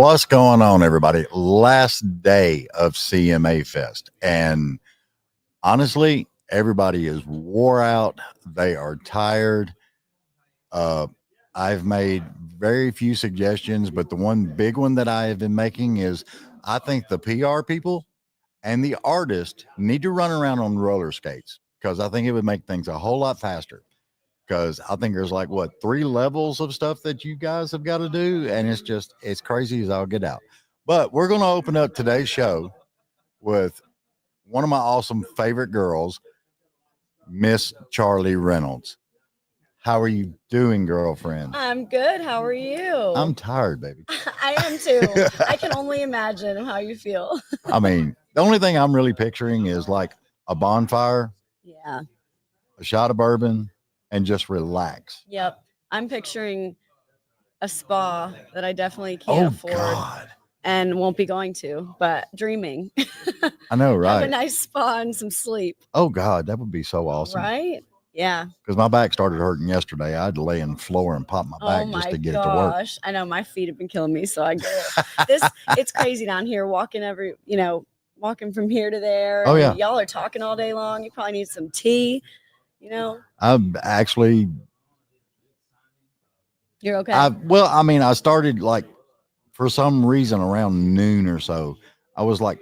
What's going on, everybody? Last day of CMA Fest. And honestly, everybody is wore out. They are tired. I've made very few suggestions, but the one big one that I have been making is I think the PR people and the artist need to run around on roller skates because I think it would make things a whole lot faster. Because I think there's like what 3 levels of stuff that you guys have got to do, and it's crazy as I'll get out. But we're gonna open up today's show with one of my awesome favorite girls, Miss Charly Reynolds. How are you doing, girlfriend? I'm good. How are you? I'm tired, baby. I am too. I can only imagine how you feel. I mean, the only thing I'm really picturing is like a bonfire, Yeah. a shot of bourbon, and just relax. Yep. I'm picturing a spa that I definitely can't afford God. and won't be going to, but dreaming. I know, right? Have a nice spa and some sleep. Oh God, that would be so awesome. Right? Yeah. Because my back started hurting yesterday. I had to lay on the floor and pop my back just to get it to work. I know my feet have been killing me, so I get it. It's crazy down here walking walking from here to there. Oh yeah. Y'all are talking all day long. You probably need some tea. I'm actually. You're okay. I started like for some reason around noon or so. I was like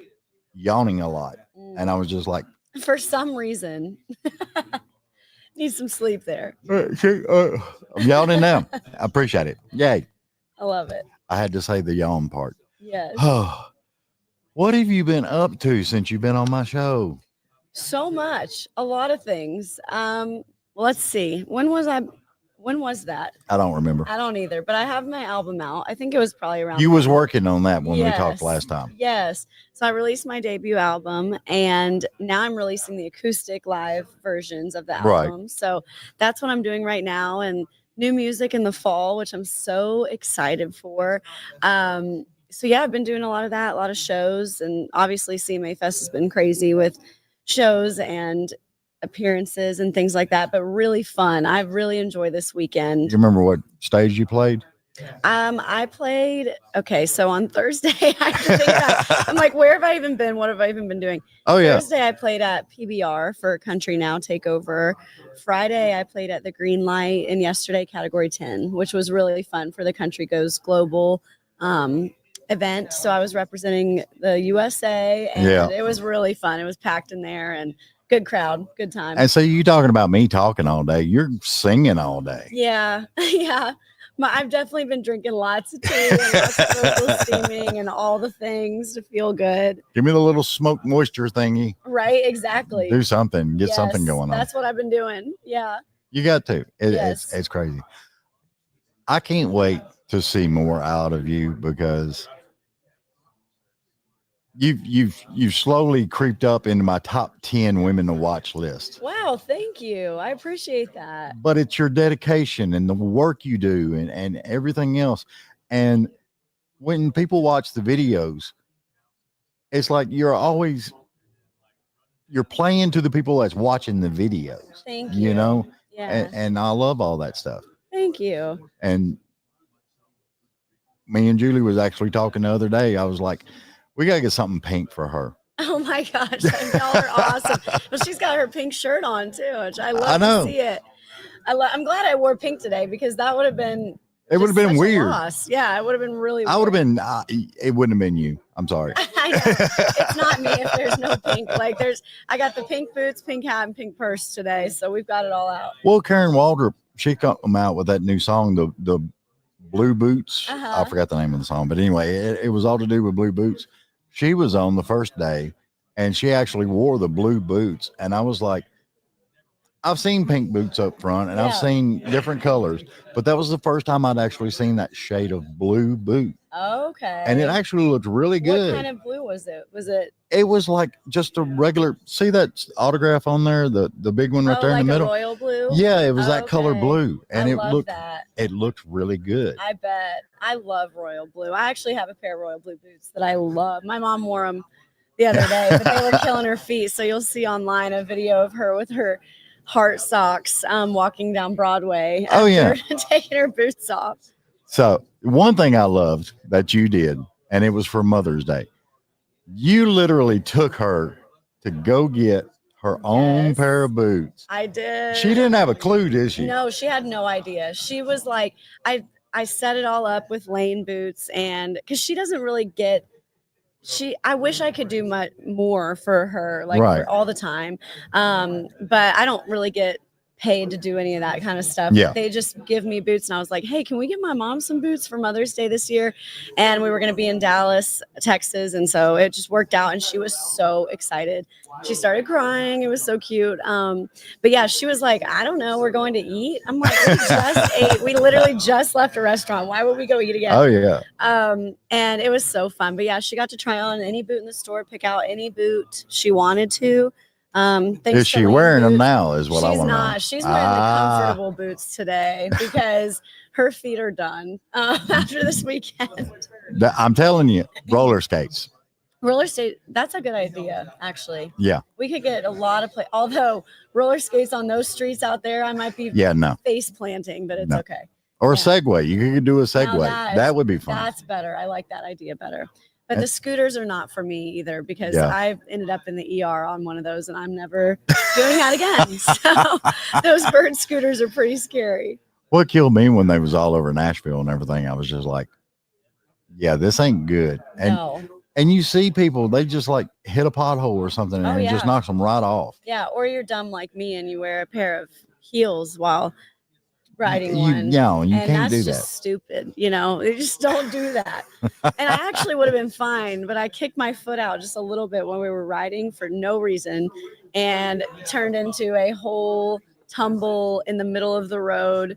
yawning a lot, and I was just like, for some reason, need some sleep there. I'm yawning now. I appreciate it. Yay! I love it. I had to say the yawn part. Yes. What have you been up to since you've been on my show? So much, a lot of things. Let's see. When was that? I don't remember. I don't either, but I have my album out. I think it was probably around. You was working on that when we talked last time. Yes. So I released my debut album, and now I'm releasing the acoustic live versions of the album. Right. So that's what I'm doing right now, and new music in the fall, which I'm so excited for. So yeah, I've been doing a lot of that, a lot of shows, and obviously CMA Fest has been crazy with shows and appearances and things like that, but really fun. I really enjoyed this weekend. You remember what stage you played? I played, so on Thursday, I have to think about, I'm like, where have I even been? What have I even been doing? Oh, yeah. Thursday, I played at PBR for Country Now Takeover. Friday, I played at the Green Light, and yesterday, Category 10, which was really fun for the Country Goes Global event. So I was representing the USA, and it was really fun. It was packed in there, and good crowd, good time. And so you talking about me talking all day, you're singing all day. Yeah. I've definitely been drinking lots of tea and lots of vocal steaming and all the things to feel good. Give me the little smoke moisture thingy. Right, exactly. Do something, get something going on. That's what I've been doing. Yeah. You got to. It's crazy. I can't wait to see more out of you because you've slowly creeped up into my top 10 women to watch list. Wow, thank you. I appreciate that. But it's your dedication and the work you do and everything else. And when people watch the videos, it's like you're playing to the people that's watching the videos. Thank you. Yeah. And I love all that stuff. Thank you. And me and Julie was actually talking the other day. I was like, we got to get something pink for her. Oh my gosh. Y'all are awesome. Well, she's got her pink shirt on too, which I love to see it. I'm glad I wore pink today because that would have been. It would have been weird. Yeah, it would have been really weird. I would have been, it wouldn't have been you. I'm sorry. I know. It's not me if there's no pink. I got the pink boots, pink hat, and pink purse today. So we've got it all out. Well, Karen Waldrop, she come out with that new song, the Blue Boots. I forgot the name of the song, but anyway, it was all to do with blue boots. She was on the first day and she actually wore the blue boots. And I was like, I've seen pink boots up front and I've seen different colors, but that was the first time I'd actually seen that shade of blue boot. Okay. And it actually looked really good. What kind of blue was it? It was like just a regular, see that autograph on there, the big one right there in the middle? Royal blue? Yeah, it was that color blue. And that. It looked really good. I bet. I love royal blue. I actually have a pair of royal blue boots that I love. My mom wore them the other day, but they were killing her feet. So you'll see online a video of her with her heart socks walking down Broadway after taking her boots off. So one thing I loved that you did and it was for Mother's Day. You literally took her to go get her own pair of boots. I did. She didn't have a clue, did she? No, she had no idea. She was like, I set it all up with Lane boots, and because she doesn't really get. I wish I could do much more for her, like Right. for all the time. But I don't really get paid to do any of that kind of stuff. Yeah. They just give me boots, and I was like, hey, can we get my mom some boots for Mother's Day this year? And we were going to be in Dallas, Texas. And so it just worked out, and she was so excited. She started crying. It was so cute. But yeah, she was like, I don't know, we're going to eat. I'm like, we just ate. We literally just left a restaurant. Why would we go eat again? Oh, yeah. And it was so fun. But yeah, she got to try on any boot in the store, pick out any boot she wanted to. Is she wearing them now? Is what I want to know. She's not. She's wearing the comfortable boots today because her feet are done after this weekend. I'm telling you, roller skates. Roller skate. That's a good idea, actually. Yeah. We could get a lot of play. Although roller skates on those streets out there, I might be face planting, but it's okay. Or a Segway. You could do a Segway. That would be fun. That's better. I like that idea better. But the scooters are not for me either because I've ended up in the ER on one of those and I'm never doing that again. So those bird scooters are pretty scary. What killed me when they was all over Nashville and everything, I was just like, yeah, this ain't good. And you see people, they just like hit a pothole or something and it just knocks them right off. Yeah. Or you're dumb like me and you wear a pair of heels while riding one. Yeah, you and can't do that. That's just stupid. You know, you just don't do that. And I actually would have been fine, but I kicked my foot out just a little bit when we were riding for no reason and turned into a whole tumble in the middle of the road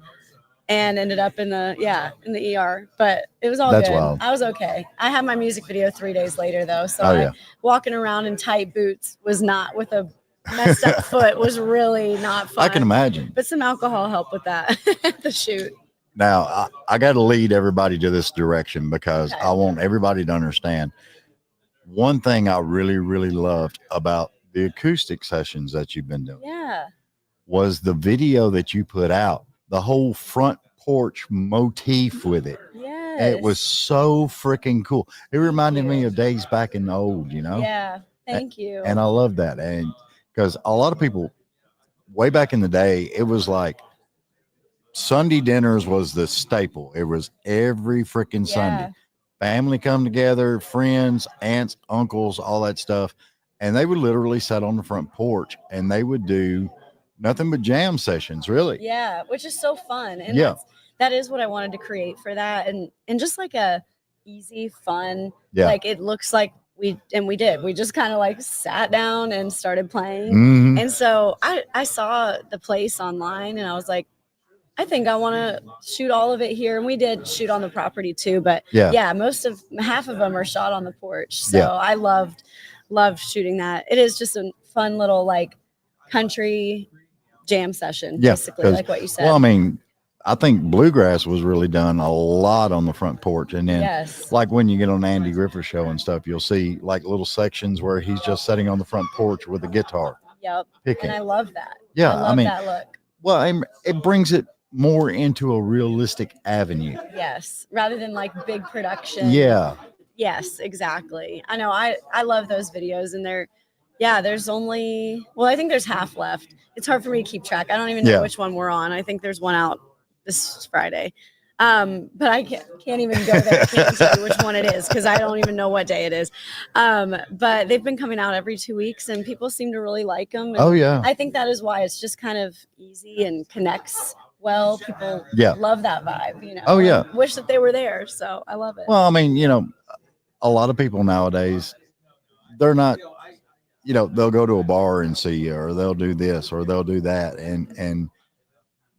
and ended up in the ER. But it was all good. Wild. I was okay. I had my music video 3 days later though. So walking around in tight boots was not with a messed up foot was really not fun. I can imagine. But some alcohol helped with that, the shoot. Now, I got to lead everybody to this direction because I want everybody to understand. One thing I really, really loved about the acoustic sessions that you've been doing was the video that you put out, the whole front porch motif with it. Yes. It was so freaking cool. It reminded me of days back in the old, you know? Yeah. Thank you. And I love that. And because a lot of people way back in the day, it was like Sunday dinners was the staple. It was every freaking Sunday. Family come together, friends, aunts, uncles, all that stuff. And they would literally sit on the front porch and they would do nothing but jam sessions, really. Yeah, which is so fun. And that is what I wanted to create for that. And just like a easy, fun, like it looks like we did. We just kind of like sat down and started playing. Mm-hmm. And so I saw the place online and I was like, I think I want to shoot all of it here. And we did shoot on the property too. But half of them are shot on the porch. So I loved shooting that. It is just a fun little like country jam session, basically, like what you said. Well, I mean, I think bluegrass was really done a lot on the front porch. And then like when you get on Andy Griffith's show and stuff, you'll see like little sections where he's just sitting on the front porch with a guitar. Yep. Picking. And I love that. Yeah. I mean, that look. Well, it brings it more into a realistic avenue. Yes. Rather than like big production. Yeah. Yes, exactly. I know. I love those videos and there's only, I think there's half left. It's hard for me to keep track. I don't even know which one we're on. I think there's one out this Friday. But I can't even go there. I can't tell you which one it is because I don't even know what day it is. But they've been coming out every 2 weeks and people seem to really like them. And I think that is why it's just kind of easy and connects well. People love that vibe, you know. I wish that they were there. So I love it. Well, I mean, you know, a lot of people nowadays, they're not, you know, they'll go to a bar and see you or they'll do this or they'll do that. And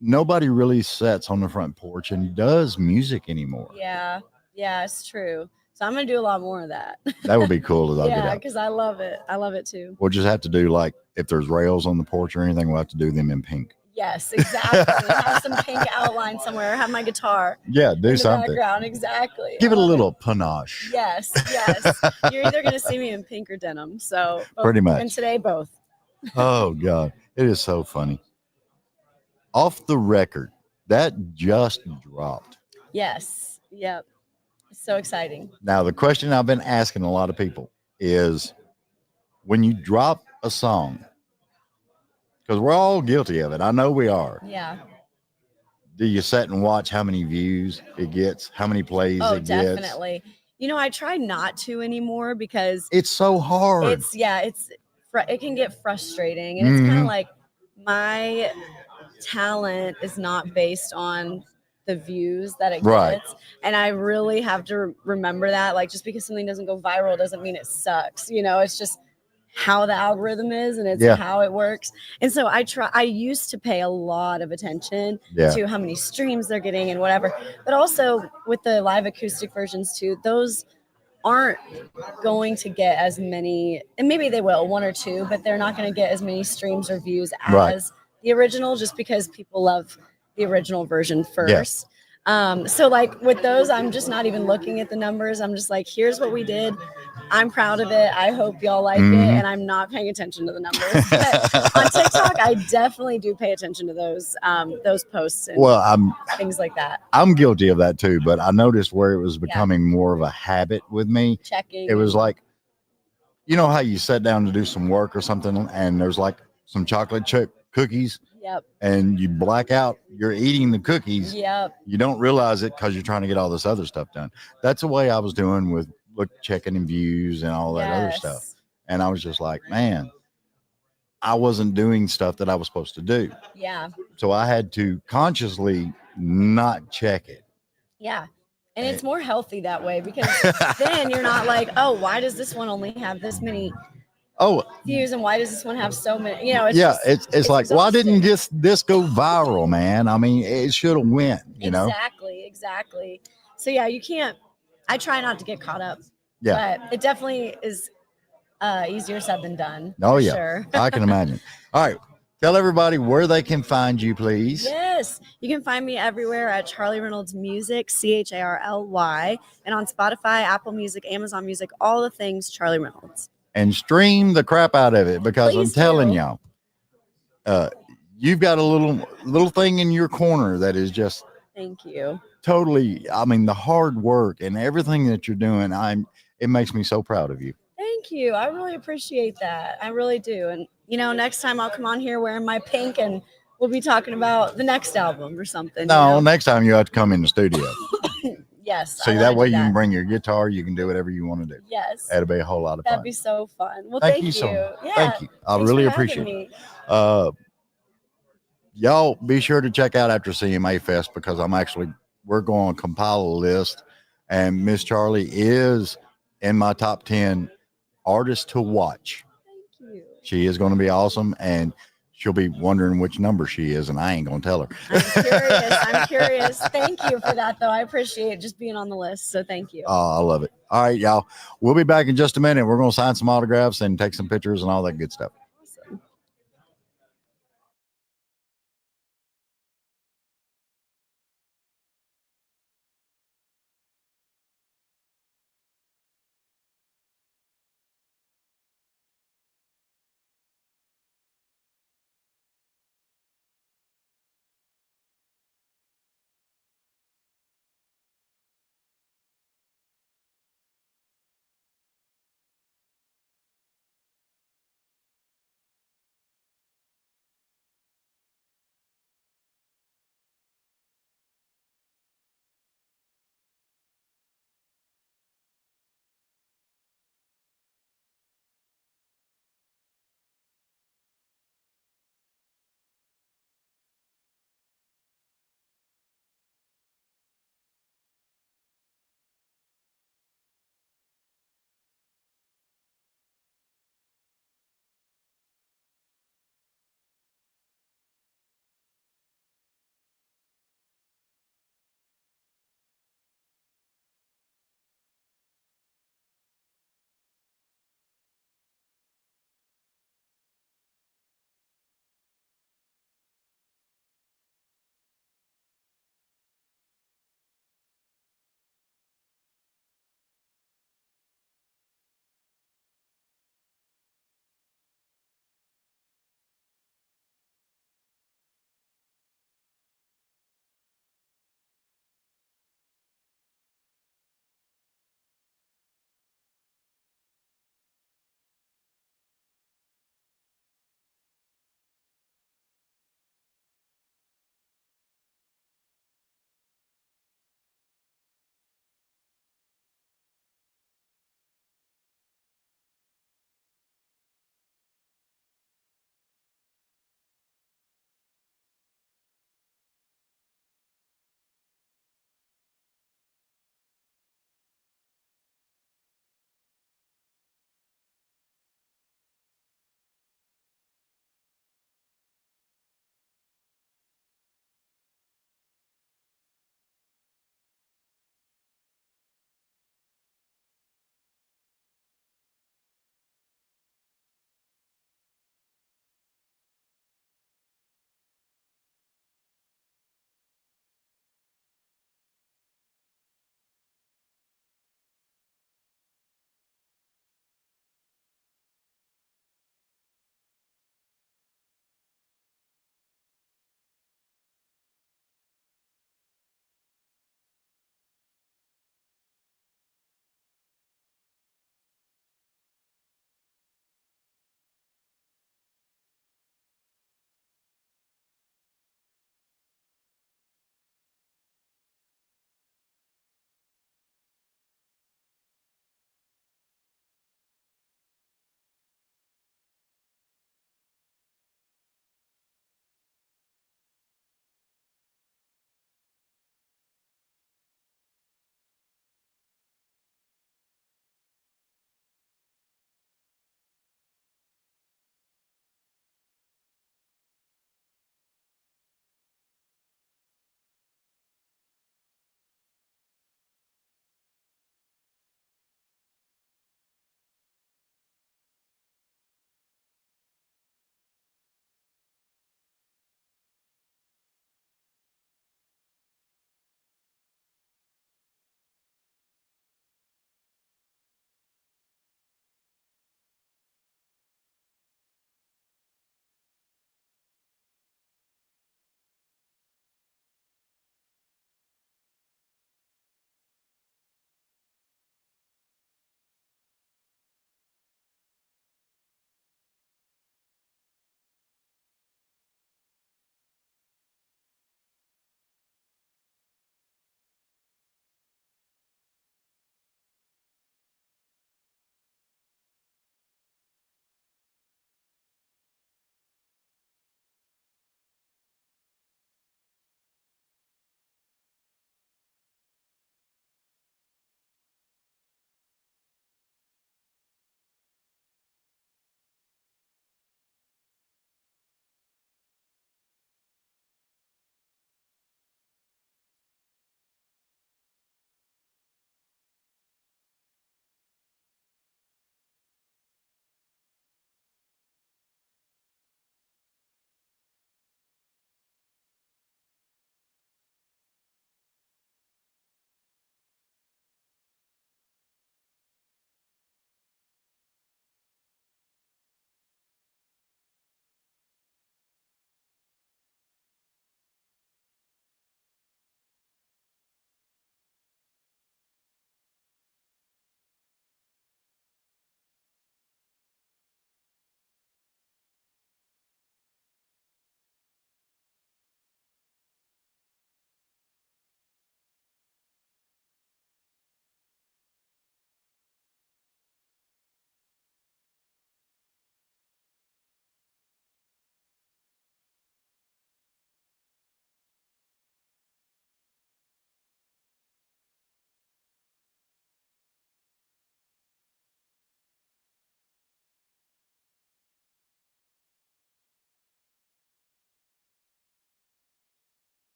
nobody really sits on the front porch and does music anymore. Yeah, it's true. So I'm going to do a lot more of that. That would be cool as I get out. Because I love it. I love it too. We'll just have to do like, if there's rails on the porch or anything, we'll have to do them in pink. Yes, exactly. Have some pink outline somewhere. Have my guitar. Yeah, do something. Background, exactly. Give it a little panache. Yes. You're either going to see me in pink or denim. So pretty much. And today, both. Oh, God. It is so funny. Off the record, that just dropped. Yes. Yep. So exciting. Now, the question I've been asking a lot of people is when you drop a song, because we're all guilty of it. I know we are. Yeah. Do you sit and watch how many views it gets, how many plays it gets? Definitely. You know, I try not to anymore because It's so hard. It can get frustrating, and it's kind of like my talent is not based on the views that it gets, and I really have to remember that. Like, just because something doesn't go viral doesn't mean it sucks. You know, it's just how the algorithm is, and it's how it works. And so I used to pay a lot of attention to how many streams they're getting and whatever, but also with the live acoustic versions too, those aren't going to get as many, and maybe they will, one or two, but they're not going to get as many streams or views as the original, just because people love the original version first. So like with those, I'm just not even looking at the numbers. I'm just like, here's what we did. I'm proud of it. I hope y'all like it, and I'm not paying attention to the numbers. But on TikTok, I definitely do pay attention to those posts and things like that. I'm guilty of that too, but I noticed where it was becoming more of a habit with me. Checking. It was like, you know how you sit down to do some work or something, and there's like some chocolate chip cookies. Yep. And you black out, you're eating the cookies. Yep. You don't realize it because you're trying to get all this other stuff done. That's the way I was doing with checking and views and all that other stuff. And I was just like, man, I wasn't doing stuff that I was supposed to do. Yeah. So I had to consciously not check it. Yeah. And it's more healthy that way, because then you're not like, oh, why does this one only have this many views, and why does this one have so many? You know, it's like, why didn't this go viral, man? I mean, it should have went, you know? Exactly. So yeah, you can't. I try not to get caught up. Yeah. But it definitely is easier said than done. Oh, yeah. Sure. I can imagine. All right. Tell everybody where they can find you, please. Yes. You can find me everywhere at Charly Reynolds Music, CHARLY, and on Spotify, Apple Music, Amazon Music, all the things Charly Reynolds. And stream the crap out of it, because I'm telling y'all, you've got a little thing in your corner that is just thank you. Totally. I mean, the hard work and everything that you're doing, it makes me so proud of you. Thank you. I really appreciate that. I really do. And you know, next time I'll come on here wearing my pink, and we'll be talking about the next album or something. No, next time you have to come in the studio. Yes. See, that way you can bring your guitar. You can do whatever you want to do. Yes. That'd be a whole lot of fun. That'd be so fun. Well, thank you so much. Yeah. Thank you. I really appreciate it. Y'all be sure to check out after CMA Fest, because we're going to compile a list, and Miss Charly is in my top 10 artists to watch. Thank you. She is going to be awesome, and she'll be wondering which number she is, and I ain't going to tell her. I'm curious. Thank you for that, though. I appreciate just being on the list, so thank you. Oh, I love it. All right, y'all. We'll be back in just a minute. We're going to sign some autographs and take some pictures and all that good stuff.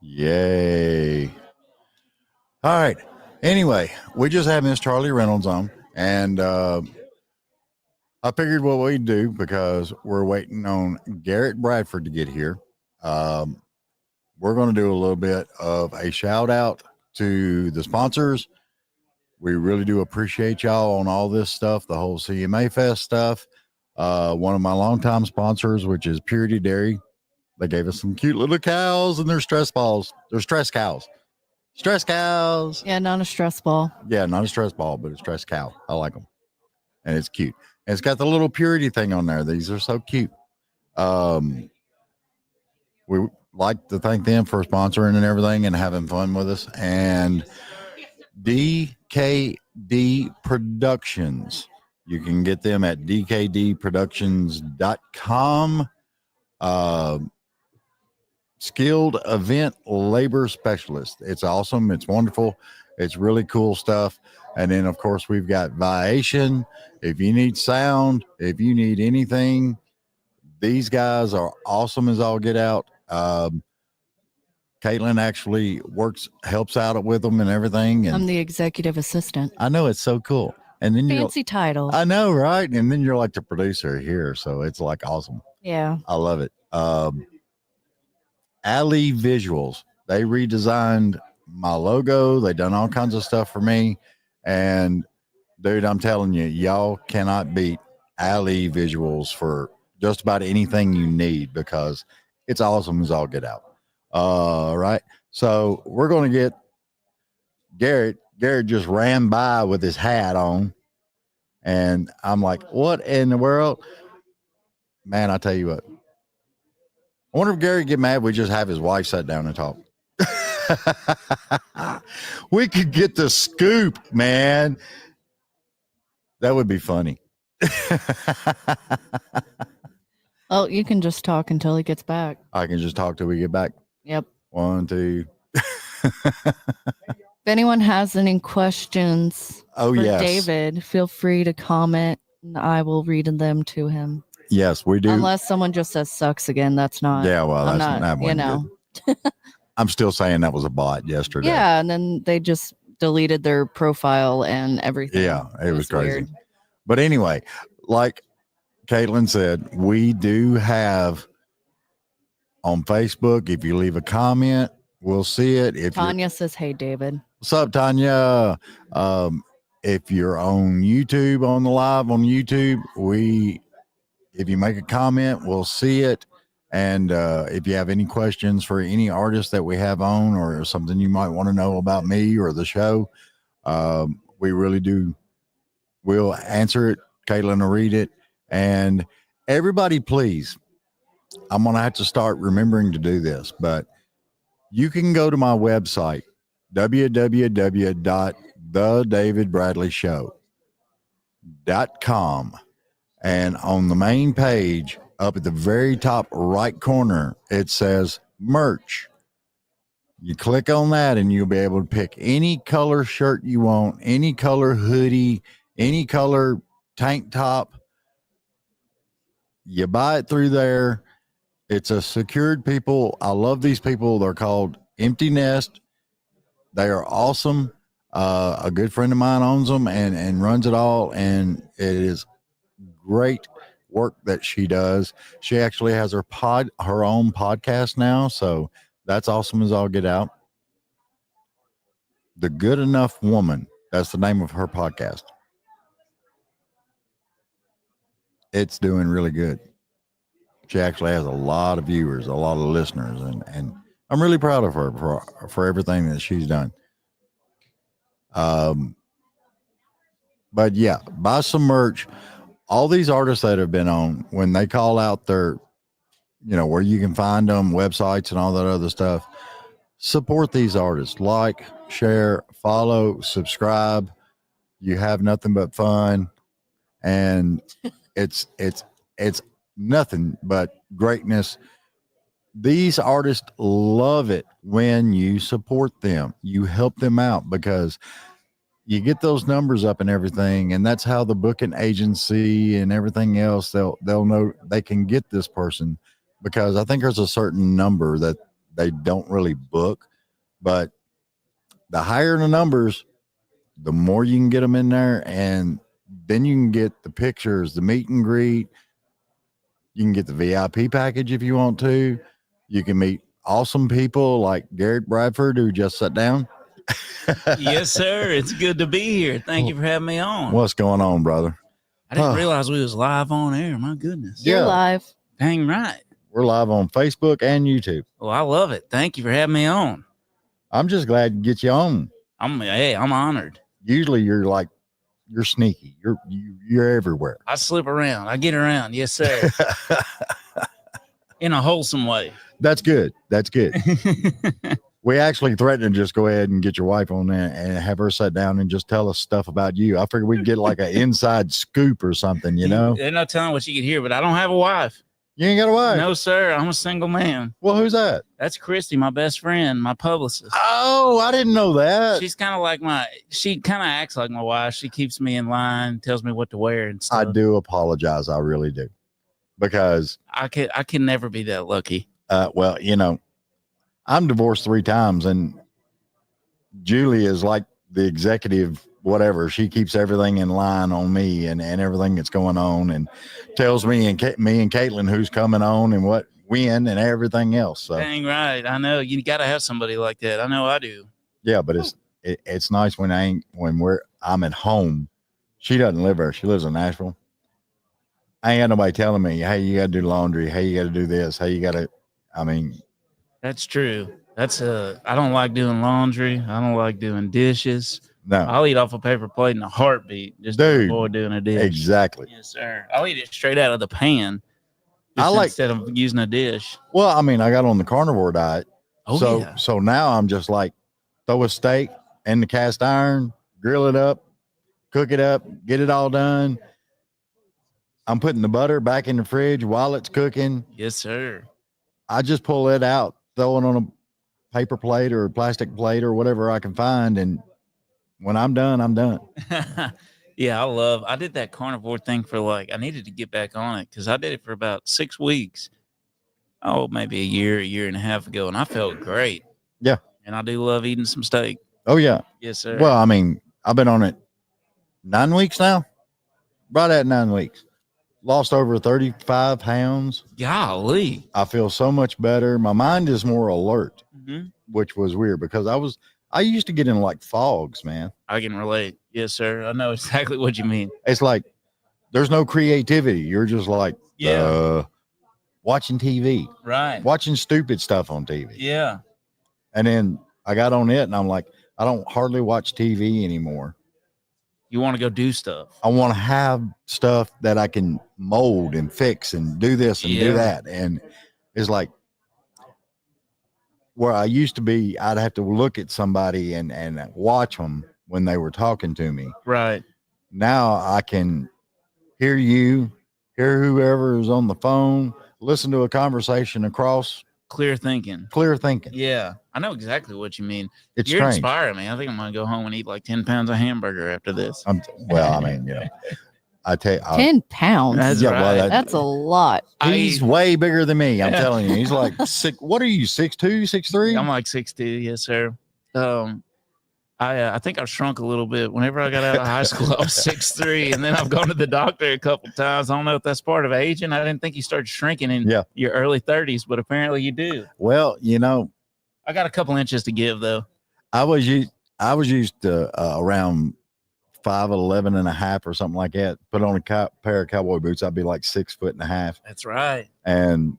Yay. All right. Anyway, we just had Miss Charly Reynolds on, and I figured what we'd do, because we're waiting on Garrett Bradford to get here. We're going to do a little bit of a shout out to the sponsors. We really do appreciate y'all on all this stuff, the whole CMA Fest stuff. One of my longtime sponsors, which is Purity Dairy, they gave us some cute little cows, and they're stress balls. They're stress cows. Stress cows. Yeah, not a stress ball. Yeah, not a stress ball, but a stress cow. I like them. And it's cute. And it's got the little Purity thing on there. These are so cute. We like to thank them for sponsoring and everything and having fun with us. And DKD Productions. You can get them at dkdproductions.com. Skilled event labor specialist. It's awesome. It's wonderful. It's really cool stuff. And then, of course, we've got Viation. If you need sound, if you need anything, these guys are awesome as all get out. Caitlin actually helps out with them and everything. And I'm the executive assistant. I know, it's so cool. And then Fancy title. I know, right? And then you're like the producer here, so it's like awesome. Yeah. I love it. Alley Visuals. They redesigned my logo. They done all kinds of stuff for me. And dude, I'm telling you, y'all cannot beat Alley Visuals for just about anything you need, because it's awesome as all get out. Right. So we're going to get Garrett. Garrett just ran by with his hat on. And I'm like, what in the world? Man, I tell you what. I wonder if Gary get mad we just have his wife sit down and talk. We could get the scoop, man. That would be funny. Oh, you can just talk until he gets back. I can just talk till we get back. Yep. 1, 2. If anyone has any questions for Yes. David, feel free to comment and I will read them to him. Yes, we do. Unless someone just says sucks again. That's not. Yeah, well, I'm that's not, not you know. I'm still saying that was a bot yesterday. Yeah, and then they just deleted their profile and everything. Yeah, it was crazy. Weird. But anyway, like Caitlin said, we do have on Facebook, if you leave a comment, we'll see it. If Tanya says, hey, David. What's up, Tanya? If you're on YouTube, on the live on YouTube, if you make a comment, we'll see it. And if you have any questions for any artist that we have on, or something you might want to know about me or the show, we really do. We'll answer it. Caitlin will read it. And everybody, please, I'm going to have to start remembering to do this, but you can go to my website, www.thedavidbradleyshow.com. And on the main page, up at the very top right corner, it says merch. You click on that and you'll be able to pick any color shirt you want, any color hoodie, any color tank top. You buy it through there. It's a secured people. I love these people. They're called Empty Nest. They are awesome. A good friend of mine owns them and runs it all. And it is great work that she does. She actually has her own podcast now. So that's awesome as all get out. The Good Enough Woman. That's the name of her podcast. It's doing really good. She actually has a lot of viewers, a lot of listeners, and I'm really proud of her for everything that she's done. But yeah, buy some merch. All these artists that have been on, when they call out their, where you can find them, websites and all that other stuff, support these artists. Like, share, follow, subscribe. You have nothing but fun, and it's nothing but greatness. These artists love it when you support them. You help them out because you get those numbers up and everything, and that's how the booking agency and everything else, they'll know they can get this person, because I think there's a certain number that they don't really book, but the higher the numbers, the more you can get them in there, and then you can get the pictures, the meet and greet. You can get the VIP package if you want to. You can meet awesome people like Garrett Bradford, who just sat down. Yes, sir. It's good to be here. Thank you for having me on. What's going on, brother? I didn't realize we was live on air. My goodness. You're Yeah. live. Dang right. We're live on Facebook and YouTube. Well, I love it. Thank you for having me on. I'm just glad to get you on. I'm honored. Usually you're sneaky. You're everywhere. I slip around. I get around. Yes, sir. In a wholesome way. That's good. That's good. We actually threatened to just go ahead and get your wife on there and have her sit down and just tell us stuff about you. I figured we'd get like an inside scoop or something, you know? They're not telling what you can hear, but I don't have a wife. You ain't got a wife? No, sir. I'm a single man. Well, who's that? That's Christy, my best friend, my publicist. Oh, I didn't know that. She's kind of like she kind of acts like my wife. She keeps me in line, tells me what to wear and stuff. I do apologize. I really do. Because I can never be that lucky. well, you know, I'm divorced 3 times, and Julie is like the executive, whatever. She keeps everything in line on me and everything that's going on, and tells me and Caitlin who's coming on and when and everything else. So Dang right. I know you got to have somebody like that. I know I do. yeah, but it's nice when I'm at home. She doesn't live there. She lives in Nashville. I ain't got nobody telling me, hey, you got to do laundry. Hey, you got to do this. Hey, you got to, That's true. I don't like doing laundry. I don't like doing dishes. no, I'll eat off a paper plate in a heartbeat just to Dude, avoid doing a dish. exactly. Yes, sir. I'll eat it straight out of the pan instead of using a dish. Well, I got on the carnivore diet. Oh, yeah. So now I'm just like, throw a steak in the cast iron, grill it up, cook it up, get it all done. I'm putting the butter back in the fridge while it's cooking. Yes, sir. I just pull it out, throw it on a paper plate or a plastic plate or whatever I can find. And when I'm done, I'm done. Yeah, I did that carnivore thing for I needed to get back on it because I did it for about 6 weeks. Oh, maybe a year and a half ago. And I felt great. Yeah. And I do love eating some steak. Oh, yeah. Yes, sir. Well, I've been on it 9 weeks now. Right at 9 weeks. Lost over 35 pounds. Golly. I feel so much better. My mind is more alert, Mm-hmm. which was weird because I used to get in like fogs, man. I can relate. Yes, sir. I know exactly what you mean. It's like there's no creativity. You're just like watching TV, Right. watching stupid stuff on TV. Yeah. And then I got on it and I'm like, I don't hardly watch TV anymore. You want to go do stuff. I want to have stuff that I can mold and fix and do this and do that. And it's like where I used to be, I'd have to look at somebody and watch them when they were talking to me. Right. Now I can hear you, hear whoever is on the phone, listen to a conversation across. Clear thinking. Yeah. I know exactly what you mean. It's You're strange. inspiring me. I think I'm going to go home and eat like 10 pounds of hamburger after this. I tell you, 10 pounds. That's yeah, right. well, That's a lot. he's way bigger than me. I'm telling you, he's like what are you, 6'2", 6'3"? I'm like 6'2", yes, sir. I think I've shrunk a little bit. Whenever I got out of high school, I was 6'3", and then I've gone to the doctor a couple times. I don't know if that's part of aging. I didn't think you started shrinking in your early 30s, but apparently you do. Well, I got a couple inches to give though. I was used to around 5'11" and a half or something like that. Put on a pair of cowboy boots, I'd be like 6'1.5". That's right. And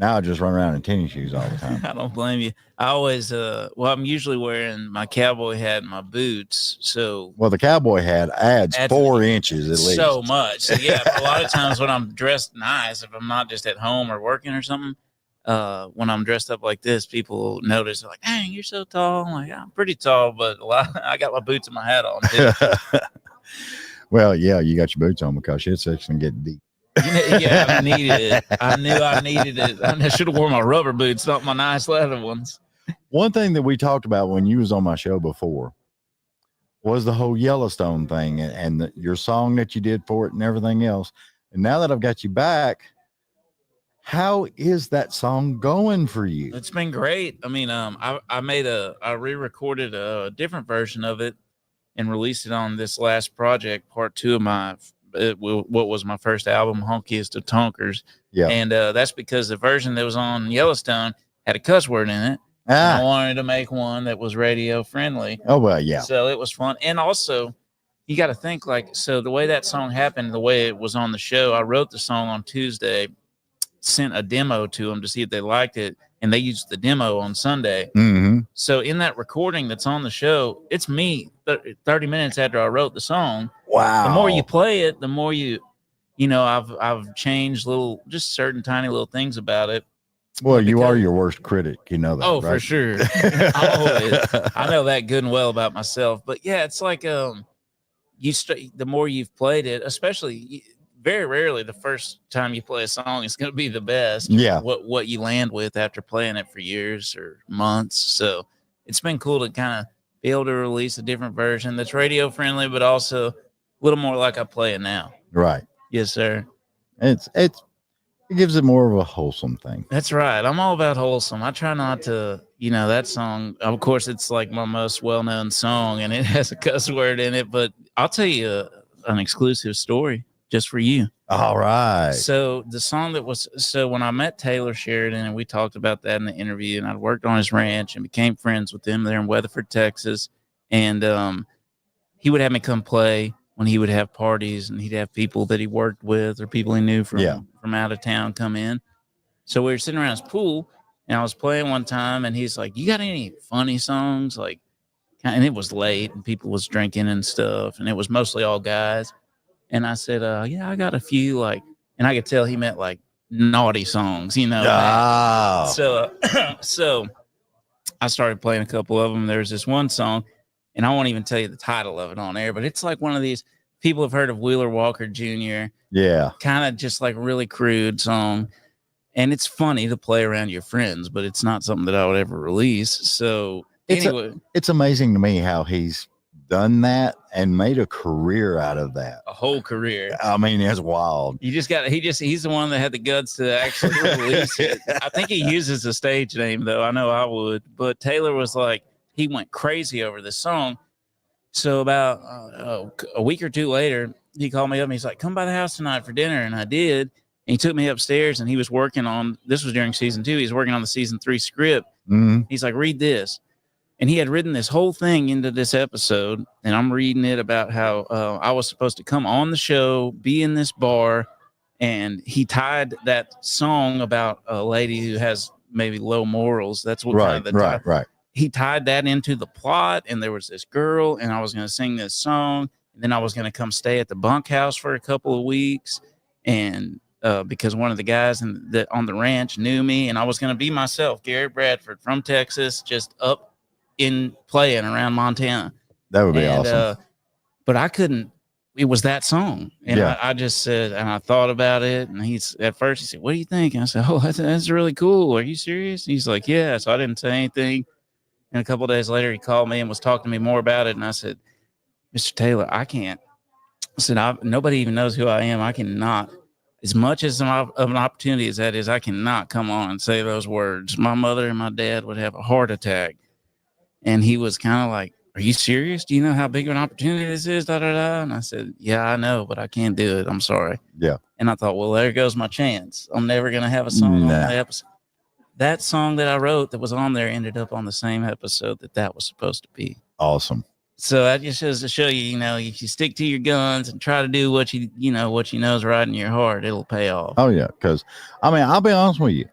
now I just run around in tennis shoes all the time. I don't blame you. I always, I'm usually wearing my cowboy hat and my boots. So, Well, the cowboy hat adds 4 inches at least. so much. So, yeah, a lot of times when I'm dressed nice, if I'm not just at home or working or something, when I'm dressed up like this, people notice, they're like, dang, you're so tall. I'm like, I'm pretty tall, but I got my boots and my hat on too. Well, yeah, you got your boots on because shit's actually getting deep. Yeah, I needed it. I knew I needed it. I should have worn my rubber boots, not my nice leather ones. One thing that we talked about when you was on my show before was the whole Yellowstone thing and your song that you did for it and everything else. And now that I've got you back, How is that song going for you? It's been great. I mean, I re-recorded a different version of it and released it on this last project, part 2 of what was my first album, Honkiest of Tonkers. Yeah. And that's because the version that was on Yellowstone had a cuss word in it. And I wanted to make one that was radio friendly. Oh, well, yeah. So it was fun. And also, you got to think so the way that song happened, the way it was on the show, I wrote the song on Tuesday, sent a demo to them to see if they liked it, and they used the demo on Sunday. Mm-hmm. So in that recording that's on the show, it's me 30 minutes after I wrote the song. Wow. The more you play it, the more I've changed just certain tiny little things about it. Well, you are your worst critic, you know that. Oh, right? for sure. I know that good and well about myself. But yeah, it's like the more you've played it, especially very rarely the first time you play a song is going to be the best. Yeah. What you land with after playing it for years or months. So it's been cool to kind of be able to release a different version that's radio friendly, but also a little more like I play it now. Right. Yes, sir. It gives it more of a wholesome thing. That's right. I'm all about wholesome. I try not to, that song, of course, it's like my most well-known song and it has a cuss word in it, but I'll tell you an exclusive story just for you. All right. So the song when I met Taylor Sheridan and we talked about that in the interview, and I'd worked on his ranch and became friends with him there in Weatherford, Texas. And he would have me come play when he would have parties, and he'd have people that he worked with or people he knew from out of town come in. So we were sitting around his pool, and I was playing one time, and he's like, "You got any funny songs?" And it was late, and people was drinking and stuff, and it was mostly all guys. And I said, "Yeah, I got a few." And I could tell he meant like naughty songs, Oh. So I started playing a couple of them. There's this one song, and I won't even tell you the title of it on air, but it's like one of these people have heard of Wheeler Walker Jr. Yeah. Kind of just like really crude song. And it's funny to play around your friends, but it's not something that I would ever release. So anyway. It's amazing to me how he's done that and made a career out of that. A whole career. I mean, it's wild. He's the one that had the guts to actually release it. I think he uses a stage name though. I know I would, but Taylor was like, he went crazy over this song. So about a week or two later, he called me up and he's like, "Come by the house tonight for dinner." And I did. And he took me upstairs and he was working on, this was during season 2. He was working on the season 3 script. Mm-hmm. He's like, "Read this." And he had written this whole thing into this episode. And I'm reading it about how I was supposed to come on the show, be in this bar. And he tied that song about a lady who has maybe low morals. That's what right. He tied that into the plot, and there was this girl, and I was going to sing this song, and then I was going to come stay at the bunkhouse for a couple of weeks, and because one of the guys on the ranch knew me, and I was going to be myself, Garrett Bradford from Texas, just up in playing around Montana. That would be awesome. But I couldn't. It was that song, and I just said, and I thought about it, and at first he said, "What do you think?" And I said, "Oh, that's really cool. Are you serious?" And he's like, "Yeah." So I didn't say anything. And a couple of days later, he called me and was talking to me more about it. And I said, "Mr. Taylor, I can't." I said, "Nobody even knows who I am. I cannot, as much as of an opportunity as that is, I cannot come on and say those words. My mother and my dad would have a heart attack." And he was kind of like, "Are you serious? Do you know how big of an opportunity this is?" Da, da, da. And I said, "Yeah, I know, but I can't do it. I'm sorry." Yeah. And I thought, well, there goes my chance. I'm never going to have a song on the episode. That song that I wrote that was on there ended up on the same episode that was supposed to be. Awesome. So that just shows to show you, if you stick to your guns and try to do what you know is right in your heart, it'll pay off. Oh yeah, because I mean, I'll be honest with you,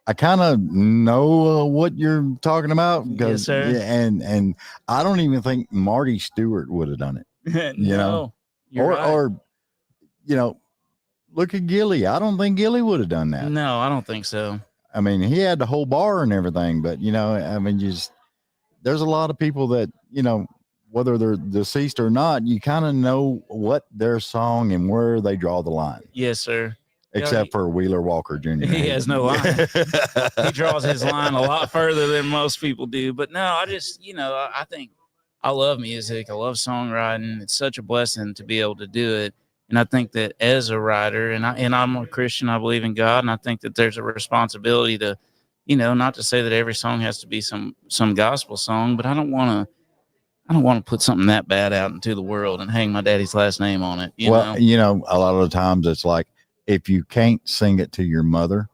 I kind of know what you're talking about. Yes, sir. And I don't even think Marty Stewart would have done it. No, or look at Gilly. I don't think Gilly would have done that. No, I don't think so. I mean, he had the whole bar and everything, but I mean, there's a lot of people that, whether they're deceased or not, you kind of know what their song and where they draw the line. Yes, sir. Except for Wheeler Walker Jr. He has no line. He draws his line a lot further than most people do. But no, I just, I think I love music. I love songwriting. It's such a blessing to be able to do it. And I think that as a writer, and I'm a Christian, I believe in God, and I think that there's a responsibility to, not to say that every song has to be some gospel song, but I don't want to put something that bad out into the world and hang my daddy's last name on it. You know? A lot of the times it's like, if you can't sing it to your mother,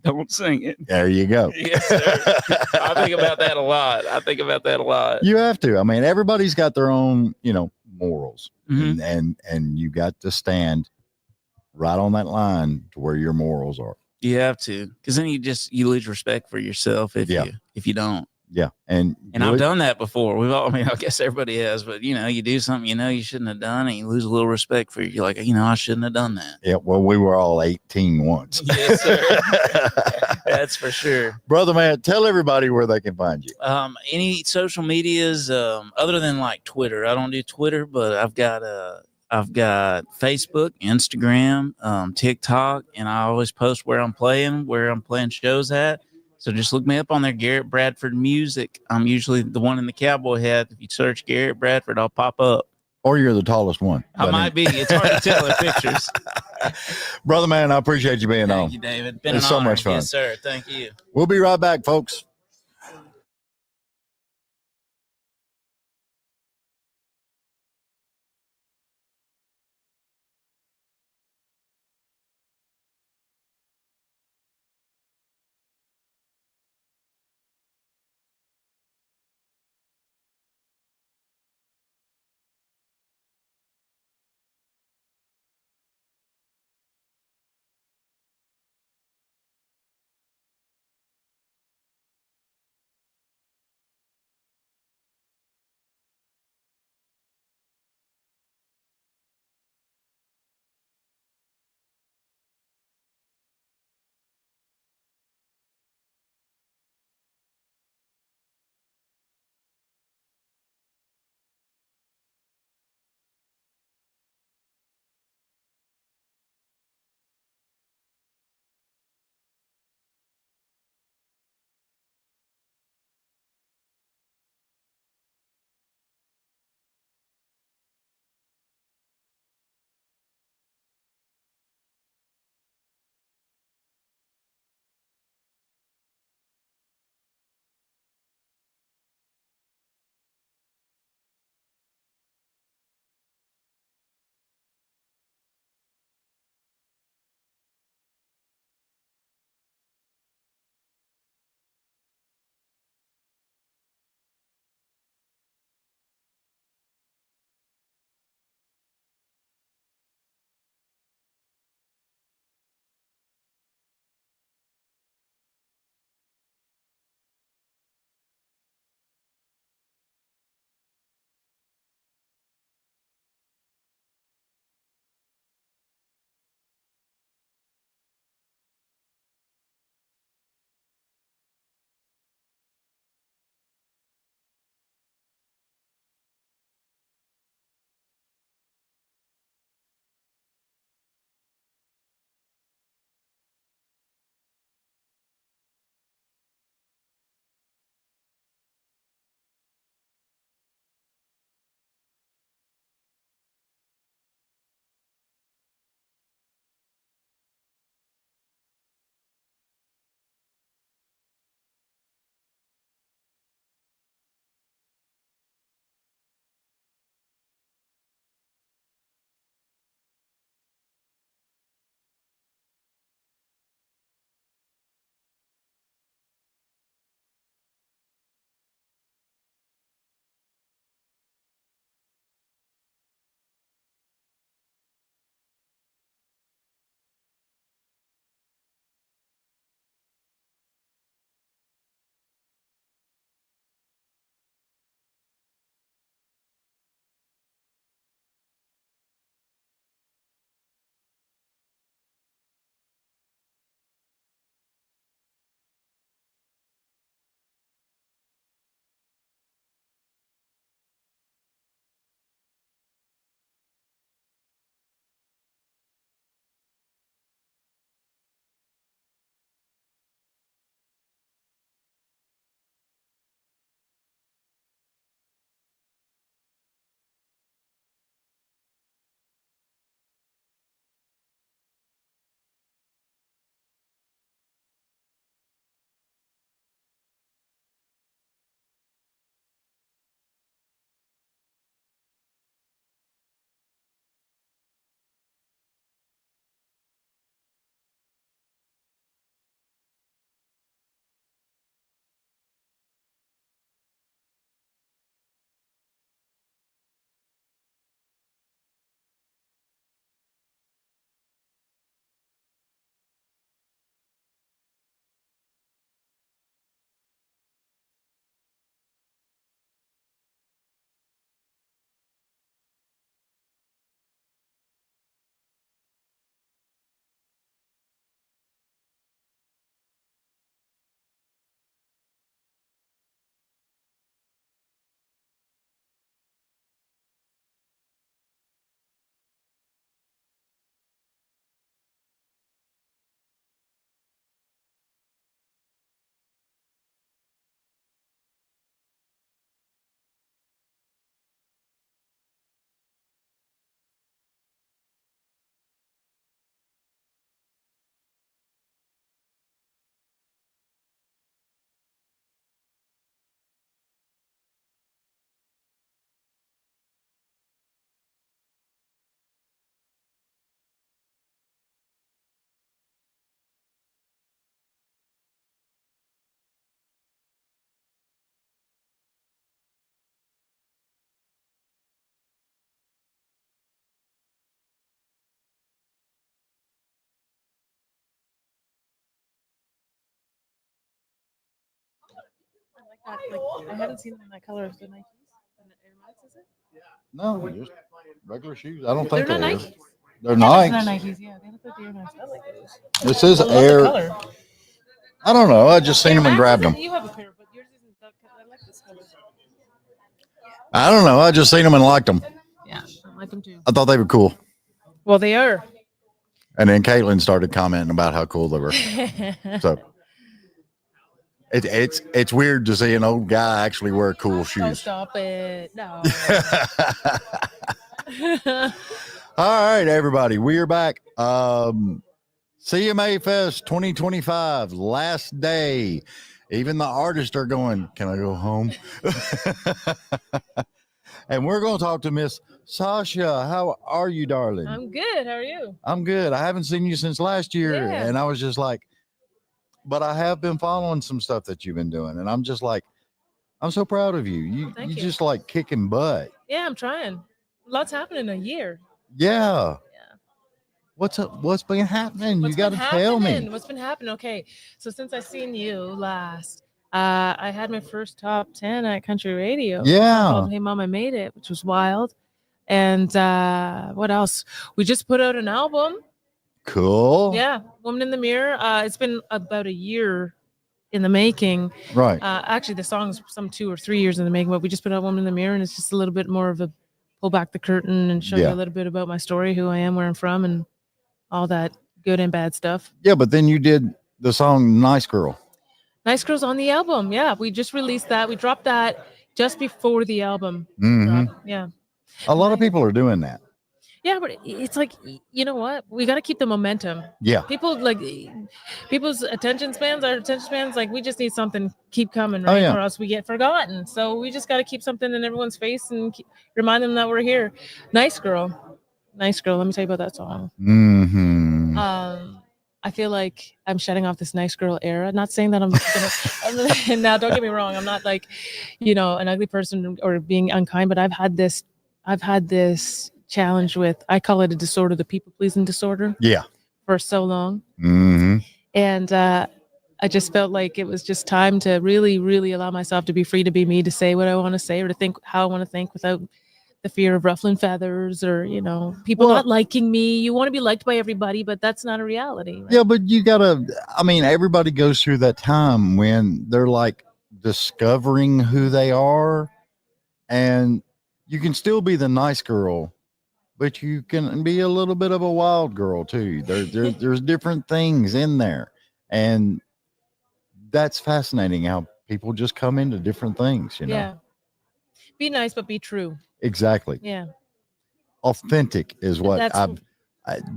don't sing it. There you go. Yes, sir. I think about that a lot. You have to. I mean, everybody's got their own, morals, Mhm. and you got to stand right on that line to where your morals are. You have to, because then you lose respect for yourself if you don't. Yeah, and I've done that before. I guess everybody has, but you do something you shouldn't have done, and you lose a little respect for you. You're like, I shouldn't have done that. Yeah, well, we were all 18 once. Yes, sir. That's for sure. Brother man, tell everybody where they can find you. Any social medias other than like Twitter. I don't do Twitter, but I've got Facebook, Instagram, TikTok, and I always post where I'm playing shows at. So just look me up on there, Garrett Bradford Music. I'm usually the one in the cowboy hat. If you search Garrett Bradford, I'll pop up. Or you're the tallest one. I might be. It's hard to tell in pictures. Brother man, I appreciate you being on. Thank you, David. Been it's an so honor. much fun. Yes, sir. Thank you. We'll be right back, folks. I haven't seen them in that color of the Nikes. And the Air Max, is it? No, just regular shoes. I don't think They're they're not Air. Nikes. They're They're Nikes. Nikes. Yeah, they look like the Air Max. I like those. This is I love Air. the color. I don't know. I just seen Air them and Max grabbed isn't- them. You have a pair, but yours isn't that color. I like this color. I don't know. I just seen them and liked them. Yeah, I like them too. I thought they were cool. Well, they are. And then Caitlin started commenting about how cool they were. So it's weird to see an old guy actually wear cool Oh, shoes. stop it. No. All right, everybody, we are back. CMA Fest 2025, last day. Even the artists are going, can I go home? And we're going to talk to Miss Sasha. How are you, darling? I'm good. How are you? I'm good. I haven't seen you since last year. Yeah. And I was just like, but I have been following some stuff that you've been doing. And I'm just like, I'm so proud of you. You Thank you. just like kicking butt. Yeah, I'm trying. Lots happened in a year. Yeah. Yeah. What's up? What's been happening? What's You got to been tell me. happening? What's been happening? Okay, so since I seen you last, I had my first top 10 at country radio. Yeah. Called Hey Mom, I Made It, which was wild. And what else? We just put out an album. Cool. Yeah, Woman in the Mirror. It's been about a year in the making. Right. Actually, the song's some 2 or 3 years in the making, but we just put out Woman in the Mirror, and it's just a little bit more of a pull back the curtain and show you Yeah. a little bit about my story, who I am, where I'm from, and all that good and bad stuff. Yeah, but then you did the song Nice Girl. Nice Girls on the album. Yeah, we just released that. We dropped that just before the album. Mhm. dropped. Yeah. A lot of people are doing that. Yeah, but it's like, you know what? We got to keep the momentum. Yeah. People's attention spans, our attention spans, like we just need something keep coming, Oh, right? yeah. Or else we get forgotten. So we just got to keep something in everyone's face and remind them that we're here. Nice Girl. Nice Girl. Let me tell you about that song. Mm-hmm. I feel like I'm shutting off this nice girl era. Not saying that I'm now, don't get me wrong. I'm not like, an ugly person or being unkind, but I've had this challenge with, I call it a disorder, the people pleasing disorder, Yeah. for so long. Mm-hmm. And I just felt like it was just time to really, really allow myself to be free to be me, to say what I want to say or to think how I want to think without the fear of ruffling feathers or, people Well, not liking me. You want to be liked by everybody, but that's not a reality. Right? Yeah, but you gotta, everybody goes through that time when they're like discovering who they are, and you can still be the nice girl, but you can be a little bit of a wild girl too. There's different things in there, and that's fascinating how people just come into different things, Yeah. Be nice, but be true. Exactly. Yeah. Authentic is what That's-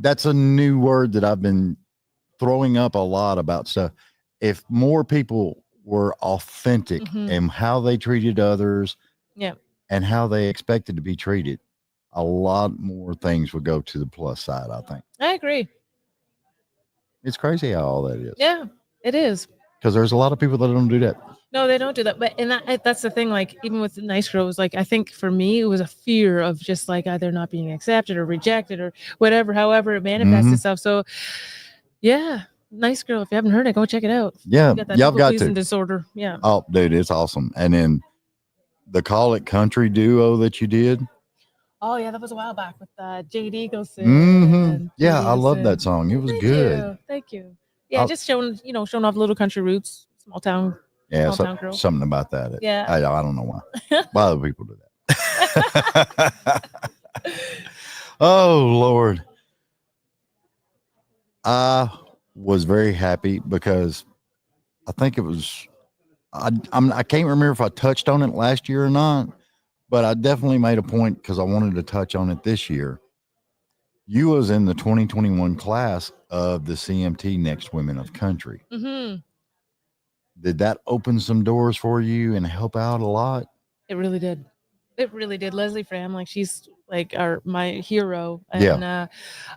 that's a new word that I've been throwing up a lot about stuff. If more people were authentic Mhm. in how they treated others, Yeah. and how they expected to be treated, a lot more things would go to the plus side, I think. I agree. It's crazy how all that is. Yeah, it is. Because there's a lot of people that don't do that. No, they don't do that. But that's the thing. Like even with Nice Girl, it was like I think for me it was a fear of just like either not being accepted or rejected or whatever. However, it manifests Mhm. itself. So, yeah, Nice Girl. If you haven't heard it, go check it out. Yeah, You got that y'all got people-pleasing to. disorder. Yeah. Oh, dude, it's awesome. And then the Call It Country duo that you did. Oh yeah, that was a while back with Jade Eagleson. Mm-hmm. Yeah, Jade I love Eagleson. that song. It was Thank good. you. Thank you. Yeah, I'll- just showing off little country roots, small town. Yeah, Small town girl. something about that. Yeah. I don't know why. Why other people do that. Oh, Lord. I was very happy because I think it was, I can't remember if I touched on it last year or not, but I definitely made a point because I wanted to touch on it this year. You was in the 2021 class of the CMT Next Women of Country. Mm-hmm. Did that open some doors for you and help out a lot? It really did. It really did. Leslie Fram, like she's like my hero. And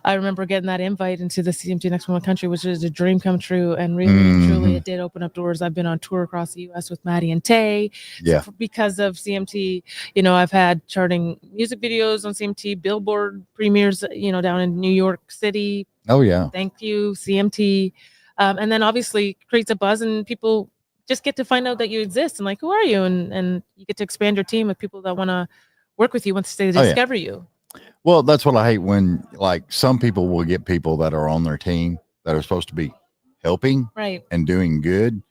I remember getting that invite into the CMT Next Women Country, which is a dream come true. And really and truly, Mhm. it did open up doors. I've been on tour across the U.S. with Maddie and Tay. Yeah. So because of CMT, I've had charting music videos on CMT, Billboard premieres, down in New York City. Oh, yeah. Thank you, CMT. And then obviously creates a buzz and people just get to find out that you exist and like, who are you? And you get to expand your team with people that want to work with you once they Oh, yeah. discover you. Well, that's what I hate when like some people will get people that are on their team that are supposed to be helping Right. and doing good.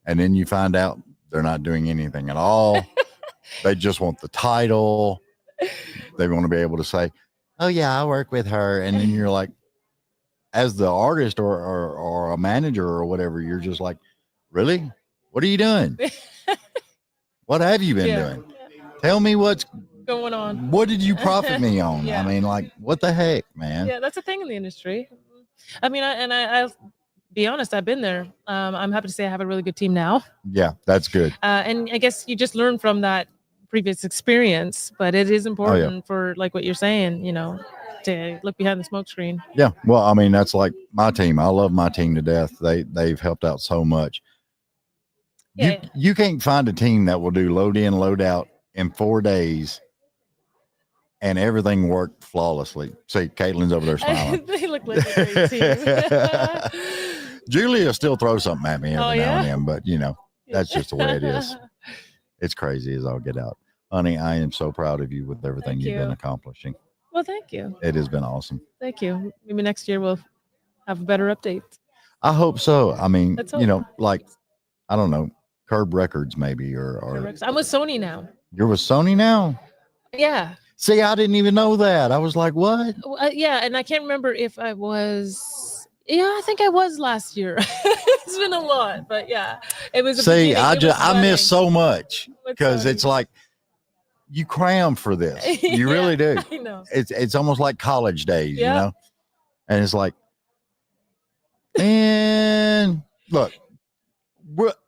And then you find out they're not doing anything at all. They just want the title. They want to be able to say, oh yeah, I work with her. And then you're like, as the artist or a manager or whatever, you're just like, really? What are you doing? What have you been doing? Tell me what's going on. What did you profit me on? Yeah. I mean, like, what the heck, man? Yeah, that's a thing in the industry. I mean, I'll be honest, I've been there. I'm happy to say I have a really good team now. Yeah, that's good. And I guess you just learn from that previous experience, but it is important for like what you're saying, you know, to look behind the smoke screen. Yeah. Well, I mean, that's like my team. I love my team to death. They've helped out so much. Yeah. You can't find a team that will do load in, load out in 4 days and everything worked flawlessly. See, Caitlin's over there smiling. They look like a great team. Julia still throws something at me every now yeah? and then, but you know, that's just the way it is. It's crazy as I'll get out. Honey, I am so proud of you with everything Thank you've you. been accomplishing. Well, thank you. It has been awesome. Thank you. Maybe next year we'll have a better update. I hope so. I mean, Let's you hope. know, like, I don't know, Curb Records maybe, or I'm with Sony now. you're with Sony now? Yeah. See, I didn't even know that. I was like, what? Yeah, and I can't remember if I was. Yeah, I think I was last year. It's been a lot, but yeah, it was. See, I miss so much because it's like you cram for this. You really do. I know. It's almost like college days, Yeah. you know? And it's like, man, look,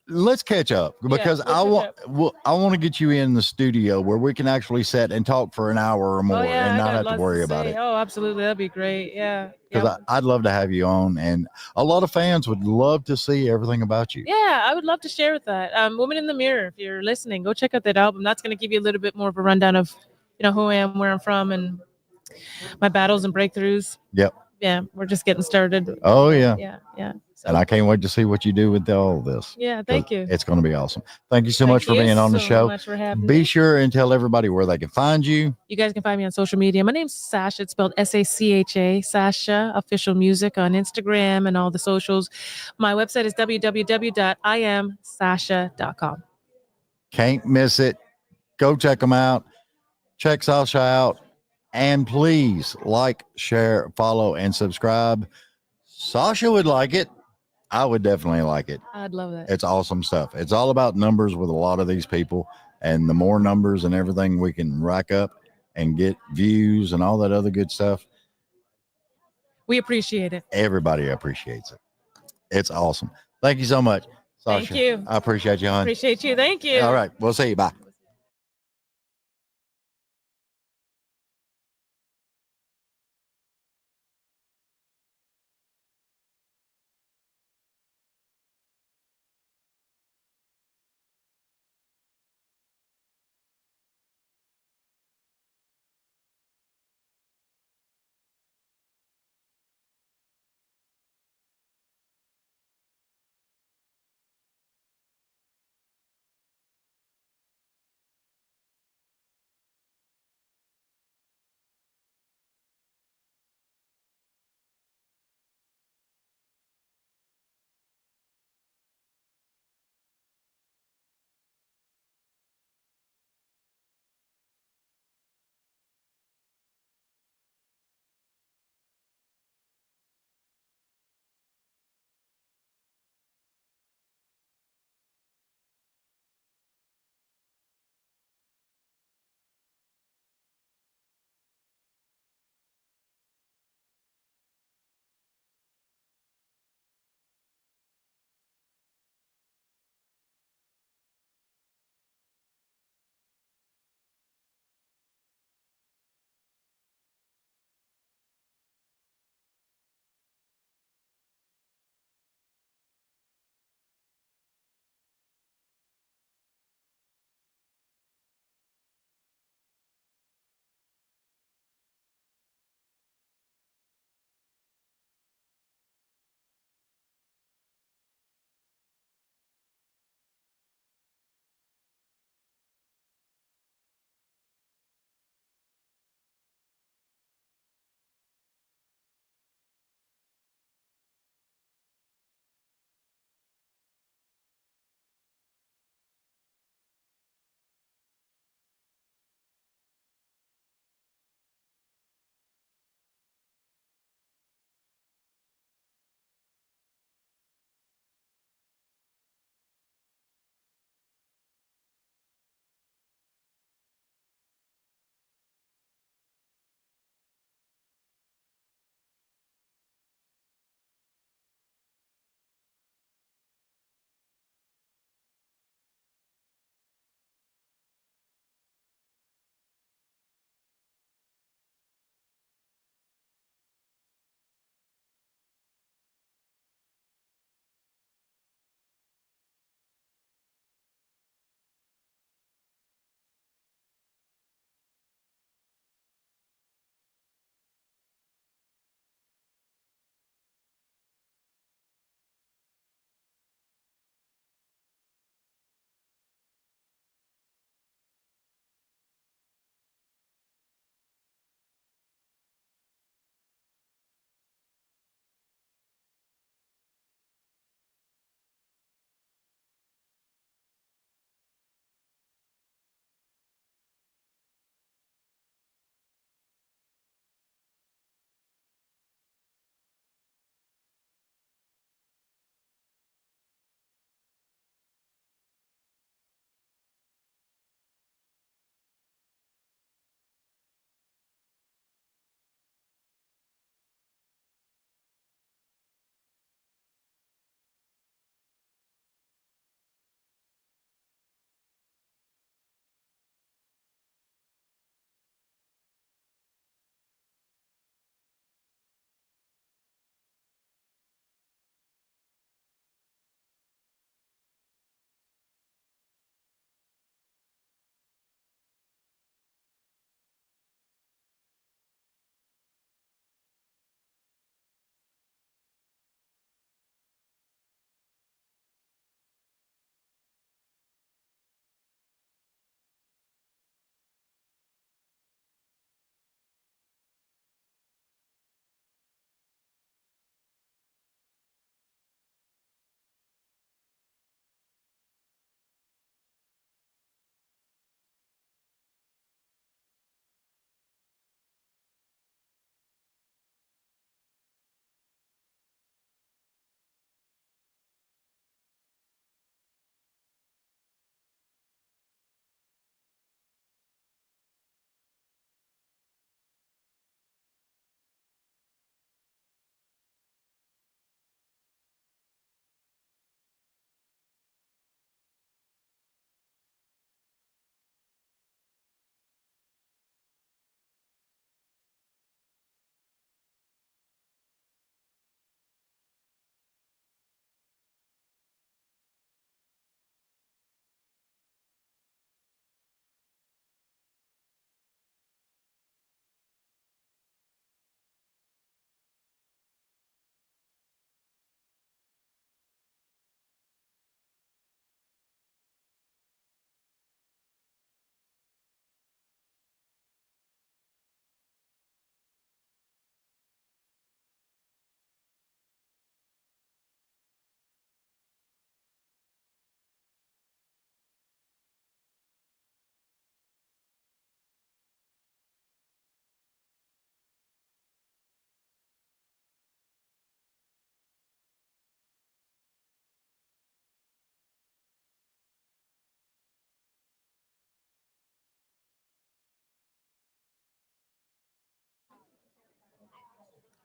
let's catch up because we'll I want to get you in the studio where we can actually sit and talk for an hour or more and not have to worry about it. Oh, absolutely, that'd be great. Yeah, because I'd love to have you on, and a lot of fans would love to see everything about you. Yeah, I would love to share with that. Woman in the Mirror, if you're listening, go check out that album. That's going to give you a little bit more of a rundown of, you know, who I am, where I'm from, and my battles and breakthroughs. Yep. Yeah, we're just getting started. Oh yeah. Yeah. So, and I can't wait to see what you do with all this. Yeah, thank you. It's going to be awesome. Thank you so much for being on the show. Much for having Be me. sure and tell everybody where they can find you. You guys can find me on social media. My name's Sasha. It's spelled Sacha, Sasha Official Music on Instagram and all the socials. My website is www.iamsasha.com. Can't miss it. Go check them out. Check Sasha out. And please like, share, follow, and subscribe. Sasha would like it. I would definitely like it. I'd love that. It's awesome stuff. It's all about numbers with a lot of these people. And the more numbers and everything we can rack up and get views and all that other good stuff. We appreciate it. Everybody appreciates it. It's awesome. Thank you so much, Sasha. Thank you. I appreciate you, hon. Appreciate you. Thank you. All right. We'll see you. Bye.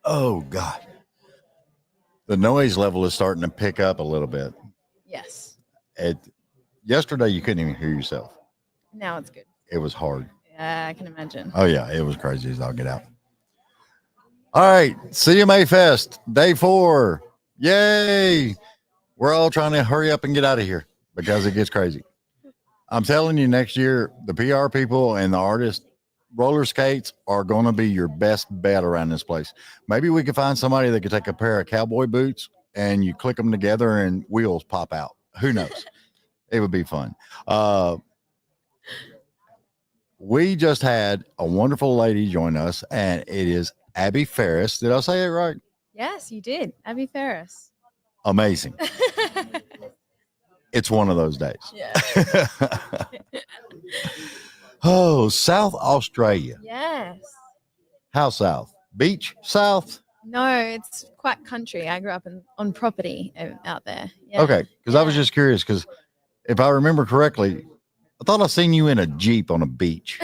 Oh God. The noise level is starting to pick up a little bit. Yes. Yesterday you couldn't even hear yourself. Now it's good. It was hard. Yeah, I can imagine. Oh yeah, it was crazy as I'll get out. All right, CMA Fest, day 4. Yay! We're all trying to hurry up and get out of here because it gets crazy. I'm telling you, next year, the PR people and the artists, roller skates are going to be your best bet around this place. Maybe we could find somebody that could take a pair of cowboy boots and you click them together and wheels pop out. Who knows? It would be fun. We just had a wonderful lady join us, and it is Abbie Ferris. Did I say it right? Yes, you did. Abbie Ferris. Amazing. It's one of those days. Yeah. Oh, South Australia. Yes. How south? Beach south? No, it's quite country. I grew up on property out there. Yeah. Okay, because I was just curious, because if I remember correctly, I thought I seen you in a Jeep on a beach.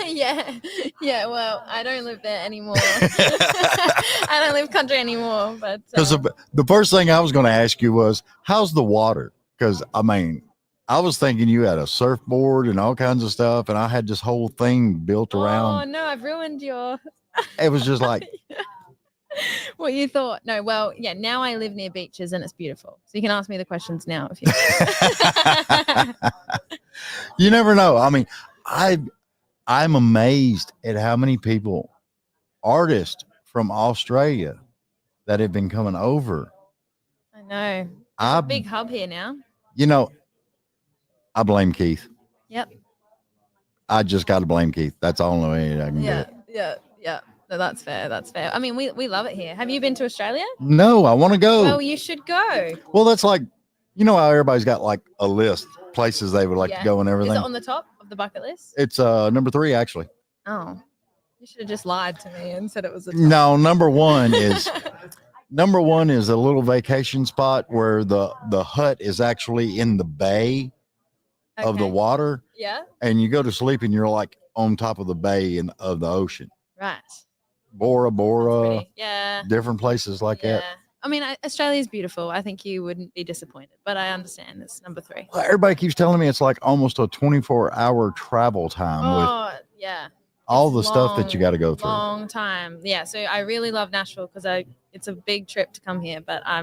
Yeah. Yeah. Well, I don't live there anymore. I don't live country anymore. But Because the first thing I was going to ask you was, how's the water? Because, I mean, I was thinking you had a surfboard and all kinds of stuff, and I had this whole thing built oh around. no, I've ruined your. It was just like, What you thought? No. Well, yeah. Now I live near beaches and it's beautiful. So you can ask me the questions now if you. you never know. I mean, I'm amazed at how many people, artists from Australia, that have been coming over. I know. I Big hub here now. You know, I blame Keith. Yep. I just got to blame Keith. That's the only way I can do Yeah. it. Yeah. No, that's fair. That's fair. I mean, we love it here. Have you been to Australia? No, I want to go. Well, you should go. Well, that's like, you know how everybody's got like a list, places they would like to Yeah. go and Is everything. it on the top of the bucket list? It's number 3, actually. Oh, you should have just lied to me and said it was a top. No, number 1 is a little vacation spot where the hut is actually in the bay of the Okay. water, Yeah. and you go to sleep and you're like on top of the bay and of the ocean. Right. Bora That's Bora, pretty. Yeah. different places like Yeah. that. I mean, Australia is beautiful. I think you wouldn't be disappointed, but I understand it's number 3. Well, everybody keeps telling me it's like almost a 24-hour travel time with Oh, yeah. all it's the stuff that you got to go through. Long time. Yeah. So I really love Nashville because it's a big trip to come here, but I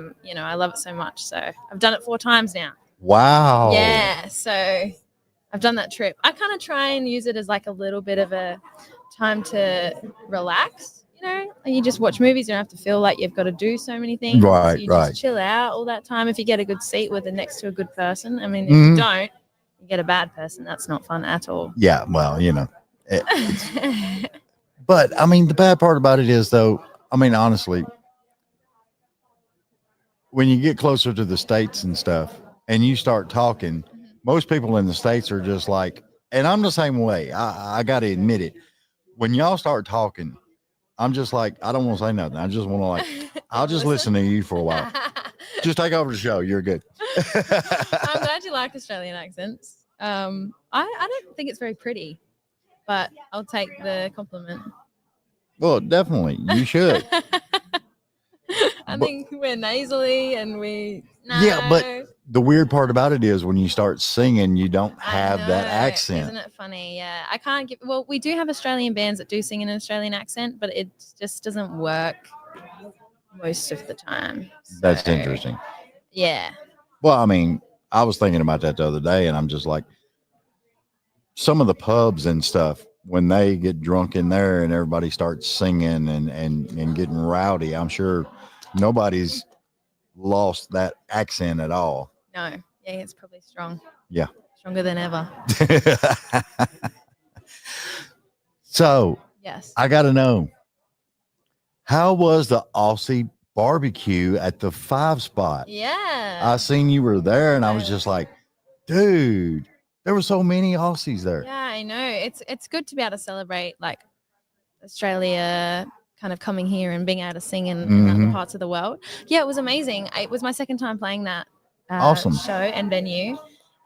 love it so much. So I've done it 4 times now. Wow. Yeah. So I've done that trip. I kind of try and use it as like a little bit of a time to relax. And you just watch movies. You don't have to feel like you've got to do so many things. Right, You right. just chill out all that time. If you get a good seat with it next to a good person. I mean, if Mhm. you don't, you get a bad person. That's not fun at all. Yeah, well, but I mean, the bad part about it is, though, I mean, honestly, when you get closer to the States and stuff and you start talking, most people in the States are just like, and I'm the same way. I got to admit it. When y'all start talking, I'm just like, I don't want to say nothing. I just want to like, I'll just listen to you for a while. Just take over the show. You're good. I'm glad you like Australian accents. I don't think it's very pretty, but I'll take the compliment. Well, definitely. You should. I think we're nasally and Yeah, but the weird part about it is when you start singing, you don't I have that know, accent. Isn't it funny? Yeah. I can't give, well, we do have Australian bands that do sing in an Australian accent, but it just doesn't work most of the time. That's So, interesting. Yeah. Well, I mean, I was thinking about that the other day, and I'm just like, some of the pubs and stuff, when they get drunk in there and everybody starts singing and getting rowdy, I'm sure nobody's lost that accent at all. No. Yeah, it's probably strong. Yeah. Stronger than ever. So Yes. I got to know, how was the Aussie barbecue at the 5 spot? Yeah. I seen you were there, and I was just like, dude, there were so many Aussies there. Yeah, I know. It's good to be able to celebrate like Australia kind of coming here and being able to sing in other parts of the world. Yeah, it was amazing. It was my second time playing that Awesome. show and venue.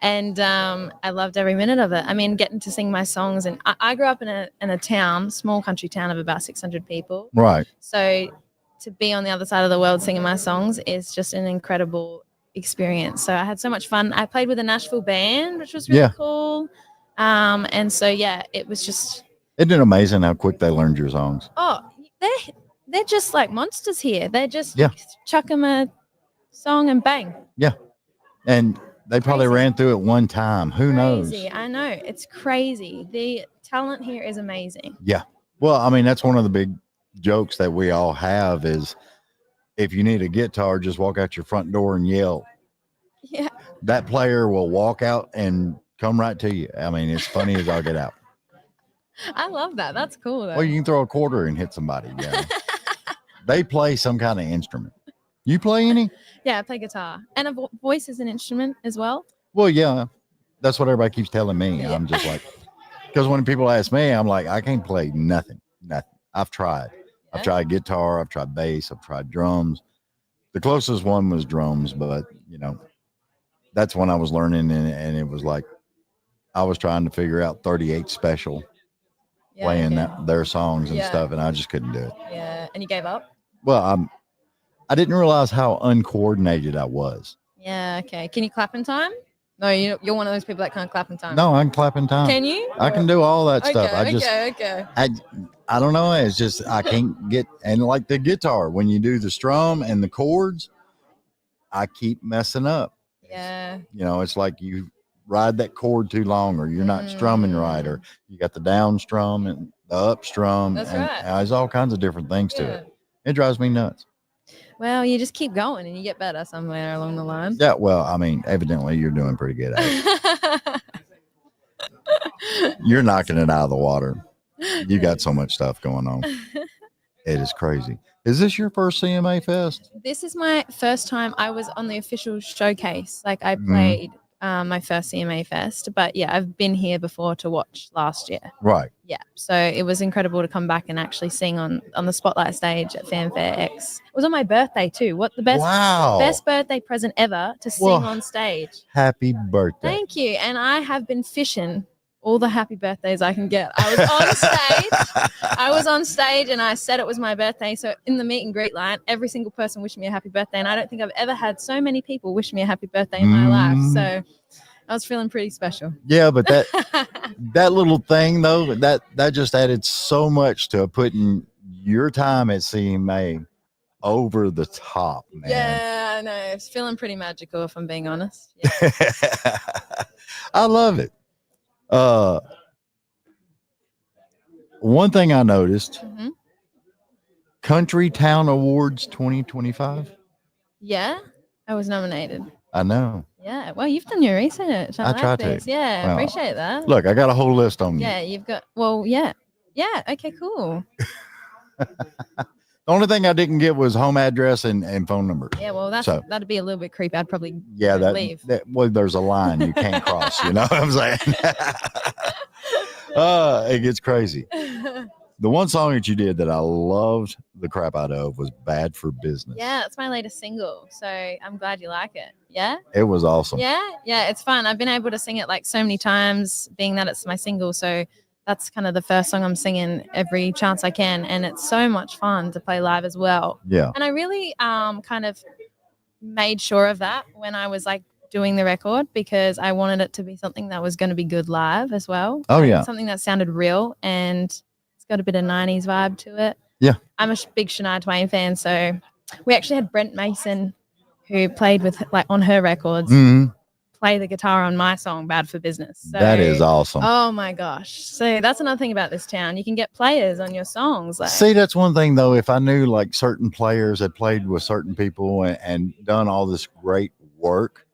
And I loved every minute of it. I mean, getting to sing my songs. And I grew up in a town, small country town of about 600 people. Right. So to be on the other side of the world singing my songs is just an incredible experience. So I had so much fun. I played with a Nashville band, which was really cool. And so it was just. Isn't it amazing how quick they learned your songs? Oh, they're just like monsters here. They just chuck them a song and bang. Yeah, and they probably ran through it one time. Who knows? I know, it's crazy. The talent here is amazing. Yeah. Well, I mean, that's one of the big jokes that we all have is if you need a guitar, just walk out your front door and yell. Yeah. That player will walk out and come right to you. I mean, it's funny as I'll get out. I love that. That's cool, though. Well, you can throw a quarter and hit somebody. Yeah. They play some kind of instrument. You play any? Yeah, I play guitar. And a voice is an instrument as well. Well, yeah. That's what everybody keeps telling me. Yeah. I'm just like, because when people ask me, I'm like, I can't play nothing. I've tried. Yeah. I've tried guitar. I've tried bass. I've tried drums. The closest one was drums, but, that's when I was learning. And it was like, I was trying to figure out 38 Special. Playing their songs and stuff, and I just couldn't do it. Yeah, and you gave up? Well, I didn't realize how uncoordinated I was. Yeah, okay. Can you clap in time? No, you're one of those people that can't clap in time. No, I can clap in time. Can you? I can do all that stuff. Okay. I don't know. It's just I can't get, and like the guitar, when you do the strum and the chords, I keep messing up. Yeah. It's like you ride that chord too long, or you're not strumming right, or you got the down strum and the up strum. That's and right. There's all kinds of different things to it. It drives me nuts. Well, you just keep going and you get better somewhere along the line. Yeah, well, I mean, evidently you're doing pretty good at it. You're knocking it out of the water. You got so much stuff going on. It is crazy. Is this your first CMA Fest? This is my first time. I was on the official showcase. Like I played my first CMA Fest, but I've been here before to watch last year. Right. Yeah, so it was incredible to come back and actually sing on the Spotlight stage at Fanfare X. It was on my birthday too. What the best birthday present ever to sing on stage. Happy birthday. Thank you. And I have been fishing all the happy birthdays I can get. I was on stage and I said it was my birthday. So in the meet and greet line, every single person wished me a happy birthday. And I don't think I've ever had so many people wish me a happy birthday in my life. So I was feeling pretty special. Yeah, but that little thing though, that just added so much to putting your time at CMA over the top, man. Yeah, I know. It's feeling pretty magical if I'm being honest. Yeah. I love it. One thing I noticed, Country Town Awards 2025. Yeah, I was nominated. I know. Yeah, well, you've done your research. I try to. Yeah, well, appreciate that. Look, I got a whole list on you. Yeah, you've got. Well, yeah. Okay, cool. The only thing I didn't get was home address and phone number. Yeah, well, that'd be a little bit creepy. I'd probably leave. Well, there's a line you can't cross. You know what I'm saying? It gets crazy. The one song that you did that I loved the crap out of was "Bad for Business." Yeah, that's my latest single. So I'm glad you like it. Yeah. It was awesome. Yeah, it's fun. I've been able to sing it like so many times, being that it's my single. So that's kind of the first song I'm singing every chance I can. And it's so much fun to play live as well. Yeah. And I really kind of made sure of that when I was like doing the record, because I wanted it to be something that was going to be good live as well. Oh, yeah. Something that sounded real and it's got a bit of 90s vibe to it. Yeah. I'm a big Shania Twain fan. So we actually had Brent Mason, who played with like on her records, play the guitar on my song "Bad for Business." So, that is awesome. Oh my gosh! So that's another thing about this town. You can get players on your songs. Like, see, that's one thing though. If I knew like certain players had played with certain people and done all this great work,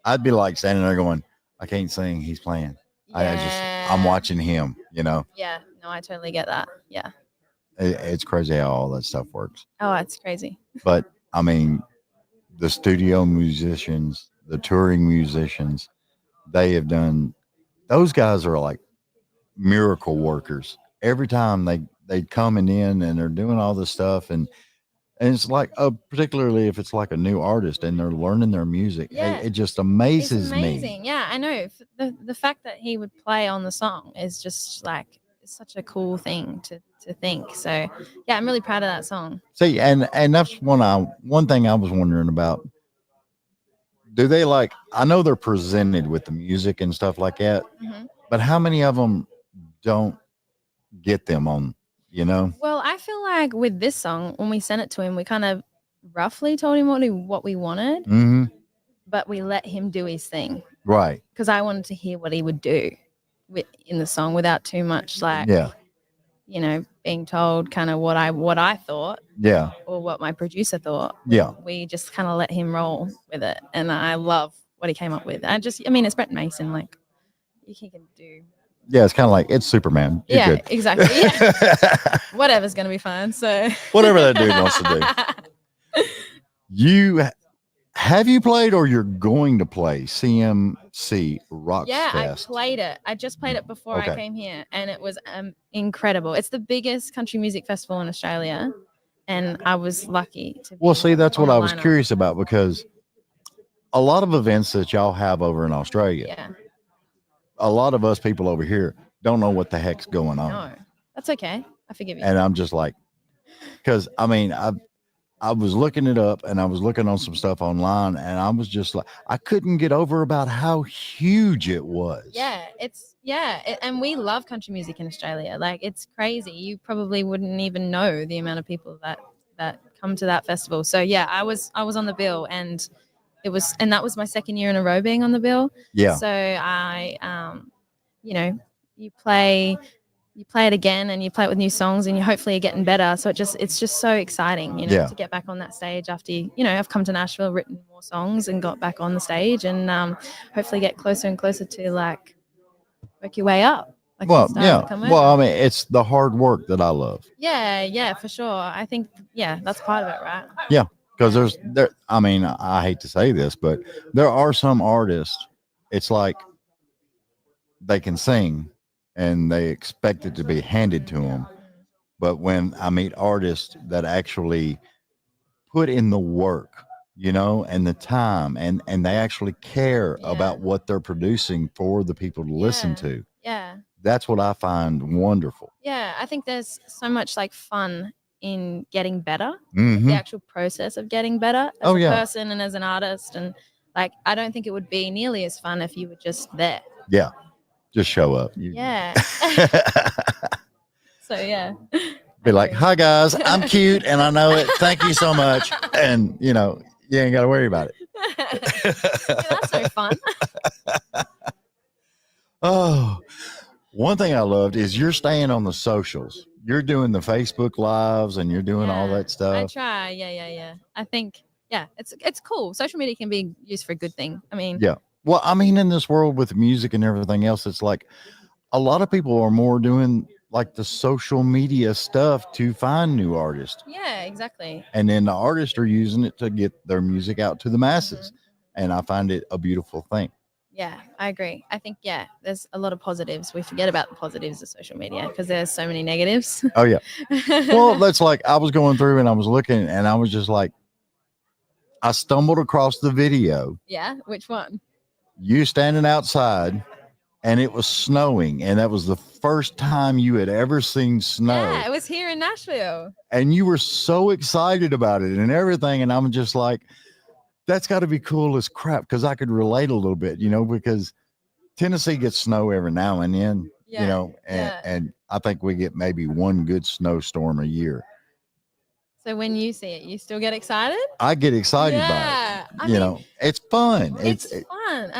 I'd be like standing there going, "I can't sing. He's playing. I'm watching him." You know? Yeah. No, I totally get that. Yeah. It's crazy how all that stuff works. Oh, it's crazy. But I mean, the studio musicians, the touring musicians, they have done, those guys are like miracle workers. Every time they coming in and they're doing all this stuff and it's like, particularly if it's like a new artist and they're learning their music, it just amazes me. Yeah, I know. The fact that he would play on the song is just like such a cool thing to think. So yeah, I'm really proud of that song. See, and that's one thing I was wondering about. Do they like? I know they're presented with the music and stuff like that, but how many of them don't get them on? You know? Well, I feel like with this song, when we sent it to him, we kind of roughly told him what we wanted, but we let him do his thing. Right. Because I wanted to hear what he would do in the song without too much you know, being told kind of what I thought. Yeah. Or what my producer thought. Yeah. We just kind of let him roll with it. And I love what he came up with. I mean, it's Brett Mason. Like, he can do. Yeah, it's kind of like, it's Superman. You're yeah, good. exactly. Yeah. Whatever's going to be fine. So whatever that dude wants to do. Have you played or you're going to play CMC Rock Yeah, Fest? I played it. I just played it before I came here, and it was incredible. It's the biggest country music festival in Australia, and I was lucky to be Well, see, that's on what the I was lineup. curious about, because a lot of events that y'all have over in Australia, Yeah. a lot of us people over here don't know what the heck's going on. No, that's okay. I forgive you. And I'm just like, because I mean, I was looking it up and I was looking on some stuff online, and I was just like, I couldn't get over about how huge it was. And we love country music in Australia. Like, it's crazy. You probably wouldn't even know the amount of people that come to that festival. So yeah, I was on the bill, and that was my second year in a row being on the bill. Yeah. So I you know, you play it again, and you play it with new songs, and you hopefully are getting better. So it's just so exciting, you know, to get back on that stage after, you know, I've come to Nashville, written more songs, and got back on the stage, and hopefully get closer and closer to like work your way up. Like, Well, yeah. come Well, over. I mean, it's the hard work that I love. Yeah, for sure. I think that's part of it, right? Yeah, because I mean, I hate to say this, but there are some artists, it's like they can sing and they expect it to be handed to them. But when I meet artists that actually put in the work, you know, and the time, and they actually care about what they're producing for the people to listen to. Yeah. That's what I find wonderful. Yeah, I think there's so much like fun in getting better, the actual process of getting better as a person and as an artist. And like, I don't think it would be nearly as fun if you were just there. Yeah. Just show up. Yeah. So yeah. Be like, hi guys, I'm cute and I know it. Thank you so much. And you know, you ain't got to worry about it. Yeah, that's so fun. Oh, one thing I loved is you're staying on the socials. You're doing the Facebook lives and you're doing all that I stuff. try. Yeah. I think, it's cool. Social media can be used for a good thing. I mean, Yeah. Well, I mean, in this world with music and everything else, it's like a lot of people are more doing like the social media stuff to find new artists. Yeah, exactly. And then the artists are using it to get their music out to the masses. And I find it a beautiful thing. Yeah, I agree. I think, there's a lot of positives. We forget about the positives of social media because there's so many negatives. Oh, yeah. Well, that's like I was going through and I was looking and I was just like, I stumbled across the video. Yeah, which one? You standing outside and it was snowing. And that was the first time you had ever seen snow. Yeah, it was here in Nashville. And you were so excited about it and everything. And I'm just like, that's got to be cool as crap, because I could relate a little bit, you know, because Tennessee gets snow every now and then, you know, and I think we get maybe one good snowstorm a year. So when you see it, you still get excited? I get excited by it. You know, it's fun. It's fun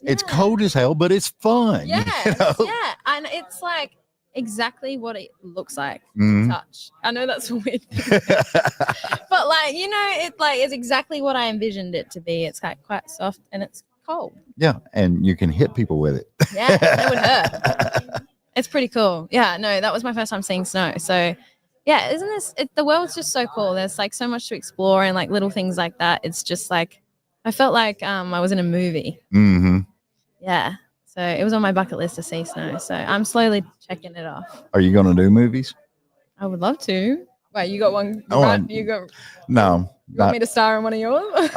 it's cold as hell, but it's fun. Yeah, you know? yeah. And it's like exactly what it looks like to touch. I know that's a weird thing. But like, you know, it's exactly what I envisioned it to be. It's like quite soft and it's cold. Yeah, and you can hit people with it. Yeah, that would hurt. It's pretty cool. Yeah, no, that was my first time seeing snow. So yeah, isn't this the world's just so cool. There's like so much to explore and like little things like that. It's just like I felt like I was in a movie. Yeah. So it was on my bucket list to see snow. So I'm slowly checking it off. Are you going to do movies? I would love to. Wait, you got one? No. You Not, want me to star in one of yours?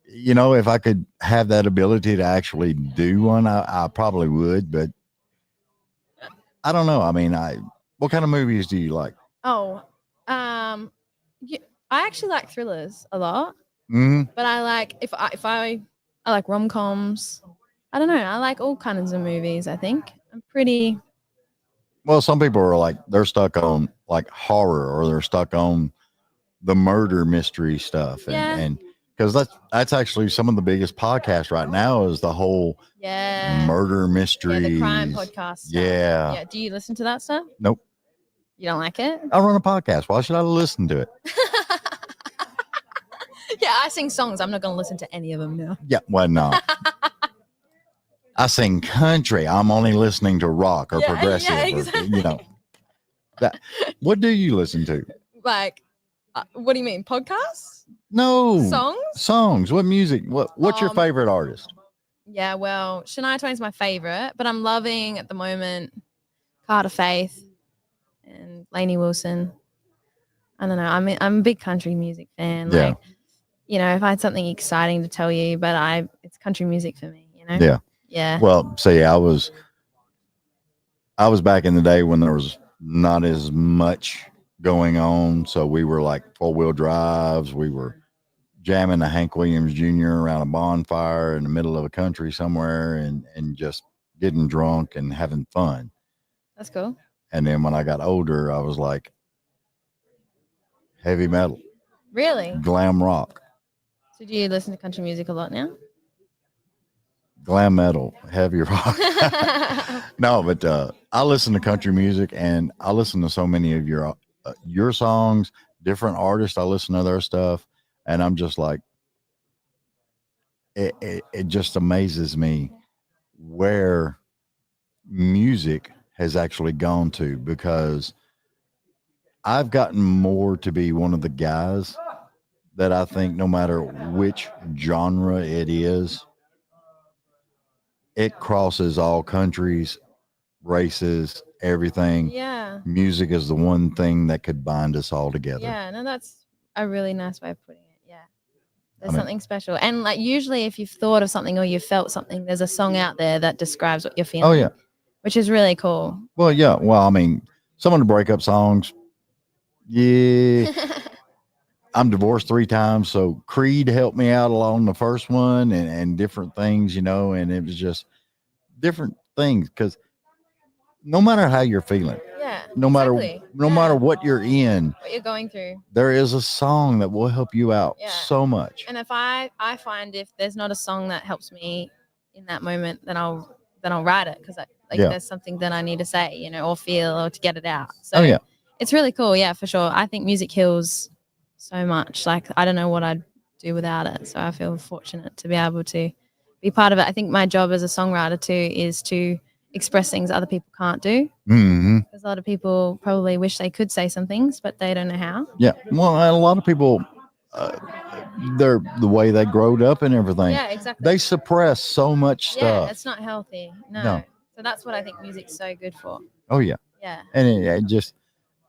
you know, if I could have that ability to actually do one, I probably would. But I don't know. I mean, what kind of movies do you like? Oh, yeah, I actually like thrillers a lot, Hmm. but I like I like rom-coms. I don't know. I like all kinds of movies. I think I'm pretty. Well, some people are like they're stuck on like horror, or they're stuck on the murder mystery stuff, Yeah. and because that's actually some of the biggest podcasts right now is the whole Yeah. murder Yeah, mysteries. the crime podcast. Stuff. Yeah. Yeah. Do you listen to that stuff? Nope. You don't like it? I run a podcast. Why should I listen to it? Yeah, I sing songs. I'm not going to listen to any of them now. Yeah. Well, no. I sing country. I'm only listening to rock or Yeah, progressive. yeah, Or, exactly. that. What do you listen to? Like, what do you mean? Podcasts? No. Songs? What music? What's your favorite artist? Yeah, well, Shania Twain's my favorite, but I'm loving at the moment Carter Faith and Lainey Wilson. I don't know. I'm a big country music fan. Yeah. Like, you know, if I had something exciting to tell you, but it's country music for me, you know? Yeah. Yeah. Well, see, I was back in the day when there was not as much going on. So we were like 4-wheel drives. We were jamming a Hank Williams Jr. around a bonfire in the middle of a country somewhere and just getting drunk and having fun. That's cool. And then when I got older, I was like heavy metal, Really? glam rock, So do you listen to country music a lot now? glam metal, heavy rock. No, but I listen to country music and I listen to so many of your songs, different artists. I listen to their stuff and I'm just like, it just amazes me where music has actually gone to, because I've gotten more to be one of the guys that I think no matter which genre it is, it crosses all countries, races, everything. Yeah. Music is the one thing that could bind us all together. Yeah, no, that's a really nice way of putting it. Yeah. There's I mean- something special. And like usually if you've thought of something or you've felt something, there's a song out there that describes what you're feeling. Oh, yeah. Which is really cool. Well, yeah. Well, I mean, some of the breakup songs, yeah. I'm divorced 3 times, so Creed helped me out along the first one and different things, and it was just different things because no matter how you're feeling, Yeah. no matter Yeah. what you're in, What you're going through. there is a song that will help you out Yeah. so much. And if I find if there's not a song that helps me in that moment, then I'll write it because Yeah. there's something that I need to say, or feel or to get it out. So Oh yeah. it's really cool. Yeah, for sure. I think music heals so much. Like I don't know what I'd do without it. So I feel fortunate to be able to be part of it. I think my job as a songwriter too is to express things other people can't do. Mm-hmm. Because a lot of people probably wish they could say some things, but they don't know how. Yeah. Well, and a lot of people, they're the way they growed up and everything. Yeah, exactly. They suppress so much Yeah, stuff. it's not healthy. No. No. So that's what I think music's so good for. Oh yeah. Yeah. And it just,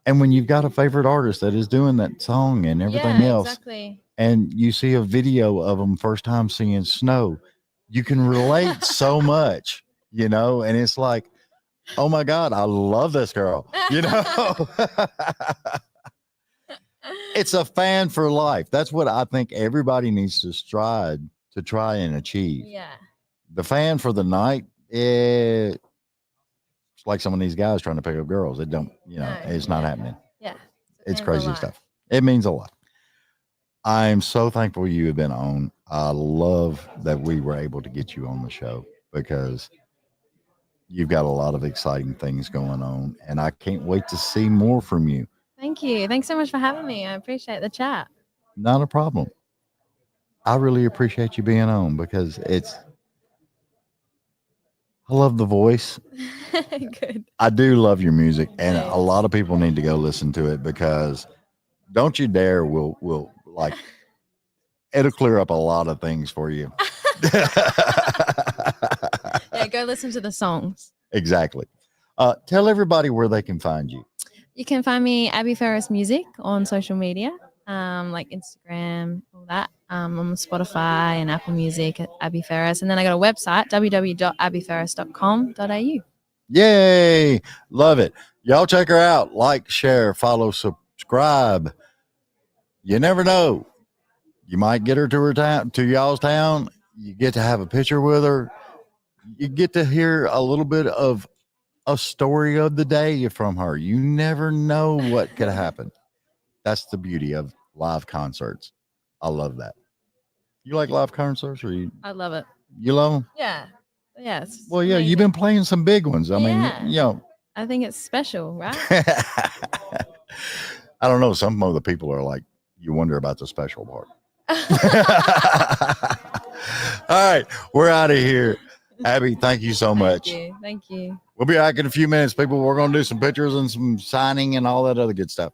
and when you've got a favorite artist that is doing that song and everything Yeah, else, exactly. and you see a video of them first time seeing snow, you can relate so much, and it's like, oh my God, I love this girl, It's a fan for life. That's what I think everybody needs to strive to try and achieve. Yeah. The fan for the night, it's like some of these guys trying to pick up girls. It don't, No, it's not happening. Yeah. It's fan for crazy life. stuff. It means a lot. I'm so thankful you have been on. I love that we were able to get you on the show because you've got a lot of exciting things going on, and I can't wait to see more from you. Thank you. Thanks so much for having me. I appreciate the chat. Not a problem. I really appreciate you being on because I love the voice. Good. I do love your music, and Thanks. a lot of people need to go listen to it because Don't You Dare will like it'll clear up a lot of things for you. Yeah, go listen to the songs. Exactly. Tell everybody where they can find you. You can find me Abbie Ferris Music on social media, like Instagram, all that. I'm on Spotify and Apple Music at Abbie Ferris. And then I got a website, www.abbieferris.com.au. Yay. Love it. Y'all check her out. Like, share, follow, subscribe. You never know. You might get her to her town, to y'all's town. You get to have a picture with her. You get to hear a little bit of a story of the day from her. You never know what could happen. That's the beauty of live concerts. I love that. You like live concerts, or I love it. you love them? Yeah. Yes. Well, yeah, you've been playing some big ones. I mean, Yeah. you know. I think it's special, right? I don't know. Some of the people are like, you wonder about the special part. All right, we're out of here. Abbie, thank you so much. Thank you. We'll be back in a few minutes, people. We're going to do some pictures and some signing and all that other good stuff.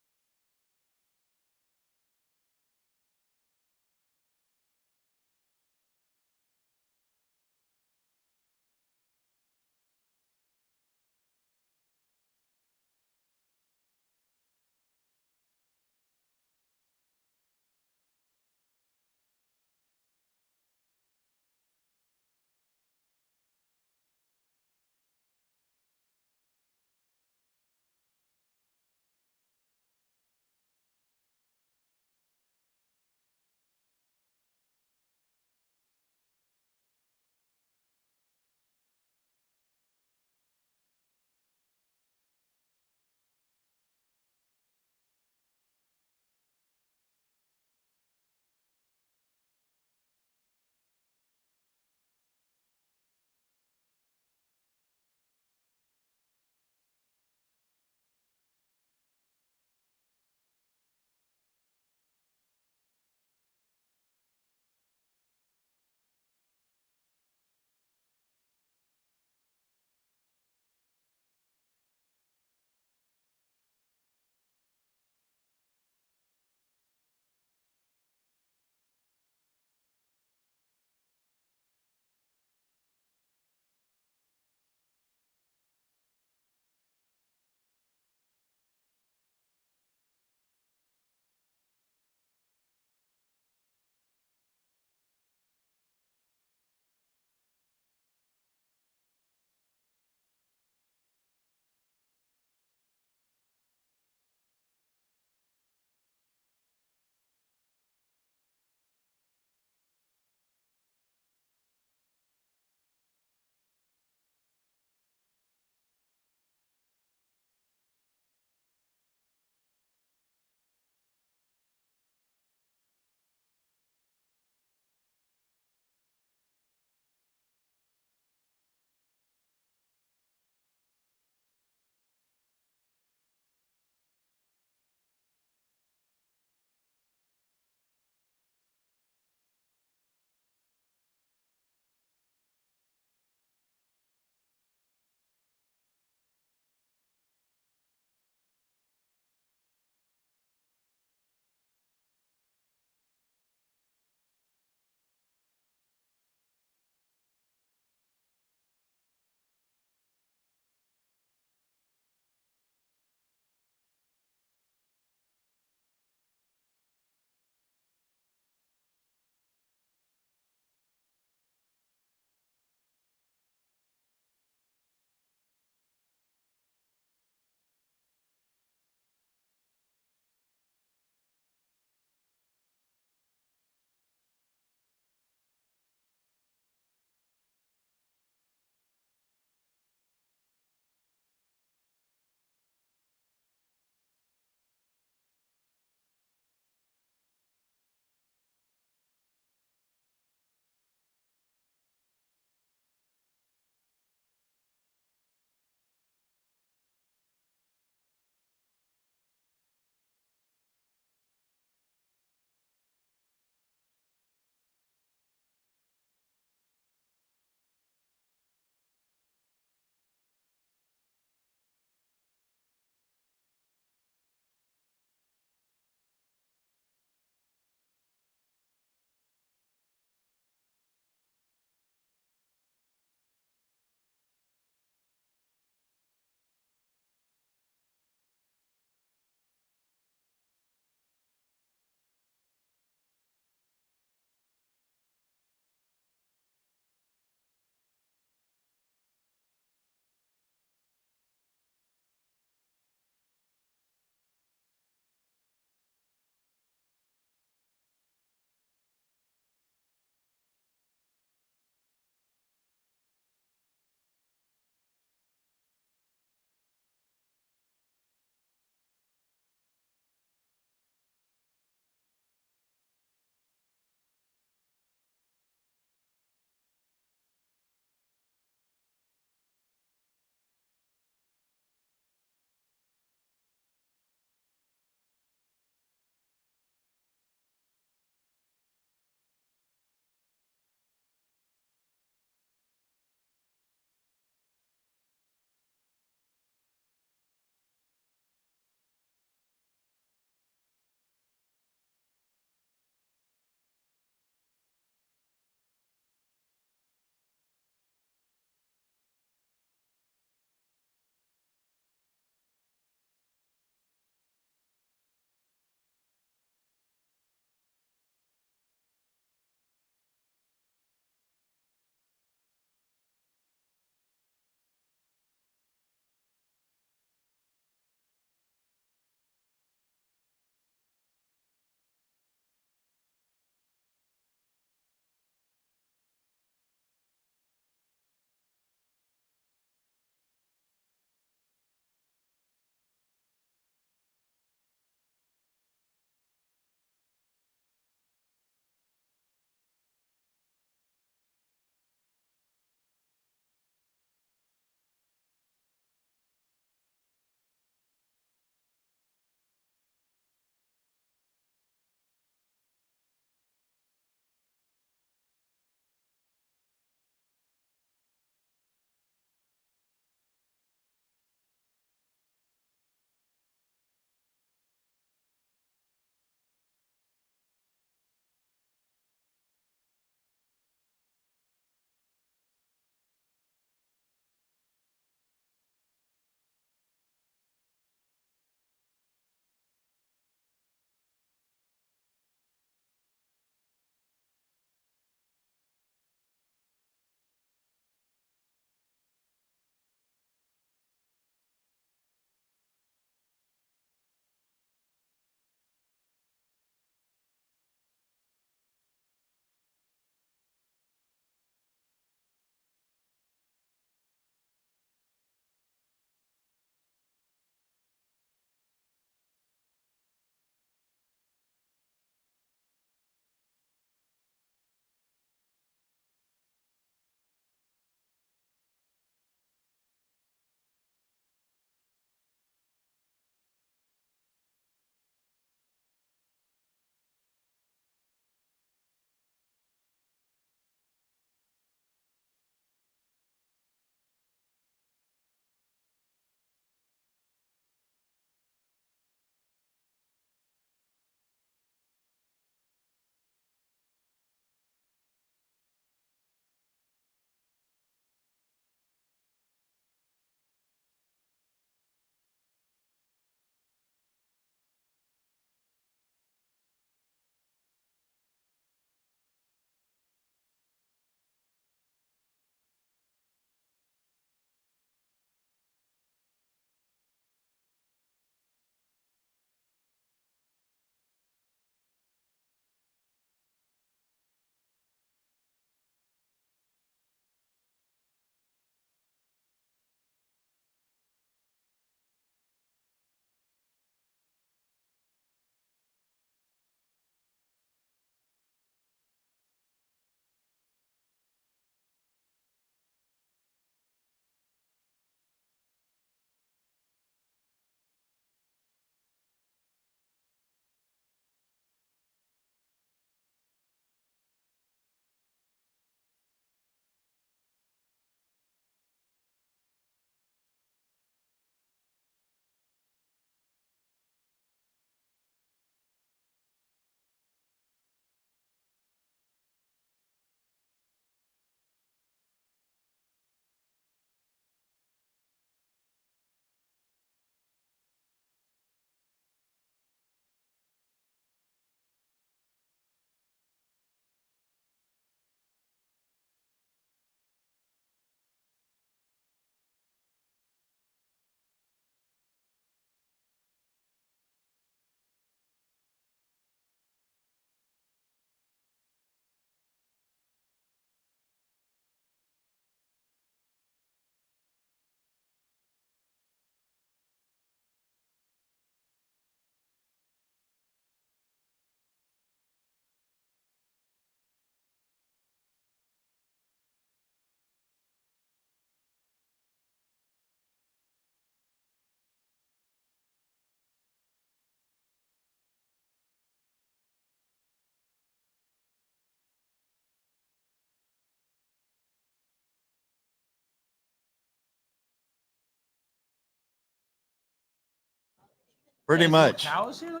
Pretty much. Cows here?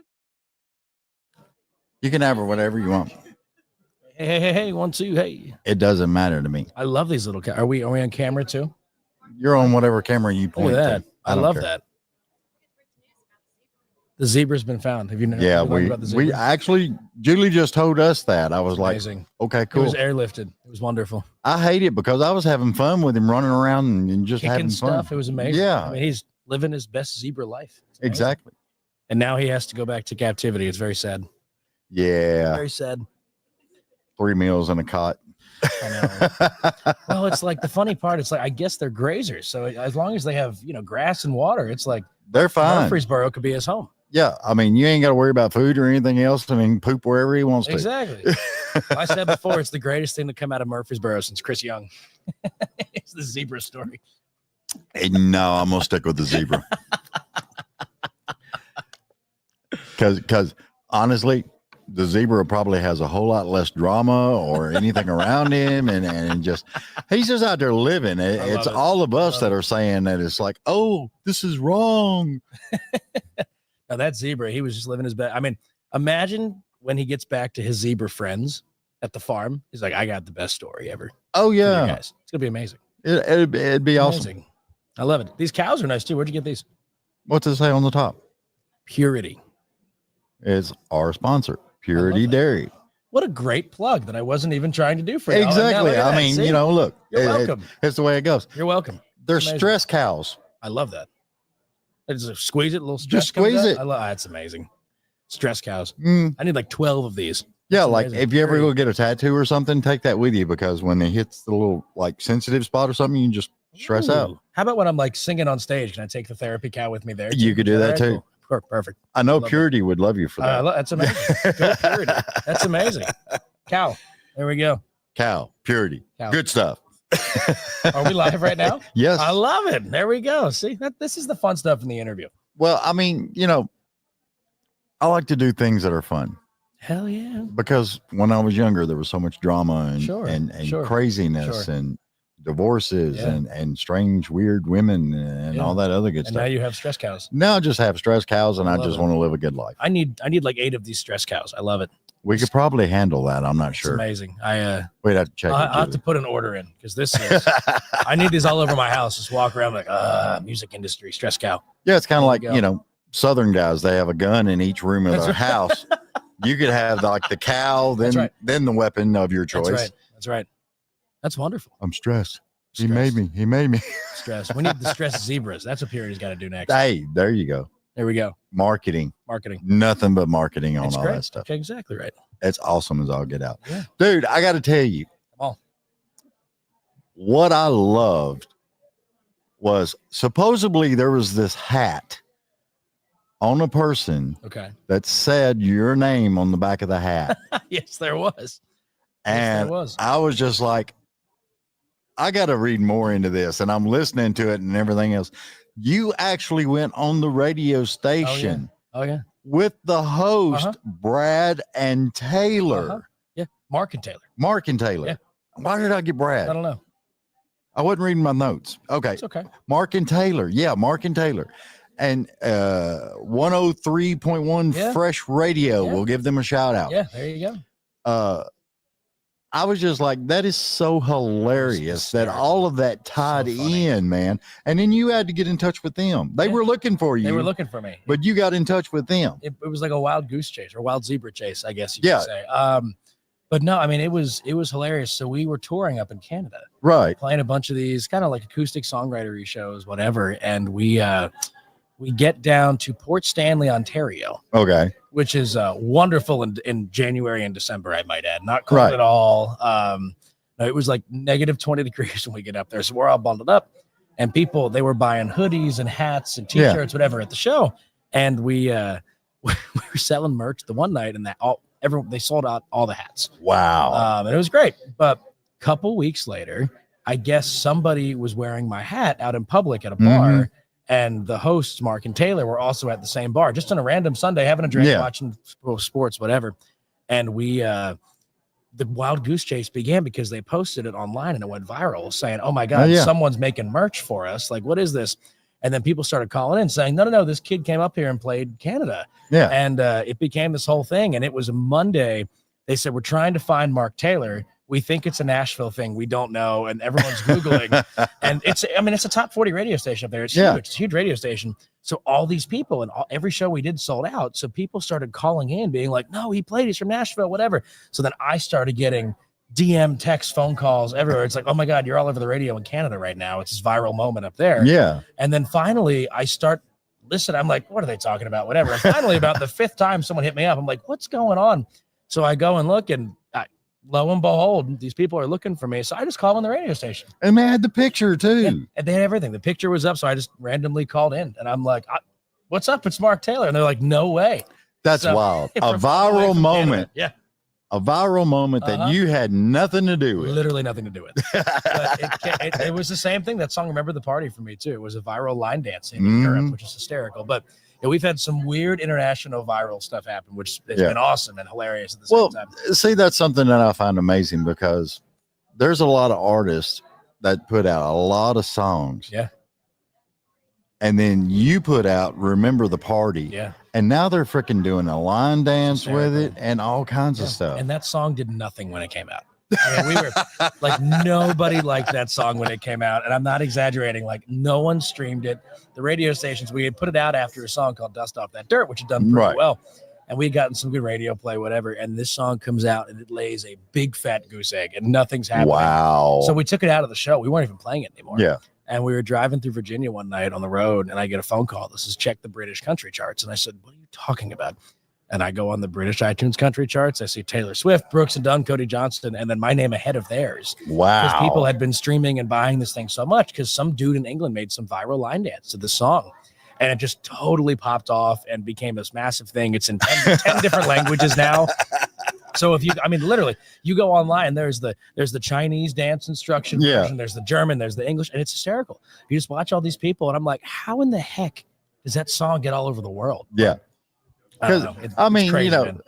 You can have her whatever you want. Hey, 1, 2, hey. It doesn't matter to me. I love these little cows. Are we on camera too? You're on whatever camera you Look point at that. to. I don't love care. that. The zebra's been found. Have you known Yeah, about the zebra? we actually, Julie just told us that. I was like, Amazing. okay, It cool. was airlifted. It was wonderful. I hate it because I was having fun with him running around and just Kicking having stuff. fun. It was amazing. Yeah. I mean, he's living his best zebra life. It's amazing. Exactly. And now he has to go back to captivity. It's very sad. Yeah. Very sad. 3 meals in a cot. I know. Well, it's like the funny part. It's like, I guess they're grazers. So as long as they have, grass and water, it's like They're fine. Murfreesboro could be his home. Yeah. I mean, you ain't got to worry about food or anything else. I mean, poop wherever he wants to. Exactly. I said before, it's the greatest thing to come out of Murfreesboro since Chris Young. It's the zebra story. Hey, no, I'm going to stick with the zebra. Because honestly, the zebra probably has a whole lot less drama or anything around him. And just, he's just out there living. It's it. all of us Love that it. are saying that it's like, oh, this is wrong. Now that zebra, he was just living his best. I mean, imagine when he gets back to his zebra friends at the farm. He's like, I got the best story ever. Oh, for you yeah. guys. It's gonna be amazing. It'd be awesome. Amazing. I love it. These cows are nice too. Where'd you get these? What's it say on the top? Purity. It's our sponsor, Purity that. Dairy. What a great plug that I wasn't even trying to do for you. Exactly. I mean, look, You're welcome. It's the way it goes. You're welcome. They're Amazing. stress cows. I love that. Just squeeze it, a little stress. Just squeeze comes out. it. I love. That's amazing. Stress cows. Mm, I need like 12 of these. yeah, That's like amazing. if you ever Very- go get a tattoo or something, take that with you because when it hits the little like sensitive spot or something, you can just stress out. Ooh. How about when I'm like singing on stage? Can I take the therapy cow with me there? You too? could do that Alright, too. cool. Perfect. I know Love Purity would love you for that. That's amazing. Go Purity. That's amazing. Cow. There we go. Cow, Purity, Cow. good stuff. Are we live right now? Yes. I love it. There we go. See, this is the fun stuff in the interview. Well, I mean, I like to do things that are fun Hell yeah. because when I was younger, there was so much drama and Sure, and sure, craziness sure. and divorces Yeah. and strange, weird women and Yeah. all that other good And now stuff. you have stress cows. Now I just have stress cows and I I love just it. want to live a good life. I need like 8 of these stress cows. I love it. We could probably handle that. I'm not It's sure. amazing. We'd have to check it. I'll have to put an order in because this is, I need these all over my house. Just walk around like, music industry, stress cow. Yeah, it's kind of There like, you go. Southern guys, they have a gun in each room of That's their right. house. You could have like the cow, That's then right. then the weapon of your choice. That's right. That's right. That's wonderful. I'm stressed. He Stress. made me. He made me. Stress. We need the stress zebras. That's what Purity's got to do next. Hey, there you go. There we go. Marketing. Marketing. Nothing but marketing on It's all great. that stuff. Okay, exactly right. It's awesome as all get out. Yeah. Dude, I got to tell you, Come on. what I loved was supposedly there was this hat on a person Okay. that said your name on the back of the hat. Yes, there was. Yes, And there was. I was just like, I got to read more into this. And I'm listening to it and everything else. You actually went on the radio station Oh yeah. with the host, Uh-huh. Brad and Taylor. Uh-huh. Yeah. Mark and Taylor. Mark and Taylor. Yeah. Why did I get Brad? I don't know. I wasn't reading my notes. Okay. It's okay. Mark and Taylor. Yeah, Mark and Taylor. And 103.1 Yeah. Fresh Radio. Yeah. We'll give them a shout out. Yeah. There you go. I was just like, that is so hilarious that hysterical. all of that tied funny. in, man. And then you had to get in touch with them. They Yeah. were looking for you. They were looking for me. but you got in touch with them. It was like a wild goose chase or wild zebra chase, I guess you Yeah. could say. But no, I mean it was hilarious. So we were touring up in Canada, Right. playing a bunch of these kind of like acoustic songwritery shows, whatever. And we get down to Port Stanley, Ontario, Okay. which is wonderful in January and December, I might add. Not cold Right. at all. No, it was like negative 20 degrees when we get up there. So we're all bundled up. And people, they were buying hoodies and hats and Yeah. t-shirts, whatever, at the show. And we we were selling merch the one night, and they sold out all the hats. Wow. And it was great. But a couple weeks later, I guess somebody was wearing my hat out in public at a bar. Mhm. And the hosts, Mark and Taylor, were also at the same bar, just on a random Sunday, having a drink, Yeah. watching sports, whatever. And we, the wild goose chase began because they posted it online and it went viral saying, oh my God, Oh, yeah. someone's making merch for us. Like, what is this? And then people started calling in saying, no, this kid came up here and played Canada. Yeah. And it became this whole thing. And it was a Monday. They said, we're trying to find Mark Taylor. We think it's a Nashville thing. We don't know. And everyone's Googling. And it's a top 40 radio station up there. It's huge. It's a huge radio station. So all these people and every show we did sold out. So people started calling in being like, no, he played. He's from Nashville, whatever. So then I started getting DM, text, phone calls everywhere. It's like, oh my God, you're all over the radio in Canada right now. It's this viral moment up there. Yeah. And then finally I start listening. I'm like, what are they talking about? Whatever. And finally about the 5th time someone hit me up, I'm like, what's going on? So I go and look, and lo and behold, these people are looking for me. So I just call on the radio station. And they had the picture too. Yeah, and they had everything. The picture was up. So I just randomly called in, and I'm like, what's up? It's Mark Taylor. And they're like, no way. That's So, wild. A from viral moment. Canada. Yeah. A viral moment that you had nothing to do with. Literally nothing to do with. But it was the same thing. That song, Remember the Party, for me too. It was a viral line dancing in Europe, which is hysterical. But we've had some weird international viral stuff happen, which has been awesome and hilarious at the same time. See, that's something that I find amazing, because there's a lot of artists that put out a lot of songs. Yeah. And then you put out Remember the Party. Yeah. And now they're freaking doing a line dance with it and all kinds of stuff. And that song did nothing when it came out. I mean, we were like, nobody liked that song when it came out. And I'm not exaggerating. Like, no one streamed it. The radio stations, we had put it out after a song called Dust Off That Dirt, which had done pretty well. And we had gotten some good radio play, whatever. And this song comes out and it lays a big fat goose egg and nothing's happening. Wow. So we took it out of the show. We weren't even playing it anymore. Yeah. And we were driving through Virginia one night on the road, and I get a phone call. This is check the British country charts. And I said, what are you talking about? And I go on the British iTunes country charts. I see Taylor Swift, Brooks and Dunn, Cody Johnston, and then my name ahead of theirs. Wow. Because people had been streaming and buying this thing so much, because some dude in England made some viral line dance to the song. And it just totally popped off and became this massive thing. It's in 10 different languages now. So literally, you go online, there's the Chinese dance instruction version, there's the German, there's the English, and it's hysterical. You just watch all these people, and I'm like, how in the heck does that song get all over the world? Yeah. Because it's crazy, man.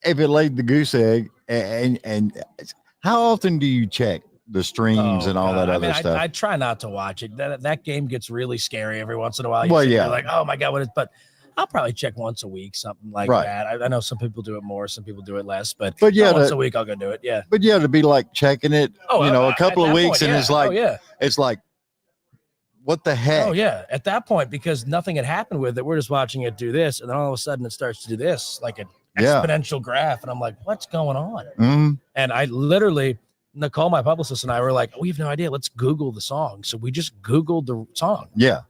If it laid the goose egg, and how often do you check the streams and all that other stuff? I try not to watch it. That game gets really scary every once in a while. You're like, oh my God, but I'll probably check once a week, something like that. I know some people do it more, some people do it less, but once a week I'll go do it. Yeah. But to be like checking it, a couple of weeks, and it's like, it's like, what the heck? Oh yeah. At that point, because nothing had happened with it, we're just watching it do this, and then all of a sudden it starts to do this, like an exponential graph, and I'm like, what's going on? Mm-hmm. And I literally, Nicole, my publicist, and I were like, we have no idea. Let's Google the song. So we just Googled the song. Yeah.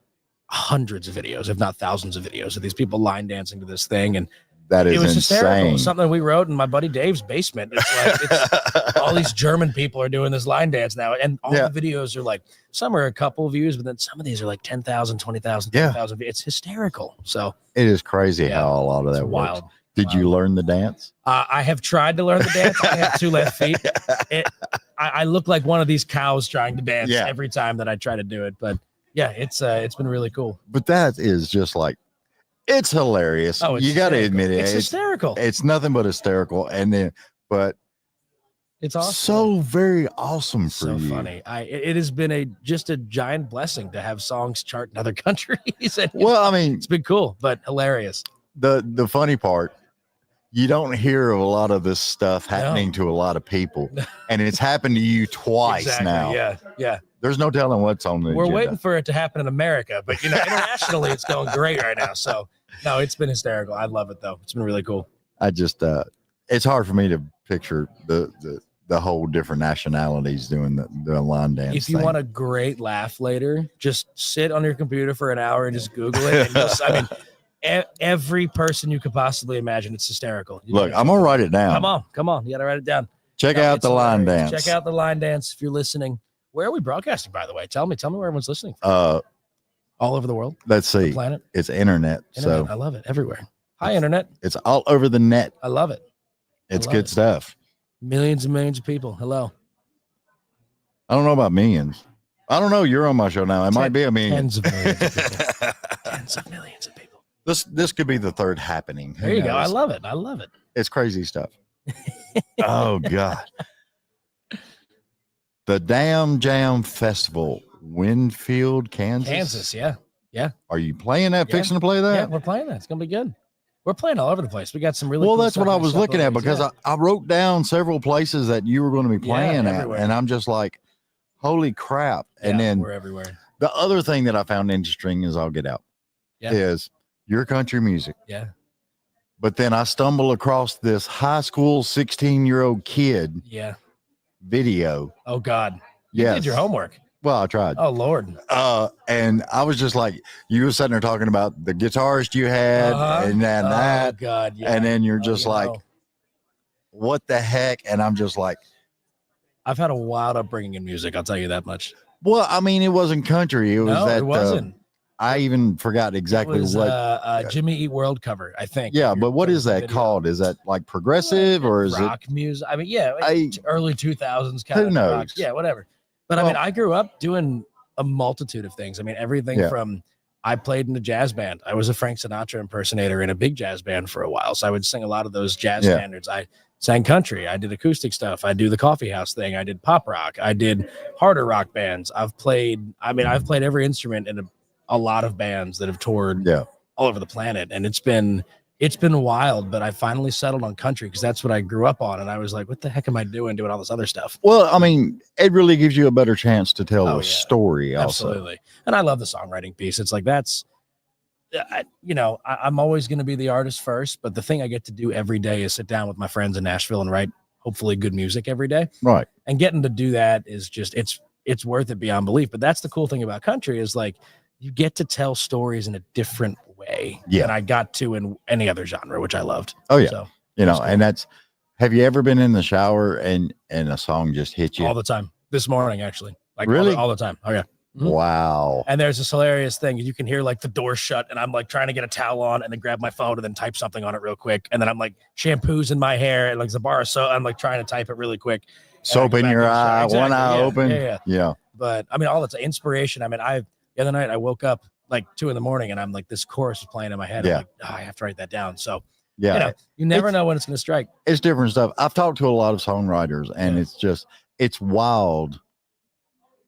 Hundreds of videos, if not thousands of videos of these people line dancing to this thing. And it was hysterical. insane. Something we wrote in my buddy Dave's basement. It's like all these German people are doing this line dance now. And all the videos are like, some are a couple views, but then some of these are like 10,000, 20,000, 10,000. It's hysterical. So it is crazy how a lot of that works. Wild. Did you learn the dance? I have tried to learn the dance. I have 2 left feet. I look like one of these cows trying to dance every time that I try to do it. But yeah, it's been really cool. But that is just like, it's hilarious. Oh, you got to admit it. It's hysterical. It's nothing but hysterical. But it's awesome. So very awesome for you. So funny. It has been just a giant blessing to have songs chart in other countries. And it's been cool, but hilarious. The funny part, you don't hear of a lot of this stuff happening to a lot of people, and it's happened to you twice now. Yeah. There's no telling what's on the We're agenda. waiting for it to happen in America, but internationally, it's going great right now. So no, it's been hysterical. I love it though. It's been really cool. I just, it's hard for me to picture the whole different nationalities doing the line dance. If you want a great laugh later, just sit on your computer for an hour and just Google it. And every person you could possibly imagine, it's hysterical. Look, I'm gonna write it down. Come on, you gotta write it down. Check out the line dance. Check out the line dance if you're listening. Where are we broadcasting, by the way? Tell me where everyone's listening from. All over the world. Let's see. The planet. It's internet. So I love it everywhere. Hi, internet. It's all over the net. I love it. It's good stuff. Millions and millions of people. Hello. I don't know about millions. I don't know. You're on my show now. It might be a million. Tens of millions of people. Tens of millions of people. This could be the third happening. There you go. I love it. It's crazy stuff. Oh God. The Damn Jam Festival Winfield, Kansas. Kansas, yeah. Are you playing that? Yeah. Fixing to play that? Yeah, we're playing that. It's gonna be good. We're playing all over the place. We got some really Well, cool that's what stuff I in was several looking at areas. because Yeah. I wrote down several places that you were going to be playing at, everywhere. and I'm just like, holy crap. And Yeah, then we're everywhere. the other thing that I found interesting is I'll get out is your country music. Yeah. But then I stumble across this high school 16-year-old kid Yeah. video. Oh God. You Yes. did your homework. Well, I tried. Oh Lord. And I was just like, you were sitting there talking about the guitarist you had and then that. Oh God. Yeah. And then you're Oh, just you like, know. what the heck? And I'm just like, I've had a wild upbringing in music. I'll tell you that much. well, I mean, it wasn't country. It was No, that. it wasn't. I even forgot exactly It was what. Jimmy Eat World cover, I think. Yeah, If but you're what looking is at the that video. called? Is that like progressive or is rock music? I mean, yeah, I- early 2000s kind Who of rock. knows? Yeah, whatever. But I Well- mean, I grew up doing a multitude of things. I mean, everything Yeah. from I played in a jazz band. I was a Frank Sinatra impersonator in a big jazz band for a while. So I would sing a lot of those jazz Yeah. standards. I sang country. I did acoustic stuff. I do the coffee house thing. I did pop rock. I did harder rock bands. I've played every instrument in a lot of bands that have toured Yeah. all over the planet. And it's been wild, but I finally settled on country because that's what I grew up on. And I was like, what the heck am I doing all this other stuff? Well, I mean, it really gives you a better chance to tell Oh, a yeah. story also. Absolutely. And I love the songwriting piece. It's like, I'm always going to be the artist first, but the thing I get to do every day is sit down with my friends in Nashville and write hopefully good music every day. Right. And getting to do that is just, it's worth it beyond belief. But that's the cool thing about country is like, you get to tell stories in a different way than I got to in any other genre, which I loved. Oh, yeah. So, You know, cool. and have you ever been in the shower and a song just hit you? all the time. This morning, actually. Like Really? all the time. Oh, yeah. Mhm. Wow. And there's this hilarious thing. You can hear like the door shut and I'm like trying to get a towel on and then grab my phone and then type something on it real quick. And then I'm like shampoos in my hair and like the bar. So I'm like trying to type it really quick. Soap in your eye, one eye open. Yeah. But I mean, all that's inspiration. I mean, the other night I woke up like 2 a.m. and I'm like, this chorus is playing in my head. Yeah. I'm like, I have to write that down. So, Yeah. you never It's- know when it's going to strike. It's different stuff. I've talked to a lot of songwriters and it's wild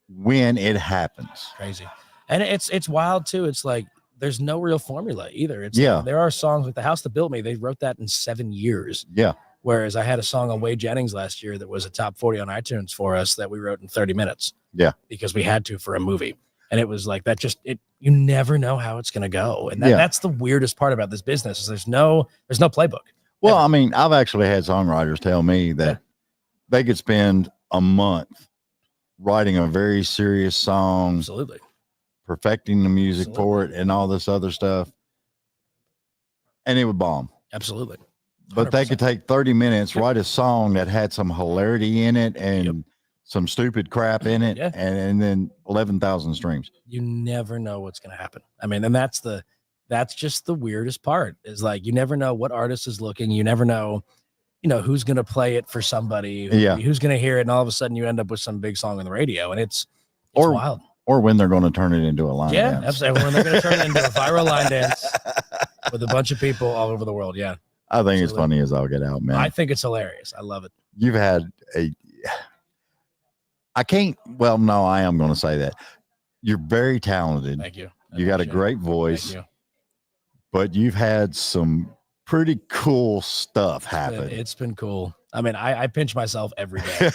when it happens. Crazy. And it's wild too. It's like, there's no real formula either. It's Yeah. there are songs like The House That Built Me. They wrote that in 7 years. Yeah. Whereas I had a song on Wade Jennings last year that was a top 40 on iTunes for us that we wrote in 30 minutes. Yeah. Because we had to for a movie. And it was like that you never know how it's going to go. And Yeah. that's the weirdest part about this business is there's no playbook. Well, I mean, I've actually had songwriters tell me that they could spend a month writing a very serious song, Absolutely. perfecting the music for it and all this other stuff. And it would bomb. Absolutely. But they 100%. could take 30 minutes, write a song that had some hilarity in it and some stupid crap in it, Yeah. and then 11,000 streams. You never know what's going to happen. I mean, and that's just the weirdest part is like, you never know what artist is looking. You never know, who's going to play it for somebody, who's going to hear it. And all of a sudden you end up with some big song on the radio and it's wild. Or when they're going to turn it into a line dance. Absolutely. When they're going to turn it into a viral line dance with a bunch of people all over the world. Yeah. I think it's Absolutely. funny as I'll get out, man. I think it's hilarious. I love it. You've had I am going to say that. You're very talented. Thank you. I You got a appreciate it. great voice, Thank you. but you've had some pretty cool stuff happen. It's been cool. I mean, I pinch myself every day.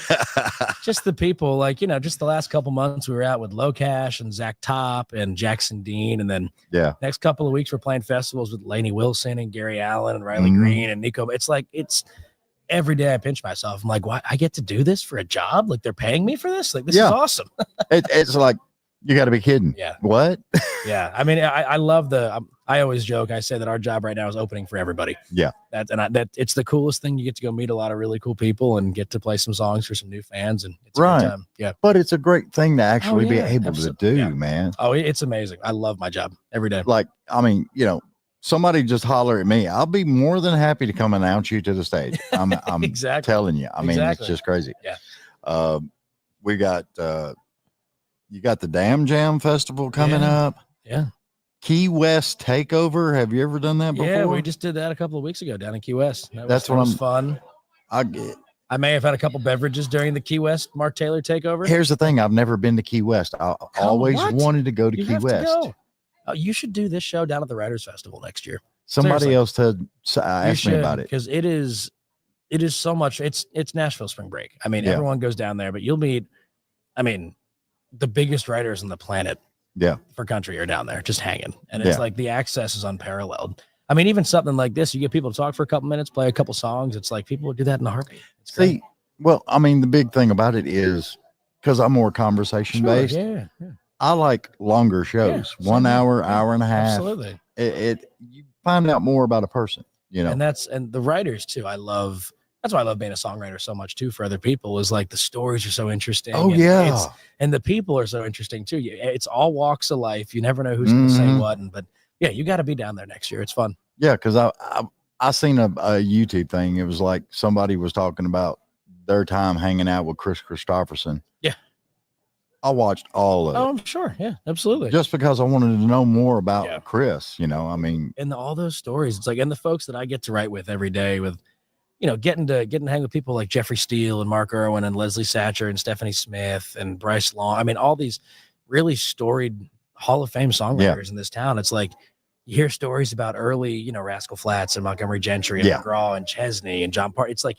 Just the people, like, just the last couple months we were out with Low Cash and Zach Top and Jackson Dean. And then next couple of weeks we're playing festivals with Lainey Wilson and Gary Allen and Riley Green and Nico. It's like, it's every day I pinch myself. I'm like, why I get to do this for a job? Like they're paying me for this? Like, this is awesome. It's like, you got to be kidding. Yeah. What? Yeah. I mean, I love I always joke. I say that our job right now is opening for everybody. Yeah. That it's the coolest thing. You get to go meet a lot of really cool people and get to play some songs for some new fans. And it's a Right. good time. Yeah. But it's a great thing to actually be able absolutely. to do, Yeah. man. Oh, it's amazing. I love my job every day. Like, I mean, somebody just holler at me. I'll be more than happy to come announce you to the stage. I'm Exactly. telling you. I mean, Exactly. it's just crazy. Yeah. We got, you got the Damn Jam Festival coming up. Yeah. Key West Takeover. Have you ever done that before? Yeah, we just did that a couple of weeks ago down in Key West. That's that what was I'm- fun. I may have had a couple beverages during the Key West Mark Taylor takeover. Here's the thing: I've never been to Key West. I always what? wanted to go to You Key have to West. go. Oh, you should do this show down at the Writers Festival next year. Somebody Seriously. else asked me about it. Because it is so much. It's Nashville spring break. I mean, Yeah. everyone goes down there, but you'll meet, I mean, the biggest writers on the planet. Yeah. For country are down there just hanging, and it's Yeah. like the access is unparalleled. I mean, even something like this, you get people to talk for a couple minutes, play a couple songs. It's like people would do that in a heartbeat. It's great. See, well, I mean, the big thing about it is because I'm more conversation based. Yeah. I like longer shows, Yeah, 1 same here. hour, Yeah, hour and a half. Absolutely. You find out more about a person, you know. And the writers too. That's why I love being a songwriter so much too. For other people, is like the stories are so interesting. Oh, and yeah. and the people are so interesting too. It's all walks of life. You never know who's going to say what. But yeah, you got to be down there next year. It's fun. Yeah, because I seen a YouTube thing. It was like somebody was talking about their time hanging out with Chris Christopherson. Yeah. I watched all of it. Oh, I'm sure. Yeah, absolutely. Just because I wanted to know more about Yeah. Chris, you know. I mean, And all those stories. It's like, and the folks that I get to write with every day, with getting to hang with people like Jeffrey Steele and Mark Irwin and Leslie Sacher and Stephanie Smith and Bryce Long. I mean, all these really storied Hall of Fame songwriters in this town. It's like you hear stories about early, Rascal Flatts and Montgomery Gentry and McGraw and Chesney and John Parr. It's like,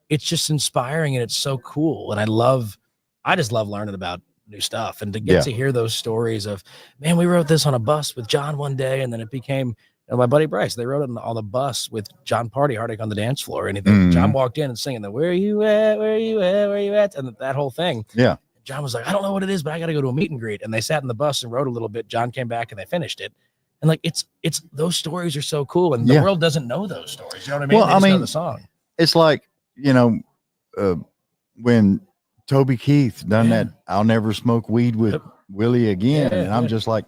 it's just inspiring and it's so cool. And I just love learning about new stuff and to get to hear those stories of, man, we wrote this on a bus with John one day, and then it became my buddy Bryce. They wrote it on the bus with John Party, Heartache on the Dance Floor. And John walked in and singing the "Where you at? Where you at? Where you at?" and that whole thing. Yeah. John was like, I don't know what it is, but I got to go to a meet and greet. And they sat in the bus and wrote a little bit. John came back and they finished it. And like, it's those stories are so cool, and the world doesn't know those stories. You know what I mean? Well, They just I mean, know the song. it's like, when Toby Keith done that, I'll never smoke weed with Willie again. And I'm just like,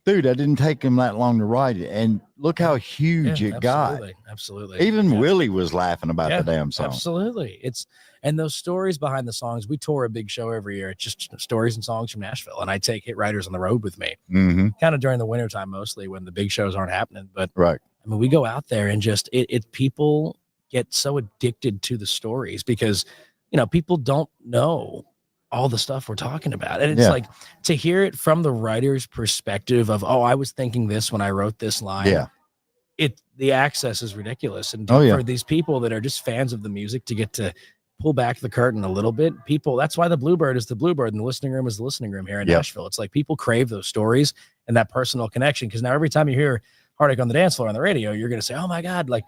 dude, I didn't take him that long to write it. And look how huge it got. Absolutely. Even Willie was laughing about the damn song. Absolutely. And those stories behind the songs, we tour a big show every year. It's just stories and songs from Nashville. And I take hit writers on the road with me, kind of during the wintertime, mostly when the big shows aren't happening. But I mean, we go out there and just, people get so addicted to the stories because, people don't know all the stuff we're talking about. And it's like to hear it from the writer's perspective of, oh, I was thinking this when I wrote this line. Yeah. The access is ridiculous. And for these people that are just fans of the music to get to pull back the curtain a little bit, that's why the Bluebird is the Bluebird and the listening room is the listening room here in Nashville. It's like people crave those stories and that personal connection. Cause now every time you hear Heartache on the Dance Floor on the radio, you're going to say, oh my God, like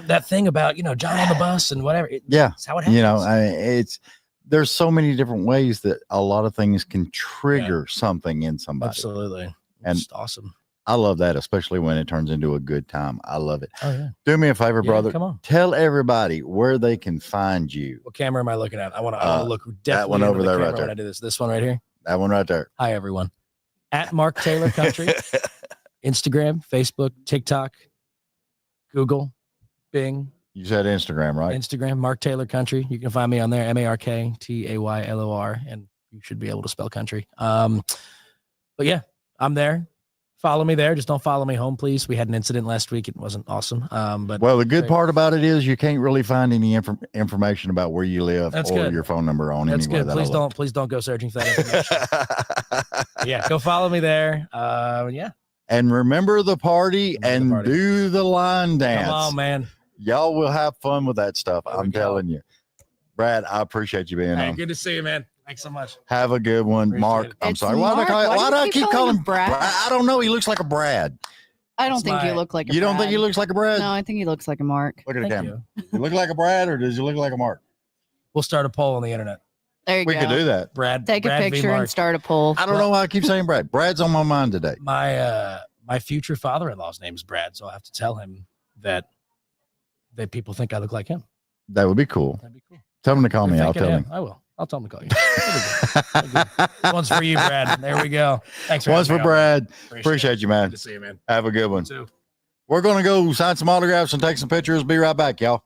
that thing about, John on the bus and whatever. It's how it happens. There's so many different ways that a lot of things can trigger something in somebody. Absolutely. And it's awesome. I love that, especially when it turns into a good time. I love it. Oh, yeah. Do me a favor, brother. Come on. Tell everybody where they can find you. What camera am I looking at? I want to look definitely that one over the there right when there. I do this. This one right here. That one right there. Hi, everyone. At Mark Taylor Country. Instagram, Facebook, TikTok, Google, Bing. You said Instagram, right? Instagram, Mark Taylor Country. You can find me on there, MarkTaylor, and you should be able to spell country. But yeah, I'm there. Follow me there. Just don't follow me home, please. We had an incident last week. It wasn't awesome. But well, the good part about it is you can't really find any information about where you live your phone number on That's anywhere. Good. Please don't go searching for that information. Yeah, go follow me there. Yeah. And remember the party and do the line dance. Come on, man. Y'all will have fun with that stuff. I'm telling you. Brad, I appreciate you being on. Good to see you, man. Thanks so much. Have a good one. Appreciate Mark, it. I'm It's sorry. Mark. Why do I keep calling him Brad? I don't know. He looks like a Brad. I don't think you look like a You don't Brad. think he looks like a Brad? No, I think he looks like a Mark. Look at the Thank camera. You look like a Brad, or does he look like a Mark? We'll start a poll on the internet. There you We go. could do that. Brad, Take Brad a v. picture Mark. and start a poll. I don't know why I keep saying Brad. Brad's on my mind today. My future father-in-law's name is Brad, so I'll have to tell him that people think I look like him. That would be cool. That'd be cool. Tell him to call me. They're I'll thinking tell him. him. I will. I'll tell him to call you. That'd be good. One's for you, Brad. There we go. Thanks for One's for having me on. Brad. Appreciate you, man. Good to see you, man. Have a good one. You too. We're going to go sign some autographs and take some pictures. Be right back, y'all.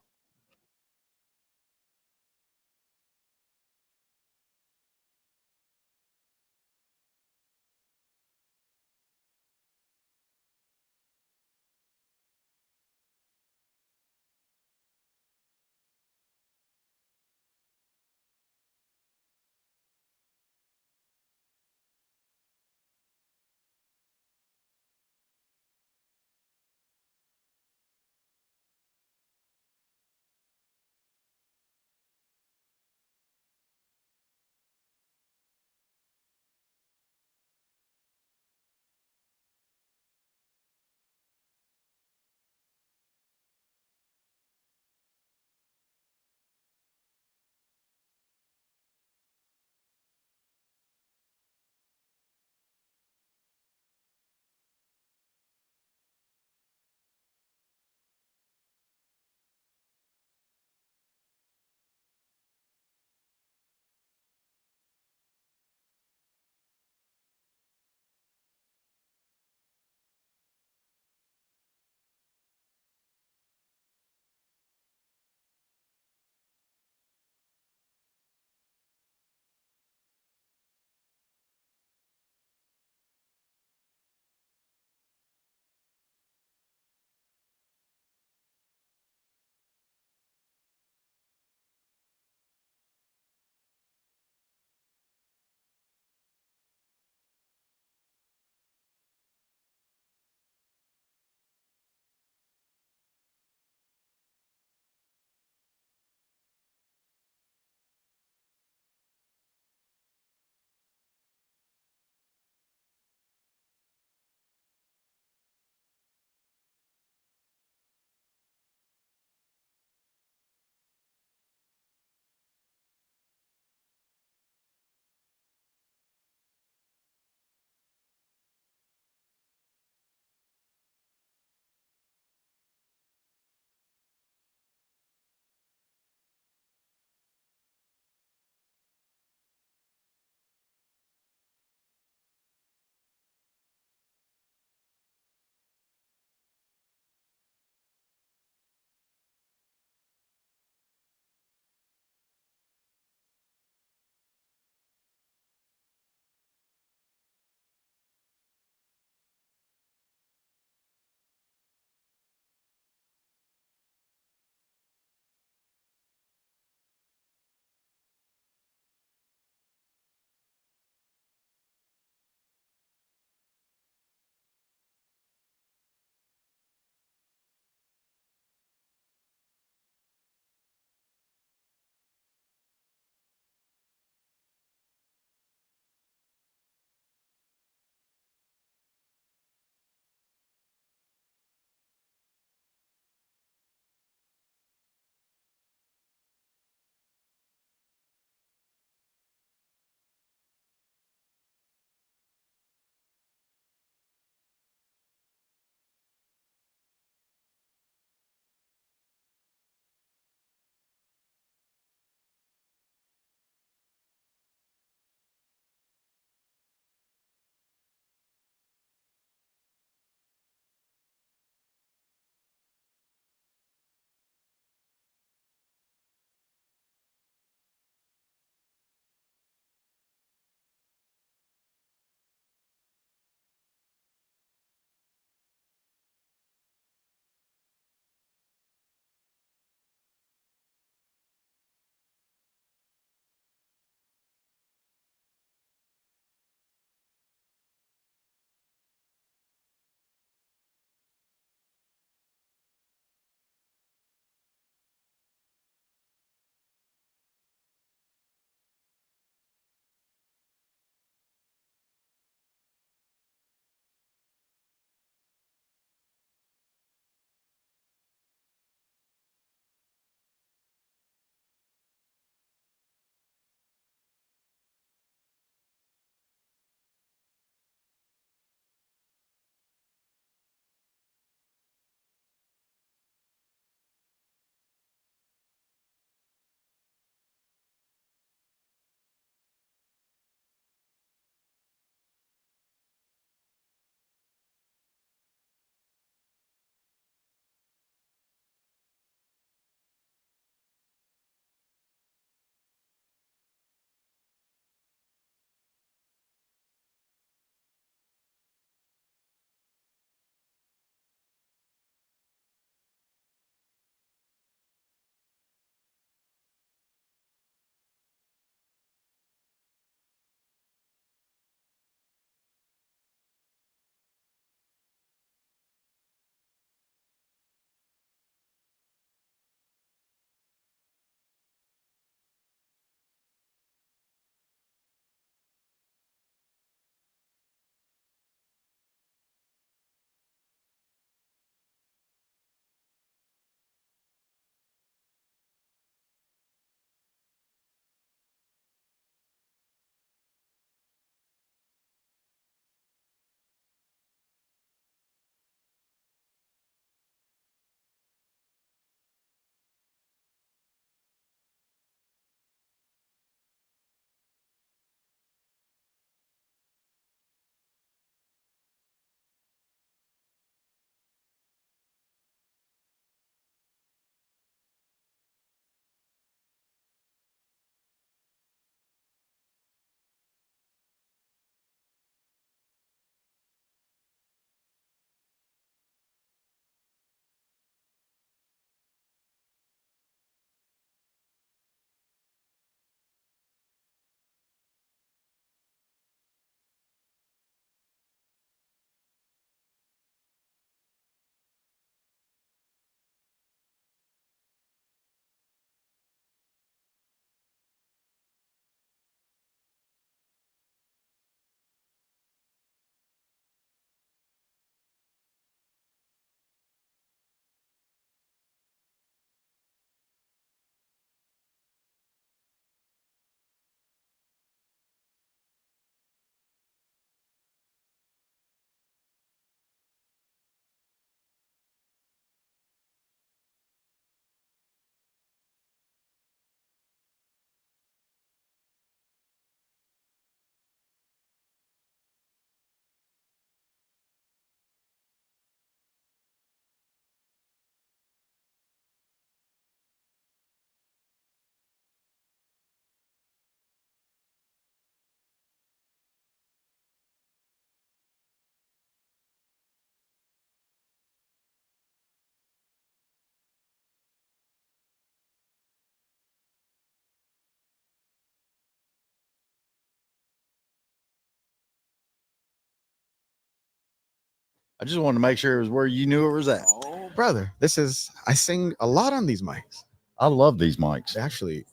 I just wanted to make sure it was where you knew it was at. Oh, brother, I sing a lot on these mics. I love these mics. Actually,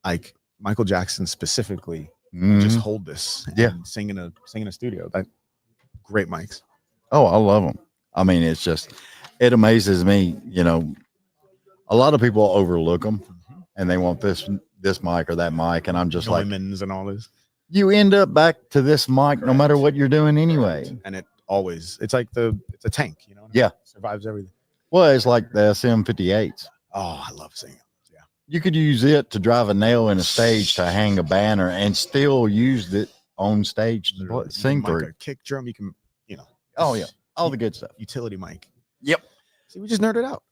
like Michael Jackson specifically, Mhm. just hold this. Yeah. And sing in a studio. That great mics. Oh, I love them. I mean, it's just, it amazes me. You know, a lot of people overlook them and they want this mic or that mic. And I'm just like, Neumanns and all this. you end up back to this mic no matter what you're doing anyway. And it's like it's a tank, you know? Yeah. It survives everything. Well, it's like the SM58s. Oh, I love singing. Yeah. You could use it to drive a nail in a stage to hang a banner and still use it on stage to Literally, sing mic, through. a kick drum, you can, Oh, yeah. All the good stuff. utility mic. Yep. See, we just nerded out.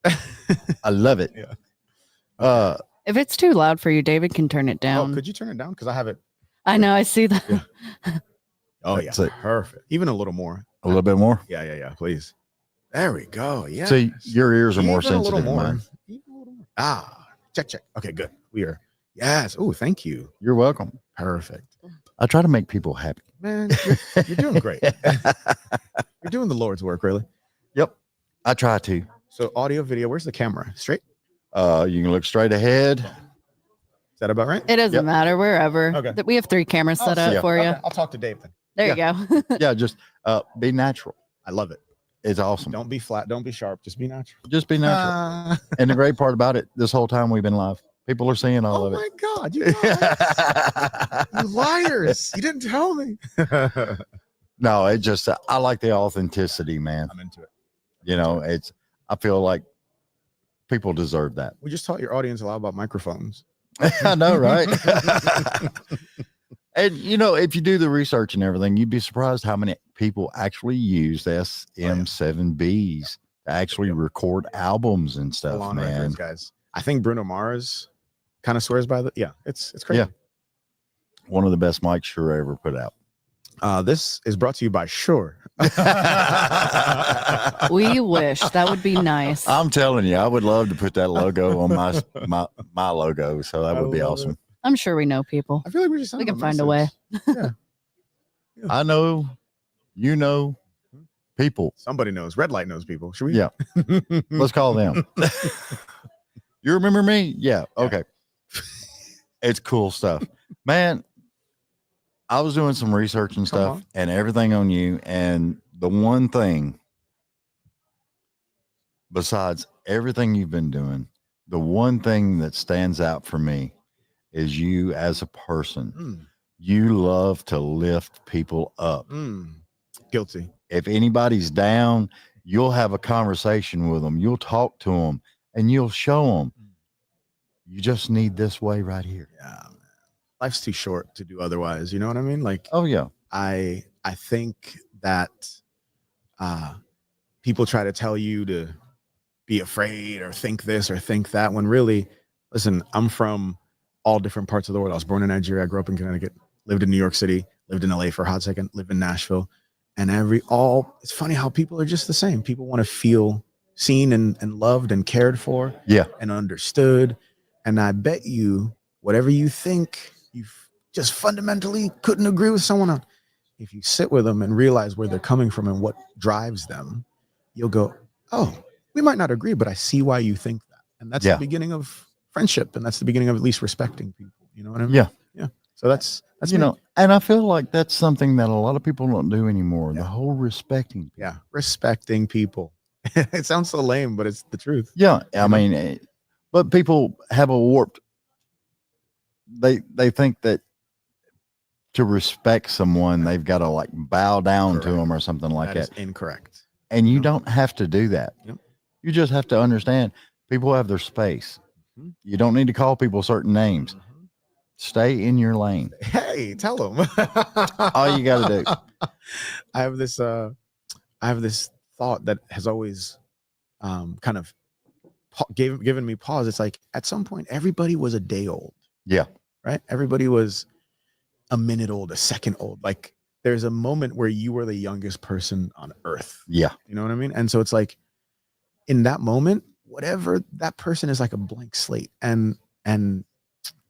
I love it. Yeah. If it's too loud for you, David can turn it Oh, down. could you turn it down? Because I have it. I know. I see that. Yeah. Oh, yeah. That's it. Perfect. Even a little more. A little bit more. Yeah. Please. There we go. Yeah. See, your ears are more Even a little sensitive than more. mine. Even a little more. Check. Okay, good. We are. Yes. Oh, thank you. You're welcome. Perfect. I try to make people happy. Man, you're doing great. You're doing the Lord's work, really. Yep. I try to. So audio, video, where's the camera? Straight? You can look straight ahead. Is that about right? It doesn't Yep. matter wherever. Okay. We have 3 cameras set up yeah. for you. Okay, I'll talk to Dave then. There you go. Yeah, just be natural. I love it. It's awesome. Don't be flat. Don't be sharp. Just be natural. Just be natural. And the great part about it, this whole time we've been live, people are seeing all Oh of my it. God. You liars. You liars. You didn't tell me. No, it just, I like the authenticity, man. I'm into it. You know, I feel like people deserve that. We just taught your audience a lot about microphones. I know, right? And if you do the research and everything, you'd be surprised how many people actually use SM7Bs to actually record albums and stuff, Full on man. records, guys. I think Bruno Mars kind of swears by it's crazy. Yeah. One of the best mics Sure ever put out. This is brought to you by Shure. We wish that would be nice. I'm telling you, I would love to put that logo on my logo. So that would be love awesome. I'm sure we know people. I feel like we just We can find a way. Yeah. I know, people. Somebody knows. Red Light knows people. Should we? Yeah. Let's call them. You remember me? Yeah. Okay. It's cool stuff, man. I was doing some research and stuff on. and everything on you. And the one thing, besides everything you've been doing, the one thing that stands out for me is you as a person. You love to lift people up. Guilty. If anybody's down, you'll have a conversation with them. You'll talk to them and you'll show them you just need this way right here. Yeah, man. Life's too short to do otherwise. You know what I mean? Like, Oh yeah. I think that people try to tell you to be afraid or think this or think that, when really, listen, I'm from all different parts of the world. I was born in Nigeria. I grew up in Connecticut, lived in New York City, lived in LA for a hot second, lived in Nashville. And it's funny how people are just the same. People want to feel seen and loved and cared for. Yeah. And understood. And I bet you, whatever you think you just fundamentally couldn't agree with someone on, if you sit with them and realize where they're coming from and what drives them, you'll go, oh, we might not agree, but I see why you think that. And that's the beginning of friendship. And that's the beginning of at least respecting people. You know what I mean? Yeah. Yeah. So that's and I feel like that's something that a lot of people don't do anymore. The whole respecting people. Yeah. Respecting people. It sounds so lame, but it's the truth. Yeah. I mean, but people have a warped, they think that to respect someone, they've got to like bow down to them or something like that. That is incorrect. And you don't have to do that. Yep. You just have to understand people have their space. You don't need to call people certain names. Stay in your lane. Hey, tell them. All you got to do. I have this thought that has always kind of given me pause. It's like at some point everybody was a day old. Yeah. Right. Everybody was a minute old, a second old. Like there's a moment where you were the youngest person on earth. Yeah. You know what I mean? And so it's like in that moment, whatever, that person is like a blank slate. And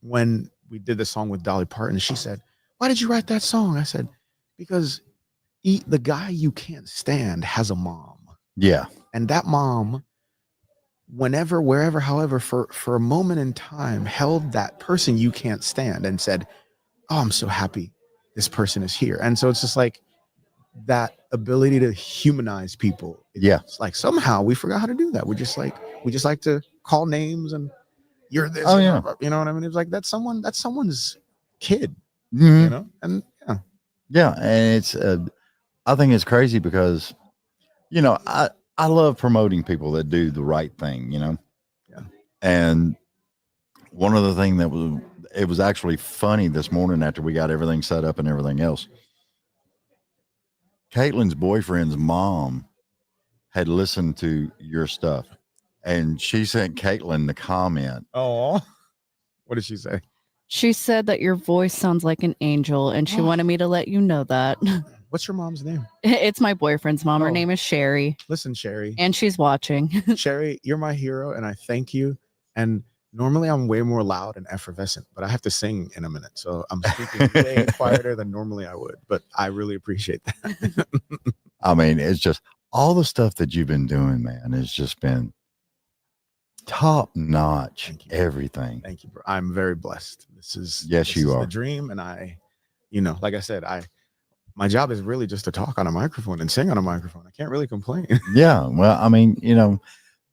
when we did the song with Dolly Parton, she said, "Why did you write that song?" I said, because the guy you can't stand has a mom. Yeah. And that mom, whenever, wherever, however, for a moment in time, held that person you can't stand and said, oh, I'm so happy this person is here. And so it's just like that ability to humanize people. It's like somehow we forgot how to do that. We just like to call names and you're this. Oh, yeah. You know what I mean? It's like that's someone's kid, Mhm. you know? And Yeah. And it's, I think it's crazy because, you know, I love promoting people that do the right thing, you know? Yeah. And one of the things it was actually funny this morning after we got everything set up and everything else. Caitlin's boyfriend's mom had listened to your stuff and she sent Caitlin the comment. oh, what did she say? She said that your voice sounds like an angel, and she wanted me to let you know that. What's your mom's name? It's my boyfriend's mom. Her Oh. name is Sherry, Listen, Sherry. and she's watching. Sherry, you're my hero, and I thank you. And normally I'm way more loud and effervescent, but I have to sing in a minute, so I'm speaking way quieter than normally I would. But I really appreciate that. I mean, it's just all the stuff that you've been doing, man. It's just been top notch. Thank you. Everything. Thank you, bro. I'm very blessed. This Yes, you is are. the dream, and like I said, my job is really just to talk on a microphone and sing on a microphone. I can't really complain. Yeah. Well, I mean, you know,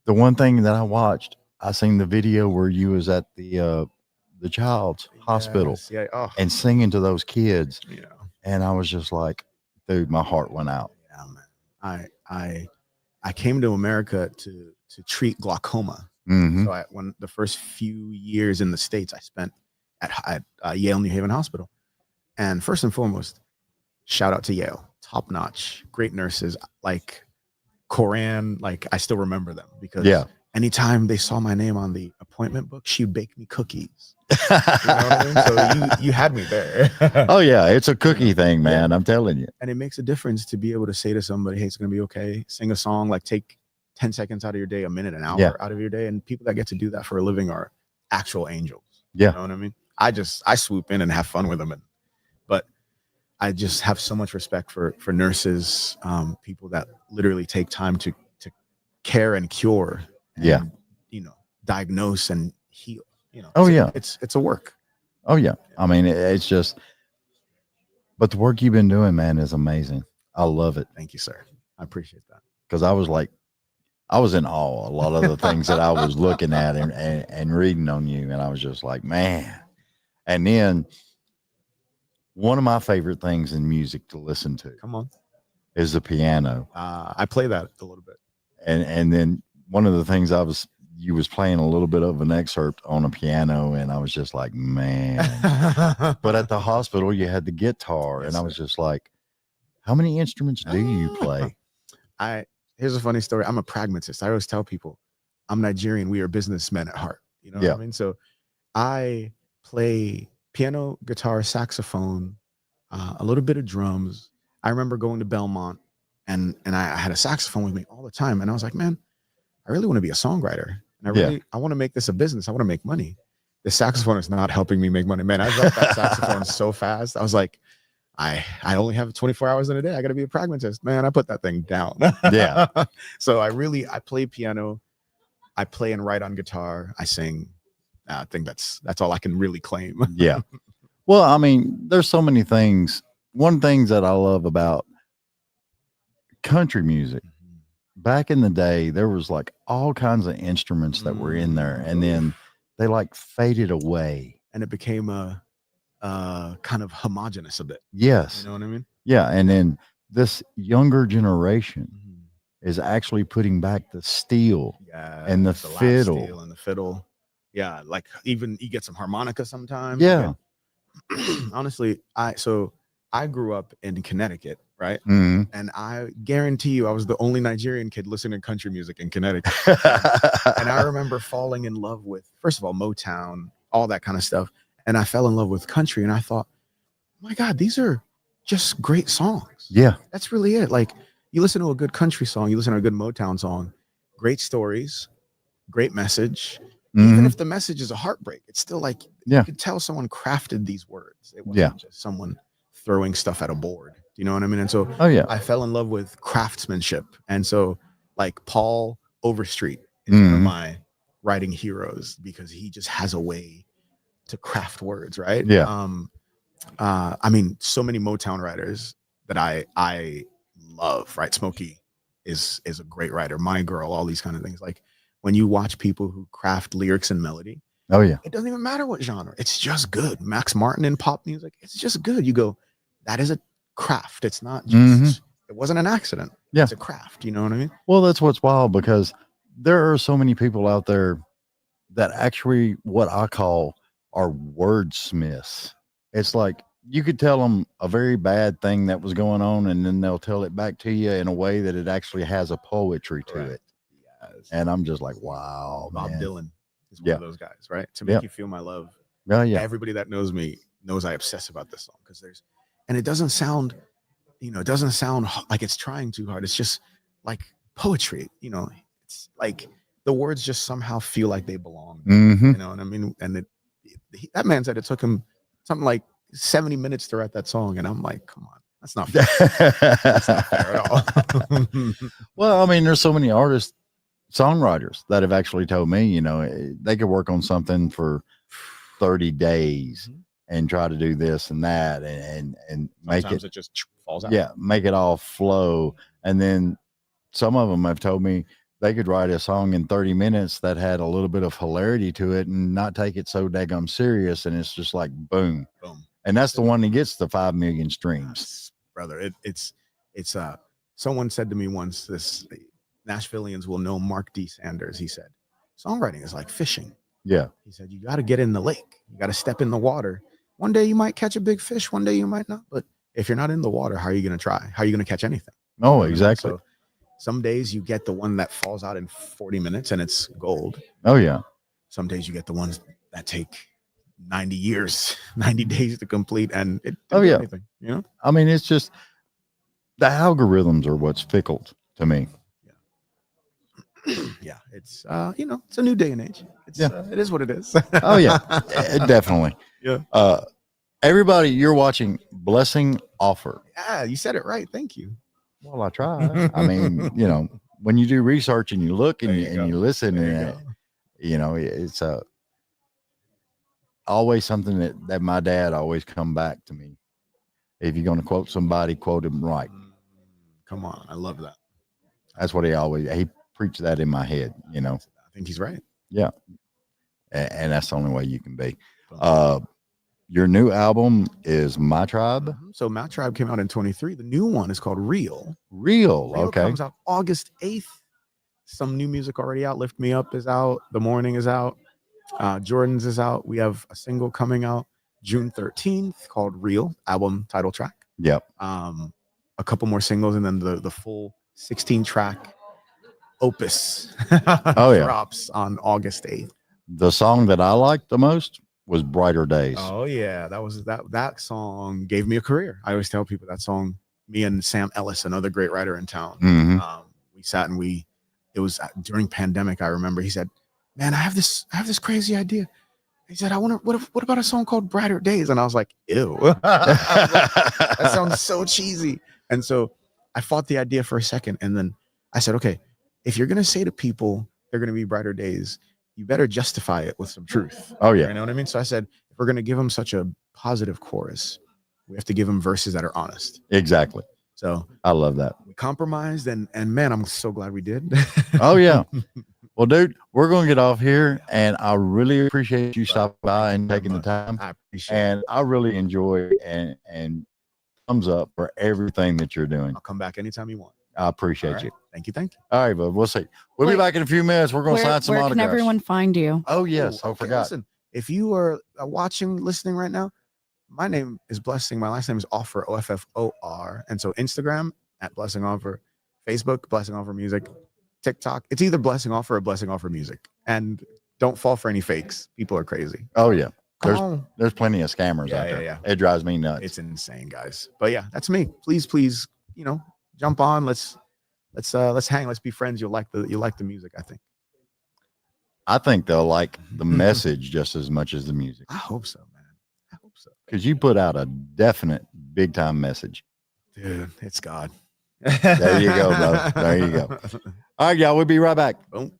the one thing that I watched, I seen the video where you was at the child's hospital Yes, yeah. Oh, and singing to those kids. yeah. And I was just like, dude, my heart went out. Yeah, man. I came to America to treat glaucoma. Mhm. So when the first few years in the States, I spent at Yale New Haven Hospital. And first and foremost, shout out to Yale, top notch, great nurses. Like Coran, like I still remember them because anytime they saw my name on the appointment book, she'd bake me cookies. You know what I mean? So you had me there. Oh yeah, it's a cookie thing, man. I'm telling you. And it makes a difference to be able to say to somebody, hey, it's gonna be okay. Sing a song, like take 10 seconds out of your day, a minute, an hour out of your day. And people that get to do that for a living are actual angels. Yeah. You know what I mean? I swoop in and have fun with them. But I just have so much respect for nurses, people that literally take time to care and cure. And, you know, diagnose and heal. You know. Oh yeah. It's a work. Oh yeah. I mean, it's just, but the work you've been doing, man, is amazing. I love it. Thank you, sir. I appreciate that. Because I was in awe a lot of the things that I was looking at and reading on you. And I was just like, man. And then one of my favorite things in music to listen to Come on. is the piano. I play that a little bit. And then one of the things you was playing a little bit of an excerpt on a piano, and I was just like, man. But at the hospital, you had the guitar, and I was just like, how many instruments do you play? Here's a funny story. I'm a pragmatist. I always tell people I'm Nigerian. We are businessmen at heart. You know what I mean? So I play piano, guitar, saxophone, a little bit of drums. I remember going to Belmont and I had a saxophone with me all the time. And I was like, man, I really want to be a songwriter. And I want to make this a business. I want to make money. The saxophone is not helping me make money. Man, I dropped that saxophone so fast. I was like, I only have 24 hours in a day. I got to be a pragmatist, man. I put that thing down. Yeah. So I play piano. I play and write on guitar. I sing. I think that's all I can really claim. Yeah. Well, I mean, there's so many things. One thing that I love about country music, back in the day, there was like all kinds of instruments that were in there, and then they like faded away. And it became kind of homogenous a bit. Yes. You know what I mean? Yeah. And then this younger generation is actually putting back the steel and the lap fiddle. steel and the fiddle. Yeah. Like even you get some harmonica sometimes. Yeah. Honestly, I grew up in Connecticut, right? Mm-hmm. And I guarantee you I was the only Nigerian kid listening to country music in Connecticut. And I remember falling in love with, first of all, Motown, all that kind of stuff. And I fell in love with country, and I thought, oh my God, these are just great songs. Yeah. That's really it. Like you listen to a good country song, you listen to a good Motown song, great stories, great message. Even if the message is a heartbreak, it's still like you could tell someone crafted these words. It wasn't just someone throwing stuff at a board. You know what I mean? And so Oh yeah. I fell in love with craftsmanship. And so like Paul Overstreet is one of my writing heroes because he just has a way to craft words, right? Yeah. I mean, so many Motown writers that I love, right? Smokey is a great writer. My Girl, all these kind of things. Like when you watch people who craft lyrics and melody, oh yeah, it doesn't even matter what genre. It's just good. Max Martin in pop music, it's just good. You go, that is a craft. It's not just, it wasn't an accident. Yeah. It's a craft. You know what I mean? Well, that's what's wild because there are so many people out there that actually what I call are wordsmiths. It's like you could tell them a very bad thing that was going on, and then they'll tell it back to you in a way that it actually has a poetry to it. Yes. And I'm just like, wow, Bob man. Dylan is one of those guys, right? To make Yeah. you feel my love. Oh yeah. Everybody that knows me knows I obsess about this song because and it doesn't sound, it doesn't sound like it's trying too hard. It's just like poetry, it's like the words just somehow feel like they belong. Mm-hmm. You know what I mean? And that man said it took him something like 70 minutes to write that song. And I'm like, come on, that's not fair. That's not fair at all. Well, I mean, there's so many artists, songwriters that have actually told me, they could work on something for 30 days and try to do this and that and make Sometimes it just falls out. Yeah, make it all flow. And then some of them have told me they could write a song in 30 minutes that had a little bit of hilarity to it and not take it so daggum serious. And it's just like boom. And that's the one that gets the 5 million streams. Brother, it's someone said to me once, this Nashvillians will know Mark D. Sanders. He said, songwriting is like fishing. Yeah. He said, you got to get in the lake. You got to step in the water. One day you might catch a big fish. One day you might not. But if you're not in the water, how are you going to try? How are you going to catch anything? Oh, exactly. So some days you get the one that falls out in 40 minutes and it's gold. Oh, yeah. Some days you get the ones that take 90 years, 90 days to complete. And it doesn't do anything, I mean, it's just the algorithms are what's fickle to me. Yeah, it's it's a new day and age. It's it is what it is. Oh yeah, definitely. Yeah. Everybody, you're watching Blessing Offor. Yeah, you said it right. Thank you. Well, I try. I mean, when you do research and you look and you listen, and it's always something that my dad always come back to me. If you're going to quote somebody, quote him right. Come on, I love that. That's what he preach that in my head, I think he's right. Yeah. And that's the only way you can be. Your new album is My Tribe. So My Tribe came out in 23. The new one is called Real. Real. Okay. Comes out August 8th. Some new music already out. Lift Me Up is out. The Morning is out. Jordan's is out. We have a single coming out June 13th called Real, album title track. Yep. A couple more singles and then the full 16 track opus drops on August 8th. The song that I liked the most was Brighter Days. Oh yeah, that song gave me a career. I always tell people that song, me and Sam Ellis, another great writer in town, we sat and it was during pandemic. I remember he said, man, I have this crazy idea. He said, what about a song called Brighter Days? And I was like, ew. That sounds so cheesy. And so I fought the idea for a second. And then I said, okay, if you're going to say to people, they're going to be brighter days, you better justify it with some truth. Oh, yeah. You know what I mean? So I said, if we're going to give them such a positive chorus, we have to give them verses that are honest. Exactly. So I love that. We compromised and man, I'm so glad we did. Oh, yeah. Well, dude, we're going to get off here, and I really appreciate you stopping by and taking the time. I appreciate it. And I really enjoy and thumbs up for everything that you're doing. I'll come back anytime you want. I appreciate you. Thank you. All right, bud. We'll see. We'll be back in a few minutes. We're going to sign some Where autographs. can everyone find you? Oh, yes. I forgot. Listen, if you are watching, listening right now, my name is Blessing. My last name is Offor, Offor. And so Instagram at Blessing Offor, Facebook, Blessing Offor Music, TikTok. It's either Blessing Offor or Blessing Offor Music. And don't fall for any fakes. People are crazy. Oh, yeah. There's plenty of scammers out there. Yeah. It drives me nuts. It's insane, guys. But yeah, that's me. Please, jump on. Let's hang. Let's be friends. You'll like the music, I think. I think they'll like the message just as much as the music. I hope so, man. I hope so. Because you put out a definite big time message. Dude, it's God. There you go, bro. There you go. All right, y'all. We'll be right back. Boom.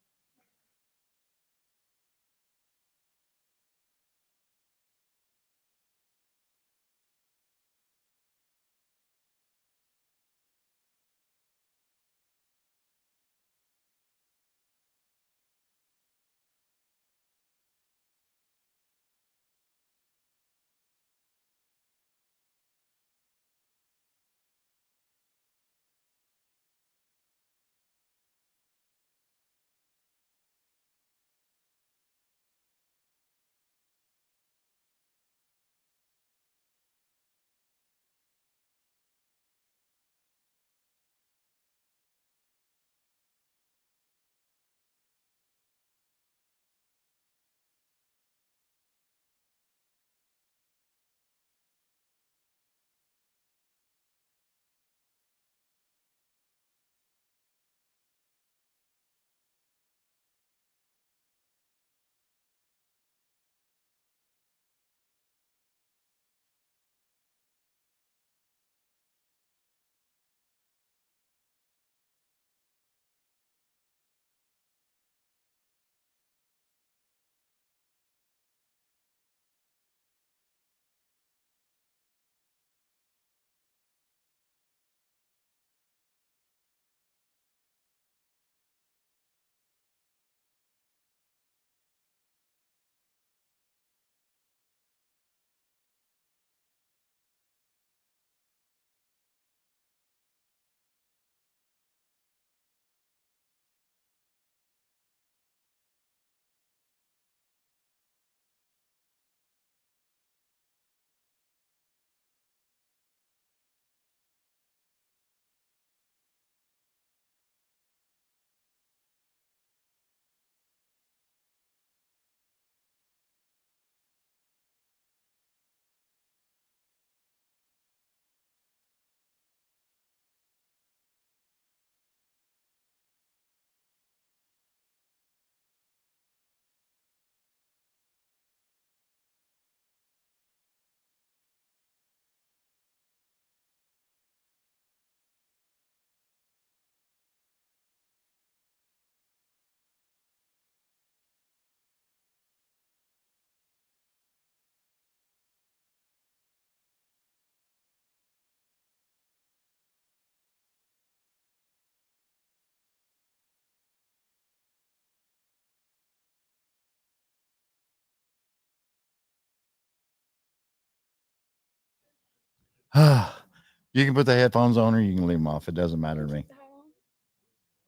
You can put the headphones on or you can leave them off. It doesn't matter to me.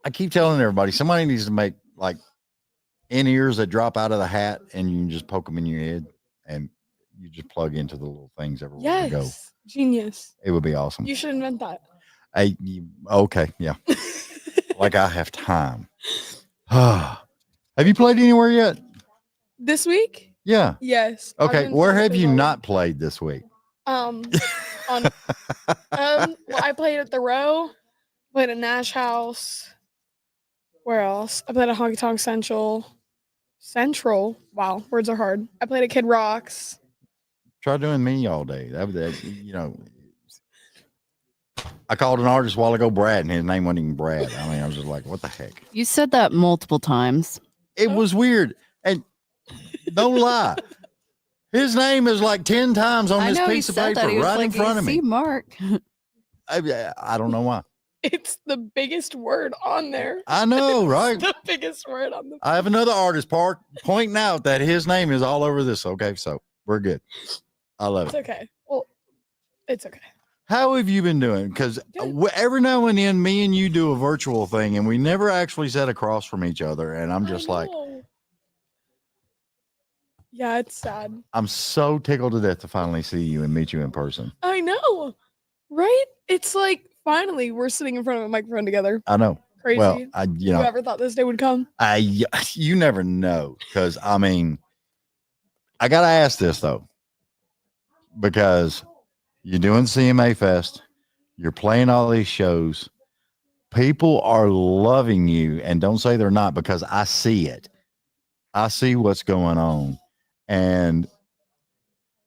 I keep telling everybody somebody needs to make like in ears that drop out of the hat and you can just poke them in your head and you just plug into the little things everywhere you go. Yes. Genius. It would be awesome. You should invent that. Okay. Yeah. Like I have time. Have you played anywhere yet? This week? Yeah. Yes. Okay. Where have you not played this week? Well, I played at the Row, played at Nash House. Where else? I played at Honky Tonk Central. Wow, words are hard. I played at Kid Rocks. Try doing me all day. You know, I called an artist a while ago, Brad, and his name wasn't even Brad. I mean, I was just like, what the heck? You said that multiple times. It was weird. And don't lie. His name is like 10 times on this piece of paper right in front of me. Mark. I don't know why. It's the biggest word on there. I know, right? The biggest word on the. I have another artist pointing out that his name is all over this. Okay, so we're good. I love It's it. okay. Well, it's okay. How have you been doing? Because every now and then, me and you do a virtual thing, and we never actually sat across from each other. And I'm just like, yeah, it's sad. I'm so tickled to death to finally see you and meet you in person. I know, right? It's like finally we're sitting in front of a microphone together. I know. Crazy. Well, Whoever thought this day would come? You never know. Because I mean, I gotta ask this though, because you're doing CMA Fest, you're playing all these shows, people are loving you, and don't say they're not, because I see it. I see what's going on. And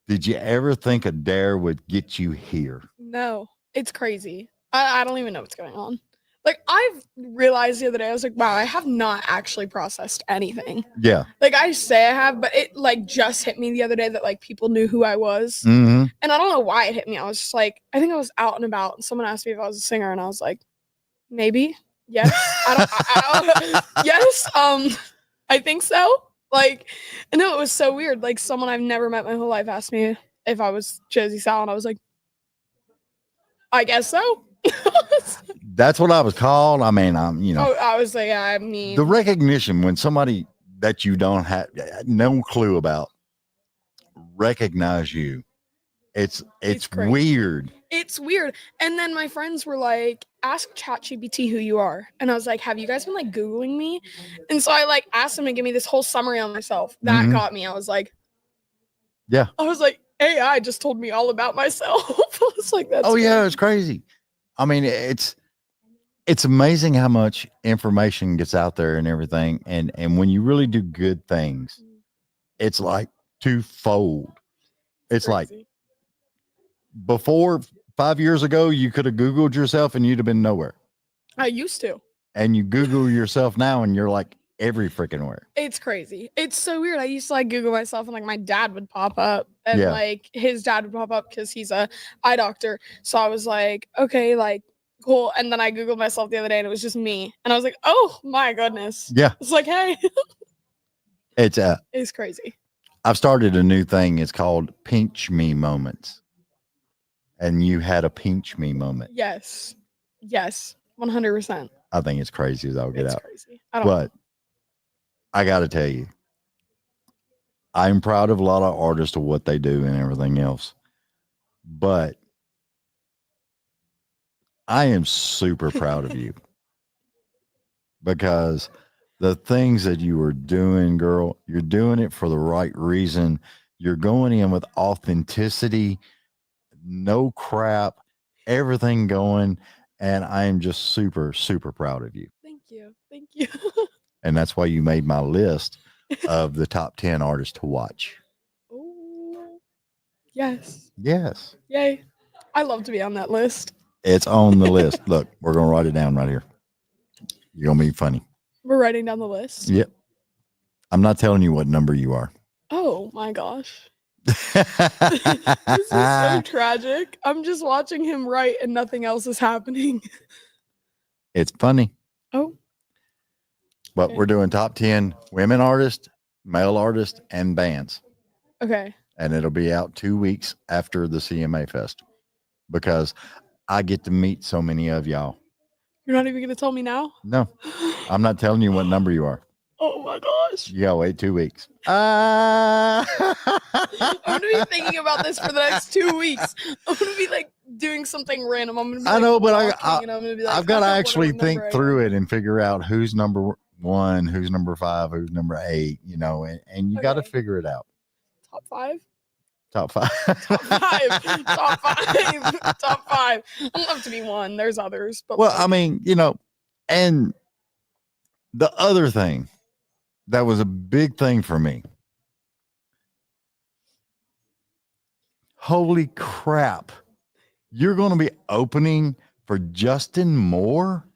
did you ever think a dare would get you here? No, It's crazy. I don't even know what's going on. Like, I've realized the other day, I was like, wow, I have not actually processed anything. Yeah. Like, I say I have, but it like just hit me the other day that like people knew who I was. Mm-hmm. And I don't know why it hit me. I was just like, I think I was out and about and someone asked me if I was a singer and I was like, maybe. Yes. I don't yes. I think so. Like, no, it was so weird. Like, someone I've never met my whole life asked me if I was Josie Sal, and I was like, I guess so. That's what I was called. I mean, Oh, I was like, I mean, the recognition when somebody that you don't have no clue about recognize you. It's crazy. weird. It's weird. And then my friends were like, ask ChatGPT who you are. And I was like, have you guys been like Googling me? And so I like asked them to give me this whole summary on myself. That got me. I was like, yeah. I was like, AI just told me all about myself. I was like, that's yeah, it's crazy. I mean, it's amazing how much information gets out there and everything. And when you really do good things, it's like twofold. It's like before 5 years ago, you could have Googled yourself and you'd have been nowhere. I used to. And you Google yourself now and you're like every freaking where. It's crazy. It's so weird. I used to like Google myself and like my dad would pop up and like his dad would pop up because he's a eye doctor. So I was like, okay, like cool. And then I Googled myself the other day and it was just me. And I was like, oh my goodness. Yeah. It's like, hey. It's crazy. I've started a new thing. It's called Pinch Me Moments. And you had a pinch me moment. Yes. Yes. 100%. I think it's crazy as I'll get out. Crazy. But I got to tell you, I'm proud of a lot of artists of what they do and everything else. But I am super proud of you because the things that you are doing, girl, you're doing it for the right reason. You're going in with authenticity, no crap, everything going. And I am just super, super proud of you. Thank you. Thank you. And that's why you made my list of the top 10 artists to watch. Oh, yes. Yes. Yay. I love to be on that list. It's on the list. Look, we're going to write it down right here. You're going to be funny. We're writing down the list. Yep. I'm not telling you what number you are. Oh my gosh. This is so tragic. I'm just watching him write and nothing else is happening. It's funny. Oh. But we're doing top 10 women artists, male artists, and bands. Okay. And it'll be out 2 weeks after the CMA Fest because I get to meet so many of y'all. You're not even going to tell me now? No, I'm not telling you what number you are. Oh my gosh. You gotta wait 2 weeks. I'm going to be thinking about this for the next 2 weeks. I'm going to be like doing something random. I'm going to be I know, but I've got to actually think through it and figure out who's number 1, who's number 5, who's number 8, you know, and you got to figure it out. Top 5? Top 5. Top 5. Top 5. Top 5. I'd love to be 1. There's others. But well, I mean, you know, and the other thing that was a big thing for me. Holy crap. You're going to be opening for Justin Moore?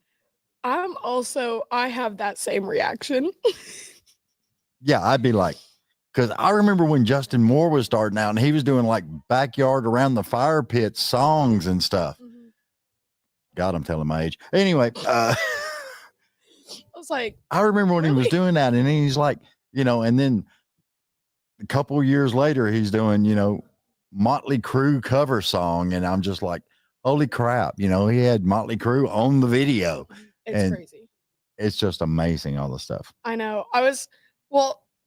I have that same reaction. Yeah, I'd be like, because I remember when Justin Moore was starting out and he was doing like backyard around the fire pit songs and stuff. Mm-hmm. God, I'm telling my age. Anyway, I was like, I remember when he was doing that, and he's like, you know, and then a couple of years later, he's doing, you know, Motley Crue cover song, and I'm just like, holy crap, you know, he had Motley Crue on the video. It's crazy. It's just amazing, all the stuff. I know.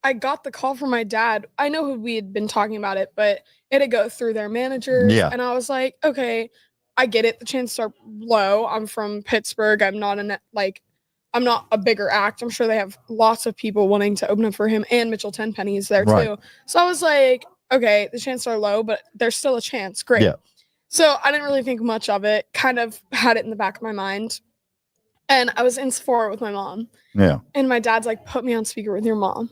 I got the call from my dad. I know who we had been talking about it, but it had go through their managers. Yeah. And I was like, okay, I get it. The chances are low. I'm from Pittsburgh. I'm not a bigger act. I'm sure they have lots of people wanting to open up for him, and Mitchell Tenpenny is there too. So I was like, okay, the chances are low, but there's still a chance. Great. Yeah. So I didn't really think much of it. Kind of had it in the back of my mind. And I was in Sephora with my mom. Yeah. And my dad's like, put me on speaker with your mom.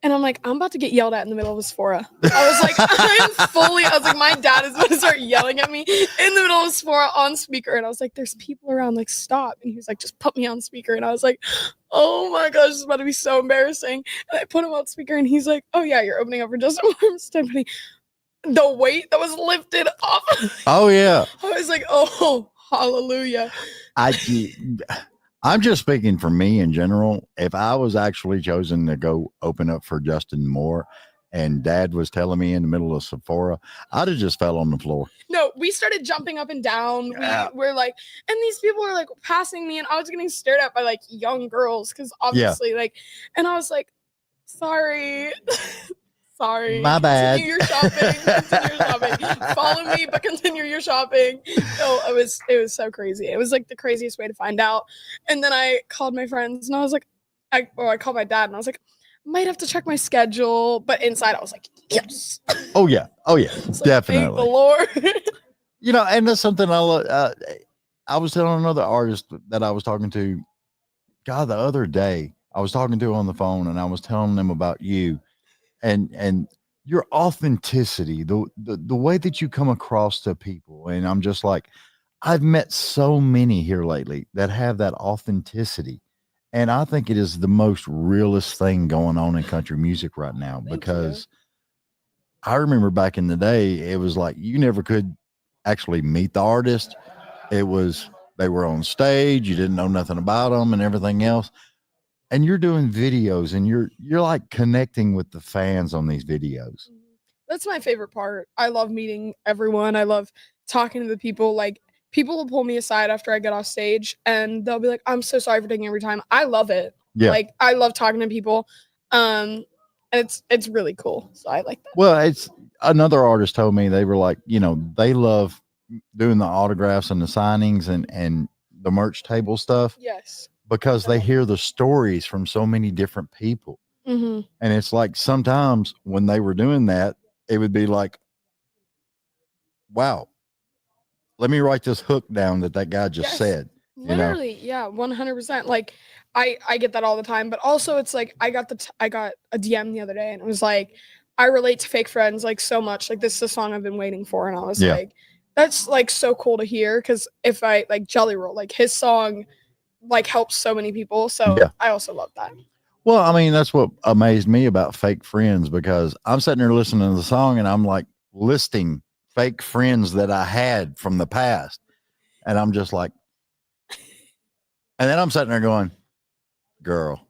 And I'm like, I'm about to get yelled at in the middle of a Sephora. I was like, I was like, my dad is going to start yelling at me in the middle of Sephora on speaker. And I was like, there's people around, like, stop. And he was like, just put me on speaker. And I was like, oh my gosh, this is about to be so embarrassing. And I put him on speaker and he's like, oh yeah, you're opening up for Justin Worm's Tiffany. The weight that was lifted off. Oh yeah. I was like, oh, hallelujah. I'm just speaking for me in general. If I was actually chosen to go open up for Justin Moore and dad was telling me in the middle of Sephora, I'd have just fell on the floor. No, we started jumping up and down. We're like, and these people were like passing me and I was getting stared at by like young girls because obviously like, and I was like, sorry. Sorry. My bad. Continue your shopping. Continue your shopping. Follow me, but continue your shopping. No, it was so crazy. It was like the craziest way to find out. And then I called my friends and I was like, I called my dad and I was like, might have to check my schedule. But inside I was like, yes. Oh yeah. Oh yeah. Like, Definitely. thank the Lord. You know, and that's something I was telling another artist that I was talking to, God, the other day I was talking to on the phone and I was telling them about you. And your authenticity, the way that you come across to people. And I'm just like, I've met so many here lately that have that authenticity. And I think it is the most realest thing going on in country music right now, because I remember back in the day, it was like you never could actually meet the artist. It was, they were on stage, you didn't know nothing about them and everything else. And you're doing videos and you're like connecting with the fans on these videos. That's my favorite part. I love meeting everyone. I love talking to the people. Like, people will pull me aside after I get off stage and they'll be like, I'm so sorry for taking every time. I love it. Yeah. Like, I love talking to people. And it's really cool. So I like that. Well, it's another artist told me, they were like, you know, they love doing the autographs and the signings and the merch table stuff. Yes. Because they hear the stories from so many different people. Mm-hmm. And it's like sometimes when they were doing that, it would be like, wow, let me write this hook down that guy just said. Literally, yeah, 100%. Like, I get that all the time. But also it's like I got a DM the other day and it was like, I relate to Fake Friends like so much. Like, this is a song I've been waiting for. And I was like, that's like so cool to hear. Because if I like Jelly Roll, like his song like helps so many people. So I also love that. Well, I mean, that's what amazed me about Fake Friends, because I'm sitting there listening to the song and I'm like listing fake friends that I had from the past. And I'm just like, and then I'm sitting there going, girl.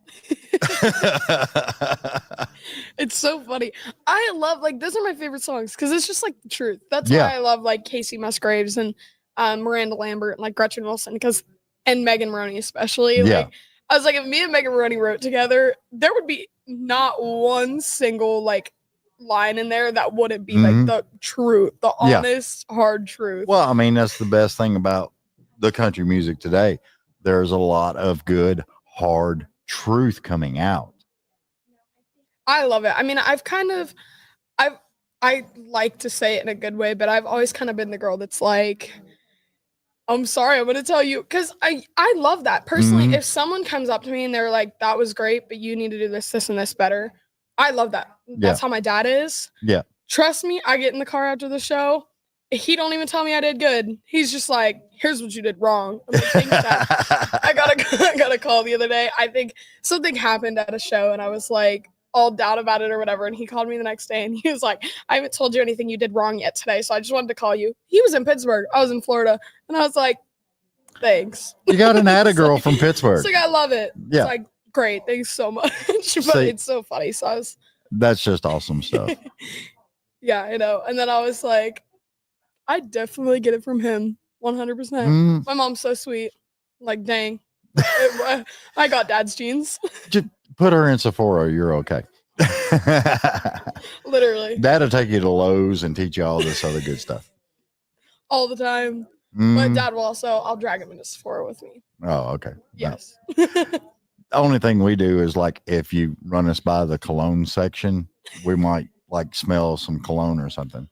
It's so funny. I love, like, those are my favorite songs because it's just like the truth. That's why I love like Casey Musgraves and Miranda Lambert and like Gretchen Wilson and Megan Maroney especially. Like, I was like, if me and Megan Maroney wrote together, there would be not one single like line in there that wouldn't be like the truth, the honest, hard truth. Well, I mean, that's the best thing about the country music today. There's a lot of good, hard truth coming out. I love it. I mean, I like to say it in a good way, but I've always kind of been the girl that's like, I'm sorry, I'm going to tell you, because I love that. Personally, if someone comes up to me and they're like, that was great, but you need to do this, this, and this better, I love that. That's how my dad is. Yeah. Trust me, I get in the car after the show. He don't even tell me I did good. He's just like, here's what you did wrong. I'm like, thanks, Dad. I got a call the other day. I think something happened at a show and I was like all down about it or whatever. And he called me the next day and he was like, I haven't told you anything you did wrong yet today. So I just wanted to call you. He was in Pittsburgh. I was in Florida. And I was like, thanks. You got an atta girl from Pittsburgh. It's like, I love it. Yeah. It's like, great. Thanks so much. But it's so funny. So that's just awesome stuff. Yeah, I know. And then I was like, I definitely get it from him. 100%. My mom's so sweet. Like, dang. I got dad's genes. Just put her in Sephora. You're okay. Literally. Dad'll take you to Lowe's and teach you all this other good stuff. All the time. But dad will also, I'll drag him into Sephora with me. Oh, okay. Yes. The only thing we do is like, if you run us by the cologne section, we might like smell some cologne or something.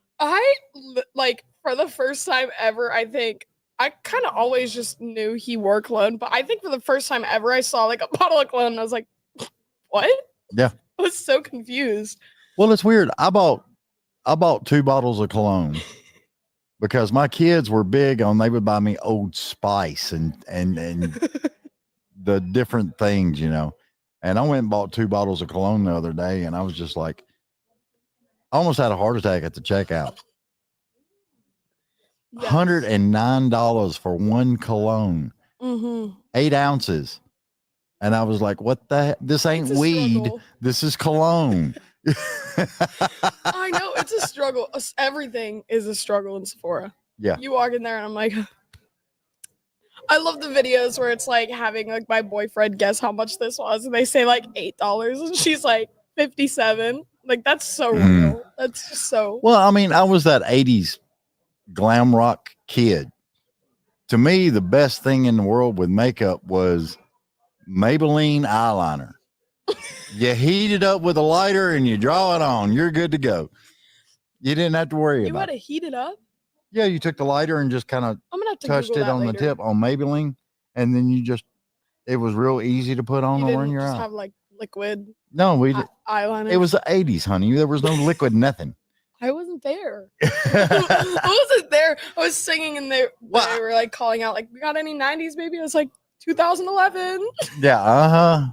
Like, for the first time ever, I think, I kind of always just knew he wore cologne, but I think for the first time ever, I saw like a bottle of cologne and I was like, what? Yeah. I was so confused. Well, it's weird. I bought 2 bottles of cologne because my kids were big on, they would buy me Old Spice and the different things, you know. And I went and bought 2 bottles of cologne the other day, and I was just like, I almost had a heart attack at the checkout. Yes. $109 for one cologne, 8 ounces. And I was like, what the heck? This ain't It's a weed. struggle. This is cologne. I know it's a struggle. Everything is a struggle in Sephora. Yeah. You walk in there and I'm like, I love the videos where it's like having like my boyfriend guess how much this was, and they say like $8, and she's like 57. Like that's so real. That's just so. Well, I mean, I was that 80s glam rock kid. To me, the best thing in the world with makeup was Maybelline eyeliner. You heat it up with a lighter and you draw it on. You're good to go. You didn't have to worry You about had it. to heat it up. Yeah, you took the lighter and just kind of I'm gonna have to touched Google it that on later. the tip on Maybelline, and then it was real easy to put on You or when didn't you're just out. have like liquid No, we did. eyeliner. It was the 80s, honey. There was no liquid, nothing. I wasn't there. I wasn't there. I was singing and they were like calling out like, "We got any 90s, baby?" I was like, 2011. Yeah,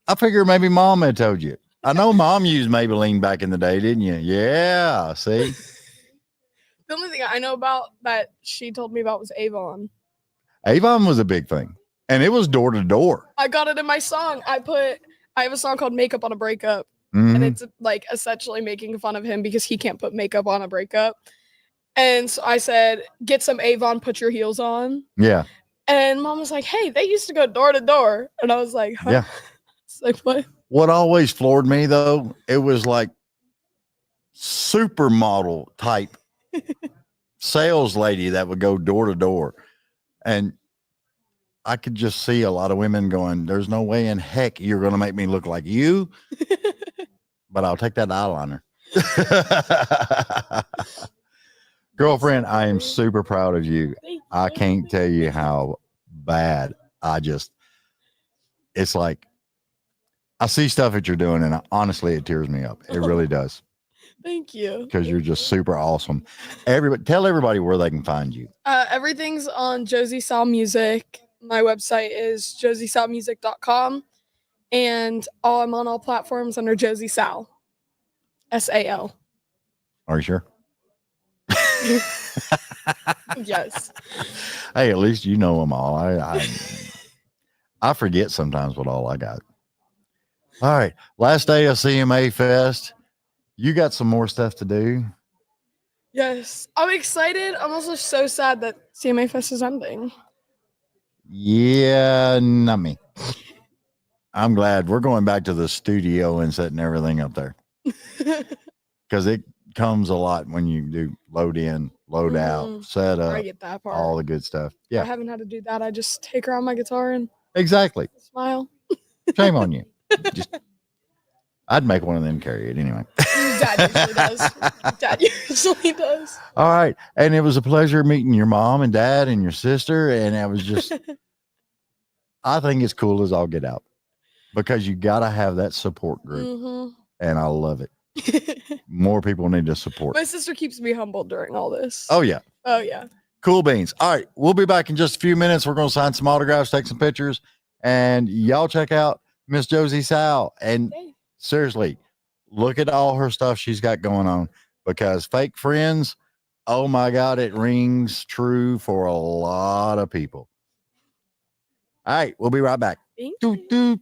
I figure maybe mom had told you. I know mom used Maybelline back in the day, didn't you? Yeah, see? The only thing I know about that she told me about was Avon. Avon was a big thing, and it was door to door. I got it in my song. I have a song called Makeup on a Breakup, Mhm. and it's like essentially making fun of him because he can't put makeup on a breakup. And so I said, "Get some Avon, put your heels on." Yeah. And mom was like, "Hey, they used to go door to door." And I was like, "Huh?" Yeah. It's like, what? What always floored me, though, it was like supermodel type sales lady that would go door to door. And I could just see a lot of women going, there's no way in heck you're going to make me look like you, but I'll take that eyeliner. Girlfriend, I am super proud of you. I can't tell you how bad it's like, I see stuff that you're doing, and honestly, it tears me up. It really does. Thank you. Because you're just super awesome. Tell everybody where they can find you. Everything's on Josie Sal Music. My website is josiesalmusic.com. And I'm on all platforms under Josie Sal. SAL. Are you sure? Yes. Hey, at least you know them all. I forget sometimes what all I got. All right. Last day of CMA Fest. You got some more stuff to do. Yes. I'm excited. I'm also so sad that CMA Fest is ending. Yeah, not me. I'm glad we're going back to the studio and setting everything up there. Because it comes a lot when you do load in, load out, set up, I get that part. all the good stuff. Yeah. I haven't had to do that. I just take her on my guitar and Exactly. smile. Shame on you. I'd make one of them carry it anyway. Dad usually does. Dad usually does. All right. And it was a pleasure meeting your mom and dad and your sister. And I was just, I think it's cool as all get out because you got to have that support group. And I love it. More people need to support. My sister keeps me humble during all this. Oh, yeah. Oh, yeah. Cool beans. All right. We'll be back in just a few minutes. We're going to sign some autographs, take some pictures, and y'all check out Miss Josie Sal. And seriously, look at all her stuff she's got going on because fake friends, oh my God, it rings true for a lot of people. All right. We'll be right back. Thank you.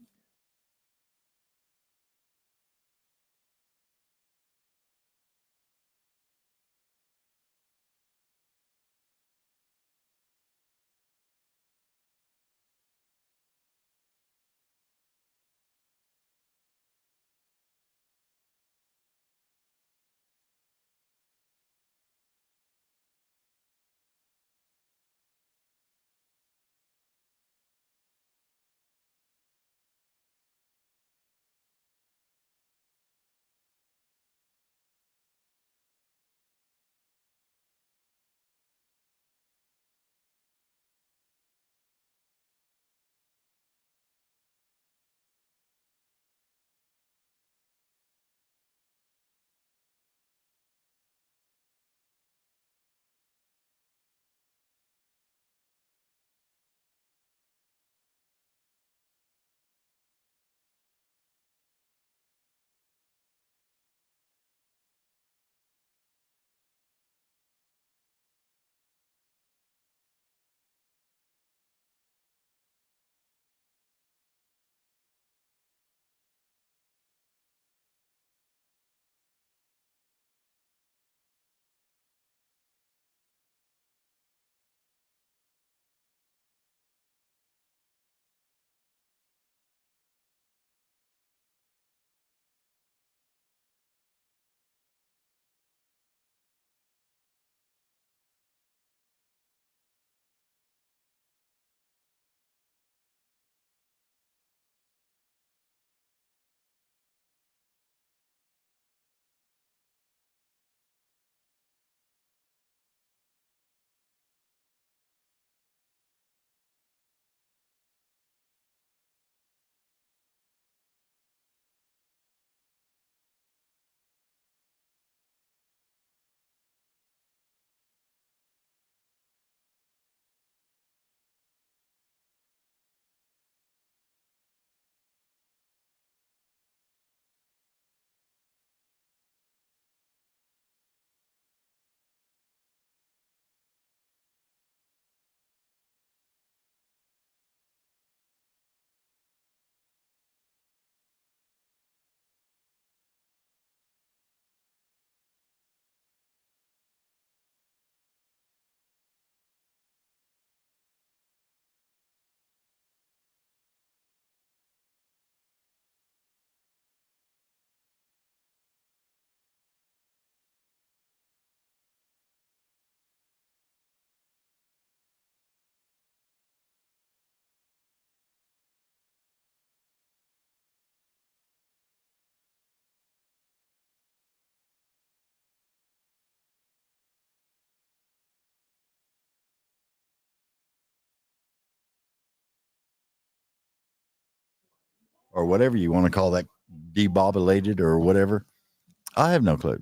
or whatever you want to call that, debobulated or whatever. I have no clue.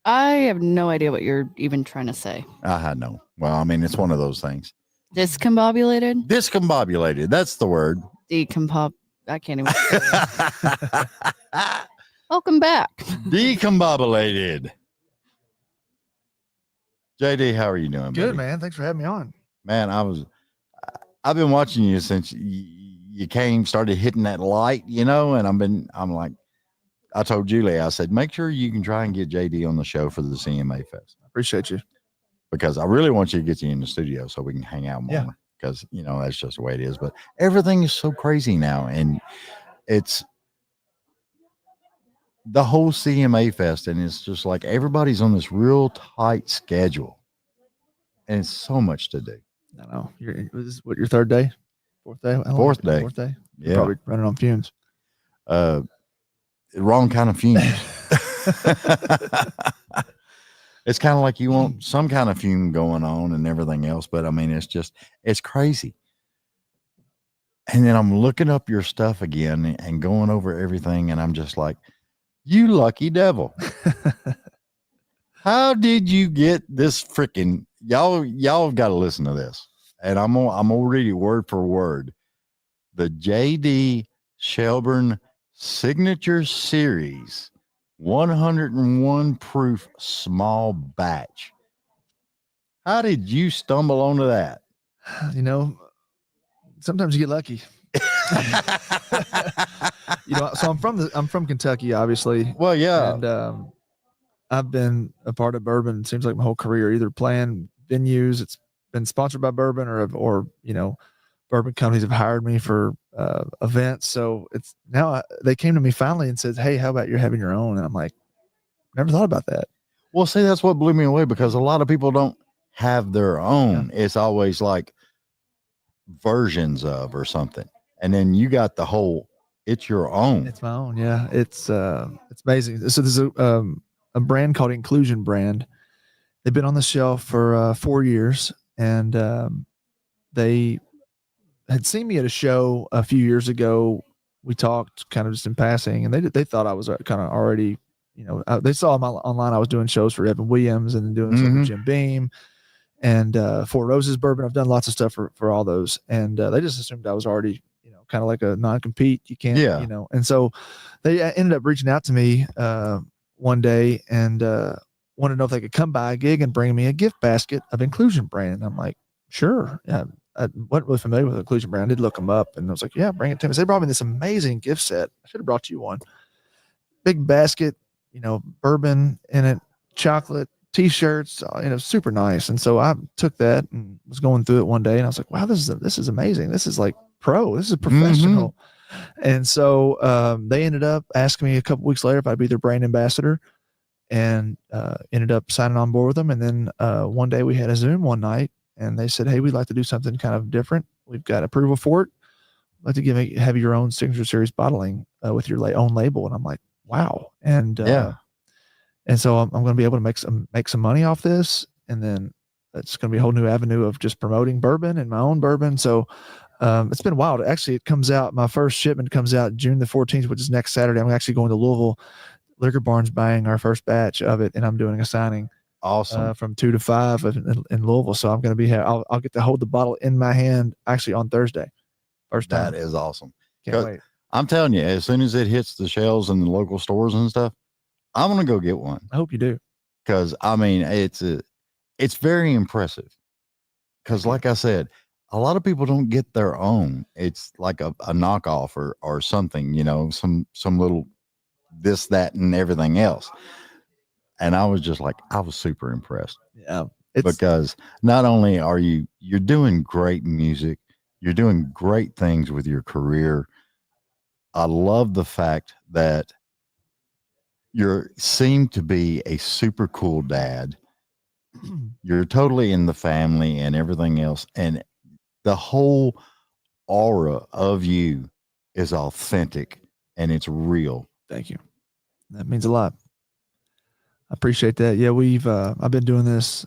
I have no idea what you're even trying to say. I had no. Well, I mean, it's one of those things. Discombobulated? Discombobulated. That's the word. Decompob. I can't even say it. Welcome back. Decombobulated. JD, how are you doing? Good, buddy? man. Thanks for having me on. Man, I've been watching you since you started hitting that light, and I'm like, I told Julie, I said, make sure you can try and get JD on the show for the CMA Fest. Appreciate you. Because I really want you to get you in the studio so we can hang out more. Yeah. Because, that's just the way it is. But everything is so crazy now. And it's the whole CMA Fest. And it's just like everybody's on this real tight schedule. And it's so much to do. I know. This is what, your third day? Fourth day? Fourth day. Fourth day? Yeah. You're probably running on fumes. Wrong kind of fumes. It's kind of like you want some kind of fume going on and everything else, but I mean, it's crazy. And then I'm looking up your stuff again and going over everything, and I'm just like, you lucky devil. How did you get this freaking y'all have got to listen to this. And I'm gonna read it word for word. The JD Shelbourne Signature Series 101 proof small batch. How did you stumble onto that? Sometimes you get lucky. So I'm from Kentucky, obviously. Well, yeah. And I've been a part of bourbon, it seems like my whole career, either playing venues, it's been sponsored by bourbon or bourbon companies have hired me for events. So it's now they came to me finally and said, hey, how about you're having your own? And I'm like, never thought about that. Well, see, that's what blew me away, because a lot of people don't have their own. Yeah. It's always like versions of or something. And then you got the whole, it's your own. It's my own. Yeah. It's amazing. So there's a brand called Inclusion Brand. They've been on the shelf for 4 years, and they had seen me at a show a few years ago. We talked kind of just in passing, and they thought I was kind of already, they saw online I was doing shows for Evan Williams and doing stuff with Jim Beam and Four Roses Bourbon. I've done lots of stuff for all those, and they just assumed I was already, kind of like a non-compete. You can't, and so they ended up reaching out to me one day and wanted to know if they could come by a gig and bring me a gift basket of Inclusion Brand. And I'm like, sure. Yeah. I wasn't really familiar with Inclusion Brand. I did look them up, and I was like, yeah, bring it to me. So they brought me this amazing gift set. I should have brought you one. Big basket, bourbon in it, chocolate, t-shirts, super nice. And so I took that and was going through it one day, and I was like, wow, this is amazing. This is like pro. This is professional. And so they ended up asking me a couple weeks later if I'd be their brand ambassador, and ended up signing on board with them. And then one day we had a Zoom one night, and they said, hey, we'd like to do something kind of different. We've got approval for it. I'd like to have your own signature series bottling with your own label. And I'm like, wow. And and so I'm going to be able to make some money off this. And then it's going to be a whole new avenue of just promoting bourbon and my own bourbon. So it's been wild. Actually, it comes out, my first shipment comes out June the 14th, which is next Saturday. I'm actually going to Louisville. Liquor Barn's buying our first batch of it, and I'm doing a signing. Awesome. From 2 to 5 in Louisville. So I'm going to be here. I'll get to hold the bottle in my hand actually on Thursday. First time. That is awesome. Can't wait. I'm telling you, as soon as it hits the shelves in the local stores and stuff, I'm going to go get one. I hope you do. Because I mean, it's very impressive. Because like I said, a lot of people don't get their own. It's like a knockoff or something, some little this, that, and everything else. And I was just like, I was super impressed. Yeah. Because not only you're doing great music, you're doing great things with your career. I love the fact that you seem to be a super cool dad. You're totally in the family and everything else. And the whole aura of you is authentic and it's real. Thank you. That means a lot. I appreciate that. Yeah, I've been doing this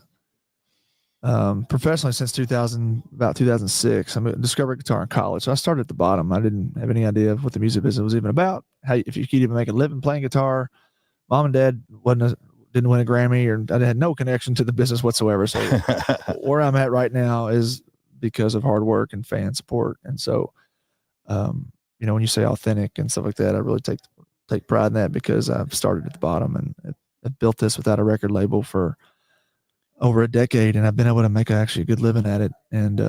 professionally since about 2006. I discovered guitar in college. So I started at the bottom. I didn't have any idea of what the music business was even about. How if you could even make a living playing guitar. Mom and dad didn't win a Grammy, or I had no connection to the business whatsoever. So where I'm at right now is because of hard work and fan support. And so, when you say authentic and stuff like that, I really take pride in that, because I've started at the bottom and I've built this without a record label for over a decade, and I've been able to make actually a good living at it. And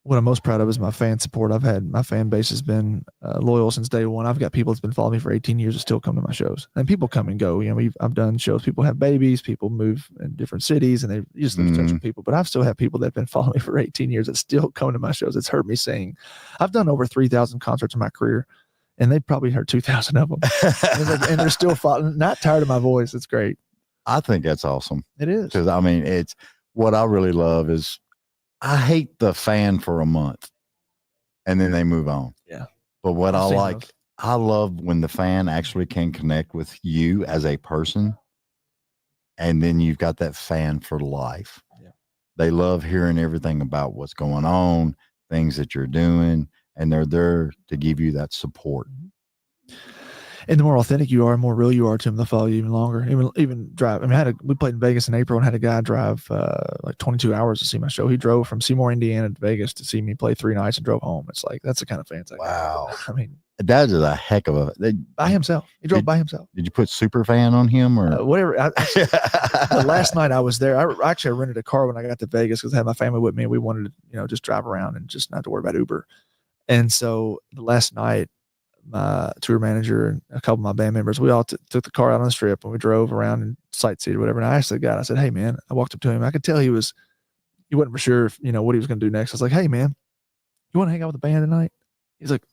what I'm most proud of is my fan support. My fan base has been loyal since day one. I've got people that's been following me for 18 years that still come to my shows, and people come and go. I've done shows. People have babies, people move in different cities, and they just lose touch with people. But I've still have people that have been following me for 18 years that still come to my shows. It's heard me sing. I've done over 3,000 concerts in my career, and they've probably heard 2,000 of them. And they're still following, not tired of my voice. It's great. I think that's awesome. It is. Because it's what I really love is I hate the fan for a month and then they move on. Yeah. But what I love when the fan actually can connect with you as a person, and then you've got that fan for life. Yeah. They love hearing everything about what's going on, things that you're doing, and they're there to give you that support. And the more authentic you are, the more real you are to them, they'll follow you even longer. Even drive. We played in Vegas in April and had a guy drive like 22 hours to see my show. He drove from Seymour, Indiana to Vegas to see me play 3 nights and drove home. It's like, that's the kind of fans I got. That is a heck of a by himself. He drove by himself. Did you put super fan on him or whatever? The last night I was there, I rented a car when I got to Vegas because I had my family with me, and we wanted to just drive around and just not to worry about Uber. And so the last night, my tour manager and a couple of my band members, we all took the car out on the strip and we drove around and sightseed or whatever. And I asked the guy, I said, "Hey man," I walked up to him. I could tell he wasn't for sure if, what he was going to do next. I was like, "Hey man, you want to hang out with the band tonight?" He's like,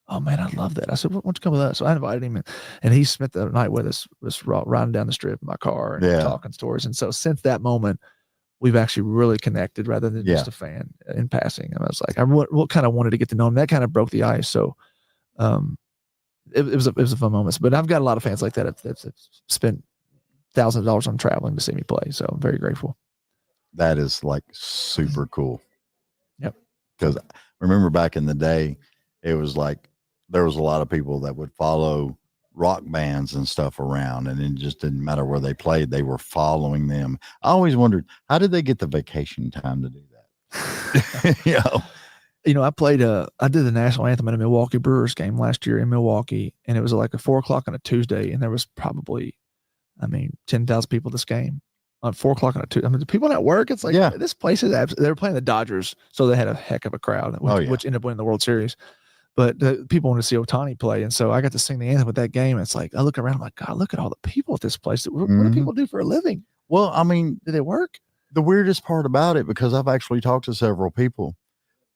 "Oh man, I love that." I said, "Why don't you come with us?" So I invited him in, and he spent the night with us, was riding down the strip in my car and talking stories. And so since that moment, we've actually really connected rather than just a fan in passing. And I was like, I kind of wanted to get to know him. That kind of broke the ice. So, it was a fun moment. But I've got a lot of fans like that that spent thousands of dollars on traveling to see me play. So I'm very grateful. That is like super cool. Yep. Because I remember back in the day, it was like there was a lot of people that would follow rock bands and stuff around, and it just didn't matter where they played, they were following them. I always wondered, how did they get the vacation time to do that? I did the national anthem at a Milwaukee Brewers game last year in Milwaukee, and it was like 4:00 on a Tuesday, and there was probably 10,000 people at this game on 4:00 on a Tuesday. The people at work, it's like, this place is they were playing the Dodgers, so they had a heck of a crowd, which ended up winning the World Series. But people wanted to see Ohtani play, and so I got to sing the anthem with that game. It's like I look around, I'm like, God, look at all the people at this place. What do people do for a living? Well, do they work? The weirdest part about it, because I've actually talked to several people,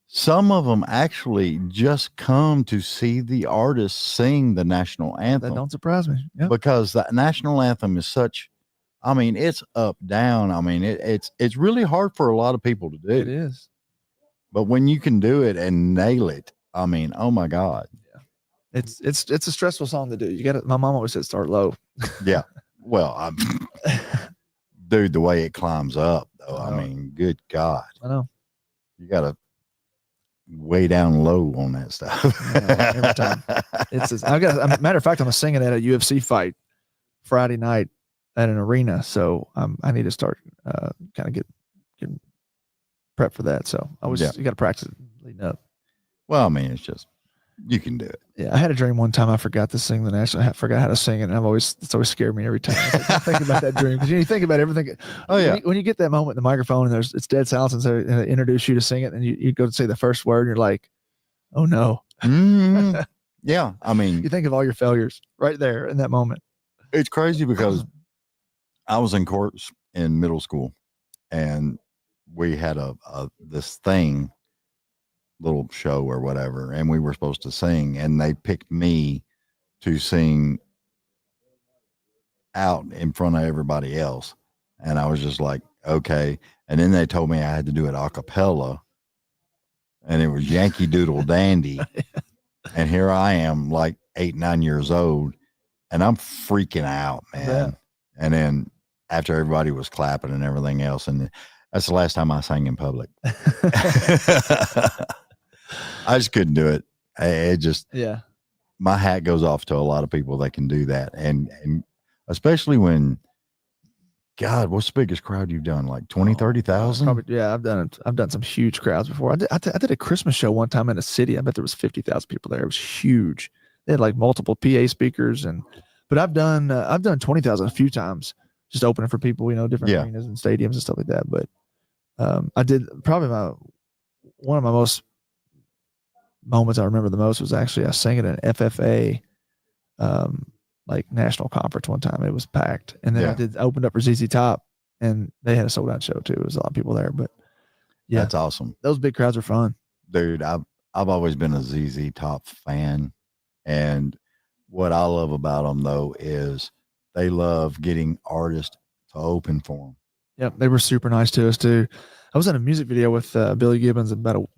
some of them actually just come to see the artist sing the national anthem. That don't surprise me. Yep. Because the national anthem is such, it's up, down. It's really hard for a lot of people to do. It is. But when you can do it and nail it, oh my God. Yeah. It's a stressful song to do. You got to, my mom always said start low. Yeah. Well, dude, the way it climbs up though, good God. I know. You got to way down low on that stuff. Every time. Matter of fact, I'm singing at a UFC fight Friday night at an arena. So I need to start kind of getting prep for that. So you got to practice it leading up. Well, it's just, you can do it. Yeah. I had a dream one time. I forgot to sing the national. I forgot how to sing it. And it's always scared me every time. I think about that dream. Because you think about everything. Oh yeah. When you get that moment in the microphone and it's dead silence and so they introduce you to sing it and you go to say the first word and you're like, oh no. Mm-hmm. Yeah. You think of all your failures right there in that moment. It's crazy because I was in courts in middle school and we had this little show or whatever, and we were supposed to sing, and they picked me to sing out in front of everybody else. And I was just like, okay. And then they told me I had to do it a cappella, and it was Yankee Doodle Dandy. And here I am, like 8, 9 years old, and I'm freaking out, man. Yeah. And then after everybody was clapping and everything else, and That's the last time I sang in public. I just couldn't do it. It just, Yeah. my hat goes off to a lot of people that can do that. And especially when, God, what's the biggest crowd you've done? Like 20, 30,000? Probably, yeah, I've done some huge crowds before. I did a Christmas show one time in a city. I bet there was 50,000 people there. It was huge. They had like multiple PA speakers, but I've done 20,000 a few times, just opening for people, different arenas and stadiums and stuff like that. But I did probably one of my most moments I remember the most was actually I sang at an FFA like national conference one time. It was packed, and then I opened up for ZZ Top, and they had a sold out show too. It was a lot of people there, but yeah, that's awesome. Those big crowds are fun, dude. I've always been a ZZ Top fan, and what I love about them though is they love getting artists to open for them. Yep, they were super nice to us too. I was in a music video with Billy Gibbons about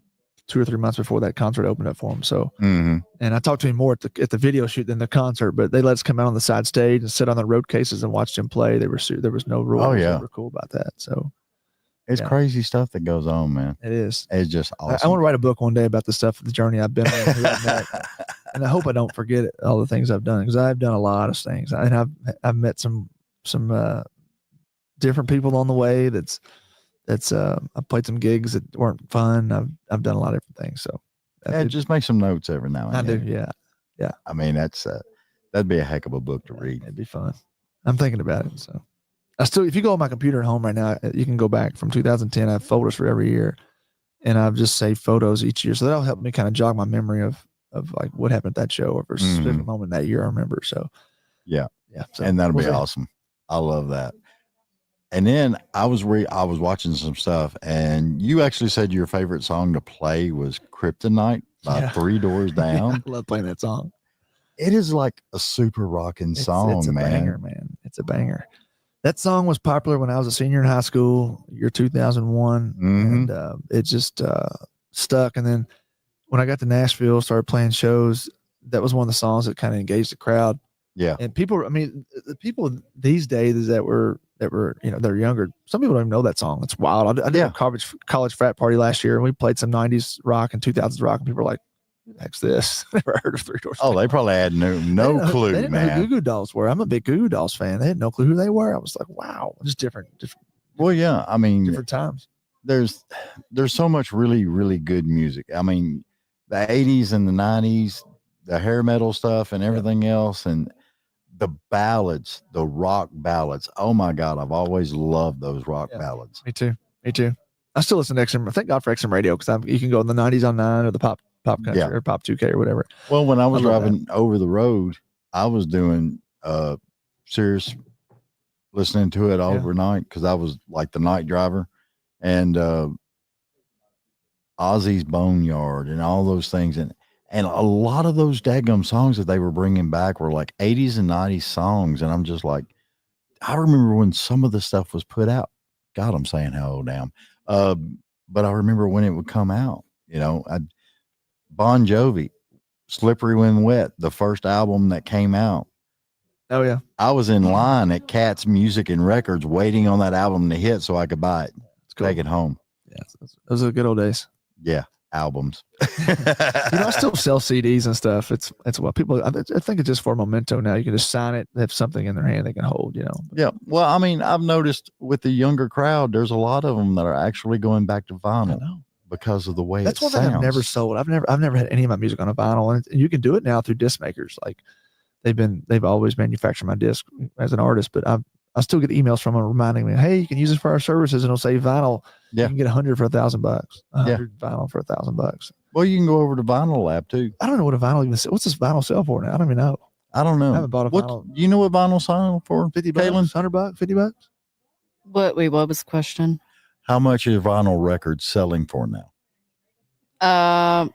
2 or 3 months before that concert opened up for him. So, and I talked to him more at the video shoot than the concert, but they let us come out on the side stage and sit on the road cases and watched him play. There was no rules. Oh yeah, they were cool about that. So it's crazy stuff that goes on, man. It is. It's just awesome. I want to write a book one day about the stuff, the journey I've been on, who I've met. And I hope I don't forget all the things I've done, because I've done a lot of things, and I've met some different people on the way. I've played some gigs that weren't fun. I've done a lot of different things. So just make some notes every now and then. I do. Yeah. I mean, that'd be a heck of a book to read. It'd be fun. I'm thinking about it. So if you go on my computer at home right now, you can go back from 2010. I have folders for every year, and I've just saved photos each year. So that'll help me kind of jog my memory of like what happened at that show or a specific moment that year I remember. So yeah. So, and that'll be awesome. I love that. And then I was watching some stuff, and you actually said your favorite song to play was Kryptonite by 3 Doors Down. I love playing that song. It is like a super rocking song, it's a man. Banger, man. It's a banger. That song was popular when I was a senior in high school, year 2001, and it just stuck. And then when I got to Nashville, started playing shows, that was one of the songs that kind of engaged the crowd. Yeah. And people, I mean, the people these days that were, they're younger. Some people don't even know that song. It's wild. I did a college frat party last year, and we played some 90s rock and 2000s rock, and people were like, who the heck's this? Never heard of 3 Doors Down. Oh, they probably had no clue, they didn't know who Goo Goo Dolls were. I'm a big Goo Goo Dolls fan. They had no clue who they were. I was like, wow, just different. Well, yeah. I mean, different times. There's so much really, really good music. I mean, the 80s and the 90s, the hair metal stuff and everything else, and the ballads, the rock ballads. Oh my God, I've always loved those rock ballads. Me too. I still listen to XM. Thank God for XM radio, because you can go in the 90s on 9 or the pop country or pop 2K or whatever. Well, when I was driving over the road, I was doing Sirius, listening to it overnight, because I was like the night driver, and Ozzy's Boneyard and all those things, and a lot of those daggum songs that they were bringing back were like 80s and 90s songs, and I'm just like, I remember when some of the stuff was put out. God, I'm saying how old I am. But I remember when it would come out. Bon Jovi, Slippery When Wet, the first album that came out. Oh yeah, I was in line at Cat's Music and Records waiting on that album to hit so I could buy it, take it home. Yeah, those are the good old days. Yeah, albums. I still sell CDs and stuff. It's what people. I think it's just for a memento now. You can just sign it. They have something in their hand they can hold. Yeah. Well, I mean, I've noticed with the younger crowd, there's a lot of them that are actually going back to vinyl because of the way that's it one thing I've sounds. never sold. I've never had any of my music on a vinyl, and you can do it now through disc makers. Like they've always manufactured my disc as an artist, but I still get emails from them reminding me, hey, you can use this for our services, and it'll say vinyl. Yeah. You can get 100 for $1,000, 100 vinyl for $1,000. Well, you can go over to Vinyl Lab too. I don't know what a vinyl even what's this vinyl sell for now? I don't even know. I don't know. I haven't bought a vinyl. You know what vinyl sell for? $50, Kaylin? $100, $50. What was the question? How much is vinyl records selling for now?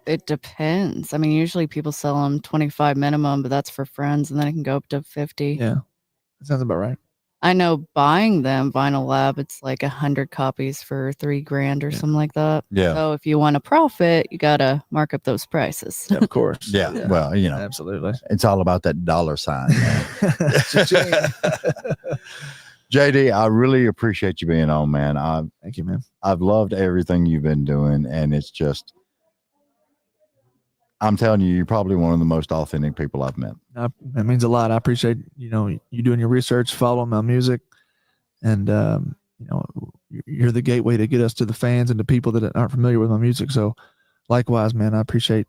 It depends. I mean, usually people sell them 25 minimum, but that's for friends, and then it can go up to 50. Yeah, that sounds about right. I know buying them Vinyl Lab, it's like 100 copies for $3,000 or something like that. Yeah. So if you want to profit, you gotta mark up those prices. Yeah, of course. Yeah. Well, absolutely. It's all about that dollar sign. JD, I really appreciate you being on, man. Thank you, man. I've loved everything you've been doing, and it's just, I'm telling you, you're probably one of the most authentic people I've met. That means a lot. I appreciate, you doing your research, following my music, and, you're the gateway to get us to the fans and the people that aren't familiar with my music. So likewise, man, I appreciate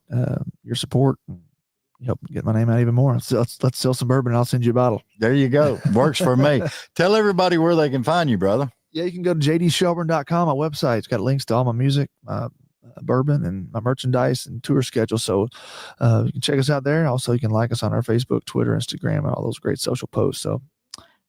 your support. You help get my name out even more. So let's sell some bourbon and I'll send you a bottle. There you go. Works for me. Tell everybody where they can find you, brother. Yeah, you can go to jdshelburn.com, my website. It's got links to all my music, my bourbon, and my merchandise and tour schedule. So you can check us out there. Also, you can like us on our Facebook, Twitter, Instagram, and all those great social posts. So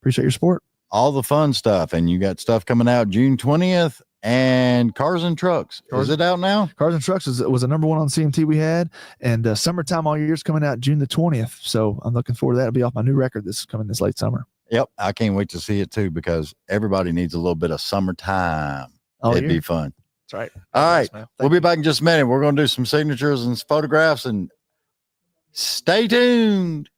appreciate your support. All the fun stuff. And you got stuff coming out June 20th. And Cars and Trucks. Is it out now? Cars and Trucks was a number one on CMT we had. And Summertime All Year is coming out June the 20th. So I'm looking forward to that. It'll be off my new record this coming this late summer. Yep. I can't wait to see it too, because everybody needs a little bit of summertime. It'd be fun. That's right. All right. We'll be back in just a minute. We're going to do some signatures and photographs, and stay tuned.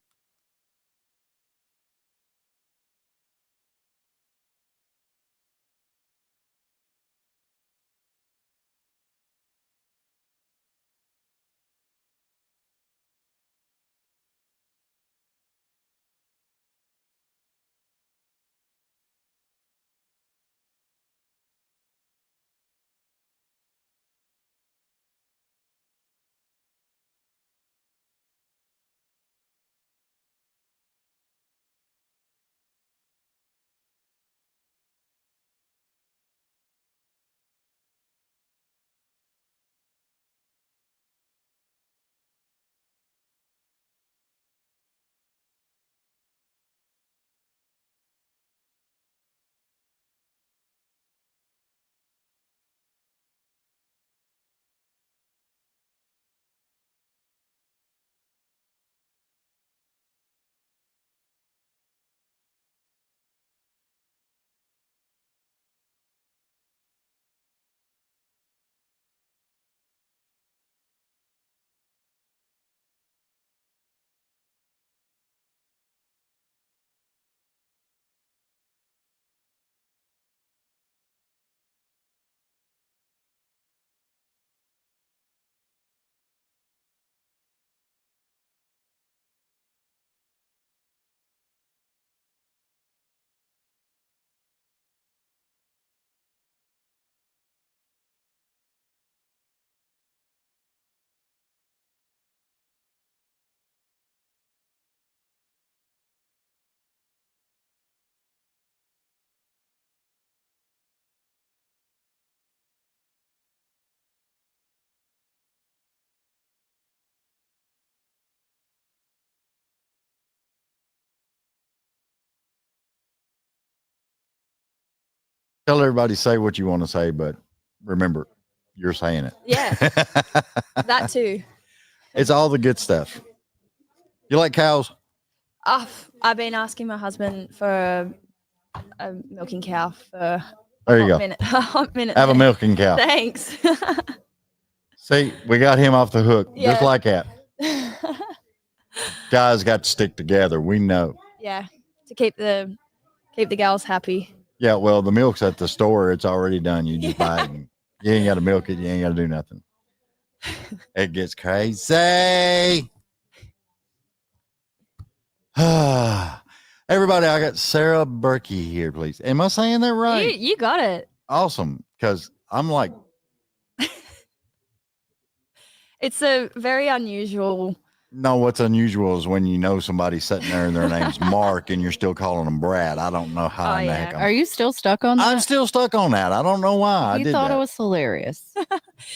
Tell everybody, say what you want to say, but remember, you're saying it. Yeah. That too. It's all the good stuff. You like cows? I've been asking my husband for a milking cow for There you a go. hot minute. Have a there. milking cow. Thanks. See, we got him off the hook, just Yeah. like that. Guys got to stick together. We know. Yeah, to keep the gals happy. Yeah, well, the milk's at the store. It's already done. You just buy it. And you ain't got to milk it. You ain't got to do nothing. It gets crazy. Everybody, I got Sara Berki here, please. Am I saying that right? You got it. Awesome, because I'm like, It's a very unusual. no, what's unusual is when you know somebody's sitting there and their name's Mark and you're still calling them Brad. I don't know how in the heck Are you still stuck on that? I'm still stuck on that. I don't know why I You did thought that. it was hilarious.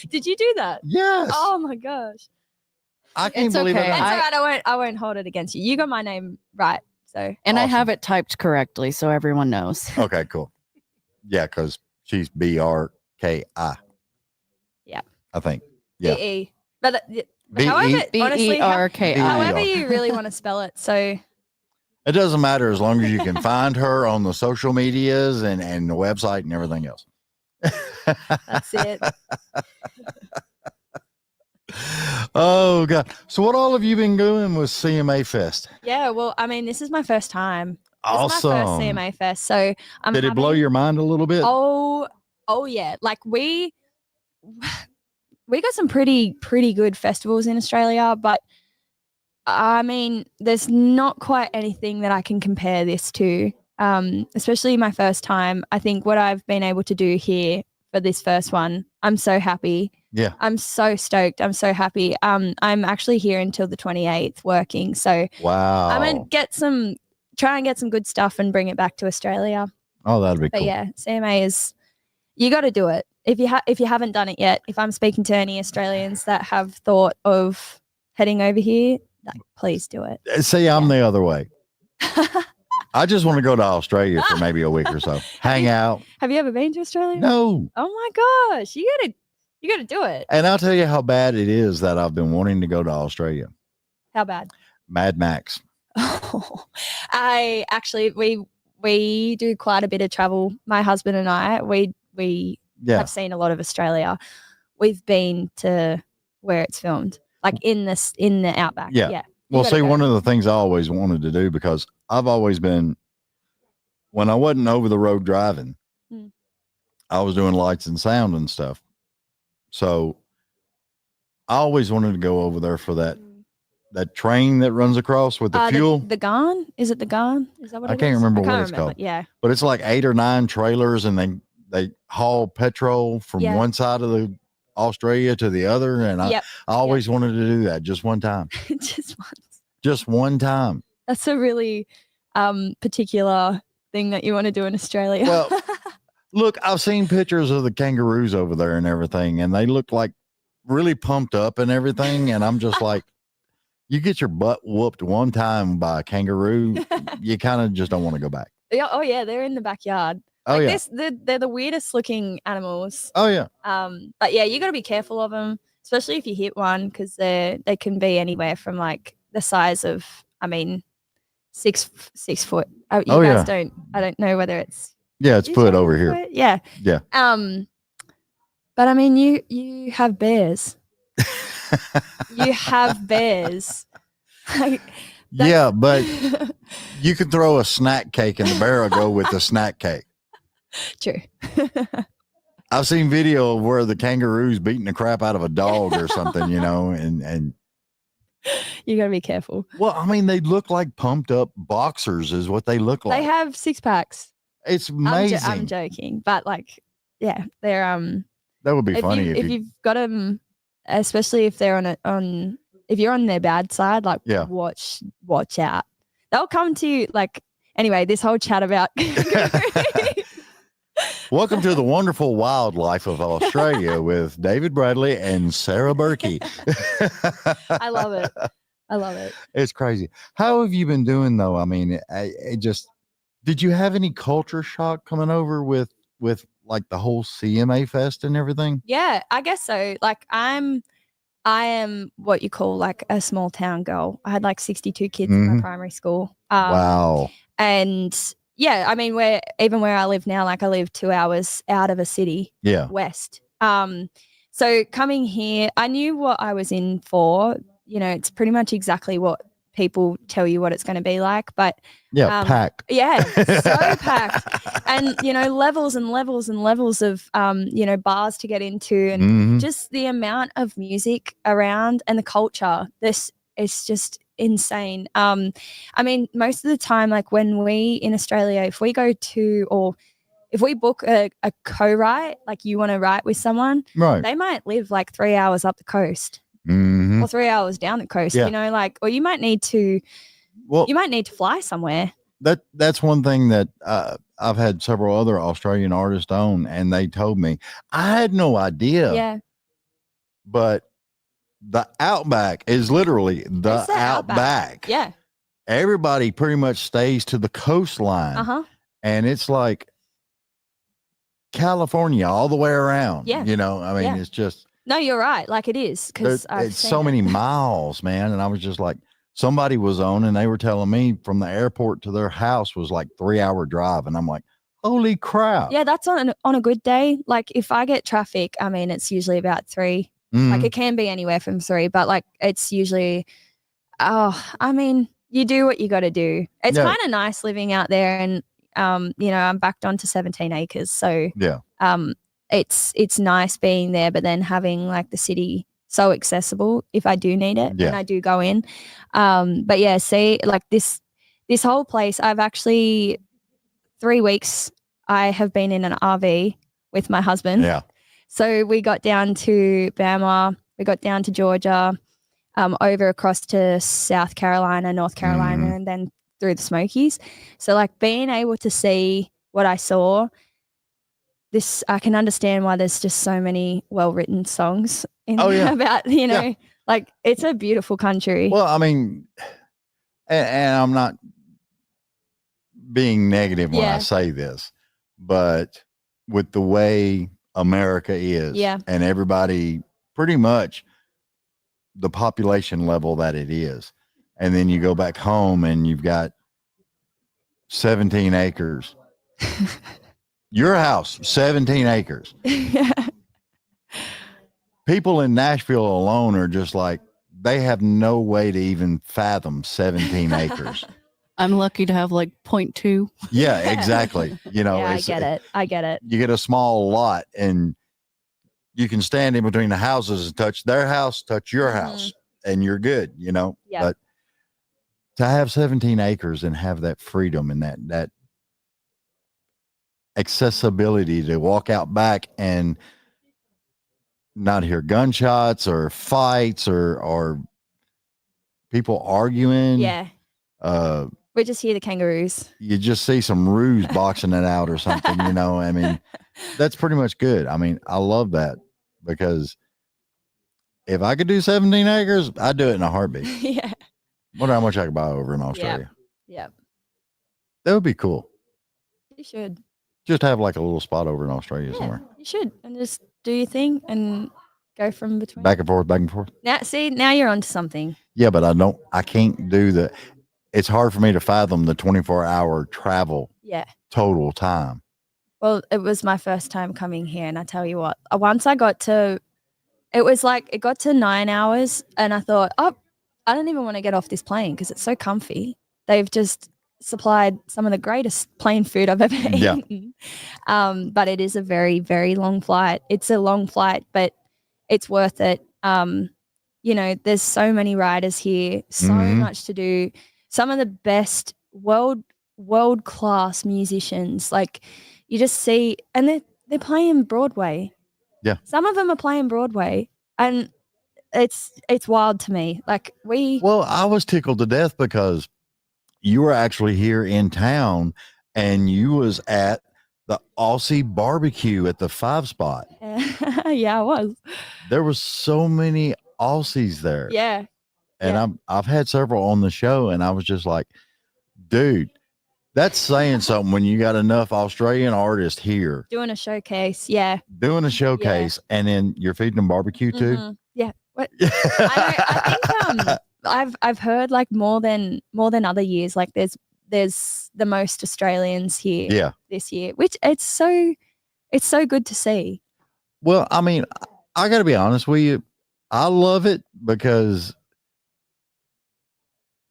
Did you do that? Yes. Oh my gosh. I can't It's believe okay. it. That's all right. I won't hold it against you. You got my name right. So And I Awesome. have it typed correctly so everyone knows. Okay, cool. Yeah, because she's Brki. Yeah. I think. Yeah. BE. But B-E? however, honestly, BERKI. however you really want to spell it. So It doesn't matter as long as you can find her on the social medias and the website and everything else. that's it. Oh God. So what all have you been doing with CMA Fest? Yeah. Well, I mean, this is my first time. Awesome. my first CMA fest. So Did it blow your mind a little bit? Oh yeah. Like we got some pretty good festivals in Australia, but I mean, there's not quite anything that I can compare this to. Especially my first time. I think what I've been able to do here for this first one, I'm so happy. Yeah. I'm so stoked. I'm so happy. I'm actually here until the 28th working. So Wow. I'm gonna try and get some good stuff and bring it back to Australia. Oh, that'd be But cool. yeah, CMA is, you got to do it. If you haven't done it yet, if I'm speaking to any Australians that have thought of heading over here, like, please do it. See, I'm the other way. I just want to go to Australia for maybe a week or so. Hang out. Have you ever been to Australia? No. Oh my gosh, you gotta do it. And I'll tell you how bad it is that I've been wanting to go to Australia. How bad? Mad Max. I actually we do quite a bit of travel. My husband and I, we have seen a lot of Australia. We've been to where it's filmed, like in the outback. Yeah. Well, see, one of the things I always wanted to do, because I've always been, when I wasn't over the road driving, I was doing lights and sound and stuff. So I always wanted to go over there for that train that runs across with the fuel. The Gone? Is it the Gone? Is that what I can't remember what it's called. Yeah. But it's like 8 or 9 trailers, and they haul petrol from one side of the Australia to the other. And I always wanted to do that just one time. Just one time. That's a really particular thing that you want to do in Australia. Well, look, I've seen pictures of the kangaroos over there and everything, and they look like really pumped up and everything. And I'm just like, you get your butt whooped one time by a kangaroo, you kind of just don't want to go back. Yeah. Oh yeah, they're in the backyard. Oh like yeah, they're the weirdest looking animals. Oh yeah. But yeah, you got to be careful of them, especially if you hit one, because they can be anywhere from like the size of, I mean, 6 foot. I don't know whether it's. Yeah, it's foot over here. Foot? Yeah. Yeah. But I mean, you have bears. You have bears. Yeah, but you can throw a snack cake and the bear will go with the snack cake. True. I've seen video of where the kangaroo's beating the crap out of a dog or something, you know, and you gotta be careful. Well, I mean, they look like pumped up boxers is what they look like. They have 6 packs. It's amazing. I'm joking, but like, yeah, they're That would be funny if you've got them, especially if they're if you're on their bad side, like watch out. They'll come to you. Like, anyway, this whole chat about Welcome to the wonderful wildlife of Australia with David Bradley and Sara Berky. I love it. I love it. It's crazy. How have you been doing though? I mean, did you have any culture shock coming over with like the whole CMA fest and everything? Yeah, I guess so. Like I am what you call like a small town girl. I had like 62 kids in my primary school. Wow. And yeah, I mean, where I live now, like I live 2 hours out of a city. Yeah. West. So coming here, I knew what I was in for. You know, it's pretty much exactly what people tell you what it's going to be like, but packed. Yeah, so packed. And you know, levels and levels and levels of you know, bars to get into, and just the amount of music around and the culture. This is just insane. I mean, most of the time, like when we in Australia, if we go to, or if we book a co-write, like you want to write with someone, right, they might live like 3 hours up the coast. Or 3 hours down the coast, you know, like, or you might need to fly somewhere. That's one thing that I've had several other Australian artists on, and they told me, I had no idea. Yeah. But the outback is literally the outback. Yeah. Everybody pretty much stays to the coastline. And it's like California all the way around. Yeah. You know, I mean, it's just. No, you're right. Like it is, because it's so many miles, man. And I was just like, somebody was on and they were telling me from the airport to their house was like 3-hour drive. And I'm like, holy crap. Yeah, that's on a good day. Like if I get traffic, I mean, it's usually about 3. Like it can be anywhere from 3, but like it's usually, I mean, you do what you got to do. It's Yeah. kind of nice living out there, and I'm backed onto 17 acres, so Yeah. It's nice being there, but then having like the city so accessible if I do need it Yeah. and I do go in. But yeah, see, like this whole place, I've actually 3 weeks I have been in an RV with my husband. Yeah. So we got down to Bama, we got down to Georgia, over across to South Carolina, North Carolina, and then through the Smokies. So like being able to see what I saw, I can understand why there's just so many well-written songs about, like it's a beautiful country. Well, I mean, and I'm not being negative when I say this, but with the way America is, and everybody pretty much the population level that it is, and then you go back home and you've got 17 acres. Your house, 17 acres. People in Nashville alone are just like, they have no way to even fathom 17 acres. I'm lucky to have like 0.2. Yeah, exactly. I get it. I get it. You get a small lot and you can stand in between the houses and touch their house, touch your house, and you're good, Yeah. But to have 17 acres and have that freedom and that accessibility to walk out back and not hear gunshots or fights or people arguing. Yeah. We just hear the kangaroos. You just see some roos boxing it out or something, I mean, that's pretty much good. I mean, I love that because if I could do 17 acres, I'd do it in a heartbeat. Yeah. Wonder how much I could buy over in Australia. Yeah. That would be cool. You should. Just have like a little spot over in Australia somewhere. You should. And just do your thing and go from between. Back and forth, back and forth. Now you're onto something. Yeah, but I can't do it's hard for me to fathom the 24-hour travel total time. Well, it was my first time coming here, and I tell you what, once I got to, it got to 9 hours, and I thought, I don't even want to get off this plane because it's so comfy. They've just supplied some of the greatest plane food I've ever eaten. But it is a very, very long flight. It's a long flight, but it's worth it. There's so many riders here, so much to do. Some of the best world-class musicians, like you just see, and they're playing Broadway. Yeah. Some of them are playing Broadway, and it's wild to me. Well, I was tickled to death because you were actually here in town and you was at the Aussie barbecue at the 5 spot. Yeah, I was. There was so many Aussies there. Yeah. And I've had several on the show, and I was just like, dude, that's saying something when you got enough Australian artists here Doing a showcase. Yeah. doing a showcase, and then you're feeding them barbecue too. Mhm. Yeah. What? I think I've heard like more than other years. Like there's the most Australians here this year, which it's so good to see. Well, I mean, I got to be honest with you. I love it because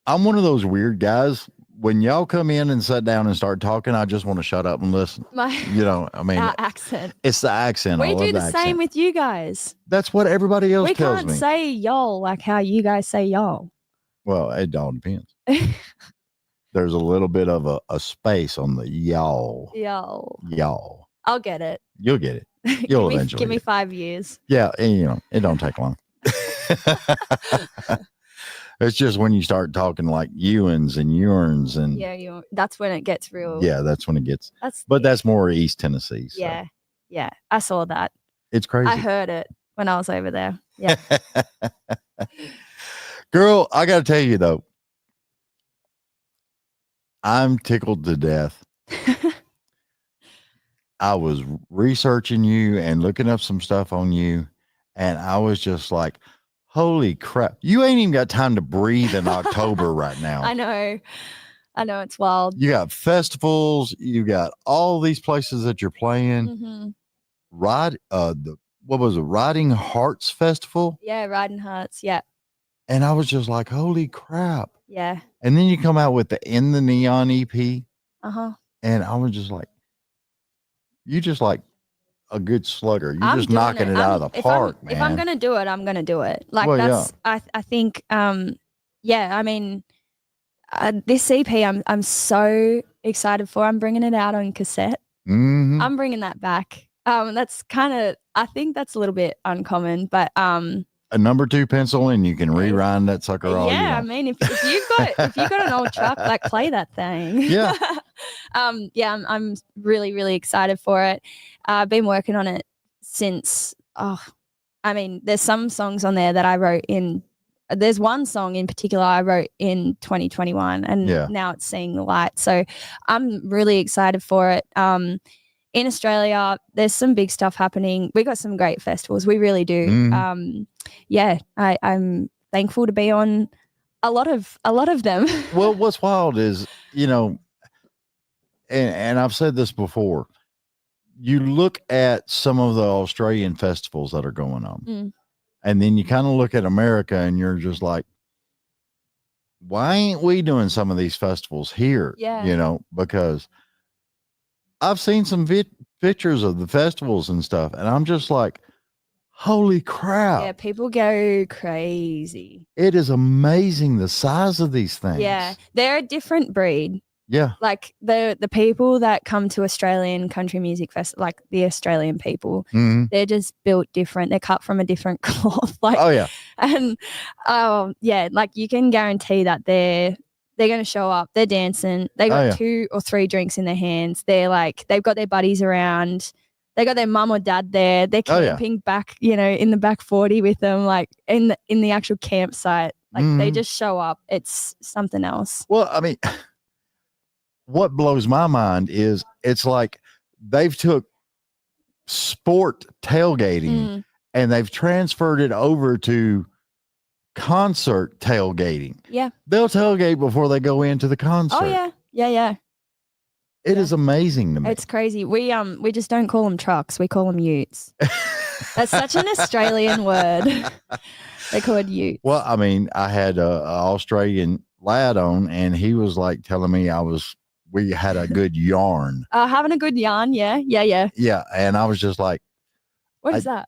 I'm one of those weird guys. When y'all come in and sit down and start talking, I just want to shut up and listen. I mean, Our accent. It's the accent. I We love do the accent. same with you guys. That's what everybody else We tells can't me. say y'all like how you guys say y'all. Well, it all depends. There's a little bit of a space on the y'all. Y'all. I'll get it. You'll get it. You'll eventually. Give me 5 years. Yeah, and it don't take long. It's just when you start talking like Ewans and Urns and that's when it gets real. yeah, that's when it gets. That's more East Tennessee. So. Yeah. I saw that. It's crazy. I heard it when I was over there. Yeah. Girl, I got to tell you though, I'm tickled to death. I was researching you and looking up some stuff on you, and I was just like, holy crap. You ain't even got time to breathe in October right now. I know it's wild. You got festivals, you got all these places that you're playing. Mm-hmm. What was it? Riding Hearts Festival? Yeah, Riding Hearts. Yeah. And I was just like, holy crap. Yeah. And then you come out with the In the Neon EP. Uh-huh. And I was just like, you just like a good slugger. You're I'm just doing knocking it out of the park, man. If I'm gonna do it, I'm gonna do it. Like Well, that's I think yeah, I mean this EP I'm so excited for. I'm bringing it out on cassette. Mhm. I'm bringing that back. That's kind of I think that's a little bit uncommon, but a number 2 pencil and you can rewind that sucker all you yeah, I want. mean if you've got an old truck, like play that thing. Yeah. Yeah, I'm really, really excited for it. I've been working on it since I mean, there's some songs on there that I wrote in. There's one song in particular I wrote in 2021, and now it's seeing the light. So I'm really excited for it. In Australia, there's some big stuff happening. We got some great festivals. We really do. Yeah, I'm thankful to be on a lot of them. Well, what's wild is, you know, and I've said this before, you look at some of the Australian festivals that are going on, and then you kind of look at America and you're just like, why ain't we doing some of these festivals here? Yeah. You know, because I've seen some pictures of the festivals and stuff, and I'm just like, holy crap. Yeah, people go crazy. It is amazing the size of these things. Yeah, they're a different breed. Yeah. Like the people that come to Australian country music fest, like the Australian people, they're just built different. They're cut from a different cloth. Like, oh yeah. And yeah, like you can guarantee that they're going to show up. They're dancing. They got 2 or 3 drinks in their hands. They're like, they've got their buddies around. They got their mum or dad there. They're camping back, you know, in the back 40 with them, like in the actual campsite. Like they just show up. It's something else. Well, I mean, what blows my mind is it's like they've took sport tailgating and they've transferred it over to concert tailgating. Yeah. They'll tailgate before they go into the concert. Oh yeah. Yeah. It is amazing to me. It's crazy. We just don't call them trucks. We call them utes. That's such an Australian word. They're called utes. Well, I mean, I had a Australian lad on, and he was like telling me we had a good yarn. Having a good yarn. Yeah. Yeah. And I was just like, what is that?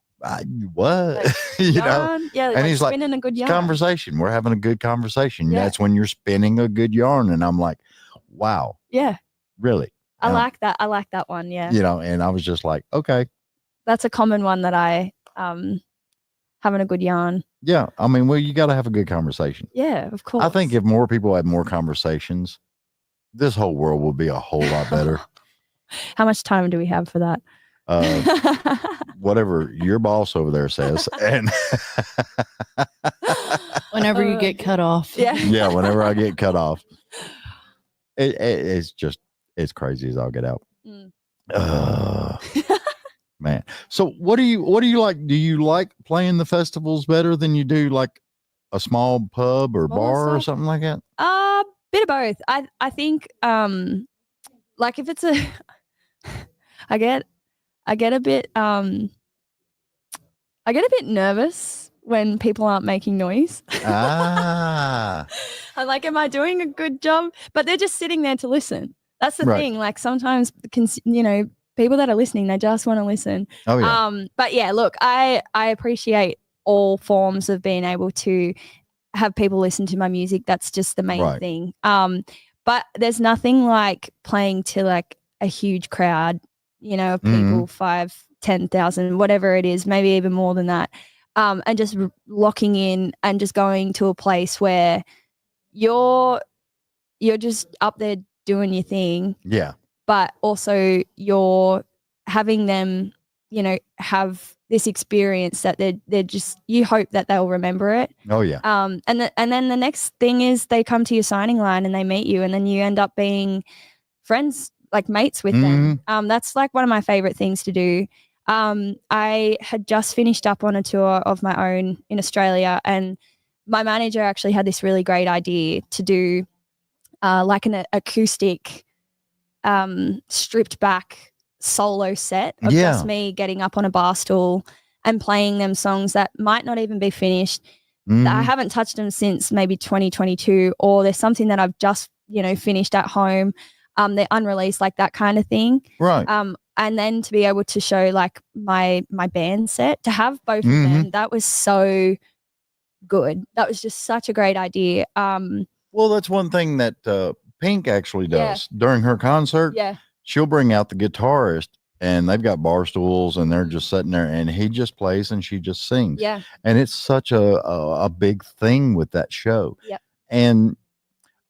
What? Like, you yarn? know? Yeah. And like he's like, spinning a good yarn. Conversation. We're having a good conversation. Yeah. That's when you're spinning a good yarn. And I'm like, wow. Yeah. Really? I like that. I like that one. Yeah. You know, and I was just like, okay. That's a common one that I having a good yarn. Yeah. I mean, well, you got to have a good conversation. Yeah, of course. I think if more people had more conversations, this whole world would be a whole lot better. How much time do we have for that? Whatever your boss over there says. And Whenever you get cut off. Yeah. Whenever I get cut off. It's crazy as I'll get out. Man. So what do you like? Do you like playing the festivals better than you do like a small pub or bar or something like that? Bit of both. I think like if it's I get a bit nervous when people aren't making noise. I'm like, am I doing a good job? But they're just sitting there to listen. That's the thing. Like sometimes, you know, people that are listening, they just want to listen. Oh yeah. But yeah, look, I appreciate all forms of being able to have people listen to my music. That's just the main thing. But there's nothing like playing to like a huge crowd, you know, of people, 5,000-10,000, whatever it is, maybe even more than that. And just locking in and just going to a place where you're just up there doing your thing. Yeah. But also you're having them, you know, have this experience that they're just, you hope that they'll remember it. Oh yeah. And then the next thing is they come to your signing line and they meet you, and then you end up being friends, like mates with them. That's like one of my favorite things to do. I had just finished up on a tour of my own in Australia, and my manager actually had this really great idea to do like an acoustic stripped back solo set of just me getting up on a bar stool and playing them songs that might not even be finished, I Mhm. haven't touched them since maybe 2022, or there's something that I've just, finished at home. They're unreleased, like that kind of thing. Right. And then to be able to show like my band set, to have both of Mm-hmm. them, that was so good. That was just such a great idea. Well, that's one thing that Pink actually Yeah. does during her concert. Yeah. She'll bring out the guitarist, and they've got bar stools, and they're just sitting there, and he just plays, and she just sings. Yeah. And it's such a big thing with that show. Yep. And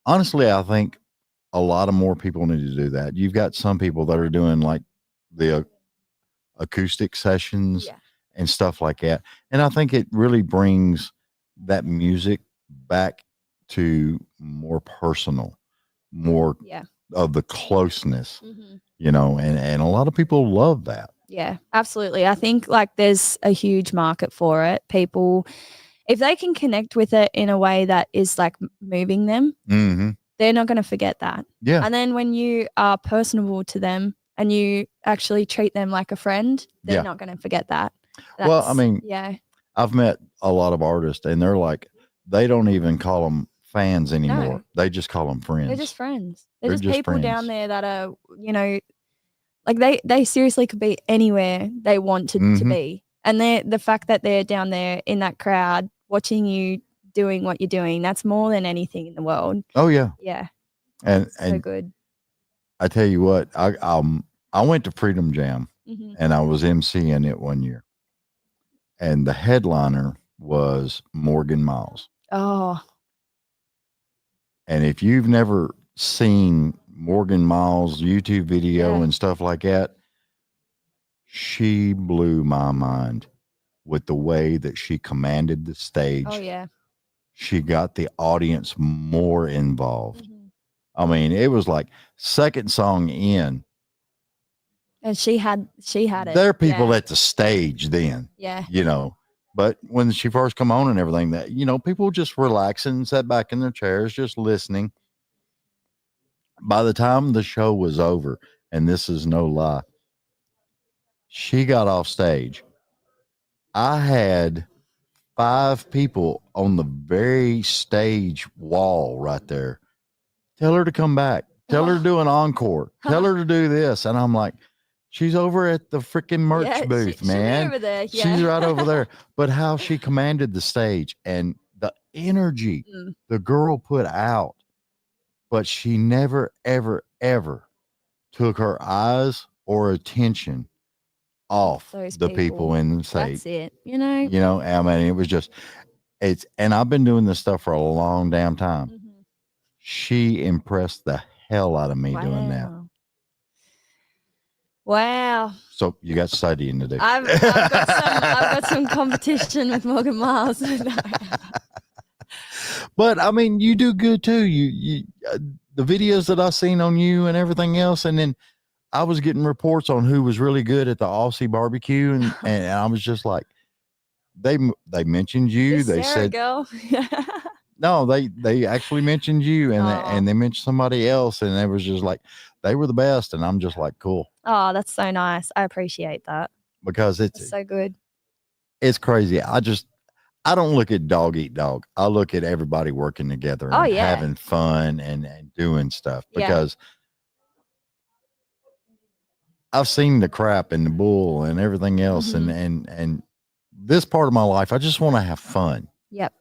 honestly, I think a lot of more people need to do that. You've got some people that are doing like the acoustic sessions Yeah. and stuff like that. And I think it really brings that music back to more personal, more Yeah. of the closeness, Mhm. and a lot of people love that. Yeah, absolutely. I think like there's a huge market for it. People, if they can connect with it in a way that is like moving them, Mm-hmm. they're not going to forget that. Yeah. And then when you are personable to them and you actually treat them like a friend, they're Yeah. not going to forget that. Well, I mean, yeah, I've met a lot of artists, and they're like, they don't even call them fans anymore. No. They just call them friends. they're just friends. They're, They're just just people down friends. there that are, like they seriously could be anywhere they want to Mhm. be. And the fact that they're down there in that crowd watching you doing what you're doing, that's more than anything in the world. Oh yeah. Yeah, And so good. I tell you what, I went to Freedom Jam, Mhm. and I was emceeing it one year, and the headliner was Morgan Miles. Oh, And if you've never seen Morgan Miles' YouTube video Yeah. and stuff like that, she blew my mind with the way that she commanded the stage. oh yeah. She got the audience more involved. Mhm. I mean, it was like second song in, And she had it. there are people yeah. at the stage then, Yeah. but when she first come on and everything, that, people just relaxing, sat back in their chairs, just listening. By the time the show was over, and this is no lie, she got off stage. I had 5 people on the very stage wall right there. Tell her to come back. Tell her to do an encore. Tell her to do this. And I'm like, she's over at the freaking merch Yeah, booth, she'll be man. over there. Yeah. She's right over there. But how she commanded the stage and the energy Mm. the girl put out, but she never, ever, ever took her eyes or attention off Those the people in the stage. That's it. I mean, it was just, and I've been doing this stuff for a long damn time. Mhm. She impressed the hell out of me doing that. Wow. So you got studying to do. I've got some competition with Morgan Miles. But I mean, you do good too. You the videos that I seen on you and everything else, and then I was getting reports on who was really good at the Aussie barbecue, and I was just like, they mentioned you. The They Sara said girl. no, they actually mentioned you, and Aw. and they mentioned somebody else, and it was just like they were the best, and I'm just like, cool, Oh, that's so nice. I appreciate that. because That's so good. it's crazy. I don't look at dog eat dog. I look at everybody working together Oh, and yeah. having fun and doing stuff, Yeah. because I've seen the crap and the bull and everything else, Mm-hmm. and this part of my life, I just want to have fun, Yep.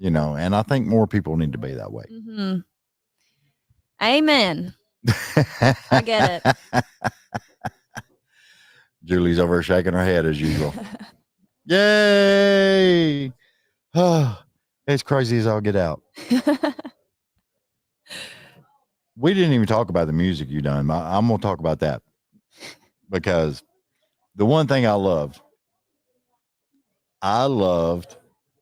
and I think more people need to be that way. Hmm. Amen. I get it. Julie's over shaking her head as usual. Yay! It's crazy as I'll get out. We didn't even talk about the music you done. I'm gonna talk about that, because the one thing I loved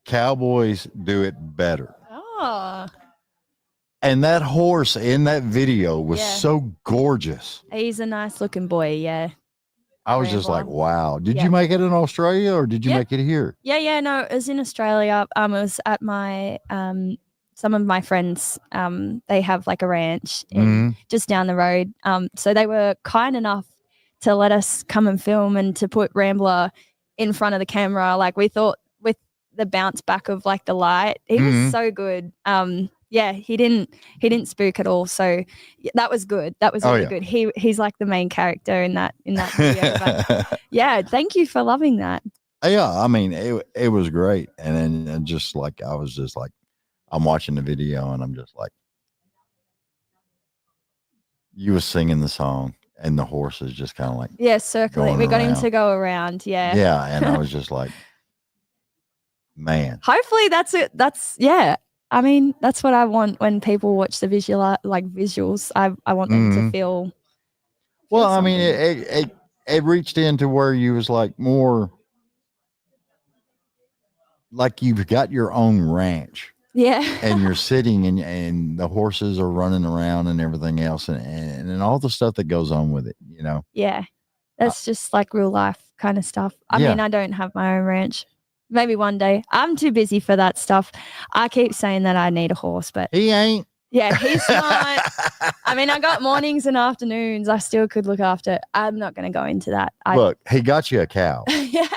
Cowboys Do It Better. Oh, And that horse in that video was Yeah. so gorgeous. he's a nice looking boy. Yeah. I was just like, Rambler. wow. Did Yeah. you make it in Australia, or did you Yeah. make it here? Yeah. No, it was in Australia. It was at my some of my friends. They have like a ranch in just down the road. So they were kind enough to let us come and film and to put Rambler in front of the camera. Like we thought with the bounce back of like the light. He was so good. Yeah, he didn't spook at all. So that was good. That was really good. He's like the main character in that video. But yeah, thank you for loving that. Yeah, I mean, it was great. And then just like, I was just like, I'm watching the video and I'm just like, you were singing the song and the horse is just kind of like, yeah, circling. We got him around. to go around. Yeah. Yeah. And I was just like, man. Hopefully that's it. Yeah. I mean, that's what I want when people watch the visuals. I want them to feel. Well, I mean, it reached into where you was like more like you've got your own ranch. Yeah. And you're sitting and the horses are running around and everything else and all the stuff that goes on with it, you know? Yeah. That's just like real life kind of stuff. I mean, I don't have my own ranch. Maybe one day. I'm too busy for that stuff. I keep saying that I need a horse, but he ain't. Yeah, he's not. I mean, I got mornings and afternoons. I still could look after. I'm not going to go into that. Look, he got you a cow. Yeah.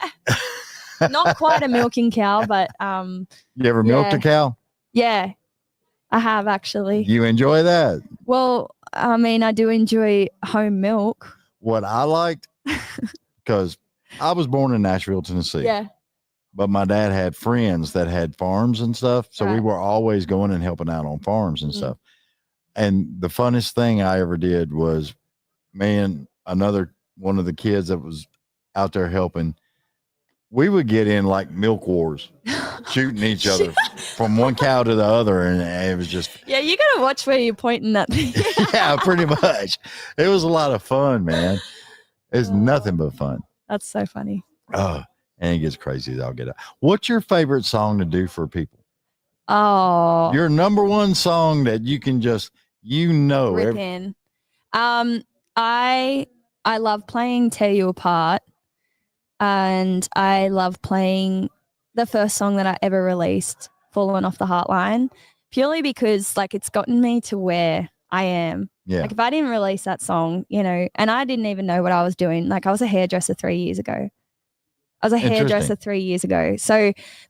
Not quite a milking cow, but you ever milked a cow? Yeah, I have actually. You enjoy that? Well, I mean, I do enjoy home milk. What I liked, because I was born in Nashville, Tennessee. Yeah. But my dad had friends that had farms and stuff. So we were always going and helping out on farms and stuff. And the funnest thing I ever did was me and one of the kids that was out there helping, we would get in like milk wars, shooting each other from one cow to the other. And it was just. Yeah, you got to watch where you're pointing that thing. Yeah, pretty much. It was a lot of fun, man. It's nothing but fun. That's so funny. And it gets crazy as I'll get out. What's your favorite song to do for people? Oh. Your number one song that you can just, rip in. I love playing Tear You Apart. And I love playing the first song that I ever released, Fallen Off the Heartline, purely because like it's gotten me to where I am. Yeah. Like if I didn't release that song, and I didn't even know what I was doing. Like I was a hairdresser 3 years ago. So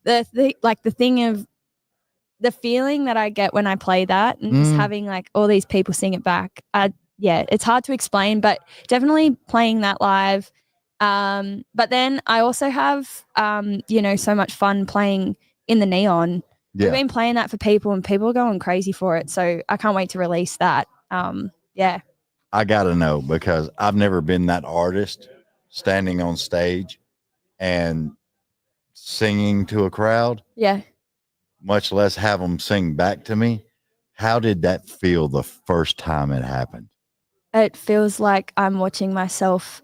the thing of the feeling that I get when I play that and just having like all these people sing it back. It's hard to explain, but definitely playing that live. But then I also have, so much fun playing in the Neon. Yeah. We've been playing that for people and people are going crazy for it. So I can't wait to release that. Yeah. I got to know because I've never been that artist standing on stage and singing to a crowd. Yeah. Much less have them sing back to me. How did that feel the first time it happened? It feels like I'm watching myself.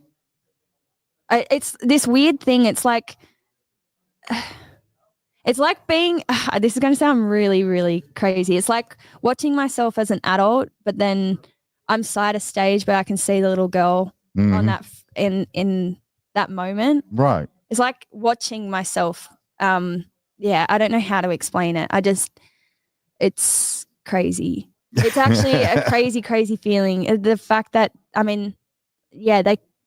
It's this weird thing. It's like being, this is going to sound really, really crazy. It's like watching myself as an adult, but then I'm side of stage, but I can see the little girl on that in that moment. Right. It's like watching myself. I don't know how to explain it. It's crazy. It's actually a crazy, crazy feeling. The fact that,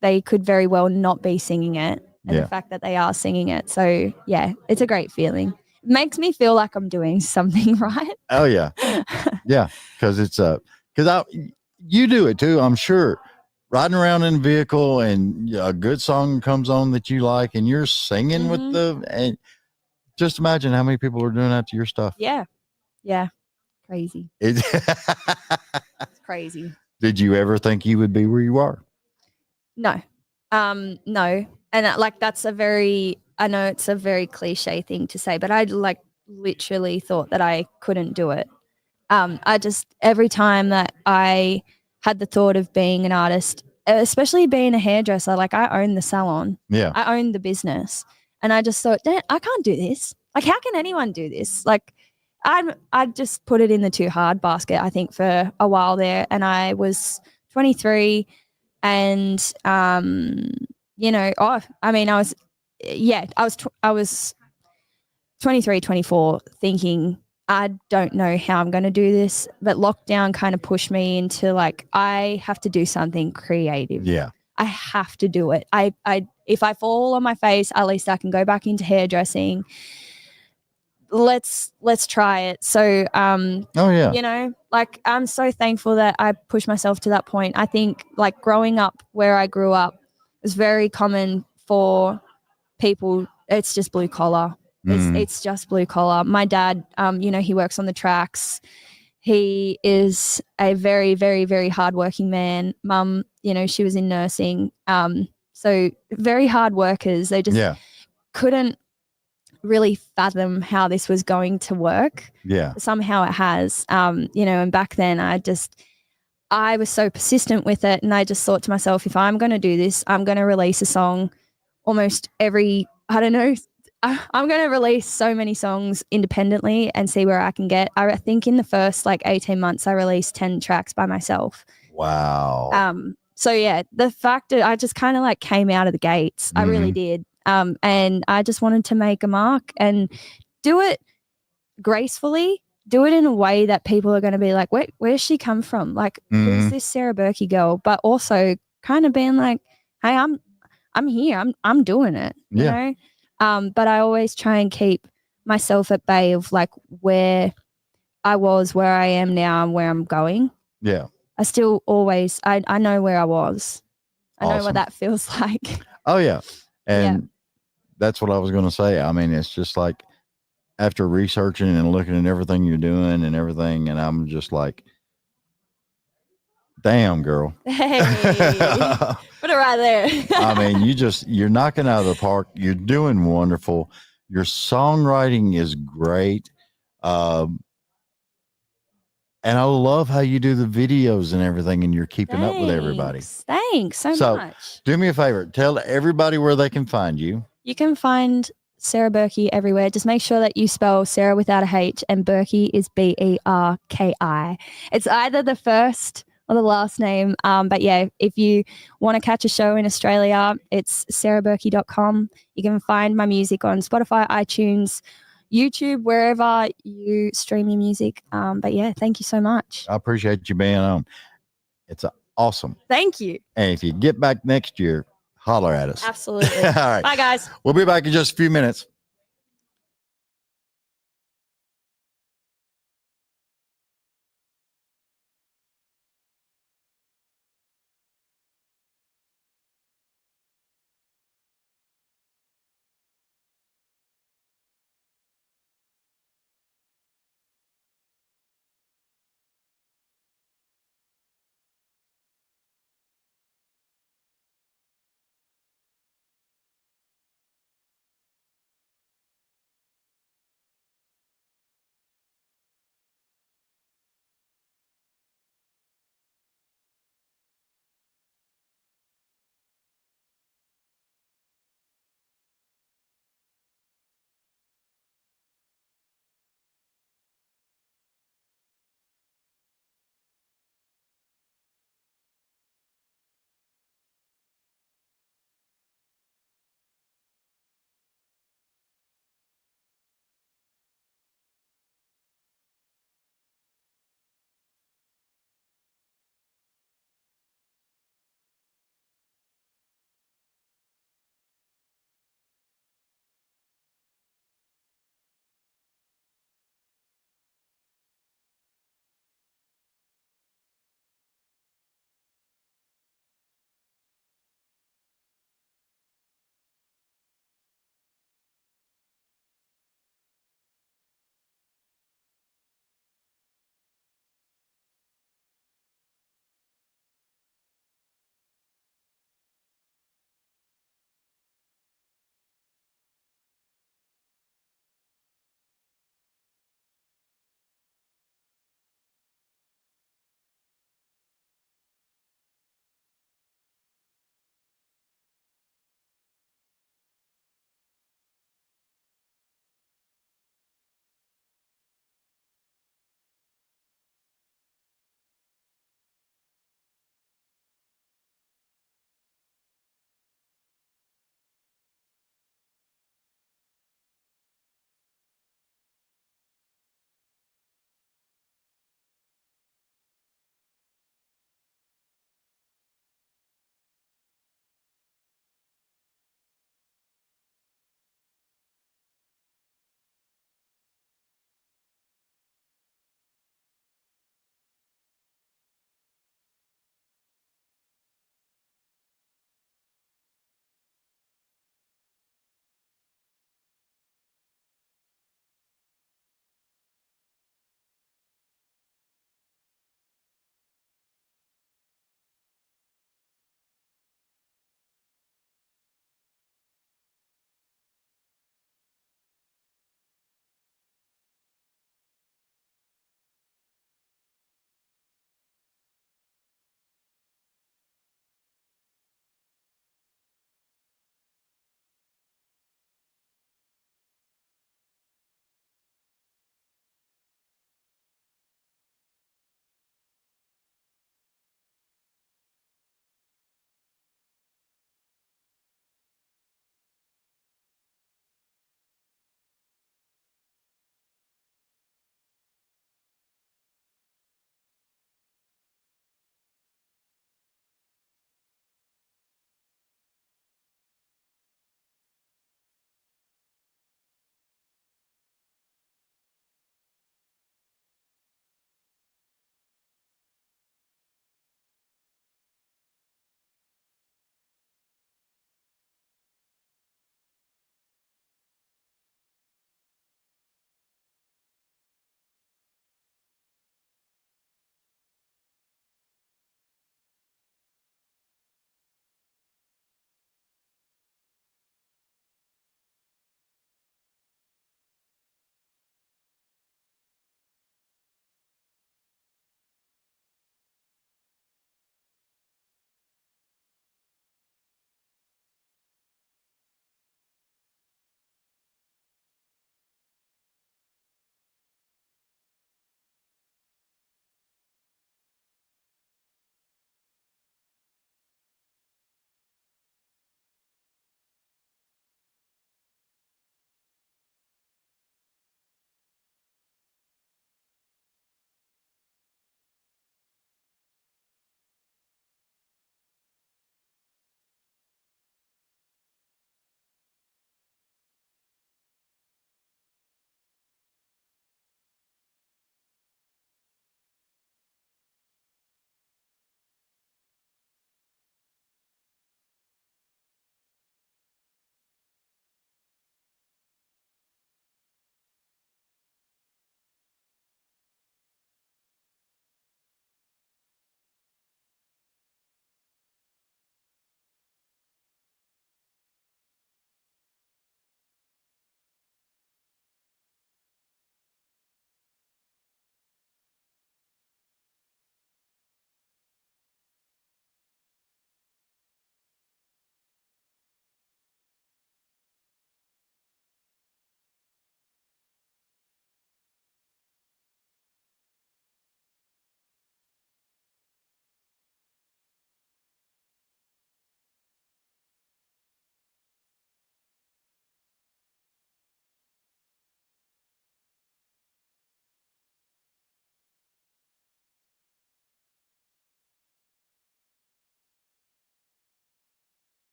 they could very well not be singing it. And the fact that they are singing it. So yeah, it's a great feeling. It makes me feel like I'm doing something right. Oh yeah. Yeah. Cause it's you do it too. I'm sure riding around in a vehicle and a good song comes on that you like and you're singing with and just imagine how many people are doing that to your stuff. Yeah. Yeah. Crazy. It's crazy. Did you ever think you would be where you are? No. No. And that's I know it's a very cliche thing to say, but I literally thought that I couldn't do it. Every time that I had the thought of being an artist, especially being a hairdresser, I own the salon. Yeah. I own the business. And I just thought, I can't do this. How can anyone do this? I just put it in the too hard basket, I think, for a while there. And I was 23 and, I was 23, 24 thinking, I don't know how I'm going to do this, but lockdown kind of pushed me into I have to do something creative. Yeah. I have to do it. If I fall on my face, at least I can go back into hairdressing let's try it. So Oh yeah. you know, like I'm so thankful that I pushed myself to that point. I think like growing up where I grew up is very common for people. It's just blue collar. It's just blue collar. My dad, you know, he works on the tracks. He is a very, very, very hardworking man. Mum, you know, she was in nursing. So very hard workers. They just couldn't really fathom how this was going to work. Yeah. Somehow it has. You know, and back then I was so persistent with it, and I just thought to myself, if I'm going to do this, I'm going to release a song almost every, I don't know, I'm going to release so many songs independently and see where I can get. I think in the first like 18 months, I released 10 tracks by myself. Wow. So yeah, the fact that I just kind of like came out of the gates, I really did. And I just wanted to make a mark and do it gracefully, do it in a way that people are going to be like, where's she come from? Like, who's this Sara Berky girl? But also kind of being like, hey, I'm here. I'm doing it. You know? But I always try and keep myself at bay of like where I was, where I am now, and where I'm going. Yeah. I still always, I know where I was. I know what that feels like. Oh yeah. And that's what I was going to say. I mean, it's just like after researching and looking at everything you're doing and everything, and I'm just like, damn, girl. Hey, put it right there. I mean, you're knocking out of the park. You're doing wonderful. Your songwriting is great. And I love how you do the videos and everything, and you're keeping up with everybody. Thanks so much. Do me a favor. Tell everybody where they can find you. You can find Sara Berky everywhere. Just make sure that you spell Sara without a H, and Berky is Berki. It's either the first or the last name. But yeah, if you want to catch a show in Australia, it's saraberky.com. You can find my music on Spotify, iTunes, YouTube, wherever you stream your music. But yeah, thank you so much. I appreciate you being on. It's awesome. Thank you. And if you get back next year, holler at us. Absolutely. All right. Bye, guys. We'll be back in just a few minutes.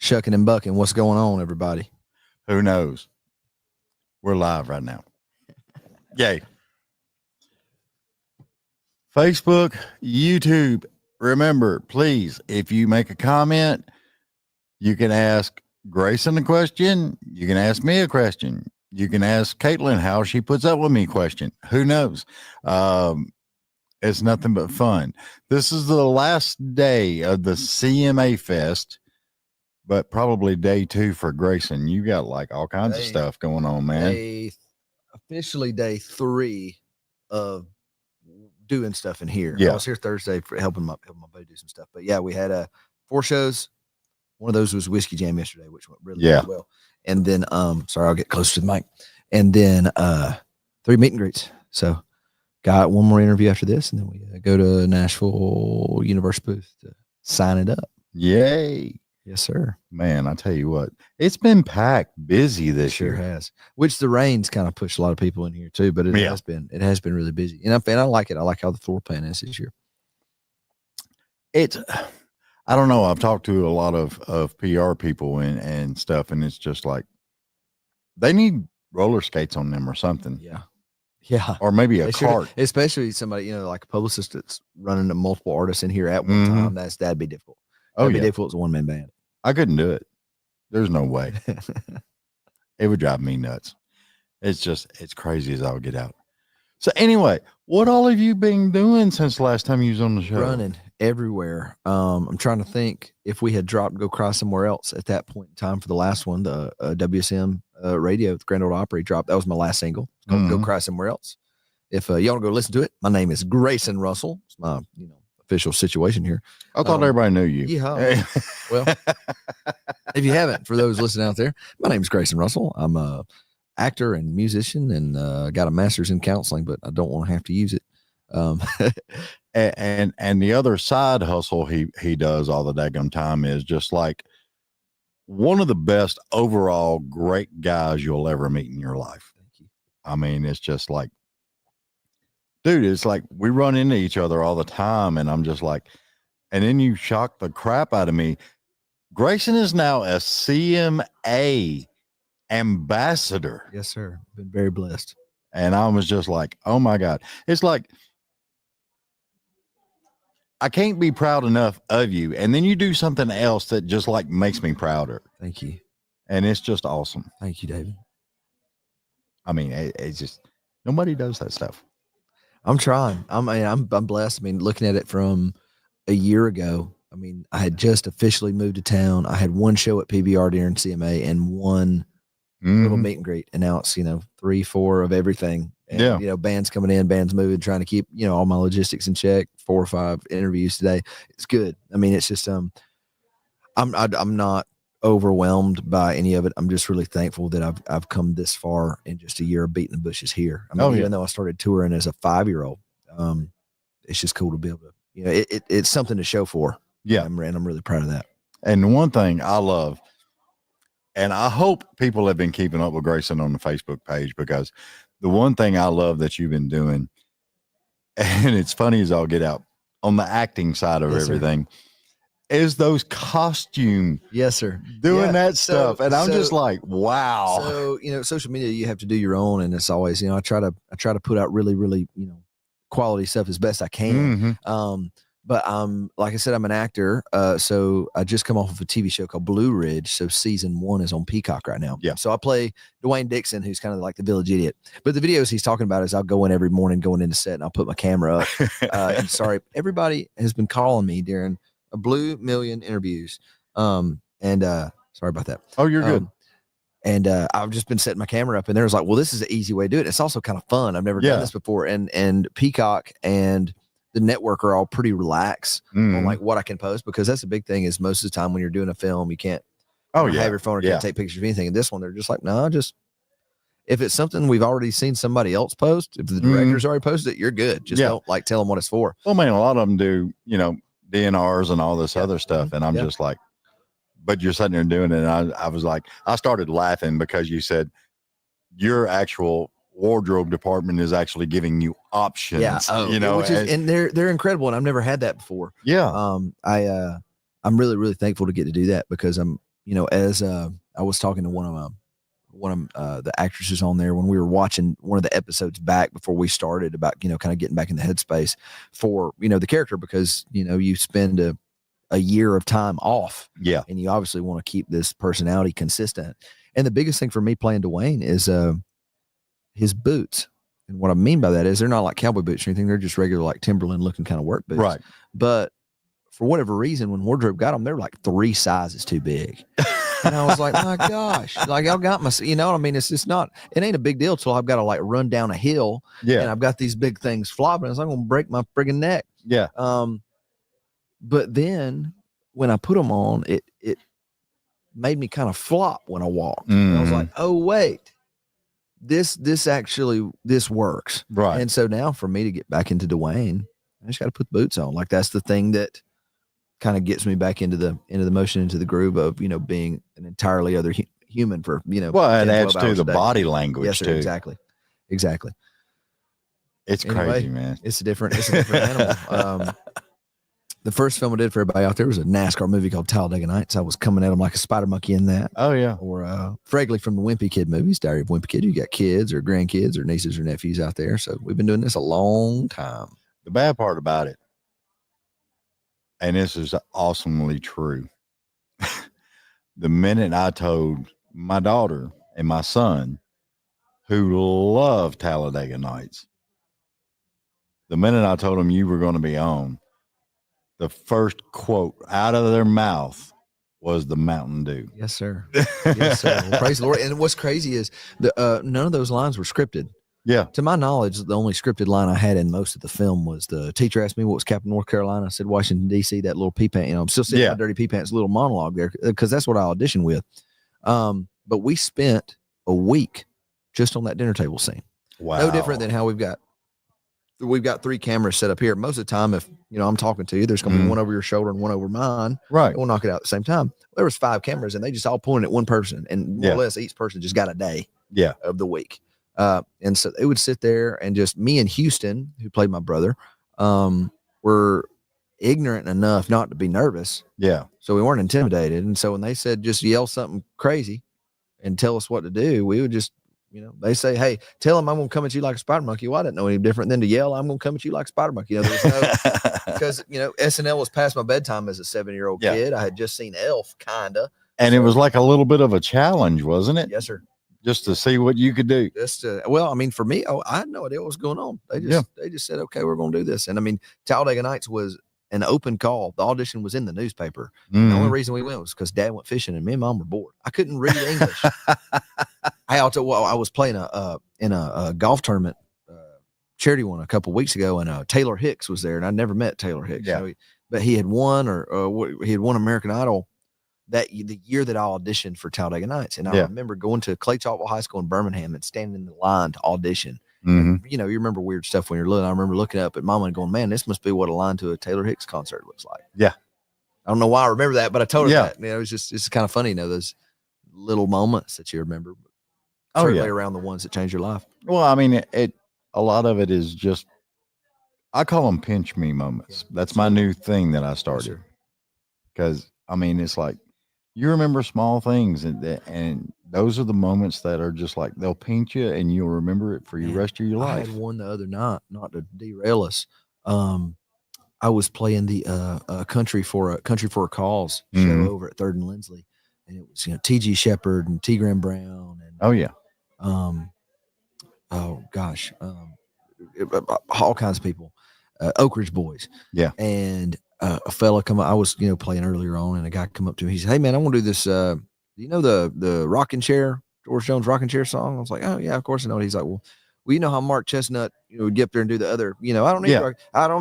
Shucking and bucking. What's going on, everybody? Who knows? We're live right now. Yay. Facebook, YouTube. Remember, please, if you make a comment, you can ask Grayson a question. You can ask me a question. You can ask Caitlin how she puts up with me question. Who knows? It's nothing but fun. This is the last day of the CMA Fest, but probably day 2 for Grayson. You got like all kinds of stuff going on, man. Officially day 3 of doing stuff in here. Yeah. I was here Thursday for helping my buddy do some stuff. But yeah, we had 4 shows. One of those was Whiskey Jam yesterday, which went really well. And then sorry, I'll get closer to the mic. And then 3 meet and greets. So got one more interview after this, and then we go to Nashville Universe booth to sign it up. Yay. Yes, sir. Man, I tell you what, it's been packed, busy this Sure year. has. Which the rain's kind of pushed a lot of people in here too, but it has been really busy. And I like it. I like how the floor plan is this year. I don't know. I've talked to a lot of PR people and stuff, and it's just like they need roller skates on them or something. Yeah. Or maybe a They should, cart. especially somebody, like a publicist that's running to multiple artists in here at one time. That'd be difficult. That'd be difficult as a one-man band. I couldn't do it. There's no way. It would drive me nuts. It's crazy as I'll get out. So anyway, what all have you been doing since last time you was on the show? Running everywhere. I'm trying to think if we had dropped Go Cry Somewhere Else at that point in time for the last one, the WSM radio, the Grand Ole Opry dropped. That was my last single. It's called Go Cry Somewhere Else. If you want to go listen to it, my name is Grayson Russell. It's my official situation here. I thought everybody knew you. Yeah. Well, if you haven't, for those listening out there, my name is Grayson Russell. I'm a actor and musician, and got a master's in counseling, but I don't want to have to use it. And the other side hustle he does all the daggum time is just like one of the best overall great guys you'll ever meet in your life. Thank you. I mean, it's just like, dude, it's like we run into each other all the time, and I'm just like, and then you shock the crap out of me. Grayson is now a CMA ambassador. Yes, sir. Been very blessed. And I was just like, oh my God. It's like, I can't be proud enough of you. And then you do something else that just like makes me prouder. Thank you. And it's just awesome. Thank you, David. I mean, it's just, nobody does that stuff. I'm trying. I'm blessed. I mean, looking at it from a year ago, I mean, I had just officially moved to town. I had one show at PBR during CMA and one little meet and greet. And now it's, 3, 4 of everything. And, bands coming in, bands moving, trying to keep, all my logistics in check. 4 or 5 interviews today. It's good. I mean, it's just, I'm not overwhelmed by any of it. I'm just really thankful that I've come this far in just a year of beating the bushes here. I mean, even though I started touring as a 5-year-old, it's just cool to be able to, it's something to show for. Yeah. And I'm really proud of that. And one thing I love, and I hope people have been keeping up with Grayson on the Facebook page, because the one thing I love that you've been doing, and it's funny as I'll get out on the acting side of everything, is those costume. Yes, sir. Doing that stuff. And I'm just like, wow. So, social media, you have to do your own. And it's always, I try to put out really, really, quality stuff as best I can. But like I said, I'm an actor. So I just come off of a TV show called Blue Ridge. So season 1 is on Peacock right now. Yeah. So I play Dwayne Dixon, who's kind of like the village idiot. But the videos he's talking about is I'll go in every morning going into set, and I'll put my camera up. And sorry, everybody has been calling me during a Blue Million interviews. Sorry about that. Oh, you're good. And I've just been setting my camera up, and there was like, well, this is an easy way to do it. It's also kind of fun. I've never done this before. And Peacock and the network are all pretty relaxed on like what I can post, because that's the big thing is most of the time when you're doing a film, you can't have your phone or can't take pictures of anything. And this one, they're just like, no, just if it's something we've already seen somebody else post, if the director's already posted it, you're good. Just don't like tell them what it's for. Well, man, a lot of them do, DNRs and all this other stuff. And I'm just like, but you're sitting there doing it. And I was like, I started laughing because you said your actual wardrobe department is actually giving you options. Which is, and they're incredible, and I've never had that before. Yeah. I'm really, really thankful to get to do that, because I'm as I was talking to one of the actresses on there when we were watching one of the episodes back before we started about, kind of getting back in the headspace for, the character, because, you spend a year of time off. Yeah. And you obviously want to keep this personality consistent. And the biggest thing for me playing Dwayne is his boots. And what I mean by that is they're not like cowboy boots or anything. They're just regular, like Timberland looking kind of work boots. Right. But for whatever reason, when wardrobe got them, they're like 3 sizes too big. And I was like, my gosh, like I've got my, what I mean? It's just not, it ain't a big deal till I've got to like run down a hill. Yeah. And I've got these big things flopping. I'm going to break my friggin' neck. Yeah. But then when I put them on, it made me kind of flop when I walked. And I was like, oh, wait, this works. Right. And so now for me to get back into Dwayne, I just got to put the boots on. Like that's the thing that kind of gets me back into the motion, into the groove of, being an entirely other human for, well, it 10, adds 12 to hours the a day. body language Yes, sir, too. Exactly. It's Anyway, crazy, man. It's a different animal. The first film I did for everybody out there was a NASCAR movie called Talladega Nights. I was coming at them like a spider monkey in that. Oh yeah. Or Fregley from the Wimpy Kid movies, Diary of Wimpy Kid. You got kids or grandkids or nieces or nephews out there. So we've been doing this a long time. The bad part about it, and this is awesomely true. The minute I told my daughter and my son, who love Talladega Nights, the minute I told them you were going to be on, the first quote out of their mouth was the Mountain Dew. Yes, sir. Yes, sir. Well, praise the Lord. And what's crazy is none of those lines were scripted. Yeah. To my knowledge, the only scripted line I had in most of the film was the teacher asked me what was capital North Carolina. I said Washington, D.C., that little pee pants. I'm still sitting my dirty pee pants little monologue there because that's what I auditioned with. But we spent a week just on that dinner table scene. Wow. No different than how we've got 3 cameras set up here. Most of the time, if I'm talking to you, there's going to be one over your shoulder and one over mine. Right. And we'll knock it out at the same time. There was 5 cameras, and they just all pointed at one person, and more or less each person just got a day. Yeah. Of the week. And so they would sit there, and just me and Houston, who played my brother, were ignorant enough not to be nervous. Yeah. So we weren't intimidated. And so when they said just yell something crazy and tell us what to do, we would just. They say, hey, tell them I'm going to come at you like a spider monkey. Well, I didn't know any different than to yell, I'm going to come at you like a spider monkey. There's no, because, SNL was past my bedtime as a 7-year-old kid. I had just seen Elf, kind of. And it was like a little bit of a challenge, wasn't it? Yes, sir. Just to see what you could do. Well, I mean, for me, I had no idea what was going on. They just said, okay, we're going to do this. And I mean, Talladega Nights was an open call. The audition was in the newspaper. The only reason we went was because Dad went fishing and me and Mom were bored. I couldn't read English. I was playing in a golf tournament, charity one a couple weeks ago, and Taylor Hicks was there, and I'd never met Taylor Hicks. Yeah. But he had won, he had won American Idol the year that I auditioned for Talladega Nights, and I remember going to Clay Chalkwell High School in Birmingham and standing in the line to audition. And, you remember weird stuff when you're little. I remember looking up at Mama and going, man, this must be what a line to a Taylor Hicks concert looks like. Yeah. I don't know why I remember that, but I told her that. It's kind of funny, those little moments that you remember. Certainly around the ones that change your life. Well, I mean, a lot of it is just, I call them pinch me moments. That's my new thing that I started. Because, I mean, it's like, you remember small things, and those are the moments that are just like, they'll pinch you and you'll remember it for the rest of your life. I had one the other night, not to derail us. I was playing the Country for a Cause show over at 3rd and Lindsley, and it was T.G. Shepherd and T. Graham Brown and all kinds of people, Oak Ridge Boys, and a fella come up. I was playing earlier on, and a guy come up to me. He said, "Hey man, I want to do this. Do you know the rocking chair, George Jones rocking chair song?" I was like, "Oh yeah, of course I know." He's like, "Well, you know how Mark Chestnut would get up there and do the other. I don't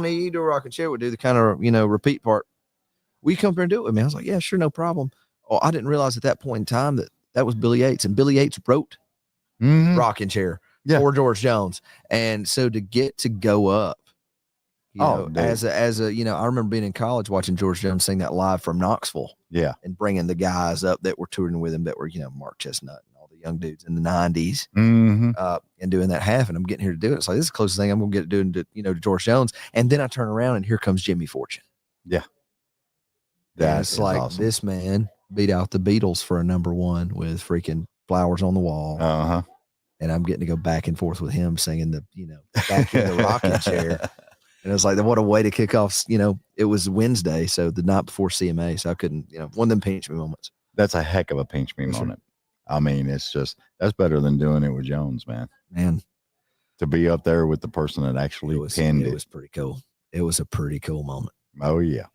need a rocking chair. Would do the kind of repeat part. Will you come up there and do it with me?" I was like, "Yeah, sure, no problem." Oh, I didn't realize at that point in time that was Billy Yates, and Billy Yates wrote Rocking Chair for George Jones, and so to get to go up. As a I remember being in college watching George Jones sing that live from Knoxville. Yeah. And bringing the guys up that were touring with him that were, Mark Chestnut and all the young dudes in the 90s and doing that half. And I'm getting here to do it. It's like, this is the closest thing I'm going to get to doing to George Jones. And then I turn around and here comes Jimmy Fortune. Yeah. That's like awesome. This man beat out the Beatles for a #1 with freaking Flowers on the Wall. Uh-huh. And I'm getting to go back and forth with him singing back in the rocking chair. And it was like, what a way to kick off. It was Wednesday, so the night before CMA. So I couldn't, one of them pinch me moments. That's a heck of a pinch me moment. I mean, that's better than doing it with Jones, man. Man. To be up there with the person that actually pinned it. It was pretty cool. It was a pretty cool moment. Oh, yeah.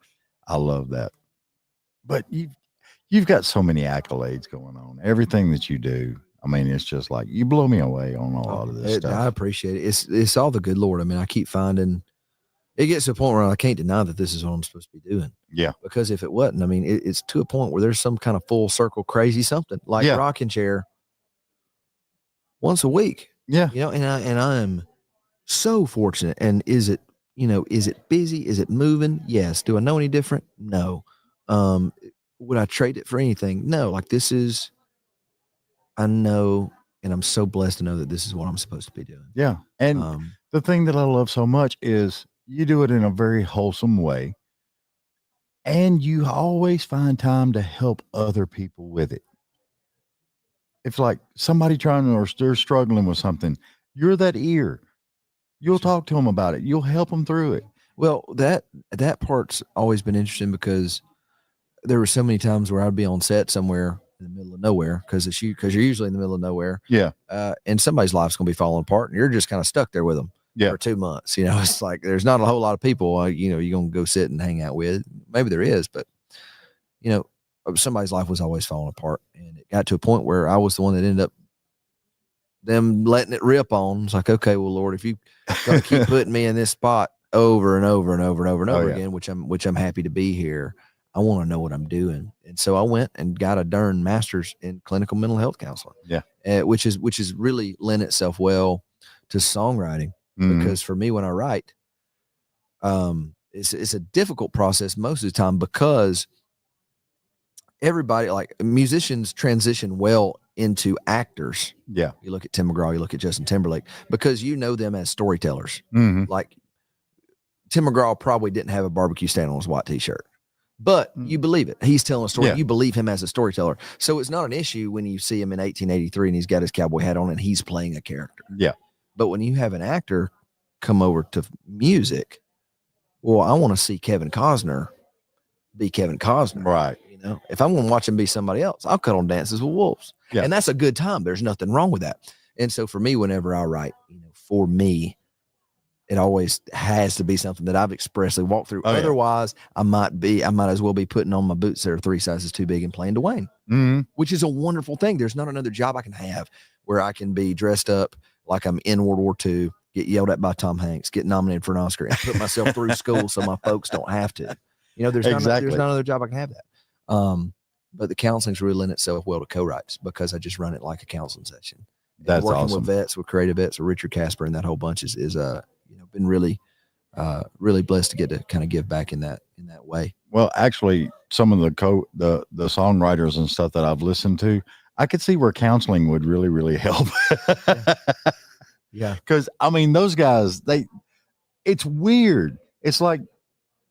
I love that. But you've got so many accolades going on. Everything that you do. I mean, it's just like you blow me away on a lot of this stuff. I appreciate it. It's all the good Lord. I mean, I keep finding it gets to a point where I can't deny that this is what I'm supposed to be doing. Yeah. Because if it wasn't, I mean, it's to a point where there's some kind of full circle crazy something like rocking chair once a week. Yeah. And I'm so fortunate. And is it busy? Is it moving? Yes. Do I know any different? No. Would I trade it for anything? No. Like I know, and I'm so blessed to know that this is what I'm supposed to be doing. Yeah. And the thing that I love so much is you do it in a very wholesome way. And you always find time to help other people with it. If like somebody or they're struggling with something, you're that ear. You'll talk to them about it. You'll help them through it. Well, that part's always been interesting because there were so many times where I'd be on set somewhere in the middle of nowhere because you're usually in the middle of nowhere. Yeah. And somebody's life's going to be falling apart and you're just kind of stuck there with them for 2 months. It's like, there's not a whole lot of people, you're going to go sit and hang out with. Maybe there is, but somebody's life was always falling apart. And it got to a point where I was the one that ended up them letting it rip on. It's like, okay, well, Lord, if you gotta keep putting me in this spot over and over and over and over and over again, which I'm happy to be here, I want to know what I'm doing. And so I went and got a darn master's in clinical mental health counseling. Yeah. Which is really lent itself well to songwriting because for me, when I write, it's a difficult process most of the time because everybody, like musicians, transition well into actors. Yeah. You look at Tim McGraw, you look at Justin Timberlake, because you know them as storytellers. Like Tim McGraw probably didn't have a barbecue stand on his white t-shirt, but you believe it. He's telling a story. Yeah. You believe him as a storyteller. So it's not an issue when you see him in 1883 and he's got his cowboy hat on and he's playing a character. Yeah. But when you have an actor come over to music, well, I want to see Kevin Costner be Kevin Costner. Right. If I'm going to watch him be somebody else, I'll cut on Dances with Wolves. Yeah. And that's a good time. There's nothing wrong with that. And so for me, whenever I write, for me, it always has to be something that I've expressly walked through. Otherwise, I might as well be putting on my boots that are 3 sizes too big and playing Dwayne, which is a wonderful thing. There's not another job I can have where I can be dressed up like I'm in World War II, get yelled at by Tom Hanks, get nominated for an Oscar, and put myself through school so my folks don't have to. There's not another job I can have that. But the counseling's really lent itself well to co-writes because I just run it like a counseling session. That's working awesome. with vets, with creative vets, with Richard Casper and that whole bunch is been really blessed to get to kind of give back in that way. Well, actually, some of the songwriters and stuff that I've listened to, I could see where counseling would really, really help. Yeah. Because I mean, those guys, it's weird. It's like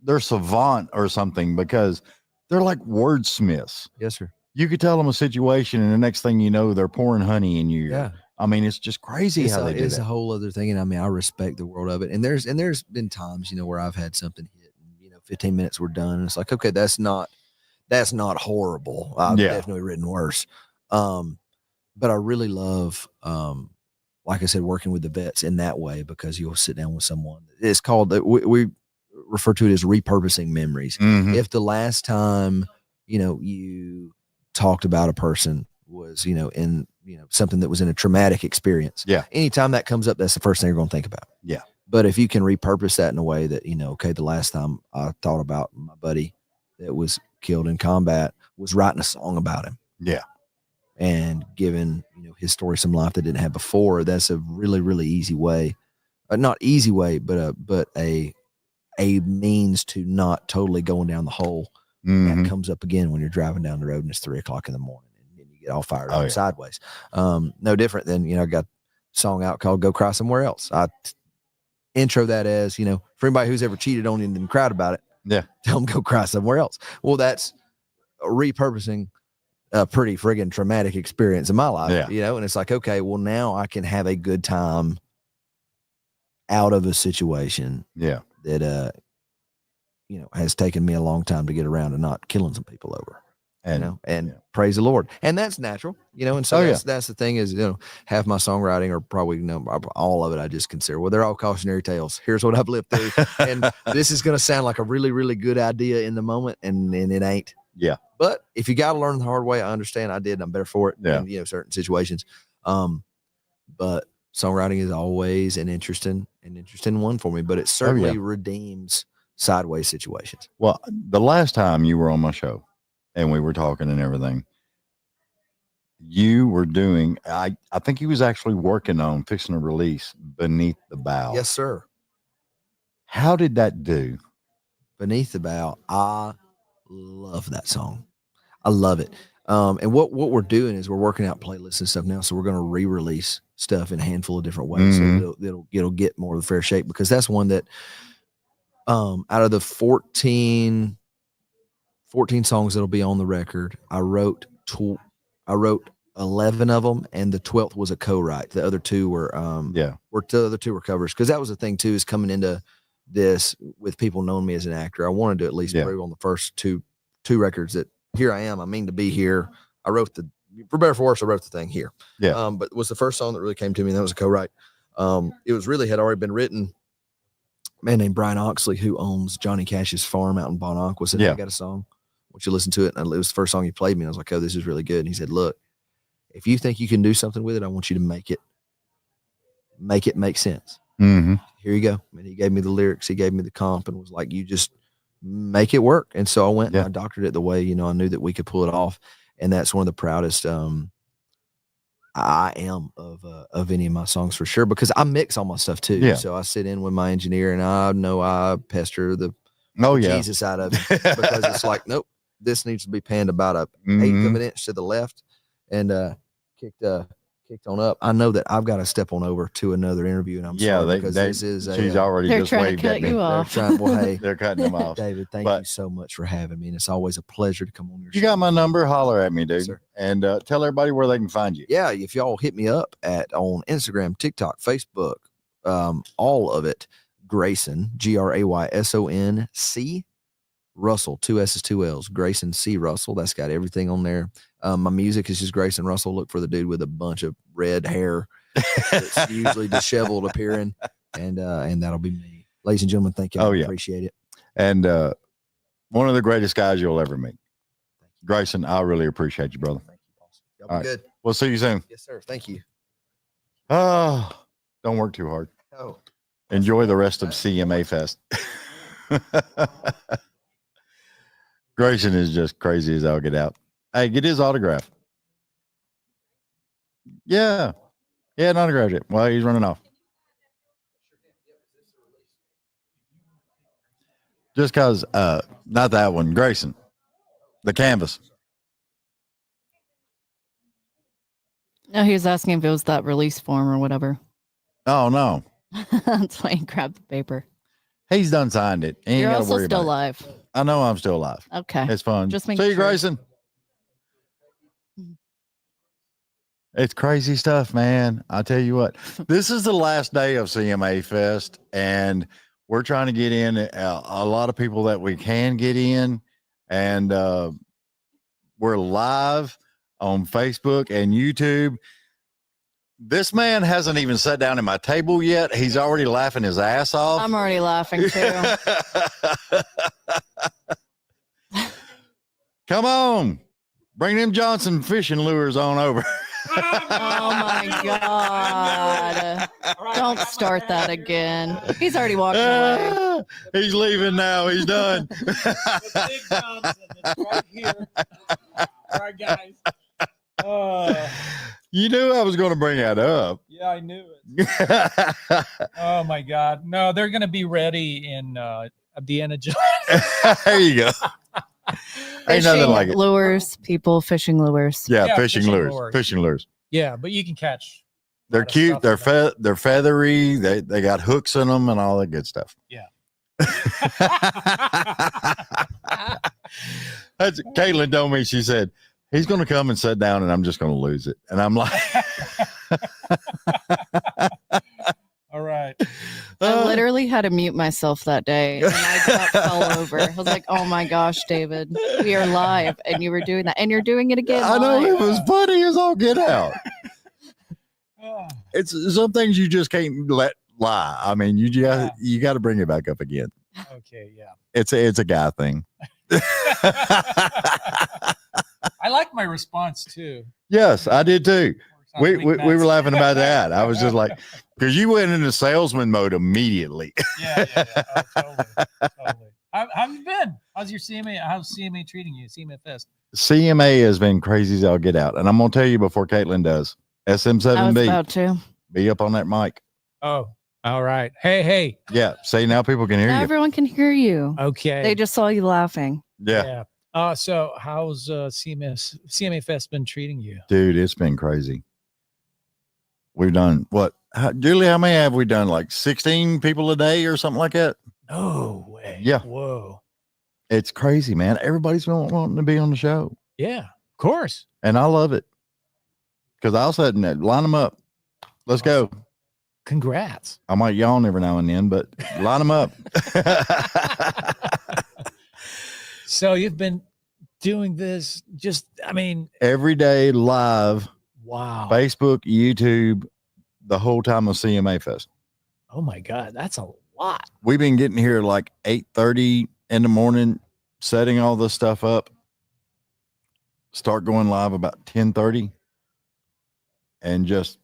they're savant or something because they're like wordsmiths. Yes, sir. You could tell them a situation, and the next thing you know, they're pouring honey in you. Yeah. I mean, it's just crazy how they do that. It's a whole other thing, and I mean, I respect the world of it. And there's been times, where I've had something hit, and 15 minutes we're done, and it's like, okay, that's not horrible. I've definitely written worse. But I really love, like I said, working with the vets in that way because you'll sit down with someone. It's called we refer to it as repurposing memories. If the last time you talked about a person was in something that was in a traumatic experience, anytime that comes up, that's the first thing you're going to think about. But if you can repurpose that in a way that okay, the last time I thought about my buddy that was killed in combat was writing a song about him, and giving his story some life that didn't have before, that's a really, really easy way, not easy way, but a means to not totally going down the hole that comes up again when you're driving down the road and it's 3 o'clock in the morning and you get all fired up sideways. No different than, I got a song out called Go Cry Somewhere Else. I intro that as, for anybody who's ever cheated on you and cried about it, tell them go cry somewhere else. Well, that's repurposing a pretty friggin' traumatic experience in my life, Yeah. you know, and it's like, okay, well, now I can have a good time out of a situation Yeah. that, you know, has taken me a long time to get around to not killing some people over. And, You know, and praise the Lord. And that's natural, you know, and so that's the thing is, you know, half my songwriting or probably, you know, all of it, I just consider, well, they're all cautionary tales. Here's what I've lived through. And this is going to sound like a really, really good idea in the moment. And it ain't. Yeah. But if you got to learn the hard way, I understand. I did. And I'm better for it. Yeah. In, you know, certain situations. But songwriting is always an interesting one for me, but it certainly redeems sideways situations. Well, the last time you were on my show and we were talking and everything, you were doing, I think he was actually working on fixing a release Beneath the Bow. Yes, sir. How did that do? Beneath the Bow. I love that song. I love it. And what we're doing is we're working out playlists and stuff now. So we're going to re-release stuff in a handful of different ways. So it'll get more of the fair shake, because that's one that, out of the 14 songs that'll be on the record, I wrote 11 of them, and the 12th was a co-write. The other two were covers, because that was the thing too, is coming into this with people knowing me as an actor. I wanted to at least prove on the first two records that here I am. I mean to be here. I wrote for better or for worse, I wrote the thing here. Yeah. But it was the first song that really came to me, and that was a co-write. It was really had already been written. A man named Brian Oxley, who owns Johnny Cash's farm out in Bonacqua, said, I got a song. I want you to listen to it. And it was the first song he played me. And I was like, oh, this is really good. And he said, look, if you think you can do something with it, I want you to make it make sense. Mm-hmm. Here you go. And he gave me the lyrics. He gave me the comp and was like, you just make it work. And so I went and I doctored it the way, you know, I knew that we could pull it off. And that's one of the proudest I am of any of my songs, for sure, because I mix all my stuff too. Yeah. So I sit in with my engineer, and I know I pester the Jesus out of it, because it's like, nope, this needs to be panned about a eighth of an inch to the left and kicked on up. I know that I've got to step on over to another interview, and I'm sorry, because this is she's already just waved at me. They're cutting them off. David, thank you so much for having me, and it's always a pleasure to come on your show. You got my number, holler at me, dude. Yes, sir. And tell everybody where they can find you. Yeah, if y'all hit me up on Instagram, TikTok, Facebook, all of it, Grayson, GRAYSONC Russell, 2 S's, 2 L's, Grayson C. Russell. That's got everything on there. My music is just Grayson Russell. Look for the dude with a bunch of red hair that's usually disheveled appearing, and that'll be me. Ladies and gentlemen, thank you. I appreciate it. And one of the greatest guys you'll ever meet. Grayson, I really appreciate you, brother. Thank you, Paul. Y'all be good. We'll see you soon. Yes, sir. Thank you. Oh, don't work too hard. Oh. Enjoy the rest of CMA Fest. Grayson is just crazy as I'll get out. Hey, get his autograph. Yeah. Yeah, an autograph it. Well, he's running off. Just because, not that one, Grayson. The canvas. No, he was asking if it was that release form or whatever. Oh, no. That's why he grabbed the paper. He's done signed it. He ain't You're gotta also worry still about it. alive. I know I'm still alive. Okay. It's fun. Just See making you, sure. Grayson. It's crazy stuff, man. I tell you what, this is the last day of CMA Fest, and we're trying to get in a lot of people that we can get in, and we're live on Facebook and YouTube. This man hasn't even sat down at my table yet. He's already laughing his ass off. I'm already laughing too. Come on. Bring them Johnson fishing lures on over. Oh my God. Don't start that again. He's already walking away. He's leaving now. He's done. Big Johnson. It's right here. All right, guys. You knew I was going to bring that up. Yeah, I knew it. Oh my God. No, they're going to be ready in at the end of July. There you go. Ain't nothing like it. Lures, people fishing lures. Yeah, fishing lures. Fishing lures. Yeah, but you can catch. They're cute. They're they're feathery. They got hooks in them and all that good stuff. Yeah. That's Caitlin told me. She said, He's going to come and sit down, and I'm just going to lose it. And I'm like, All right. I literally had to mute myself that day, and I about fell over. I was like, "Oh my gosh, David, we are live, and you were doing that, and you're doing it again." I know live. it was funny as all get out. It's some things you just can't let lie. I mean, you got to bring it back up again. Okay, yeah. It's a guy thing. I like my response too. Yes, I did too. We were laughing about that. I was just like, because you went into salesman mode immediately. Yeah. Oh, totally. How have you been? How's your CMA? How's CMA treating you? CMA Fest. CMA has been crazy as all get out. And I'm going to tell you before Caitlin does, I was SM7B, about to. be up on that mic. Oh, all right. Hey. Yeah. See, now people can hear Now you. everyone can hear you. Okay. They just saw you laughing. Yeah. So how's CMA Fest been treating you? Dude, it's been crazy. We've done what? Julie, how many have we done? Like 16 people a day or something like that? No way. Yeah. Whoa. It's crazy, man. Everybody's been wanting to be on the show. Yeah, of course. And I love it. Because I'll sit and line them up. Let's go. Congrats. I might yawn every now and then, but line them up. So you've been doing this every day live. Wow. Facebook, YouTube, the whole time of CMA Fest. Oh my God, that's a lot. We've been getting here like 8:30 in the morning, setting all this stuff up. Start going live about 10:30, and just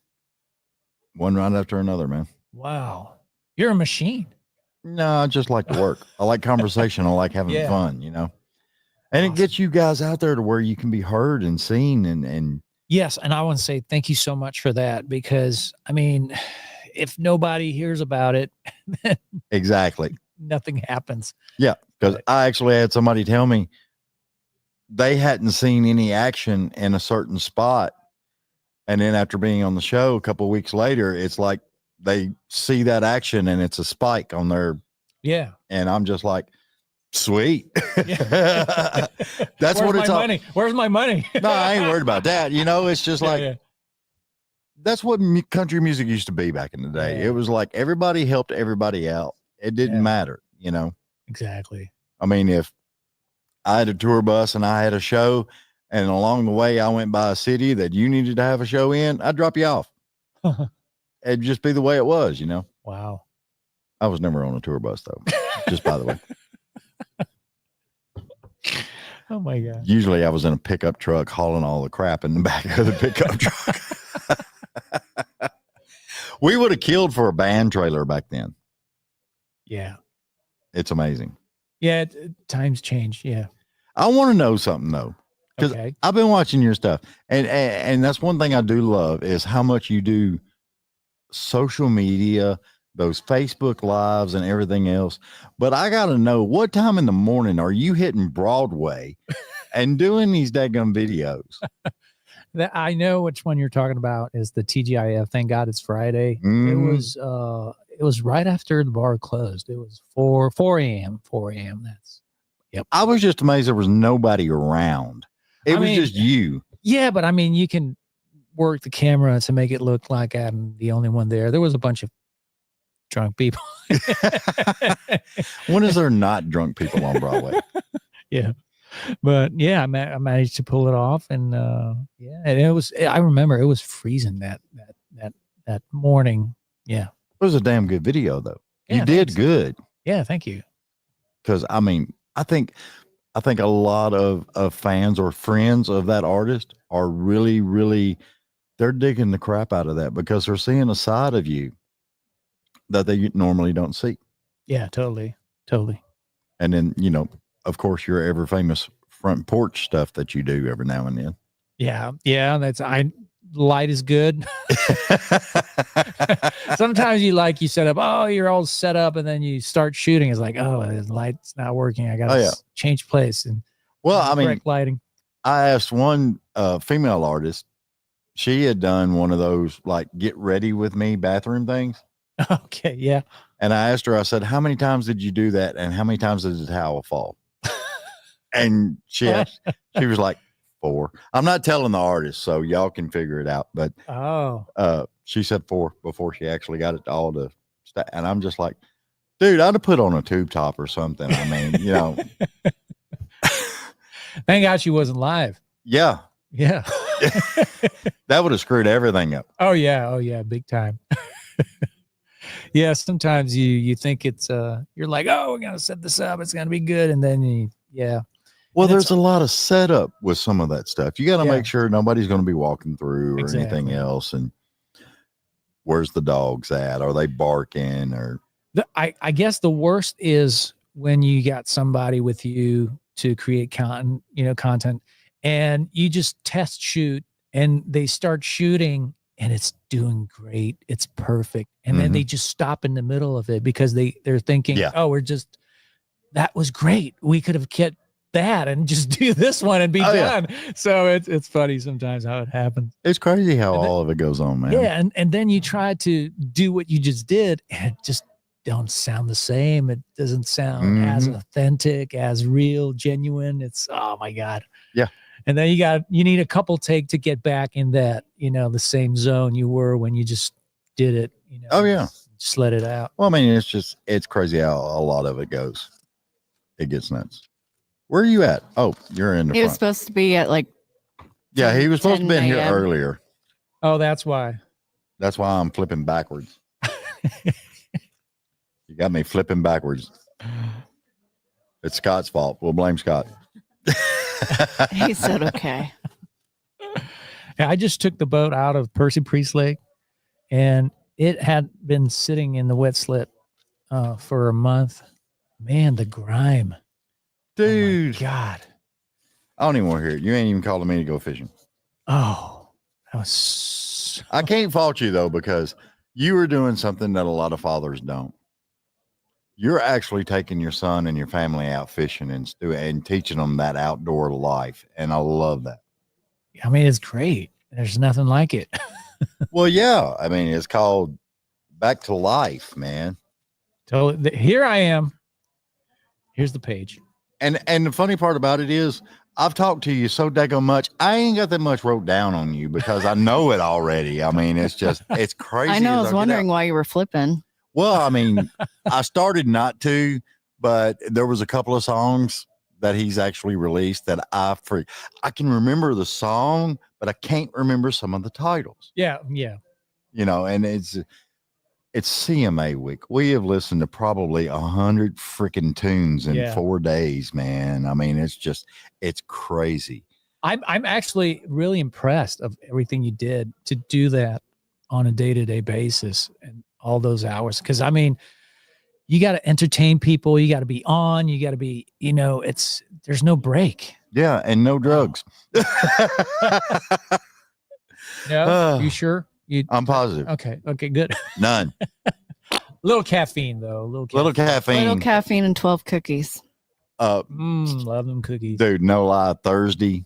one right after another, man. Wow. You're a machine. No, I just like to work. I like conversation. I like having fun, And it gets you guys out there to where you can be heard and seen and Yes, and I want to say thank you so much for that, because I mean, if nobody hears about it, exactly, nothing happens. Yeah, because I actually had somebody tell me they hadn't seen any action in a certain spot, and then after being on the show a couple of weeks later, it's like they see that action and it's a spike on their and I'm just like, sweet. That's what it's all. Where's my money? No, I ain't worried about that. It's just like that's what country music used to be back in the day. It was like everybody helped everybody out. It didn't matter, Exactly. I mean, if I had a tour bus and I had a show, and along the way I went by a city that you needed to have a show in, I'd drop you off. It'd just be the way it was, Wow. I was never on a tour bus though. Just by the way. Oh my God. Usually I was in a pickup truck hauling all the crap in the back of the pickup truck. We would have killed for a band trailer back then. Yeah. It's amazing. Yeah. Times change. Yeah. I want to know something though, because I've been watching your stuff, and that's one thing I do love is how much you do social media, those Facebook lives and everything else. But I got to know, what time in the morning are you hitting Broadway and doing these daggum videos? I know which one you're talking about is the TGIF. Thank God it's Friday. It was right after the bar closed. It was 4 a.m. I was just amazed there was nobody around. It was just you. Yeah, but I mean, you can work the camera to make it look like I'm the only one there. There was a bunch of drunk people. When is there not drunk people on Broadway? Yeah, but I managed to pull it off, and and it was. I remember it was freezing that morning. Yeah, it was a damn good video though. Yeah, you did good. Yeah, thank you. Because I mean, I think a lot of fans or friends of that artist are really they're digging the crap out of that, because they're seeing a side of you that they normally don't see. Yeah, totally. And then, of course, your ever famous front porch stuff that you do every now and then. Yeah. Light is good. Sometimes you set up, you're all set up, and then you start shooting. It's like, the light's not working. I got to change place. And correct lighting. I asked one female artist, she had done one of those like get ready with me bathroom things. Okay. Yeah. And I asked her, I said, how many times did you do that? And how many times did the towel fall? And she was like, 4. I'm not telling the artist, so y'all can figure it out. But she said 4 before she actually got it all to start. And I'm just like, dude, I'd have put on a tube top or something. I mean, you know. Thank God she wasn't live. Yeah. Yeah. That would have screwed everything up. Oh yeah, big time. Yeah, sometimes you think it's you're like, oh, we're gonna set this up, it's gonna be good, and then Well, there's a lot of setup with some of that stuff. You got to make sure nobody's going to be walking through or anything else. And where's the dogs at? Are they barking? Or I guess the worst is when you got somebody with you to create content, and you just test shoot, and they start shooting, and it's doing great, it's perfect, and then they just stop in the middle of it because they're thinking, oh, that was great. We could have kept that and just do this one and be done. So it's funny sometimes how it happens. It's crazy how all of it goes on, man. Yeah, and then you try to do what you just did, and it just don't sound the same. It doesn't sound as authentic, as real, genuine. It's, oh my God. Yeah. And then you need a couple take to get back in that, the same zone you were when you just did it, Oh yeah. Just let it out. Well, I mean, it's crazy how a lot of it goes. It gets nuts. Where are you at? Oh, you're in the He was front. supposed to be at like. Yeah, he was supposed to be in here 10 a.m. earlier. Oh, that's why. That's why I'm flipping backwards. You got me flipping backwards. It's Scott's fault. We'll blame Scott. He said okay. Yeah, I just took the boat out of Percy Priest Lake, and it had been sitting in the wet slip for a month. Man, the grime. Dude. Oh God. I don't even want to hear it. You ain't even calling me to go fishing. Oh, that was. I can't fault you though, because you were doing something that a lot of fathers don't. You're actually taking your son and your family out fishing and teaching them that outdoor life. And I love that. I mean, it's great. There's nothing like it. Well, yeah. I mean, it's called back to life, man. So here I am. Here's the page. And the funny part about it is I've talked to you so daggone much. I ain't got that much wrote down on you because I know it already. I mean, it's crazy. I know. I was wondering why you were flipping. Well, I mean, I started not to, but there was a couple of songs that he's actually released that I can remember the song, but I can't remember some of the titles. Yeah. And it's CMA week. We have listened to probably 100 freaking tunes in 4 days, man. I mean, it's crazy. I'm actually really impressed of everything you did to do that on a day-to-day basis and all those hours. Because I mean, you got to entertain people. You got to be on. You got to be, there's no break. Yeah, and no drugs. No, you sure? I'm positive. Okay, good. None. Little caffeine though. Little caffeine. Little caffeine and 12 cookies. Love them cookies. Dude, no lie. Thursday,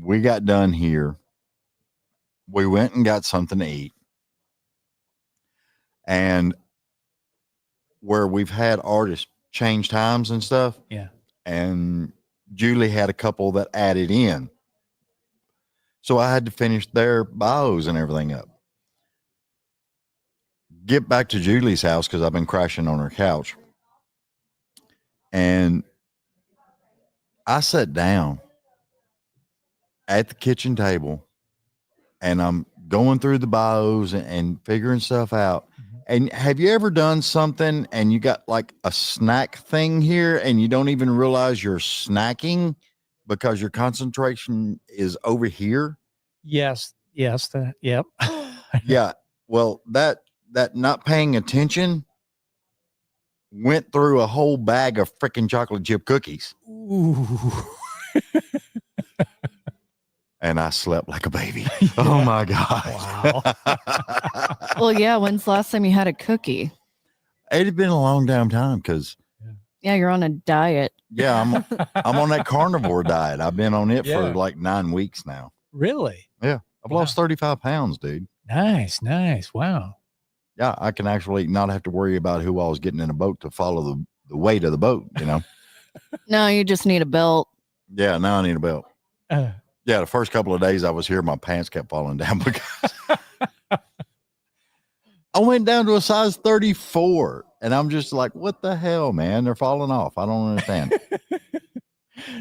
we got done here. We went and got something to eat. And where we've had artists change times and stuff. Yeah. And Julie had a couple that added in. So I had to finish their bios and everything up. Get back to Julie's house because I've been crashing on her couch. And I sat down at the kitchen table and I'm going through the bios and figuring stuff out. And have you ever done something and you got like a snack thing here and you don't even realize you're snacking because your concentration is over here? Yes. Yep. Yeah. Well, that not paying attention went through a whole bag of freaking chocolate chip cookies. Ooh. And I slept like a baby. Yeah. Oh my God. Wow. Well, yeah. When's the last time you had a cookie? It had been a long damn time because. Yeah, you're on a diet. Yeah, I'm on that carnivore diet. I've been on it for like 9 weeks now. Really? Yeah. I've lost 35 pounds, dude. Nice. Wow. Yeah, I can actually not have to worry about who I was getting in a boat to follow the weight of the boat, No, you just need a belt. Yeah, now I need a belt. Yeah, the first couple of days I was here, my pants kept falling down because I went down to a size 34, and I'm just like, what the hell, man? They're falling off. I don't understand.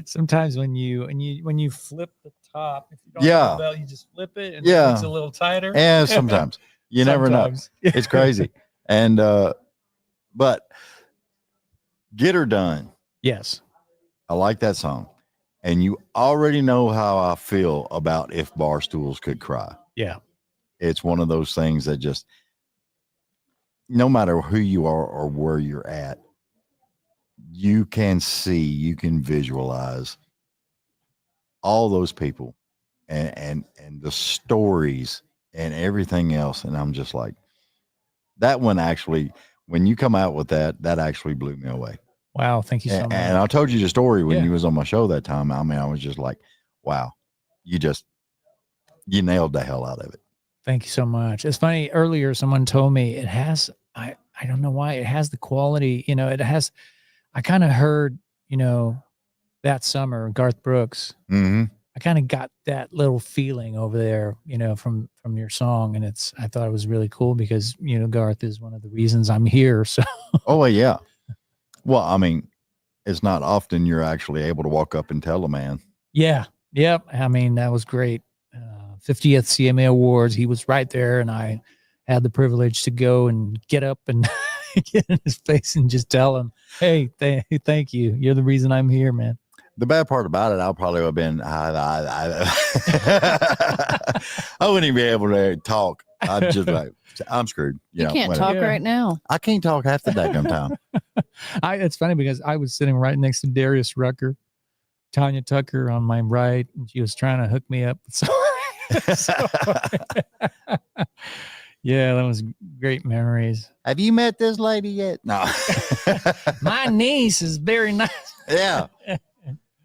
Sometimes when you flip the top, if you don't have a belt, you just flip it and it's a little tighter. Yeah, sometimes. You never know. It's crazy. And but Get Her Done. Yes. I like that song. And you already know how I feel about If Barstools Could Cry. Yeah. It's one of those things that just, no matter who you are or where you're at, you can see, you can visualize all those people and the stories and everything else. And I'm just like, that one actually, when you come out with that actually blew me away. Wow. Thank you so much. And I told you the story when you was on my show that time. I mean, I was just like, wow, you nailed the hell out of it. Thank you so much. It's funny. Earlier, someone told me it has, I don't know why it has the quality, it has, I kind of heard, that summer, Garth Brooks, Mm-hmm. I kind of got that little feeling over there, from your song. And I thought it was really cool because, Garth is one of the reasons I'm here. So, oh, yeah. Well, I mean, it's not often you're actually able to walk up and tell a man. Yeah. Yep. I mean, that was great. 50th CMA Awards. He was right there. And I had the privilege to go and get up and get in his face and just tell him, hey, thank you. You're the reason I'm here, man. The bad part about it, I'll probably have been, I wouldn't even be able to talk. I'm just like, I'm screwed. You can't talk right now. I can't talk half the daggum time. It's funny because I was sitting right next to Darius Rucker, Tanya Tucker on my right, and she was trying to hook me up. So yeah, that was great memories. Have you met this lady yet? No. My niece is very nice. Yeah.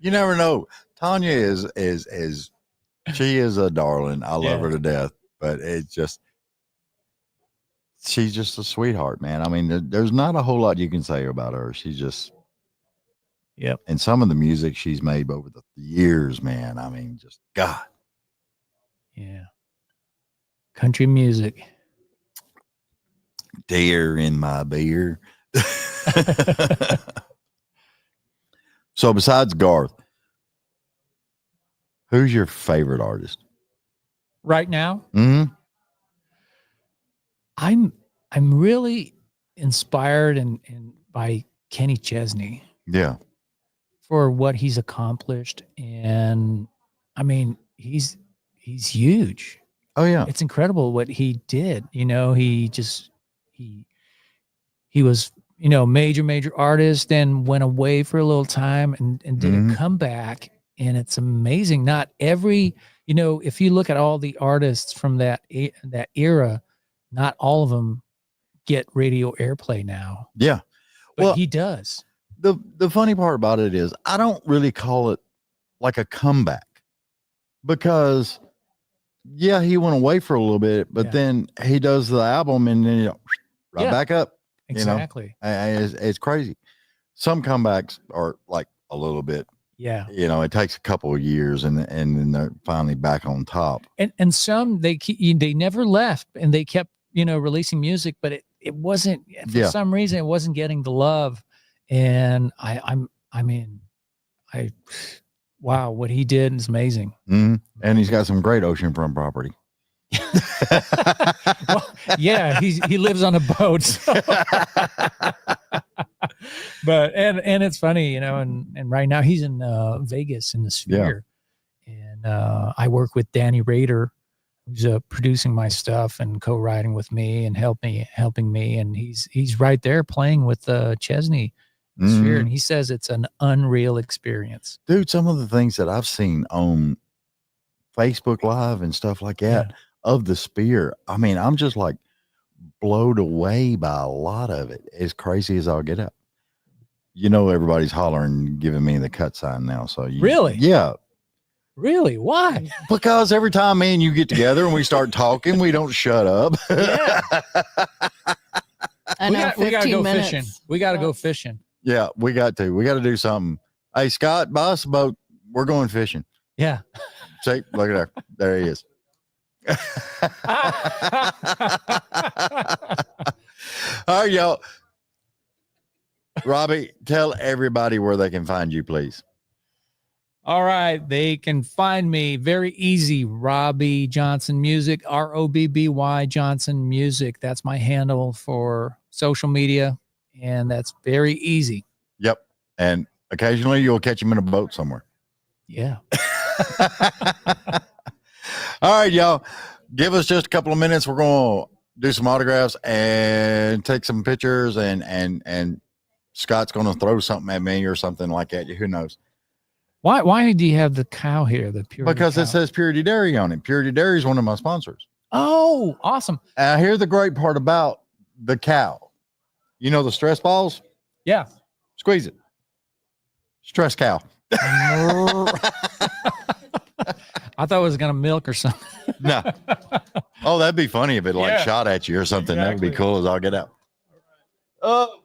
You never know. Tanya is she is a darling. I love her to death, but she's just a sweetheart, man. I mean, there's not a whole lot you can say about her. She's just, yep. And some of the music she's made over the years, man. I mean, just God. Yeah. Country music. Deer in my beer. So besides Garth, who's your favorite artist right now? Mm-hmm. I'm really inspired and by Kenny Chesney. Yeah. For what he's accomplished. And I mean, he's huge. Oh yeah. It's incredible what he did. He was, major artist and went away for a little time and did a comeback. And it's amazing. Not every, if you look at all the artists from that era, not all of them get radio airplay now. Yeah. But he does. The funny part about it is I don't really call it like a comeback because he went away for a little bit, but then he does the album and then back up. Exactly. It's crazy. Some comebacks are like a little bit. Yeah. It takes a couple of years and then they're finally back on top. And some they never left and they kept, releasing music, but it wasn't for some reason it wasn't getting the love. And wow, what he did is amazing. Mm-hmm. And he's got some great oceanfront property. Well, yeah, he lives on a boat. So. But and it's funny, and right now he's in Vegas in the Sphere. And I work with Danny Rader, who's producing my stuff and co-writing with me and helping me, and he's right there playing with Chesney in the Sphere, and he says it's an unreal experience. Dude, some of the things that I've seen on Facebook Live and stuff like that of the Sphere, I mean, I'm just like blown away by a lot of it. As crazy as I'll get up. Everybody's hollering, giving me the cut sign now. So really? Yeah. Really? Why? Because every time me and you get together and we start talking, we don't shut up. Yeah. I know, we gotta go 15 minutes. fishing. We gotta go fishing. Yeah, we got to do something. Hey, Scott, boss boat, we're going fishing. Yeah. See, look at there. There he is. All right, y'all. Robbie, tell everybody where they can find you, please. All right. They can find me very easy. Robbie Johnson Music, ROBBY Johnson Music. That's my handle for social media. And that's very easy. Yep. And occasionally you'll catch him in a boat somewhere. Yeah. All right, y'all. Give us just a couple of minutes. We're going to do some autographs and take some pictures, and Scott's going to throw something at me or something like that. Who knows? Why do you have the cow here? The Purity Because cow? it says Purity Dairy on it. Purity Dairy is one of my sponsors. Oh, awesome. And here's the great part about the cow. You know the stress balls? Yeah. Squeeze it. Stress cow. I thought it was going to milk or something. No. Oh, that'd be funny if it shot at you or something. Exactly. That would be cool as all get out. Oh.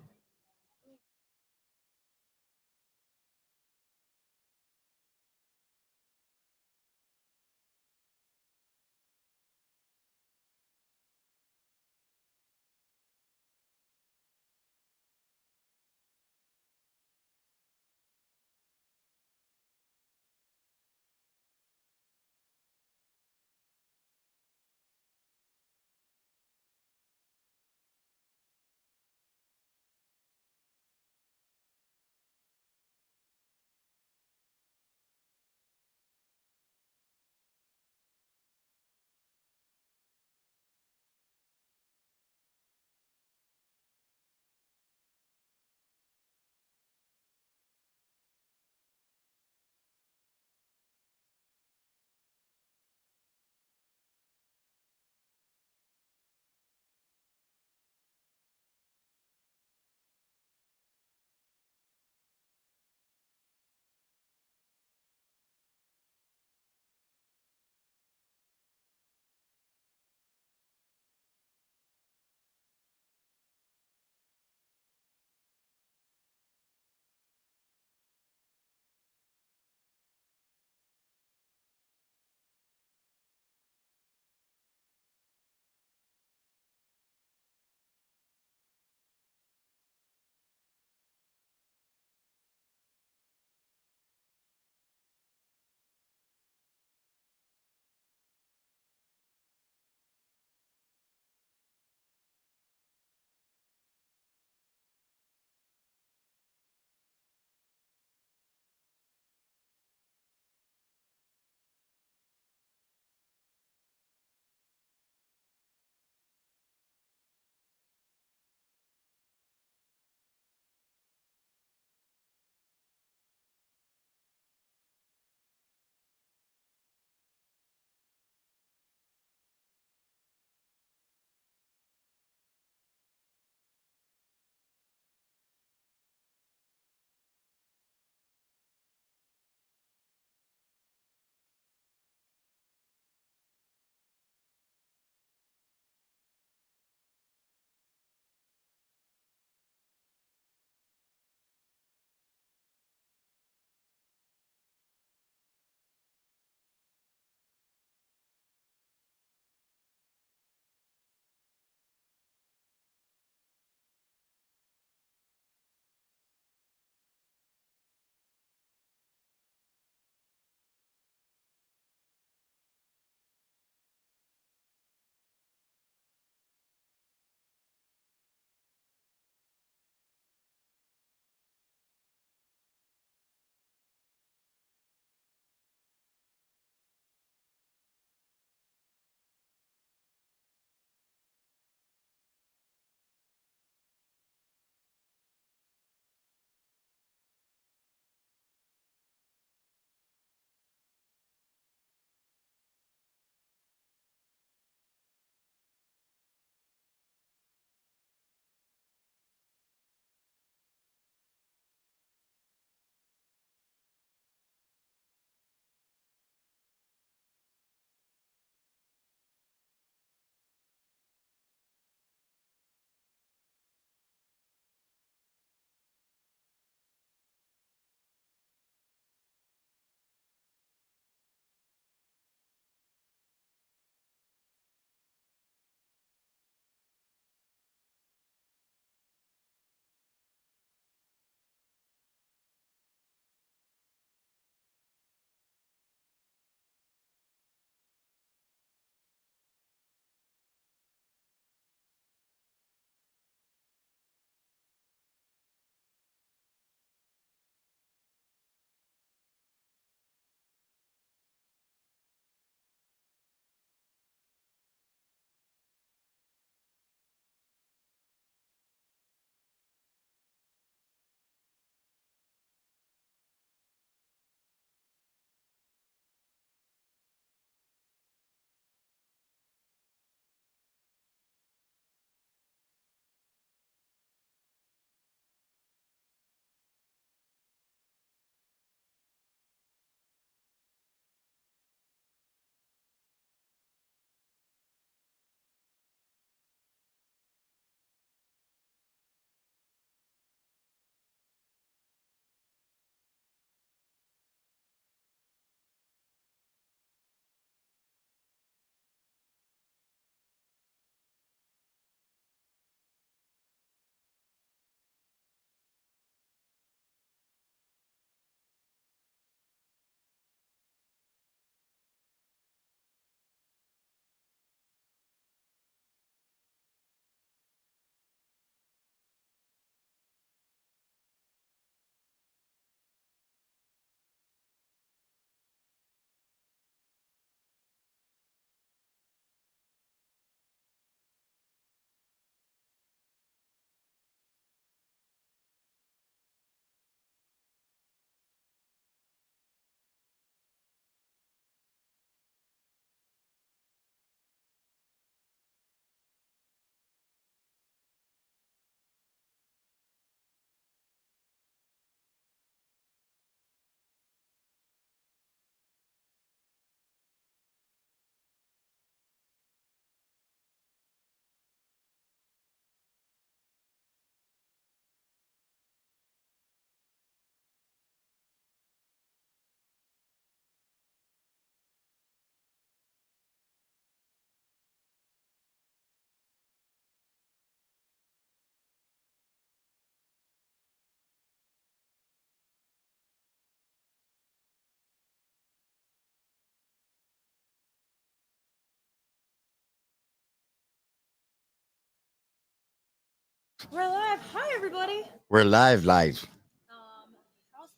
We're live. Hi, everybody. We're live. How's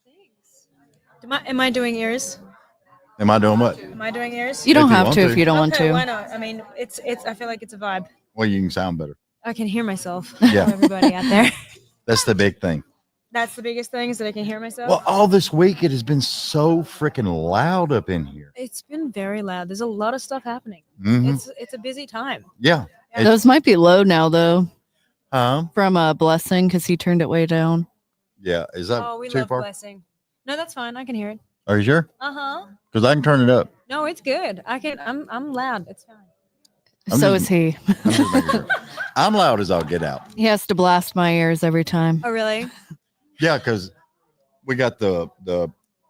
things? Am I doing ears? Am I doing what? Am I doing ears? You don't If you have want to to. if you don't want Okay, to. why not? I mean, it's. I feel like it's a vibe. Well, you can sound better. I can hear myself. Yeah. For everybody out there. That's the big thing. That's the biggest thing is that I can hear myself. Well, all this week it has been so freaking loud up in here. It's been very loud. There's a lot of stuff happening. Mhm. It's a busy time. Yeah. Those might be low now though. Huh? From a blessing because he turned it way down. Yeah. Is that Oh, we too love far? blessing. No, that's fine. I can hear it. Are you sure? Uh-huh. Because I can turn it up. No, it's good. I'm loud. It's fine. I'm So just- is he. I'm just making sure. I'm loud as I'll get out. He has to blast my ears every time. Oh, really? Yeah, because we got the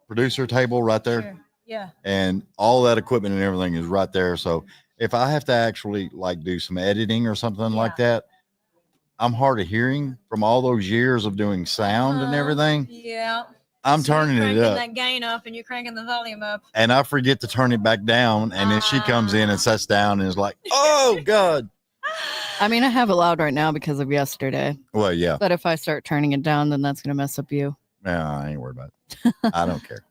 producer table right there, Sure. Yeah. and all that equipment and everything is right there. So if I have to actually like do some editing or something like that, I'm hard of hearing from all those years of doing sound and everything. Yeah. I'm So you're turning it cranking up, that gain up and you're cranking the volume up. and I forget to turn it back down, and then she comes in and sits down and is like, "Oh God." I mean, I have it loud right now because of yesterday. Well, yeah. But if I start turning it down, then that's gonna mess up you. Yeah, I ain't worried about it. I don't care.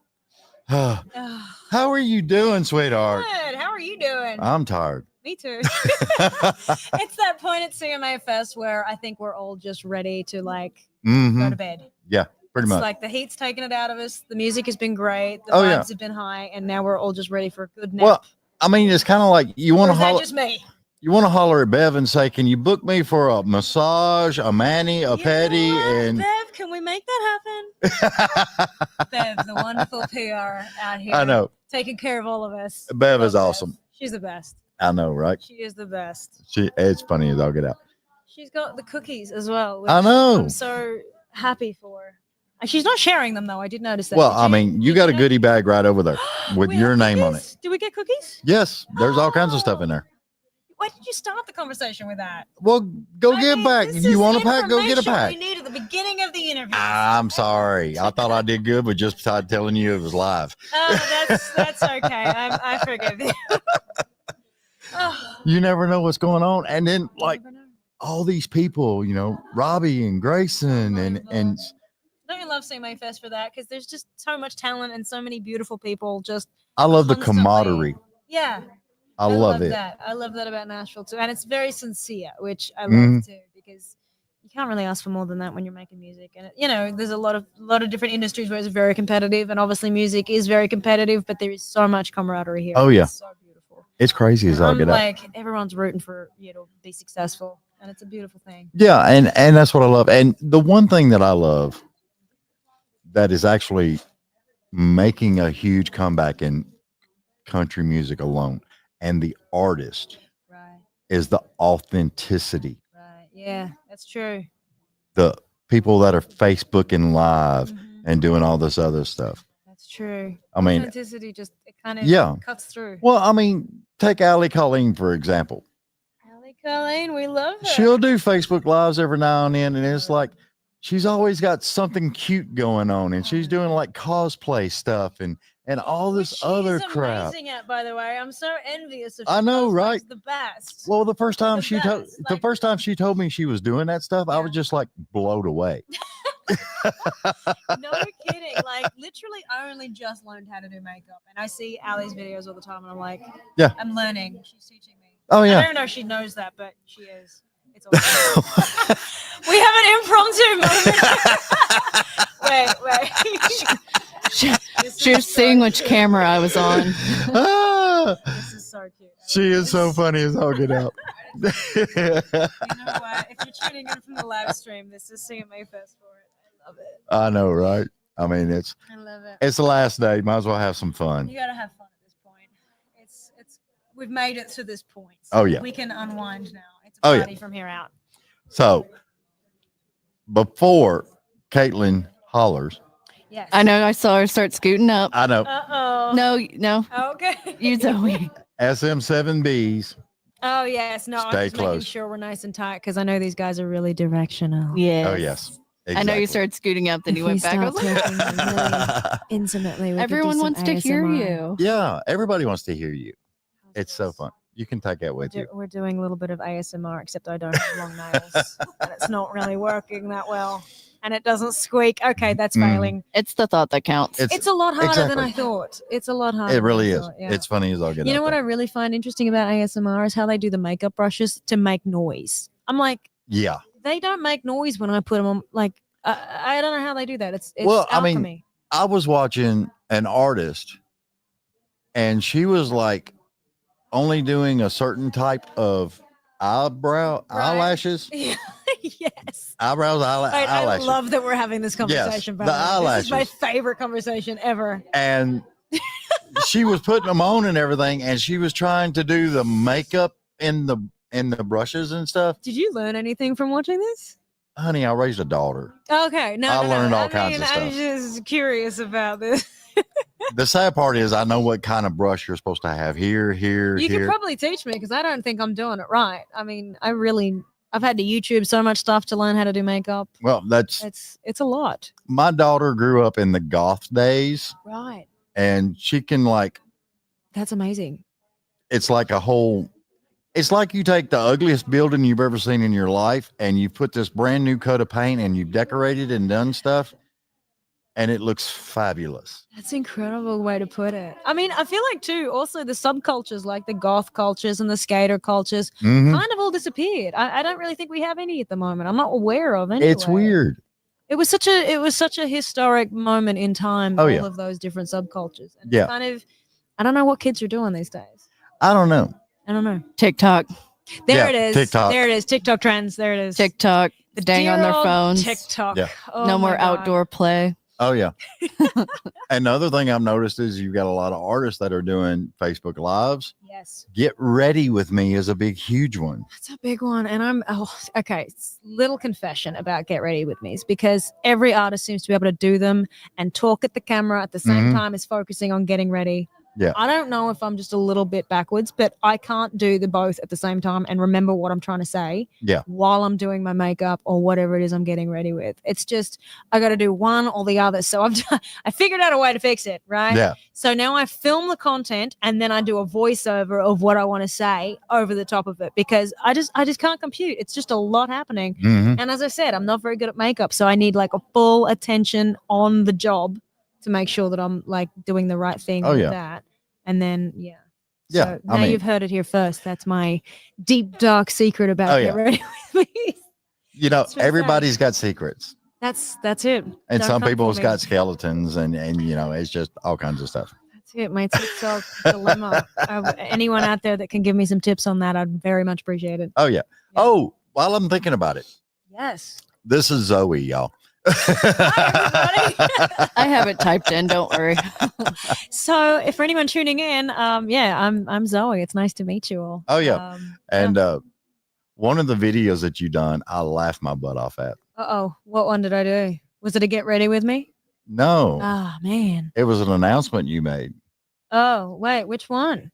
How are you doing, sweetheart? Good. How are you doing? I'm tired. Me too. It's that point at CMA Fest where I think we're all just ready to like go Mhm. to bed. Yeah, pretty It's much. like the heat's taken it out of us. The music has been great. The Oh, vibes yeah. have been high, and now we're all just ready for a good nap. Well, I mean, it's kind of like you want Or to is that holler. just me? You want to holler at Bev and say, "Can you book me for a massage, a mani, a pedi?" And Bev, can we make that happen? Bev, the wonderful PR out here. I know. Taking care of all of us. Bev is Love awesome. She's the best. I know, right? She is the best. It's funny as I'll get out. She's got the cookies as well. I which know. I'm so happy for her. And she's not sharing them though. I did notice that. Well, Did I mean, you got a goodie bag right over there with your name on it. Do we get cookies? Yes, there's all kinds of stuff in there. Why did you start the conversation with that? Well, go get a pack. This You is want a pack? Go get a information pack. We need at the beginning of the interview. I'm sorry. I thought I did good, but just besides telling you it was live. That's okay. I forgive you. Oh, You never know what's going on. And then like all these people, Robbie and Grayson and don't you love CMA Fest for that? Because there's just so much talent and so many beautiful people. Just I love the constantly- camaraderie. Yeah, I love it. that. I love that about Nashville too, and it's very sincere, which I love Mhm. too, because you can't really ask for more than that when you're making music. And there's a lot of different industries where it's very competitive, and obviously music is very competitive, but there is so much camaraderie here. Oh, yeah. It's so beautiful. It's crazy as I'll get out. Like everyone's rooting for you to be successful, and it's a beautiful thing. Yeah, and that's what I love. And the one thing that I love that is actually making a huge comeback in country music alone, and the artist is the authenticity. Right. Yeah, that's true. The people that are Facebooking live and doing all this other stuff. That's true. I mean, authenticity just it kind of yeah. cuts through. Well, I mean, take Allie Colleen, for example. Allie Colleen, we love her. She'll do Facebook lives every now and then, and it's like she's always got something cute going on, and she's doing like cosplay stuff and all this other crap. Amazing at, by the way. I'm so envious of I know, right? The best. Well, the first time The first time she told me she was doing that stuff, I was just like blown away. No kidding. Like literally I only just learned how to do makeup, and I see Allie's videos all the time and I'm like, yeah, I'm learning. She's teaching me. Oh, yeah. I don't know if she knows that, but she is. It's awesome. We have an impromptu moment. wait. She was seeing which camera I was on. This is so cute. She is so funny as all get out. You know what? If you're tuning in from the live stream, this is CMA Fest for it. I love it. I know, right? I mean, I love it. it's the last day. Might as well have some fun. You gotta have fun at this point. It's we've made it to this point. Oh, yeah. We can unwind now. It's a Oh, yeah. party from here out. So before Caitlin hollers, Yes. I know I saw her start scooting up. I know Uh-oh. No. Okay. You Zoe. SM7Bs. Oh yes. No, Stay I'm just making close. sure we're nice and tight because I know these guys are really directional. Yes. Oh, yes. I know you Exactly. started scooting up, then If you we went back. I was start like, talking really intimately. We could do everyone some wants to hear ASMR. you. Yeah, everybody wants to hear you. It's so fun. You can take that with you. We're doing a little bit of ASMR, except I don't have long nails, and it's not really working that well. And it doesn't squeak. Okay, that's failing. It's the thought that counts. It's a lot harder than exactly. I thought. It's a lot harder. It really than I is. thought, yeah. It's funny as all get You know out what I there. really find interesting about ASMR is how they do the makeup brushes to make noise. I'm like, Yeah. they don't make noise when I put them on. Like, I don't know how they do that. It's Well, I mean, alchemy. I was watching an artist and she was like only doing a certain type of eyelashes. Yes. Eyebrows, Wait, I eyelashes. love that we're having this conversation. By the the way. This is my eyelashes. favorite conversation ever. And she was putting them on and everything, and she was trying to do the makeup in the brushes and stuff. Did you learn anything from watching this? Honey, I raised a daughter. Okay, no, I no, learned no. all kinds of I'm stuff. just curious about this. The sad part is I know what kind of brush you're supposed to have here, You here. could probably teach me because I don't think I'm doing it right. I mean, I've had to YouTube so much stuff to learn how to do makeup. Well, It's a lot. my daughter grew up in the goth days, Right. and she can That's amazing. it's like it's like you take the ugliest building you've ever seen in your life and you put this brand new coat of paint and you've decorated and done stuff, and it looks fabulous. That's an incredible way to put it. I mean, I feel like too, also the subcultures like the goth cultures and the skater cultures Mhm. kind of all disappeared. I don't really think we have any at the moment. I'm not aware of any. It's weird. It was such a historic moment in time. Oh, all yeah. of those different subcultures. And Yeah. it's kind of, I don't know what kids are doing these days. I don't know. I don't know. TikTok. There Yeah, it is. TikTok. There it is. TikTok trends. There it is. TikTok. Staying on Dear their old phones. TikTok. Yeah. Oh No my more God. outdoor play. Oh yeah. And the other thing I've noticed is you've got a lot of artists that are doing Facebook Lives. Yes. Get Ready With Me is a huge one. That's a big one. And okay. Little confession about Get Ready With Me is because every artist seems to be able to do them and talk at the camera at the same Mhm. time as focusing on getting ready. Yeah. I don't know if I'm just a little bit backwards, but I can't do the both at the same time and remember what I'm trying to say Yeah. while I'm doing my makeup or whatever it is I'm getting ready with. It's just I got to do one or the other. So I figured out a way to fix it, right? Yeah. So now I film the content and then I do a voiceover of what I want to say over the top of it because I just can't compute. It's just a lot happening. Mhm. And as I said, I'm not very good at makeup, so I need like a full attention on the job to make sure that I'm like doing the right thing Oh, with yeah. that. And then Yeah, So I now mean- you've heard it here first. That's my deep dark secret about Oh, Get yeah. Ready With Me. You know, That's what I'm everybody's got secrets. That's it. And Don't some come people's for me. got skeletons and it's just all kinds of stuff. That's it. My TikTok dilemma. Anyone out there that can give me some tips on that, I'd very much appreciate it. Oh yeah. Oh, while I'm thinking about it, Yes. this is Zoe, y'all. I have it typed in. Don't worry. So, if for anyone tuning in, I'm Zoe. It's nice to meet you all. Oh yeah. And one of the videos that you done, I laughed my butt off at. What one did I do? Was it a Get Ready With Me? No, Oh man. it was an announcement you made. Oh wait, which one?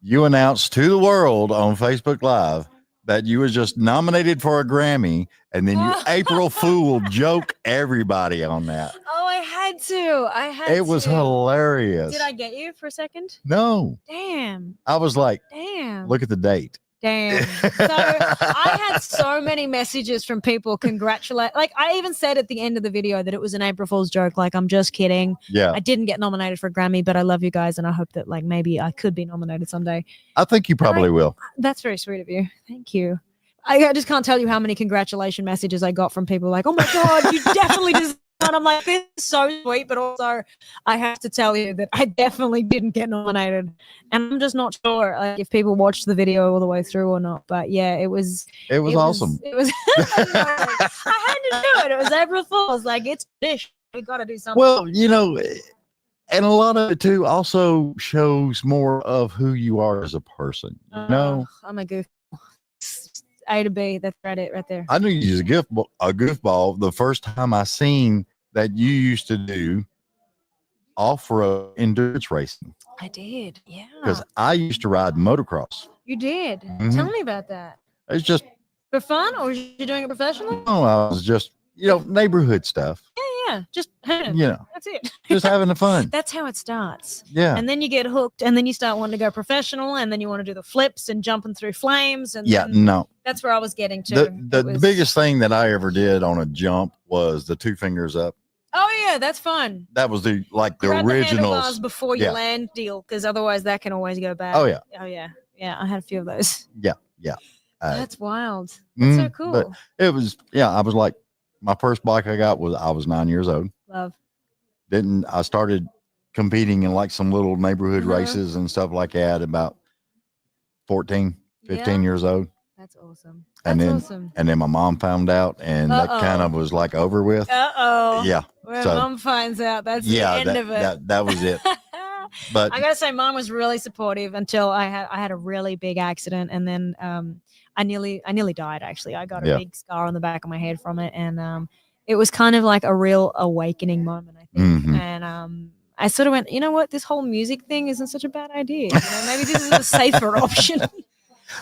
You announced to the world on Facebook Live that you was just nominated for a Grammy, and then you April Fool joke everybody on that. Oh, I had to. It was hilarious. Did I get you for a second? No, Damn. I was like, Damn. look at the date. Damn. So I had so many messages from people congratulate. Like I even said at the end of the video that it was an April Fool's joke. Like I'm just kidding. Yeah. I didn't get nominated for a Grammy, but I love you guys, and I hope that like maybe I could be nominated someday. I think you probably will. That's very sweet of you. Thank you. I just can't tell you how many congratulation messages I got from people like, "Oh my god, you definitely deserve." And I'm like, this is so sweet, but also I have to tell you that I definitely didn't get nominated, and I'm just not sure like, if people watched the video all the way through or not. But yeah, it was awesome. It was. I had to do it. It was April Fool's. Like it's dish. We got to do something. Well, and a lot of it too also shows more of who you are as a person. I'm a goof. A to B. That's right there. I knew you was a goofball the first time I seen that you used to do off-road endurance racing. I did. Yeah. Because I used to ride motocross. You did. Mhm. Tell me about that. It's just, For fun, or was you doing it professionally? I was just, neighborhood stuff. Yeah. Yeah, just You know, that's it. just having the fun. That's how it starts. Yeah. And then you get hooked, and then you start wanting to go professional, and then you want to do the flips and jumping through flames. And Yeah, then no. that's where I was getting to. The biggest thing that I ever did on a jump was the 2 fingers up. Oh yeah, that's fun. That was the Grab the originals. handlebars before you Yeah. land deal, because otherwise that can always go bad. Oh, yeah. Oh yeah. Yeah, I had a few of those. Yeah, yeah. That's wild. That's so cool. But it was, I was like, my first bike I got I was 9 years old. Love. I started competing in like some little neighborhood Uh-huh. races and stuff like that about 14, 15 years old. That's awesome. And That's then, awesome. and then my mom found out, and that kind of was like over with. Uh-oh. Yeah. When So- mom finds out, that's the Yeah, end of it. that was it. But I gotta say, mom was really supportive until I had a really big accident, and then I nearly died. Actually, I got a Yeah. big scar on the back of my head from it, and it was kind of like a real awakening moment, I think. Mhm. And I sort of went, you know what, this whole music thing isn't such a bad idea. You know, maybe this is a safer option.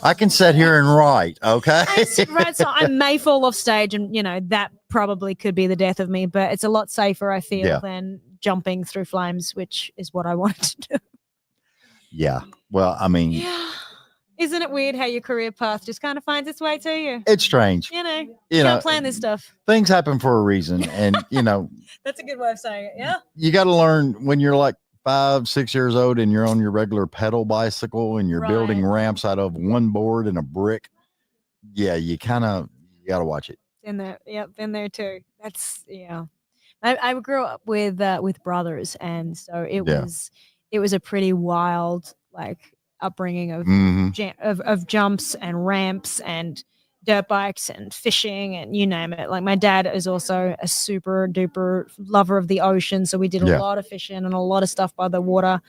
I can sit here and write, okay? Right, so I may fall off stage, and that probably could be the death of me, but it's a lot safer, I feel, Yeah. than jumping through flames, which is what I wanted to do. Yeah. Well, I mean, Yeah. Isn't it weird how your career path just kind of finds its way to you? it's strange. You know, You you know, can't plan this stuff. Things happen for a reason, and That's a good way of saying it. Yeah. you got to learn when you're like 5, 6 years old and you're on your regular pedal bicycle and you're building ramps out of one board and a brick. Yeah, you got to watch it. In there. Yep. Been there too. That's, yeah. I grew up with brothers. And so it was a pretty wild, like, upbringing of, Mhm. of jumps and ramps and dirt bikes and fishing and you name it. Like, my dad is also a super duper lover of the ocean. So we did a Yeah. lot of fishing and a lot of stuff by the water.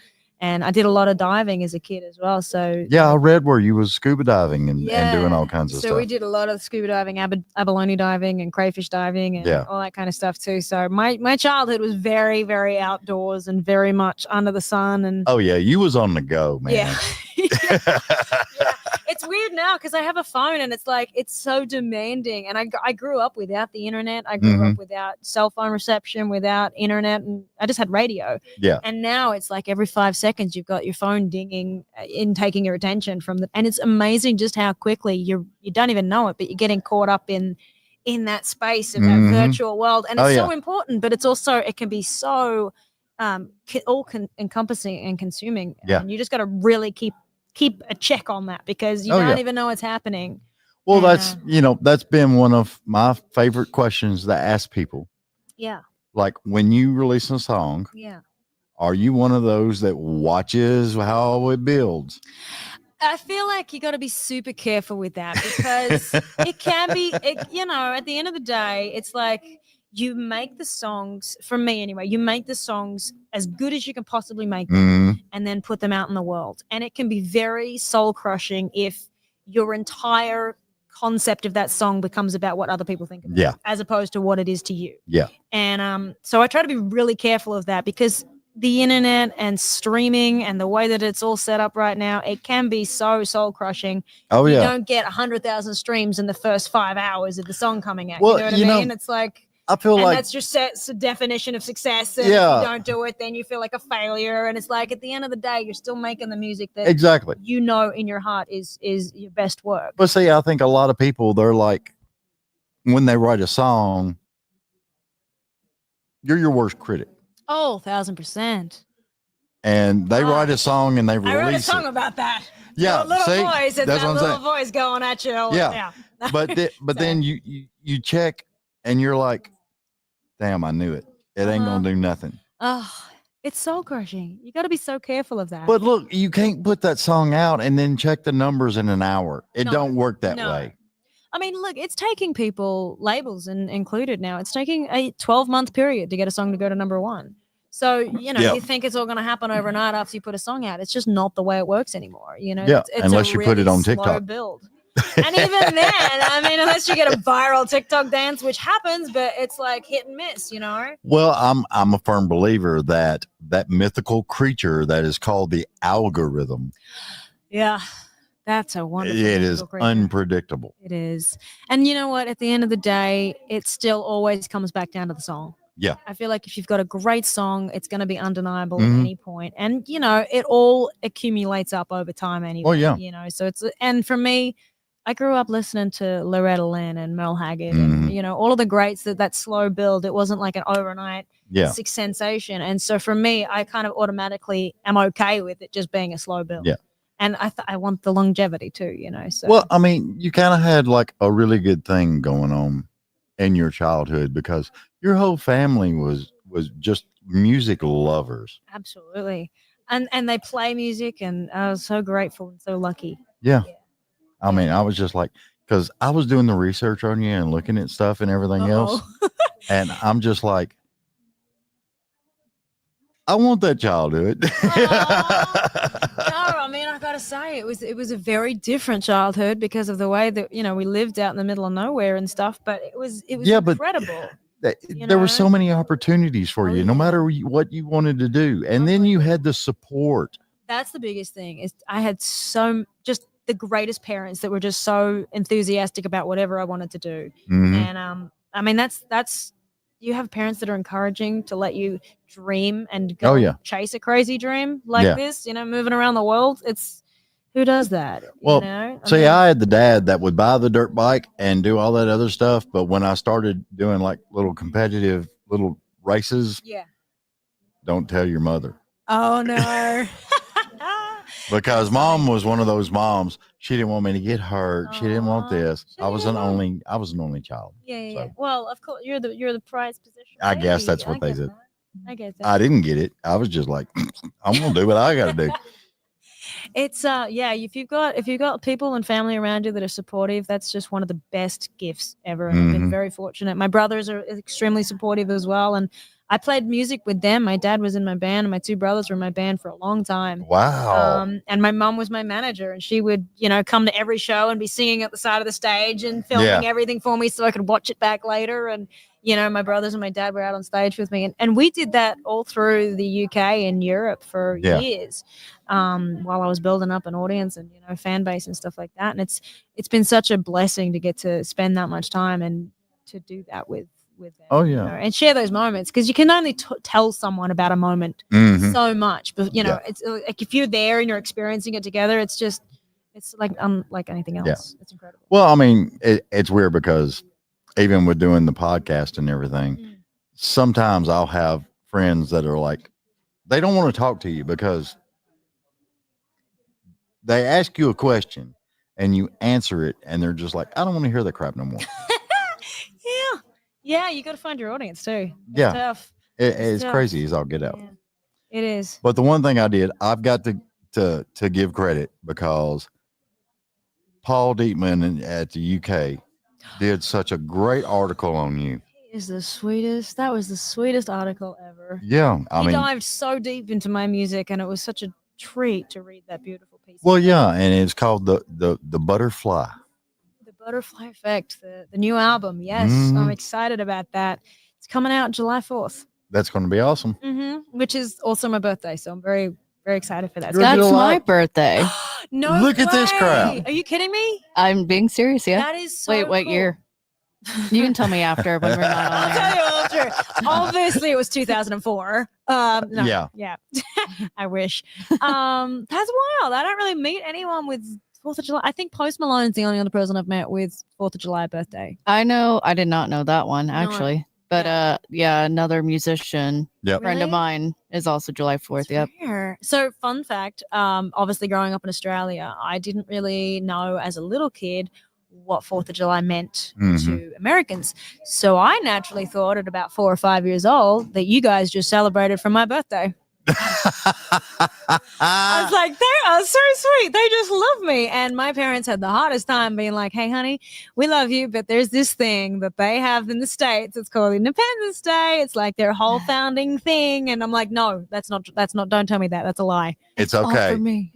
And I did a lot of diving as a kid as well. So Yeah, I read where you was scuba diving and doing all kinds of so stuff. we did a lot of scuba diving, abalone diving, and crayfish diving, and Yeah. all that kind of stuff too. So my childhood was very, very outdoors and very much under the sun. And Oh yeah, you was on the go, man. yeah, it's weird now because I have a phone and it's like it's so demanding. And I grew up without the internet. I grew up without cell phone reception, without internet, and I just had radio. Yeah. And now it's like every 5 seconds you've got your phone dinging in taking your attention from and it's amazing just how quickly you don't even know it, but you're getting caught up in that space of that virtual world. And it's so important, but it's also it can be so encompassing and consuming. Yeah. And you just got to really keep a check on that because you don't even know what's happening. Well, that's that's been one of my favorite questions to ask people. Yeah. Like when you release a song, Yeah. are you one of those that watches how it builds? I feel like you got to be super careful with that because it can be, at the end of the day, it's like you make the songs, for me anyway, you make the songs as good as you can possibly make them and then put them out in the world. And it can be very soul crushing if your entire concept of that song becomes about what other people think of it, as opposed to what it is to you. Yeah. And so I try to be really careful of that because the internet and streaming and the way that it's all set up right now, it can be so soul crushing. Oh, you yeah. don't get 100,000 streams in the first 5 hours of the song coming out. Well, you know what I mean? It's like, I feel like that's your definition of success. And if you don't do it, then you feel like a failure. And it's like, at the end of the day, you're still making the music that Exactly. you know in your heart is your best work. But see, I think a lot of people, they're like, when they write a song, you're your worst critic. Oh, 1,000%. And they write a song and they release I wrote a song it. about that. Yeah, little see? voice. It's That's that what I'm little saying. voice going at you. Yeah. But then you check and you're like, damn, I knew it. It ain't gonna do nothing. Oh, it's soul crushing. You got to be so careful of that. But look, you can't put that song out and then check the numbers in an hour. It don't work that way. I mean, look, it's taking people, labels and included now, it's taking a 12-month period to get a song to go to #1. So, you think it's all going to happen overnight after you put a song out. It's just not the way it works anymore. It's unless you put it on slow TikTok. Build. And even then, I mean, unless you get a viral TikTok dance, which happens, but it's like hit and miss, Well, I'm a firm believer that mythical creature that is called the algorithm. Yeah. That's a wonderful. It is creature. unpredictable. It is. And you know what? At the end of the day, it still always comes back down to the song. Yeah. I feel like if you've got a great song, it's going to be undeniable Mhm. at any point. And, you know, it all accumulates up over time anyway. Oh, yeah. You know, so and for me, I grew up listening to Loretta Lynn and Merle Haggard and, Mhm. you know, all of the greats that slow build. It wasn't like an overnight Yeah. sensation. And so for me, I kind of automatically am okay with it just being a slow build. Yeah. And I want the longevity too, you know. So Well, I mean, you kind of had like a really good thing going on in your childhood because your whole family was just music lovers. absolutely. And they play music, and I was so grateful and so lucky. Yeah. I mean, I was just like, because I was doing the research on you and looking at stuff and everything else. And I'm just like, I want that childhood. No, I mean, I gotta say, it was a very different childhood because of the way that, you know, we lived out in the middle of nowhere and stuff. But it was Yeah, but incredible. There were so many opportunities for you, no matter what you wanted to do. And then you had the support. That's the biggest thing. Is I had just the greatest parents that were just so enthusiastic about whatever I wanted to do. Mhm. And I mean, that's you have parents that are encouraging to let you dream and go Oh, yeah. chase a crazy dream like Yeah. this, you know, moving around the world. It's who does that? Well, you know? see, I had the dad that would buy the dirt bike and do all that other stuff. But when I started doing like little competitive little races, yeah. don't tell your mother. Oh no. Because mom was one of those moms. She didn't want me to get hurt. She didn't want this. I was an only child. Yeah. So, Well, of course, you're the prized position. I guess baby. that's what they get said. that. I get that. I didn't get it. I was just like, I'm gonna do what I gotta do. It's yeah, if you've got people and family around you that are supportive, that's just one of the best gifts ever. And I've been Mhm. very fortunate. My brothers are extremely supportive as well, and I played music with them. My dad was in my band, and my two brothers were in my band for a long time. Wow. And my mom was my manager, and she would, you know, come to every show and be singing at the side of the stage and filming Yeah. everything for me so I could watch it back later. And, you know, my brothers and my dad were out on stage with me. And we did that all through the UK and Europe for Yeah. years, while I was building up an audience and, you know, fan base and stuff like that. And it's been such a blessing to get to spend that much time and to do that with them. Oh, you yeah. know, and share those moments, because you can only tell someone about a moment Mhm. so much. But, you know, Yeah. it's like if you're there and you're experiencing it together, it's like unlike anything else. Yeah. It's incredible. Well, I mean, it's weird because even with doing the podcast and everything, sometimes I'll have friends that are like, they don't want to talk to you because they ask you a question and you answer it, and they're just like, I don't want to hear that crap no more. Yeah, you got to find your audience too. It's Yeah. tough. It's tough. crazy as I'll get out. Yeah, it is. But the one thing I did, I've got to give credit because Paul Dietman at the UK did such a great article on you. He is the sweetest. That was the sweetest article ever. Yeah, I He mean, dived so deep into my music, and it was such a treat to read that beautiful piece. well, yeah, and it's called the Butterfly. The Butterfly Effect, the new album. Yes, I'm excited about that. It's coming out July 4th, That's going to be awesome. which is also my birthday. So I'm very, very excited for that. You're That's July- my birthday. No Look at this way. crowd. Are you kidding me? I'm being serious. Yeah. That is so Wait, what cool. year? You can tell me after when we're not on I'll there. tell you after. Obviously, it was 2004. No, Yeah. I wish. That's wild. I don't really meet anyone with 4th of July. I think Post Malone's the only other person I've met with 4th of July birthday. I know. I did not know that one actually. But yeah, another musician friend Really? of mine is also July 4th. Yep. Rare. So, fun fact, obviously growing up in Australia, I didn't really know as a little kid what 4th of July meant to Americans. So I naturally thought at about 4 or 5 years old that you guys just celebrated for my birthday. I was like, they are so sweet. They just love me. And my parents had the hardest time being like, hey, honey, we love you, but there's this thing that they have in the States. It's called Independence Day. It's like their whole founding thing. And I'm like, no, that's not, don't tell me that. That's a lie. It's All okay. for me.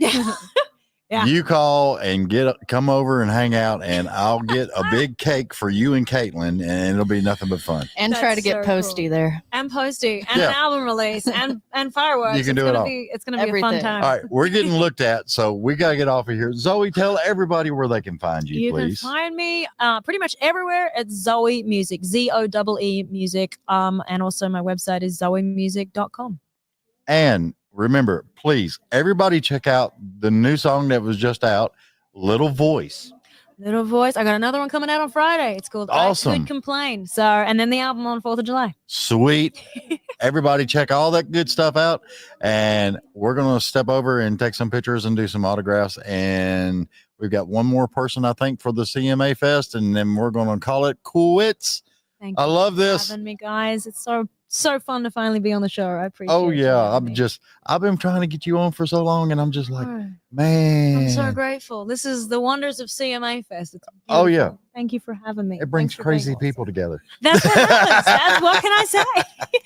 Yeah. You call and come over and hang out, and I'll get a big cake for you and Caitlin, and it'll be nothing but fun. And try to That's get so posty cool. there. And posty and Yeah. an album release and fireworks. You can do it all. It's gonna be a fun Everything. time. All right, we're getting looked at, so we got to get off of here. Zoe, tell everybody where they can find you, You please. can find me pretty much everywhere at Zoe Music, ZOEE Music. And also my website is zoemusic.com. And remember, please, everybody check out the new song that was just out, Little Voice. Little Voice. I got another one coming out on Friday. It's called I Awesome. Could Complain. So, and then the album on 4th of July. Sweet. Everybody check all that good stuff out. And we're going to step over and take some pictures and do some autographs. And we've got one more person, I think, for the CMA Fest. And then we're going to call it quits. Thank I you love for this. having me, guys. It's so fun to finally be on the show. I appreciate Oh, you yeah. having me. I've been trying to get you on for so long. And I'm just like, Oh, man. I'm so grateful. This is the wonders of CMA Fest. It's Oh, yeah. beautiful. Thank you for having me. It brings Thanks for being crazy awesome. people together. That's what happens. That's what can I say?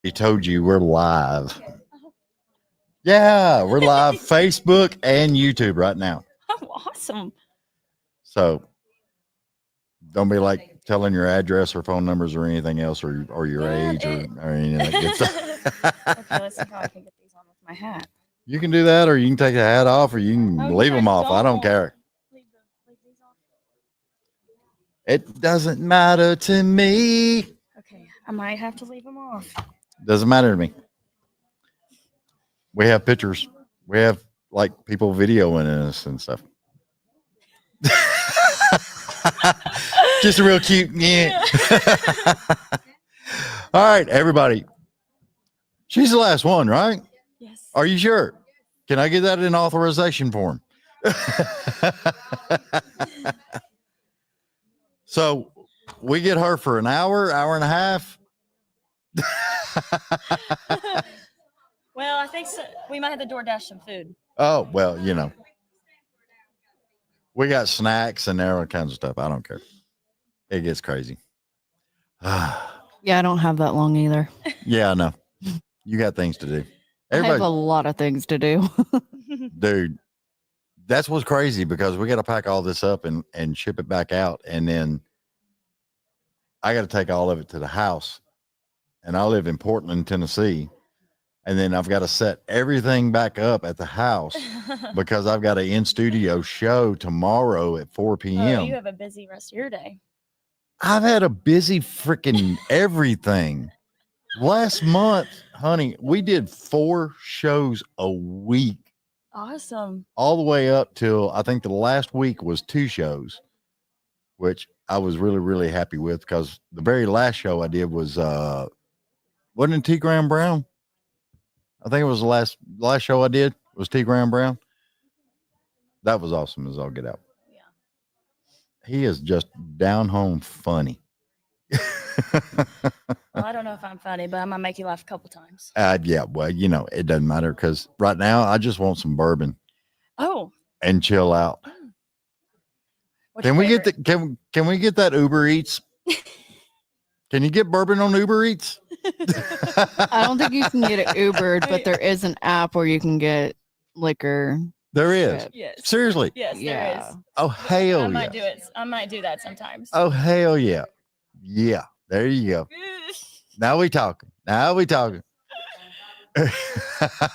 He told you we're live. Yeah, we're live Facebook and YouTube right now. Oh, awesome. So don't be like telling your address or phone numbers or anything else or your age or anything. Okay, let's see how I can get these on with my hat. You can do that, or you can take the hat off, or you can Oh, leave yeah, them off. I don't care. Leave these off. It doesn't matter to me. Okay, I might have to leave them off. Doesn't matter to me. We have pictures. We have like people videoing us and stuff. Just a real cute. Yeah. All right, everybody. She's the last one, right? Yes. Are you sure? Can I get that in authorization form? So we get her for an hour and a half. Well, I think so. We might have to DoorDash some food. Oh, well, you know. We got snacks and all kinds of stuff. I don't care. It gets crazy. Yeah, I don't have that long either. Yeah, I know. You got things to do. I have a lot of things to do. Dude, that's what's crazy because we got to pack all this up and ship it back out. And then I got to take all of it to the house. And I live in Portland, Tennessee. And then I've got to set everything back up at the house because I've got an in-studio show tomorrow at 4 p.m. Oh, you have a busy rest of your day. I've had a busy freaking everything. Last month, honey, we did 4 shows a week. Awesome. All the way up till I think the last week was 2 shows, which I was really, really happy with because the very last show I did was wasn't it T. Graham Brown? I think it was the last show I did was T. Graham Brown. That was awesome as all get out. Yeah. He is just down home funny. Well, I don't know if I'm funny, but I'm gonna make you laugh a couple times. Yeah, well, you know, it doesn't matter because right now I just want some bourbon. Oh. And chill out. Can we get can we get that Uber Eats? Can you get bourbon on Uber Eats? I don't think you can get it Ubered, but there is an app where you can get liquor. There is. Yes. Seriously. Yes, there is. Oh hell I might yeah. do it. I might do that sometimes. Oh hell yeah. Yeah. There you go. Now we talking. Now we talking. What kind of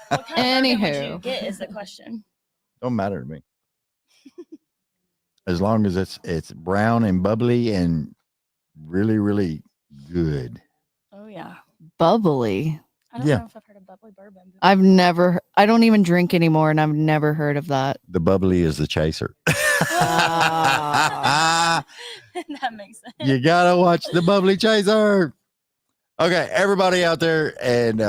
bourbon would you Anywho. get is the question. Don't matter to me. As long as it's brown and bubbly and really, really good. Oh yeah. Bubbly. I don't Yeah. know if I've heard of bubbly bourbon. I don't even drink anymore, and I've never heard of that. The bubbly is the chaser. That makes sense. You gotta watch the bubbly chaser. Okay, everybody out there, and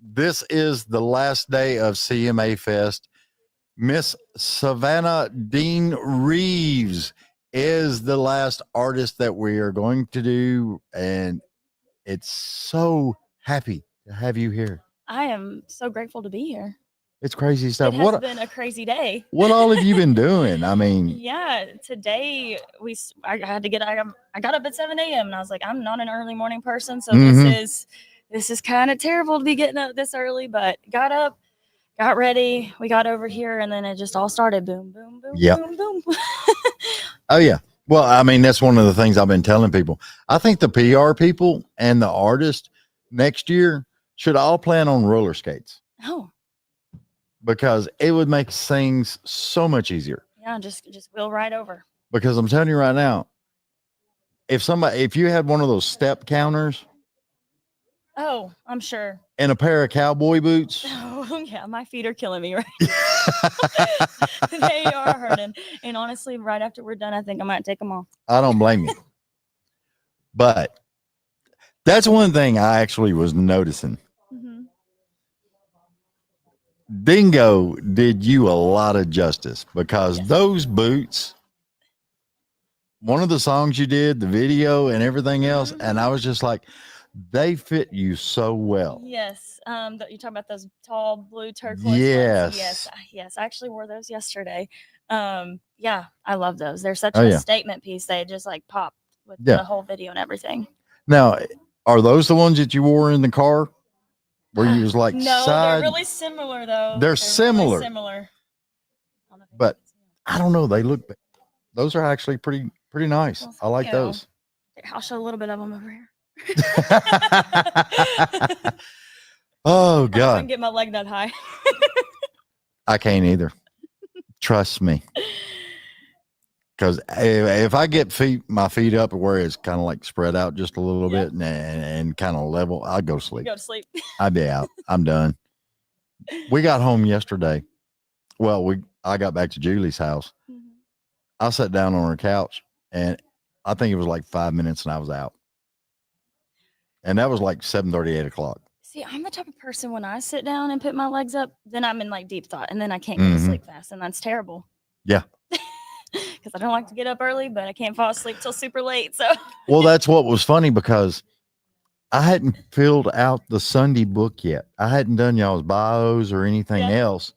this is the last day of CMA Fest. Miss Savannah Dean Reeves is the last artist that we are going to do, and it's so happy to have you here. I am so grateful to be here. It's crazy stuff. It has been a crazy day. What all have you been doing? I mean, Yeah, today I had to get. I got up at 7 a.m. and I was like, I'm not an early morning person, so this is kind of terrible to be getting up this early. But got up, got ready, we got over here, and then it just all started. Boom, boom, boom, Yep. boom, boom. Oh yeah. Well, I mean, that's one of the things I've been telling people. I think the PR people and the artists next year should all plan on roller skates Oh because it would make things so much easier. yeah, just wheel right over. Because I'm telling you right now, if you had one of those step counters Oh, I'm sure. and a pair of cowboy boots, Oh yeah, my feet are killing me right. They are hurting, and honestly, right after we're done, I think I might take them off. I don't blame you. But that's one thing I actually was noticing. Mm-hmm. Dingo did you a lot of justice because those boots, one of the songs you did, the video and everything else, and I was just like, they fit you so well. Yes. You talking about those tall blue turquoise ones? Yes. Yes. I actually wore those yesterday. Yeah, I love those. They're such Oh, a yeah. statement piece. They just like pop with Yeah. the whole video and everything. Now, Are those the ones that you wore in the car? Where you was like No, side? they're really similar though. They're really similar. similar. But I don't know. They look. Those are actually pretty nice. Well, I like you. those. I'll show a little bit of them over here. Oh I can God, get my leg that high. I can't either. Trust me. Because if I get my feet up where it's kind of like spread out just a little bit and kind of level, I'd go to sleep. Go to sleep. I'd be out. I'm done. We got home yesterday. Well, I got back to Julie's house. Mm-hmm. I sat down on her couch, and I think it was like 5 minutes, and I was out. And that was like 7:30, 8 o'clock. See, I'm the type of person when I sit down and put my legs up, then I'm in like deep thought, and then I can't go to sleep fast, and that's terrible. Yeah. Because I don't like to get up early, but I can't fall asleep till super late. So. Well, that's what was funny because I hadn't filled out the Sunday book yet. I hadn't done y'all's bios or anything else.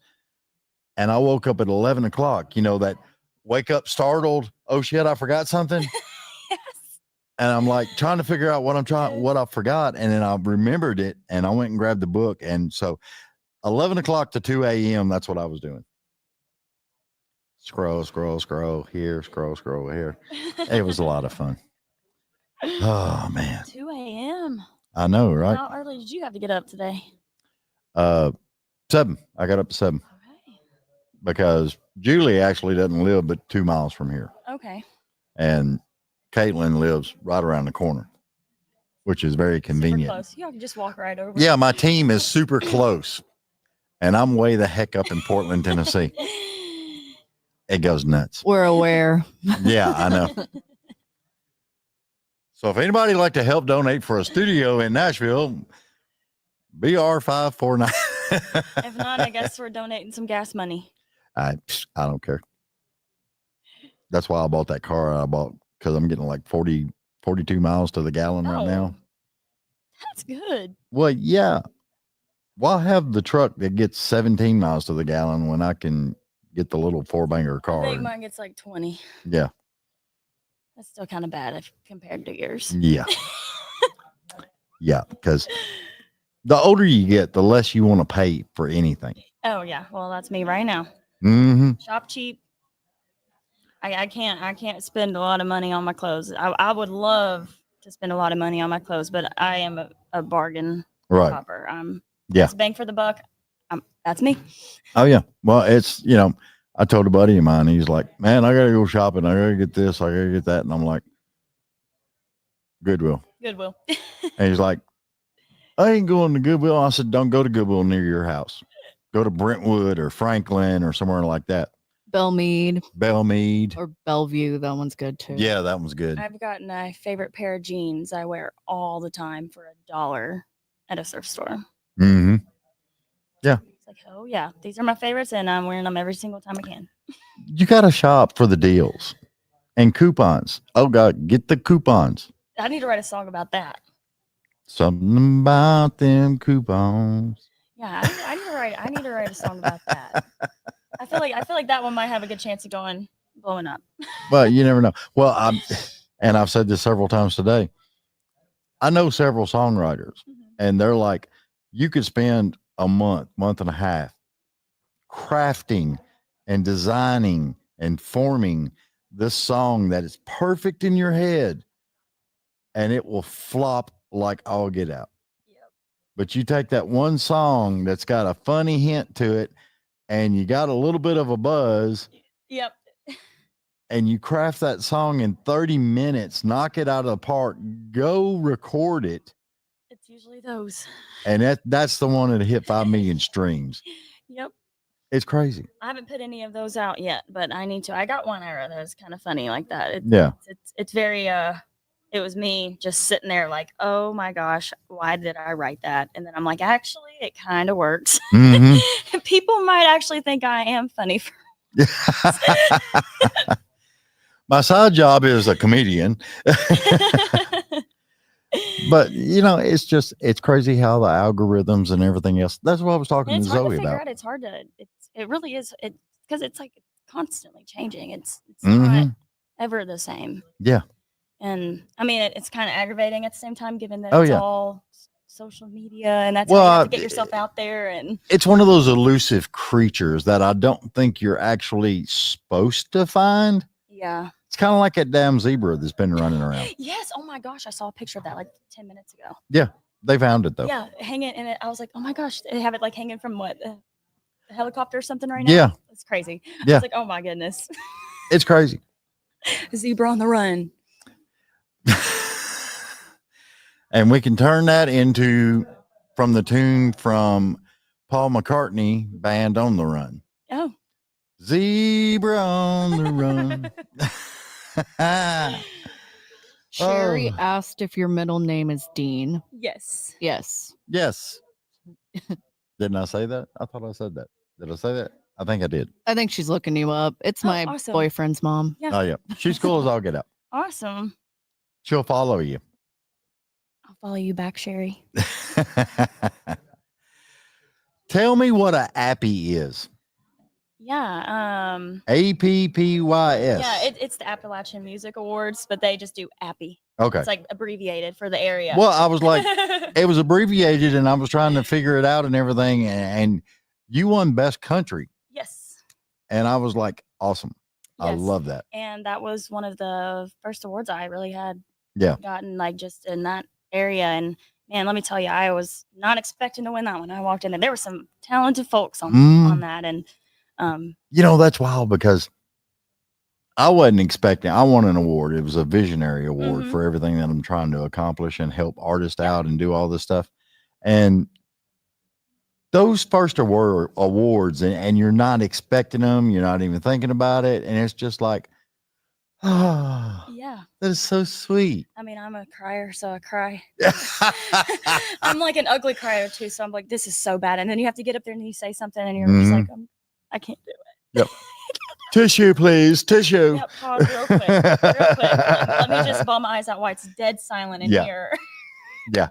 And I woke up at 11 o'clock, that wake up startled. Oh shit, I forgot something. Yes. And I'm like trying to figure out what I forgot. And then I remembered it and I went and grabbed the book. And so 11 o'clock to 2 a.m. That's what I was doing. Scroll here, scroll here. It was a lot of fun. Oh man. 2 a.m. I know, right? How early did you have to get up today? 7. I got up to 7. Okay. Because Julie actually doesn't live but 2 miles from here. Okay. And Caitlin lives right around the corner, which is very convenient. Super close. You can just walk right over. Yeah, my team is super close. And I'm way the heck up in Portland, Tennessee. It goes nuts. We're aware. Yeah, I know. So if anybody like to help donate for a studio in Nashville, BR549. If not, I guess we're donating some gas money. I don't care. That's why I bought that car. Because I'm getting like 42 miles to the gallon right now. That's good. Well, yeah. Well, I have the truck that gets 17 miles to the gallon when I can get the little 4-banger car. I think mine gets like 20. Yeah. That's still kind of bad if compared to yours. Yeah. Yeah, because the older you get, the less you want to pay for anything. Oh yeah, well that's me right now. Mm-hmm. Shop cheap. I can't spend a lot of money on my clothes. I would love to spend a lot of money on my clothes, but I am a bargain shopper. It's bang for the buck. That's me. Oh yeah. Well, it's I told a buddy of mine, he's like, man, I gotta go shopping. I gotta get this, I gotta get that. And I'm like, Goodwill. Goodwill. And he's like, I ain't going to Goodwill. I said, don't go to Goodwill near your house. Go to Brentwood or Franklin or somewhere like that. Belmead. Or Bellevue. That one's good too. Yeah, that one's good. I've gotten my favorite pair of jeans I wear all the time for $1 at a thrift store. Mm-hmm. Yeah. It's like, oh yeah, these are my favorites and I'm wearing them every single time I can. You got to shop for the deals and coupons. Oh God, get the coupons. I need to write a song about that. Something about them coupons. Yeah, I need to write a song about that. I feel like that one might have a good chance of blowing up. But you never know. Well, I've said this several times today. I know several songwriters, and they're like, you could spend a month and a half crafting and designing and forming this song that is perfect in your head, and it will flop like all get out. Yep. But you take that one song that's got a funny hint to it, and you got a little bit of a buzz. Yep. And you craft that song in 30 minutes, knock it out of the park, go record it. It's usually those. And that's the one that hit 5 million streams. Yep. It's crazy. I haven't put any of those out yet, but I need to. I got one era that was kind of funny like that. It's very, it was me just sitting there like, oh my gosh, why did I write that? And then I'm like, actually, it kind of works. Mm-hmm. People might actually think I am funny. My side job is a comedian. But it's crazy how the algorithms and everything else. That's what I was talking to Zoe about. It's hard to it really is because it's like constantly changing. It's mm-hmm. not ever the same. Yeah. And I mean, it's kind of aggravating at the same time, given that Oh, it's yeah. all social media and that's how you have to get yourself out there. And It's one of those elusive creatures that I don't think you're actually supposed to find. yeah. It's kind of like that damn zebra that's been running around. Yes. Oh my gosh. I saw a picture of that like 10 minutes ago. Yeah, they found it though. Yeah. Hanging in it. I was like, oh my gosh. They have it like hanging from what? A helicopter or something right now? Yeah. It's crazy. I Yeah. was like, oh my goodness. It's crazy. Zebra on the run. And we can turn that into from the tune from Paul McCartney Band on the Run. Oh. Zebra on the run. Sherry asked if your middle name is Dean. Yes. Yes. Yes. Didn't I say that? I thought I said that. Did I say that? I think I did. I think she's looking you up. It's Oh, my awesome. boyfriend's mom. Yeah. Oh, yeah. She's cool as all get out. Awesome. She'll follow you. I'll follow you back, Sherry. Tell me what a Abbie is. Yeah. APPYS. Yeah, it's the Appalachian Music Awards, but they just do Abbie. Okay. It's like abbreviated for the area. Well, I was like, it was abbreviated and I was trying to figure it out and everything. And you won Best Country. Yes. And I was like, awesome. I Yes. love that. And that was one of the first awards I really had Yeah. gotten, like just in that area. And man, let me tell you, I was not expecting to win that one. I walked in there. There were some talented folks on that. And That's wild because I wasn't expecting, I won an award. It was a visionary award for everything that I'm trying to accomplish and help artists out and do all this stuff. And those first awards, and you're not expecting them, you're not even thinking about it. And it's just like, oh, yeah. that is so sweet. I mean, I'm a crier, so I cry. I'm like an ugly crier too. So I'm like, this is so bad. And then you have to get up there and you say something and you're just like, I can't do it. Yep. Tissue, please. Tissue. Yep, pause real quick. Real quick. Let me just ball my eyes out while it's dead silent in here. Yeah.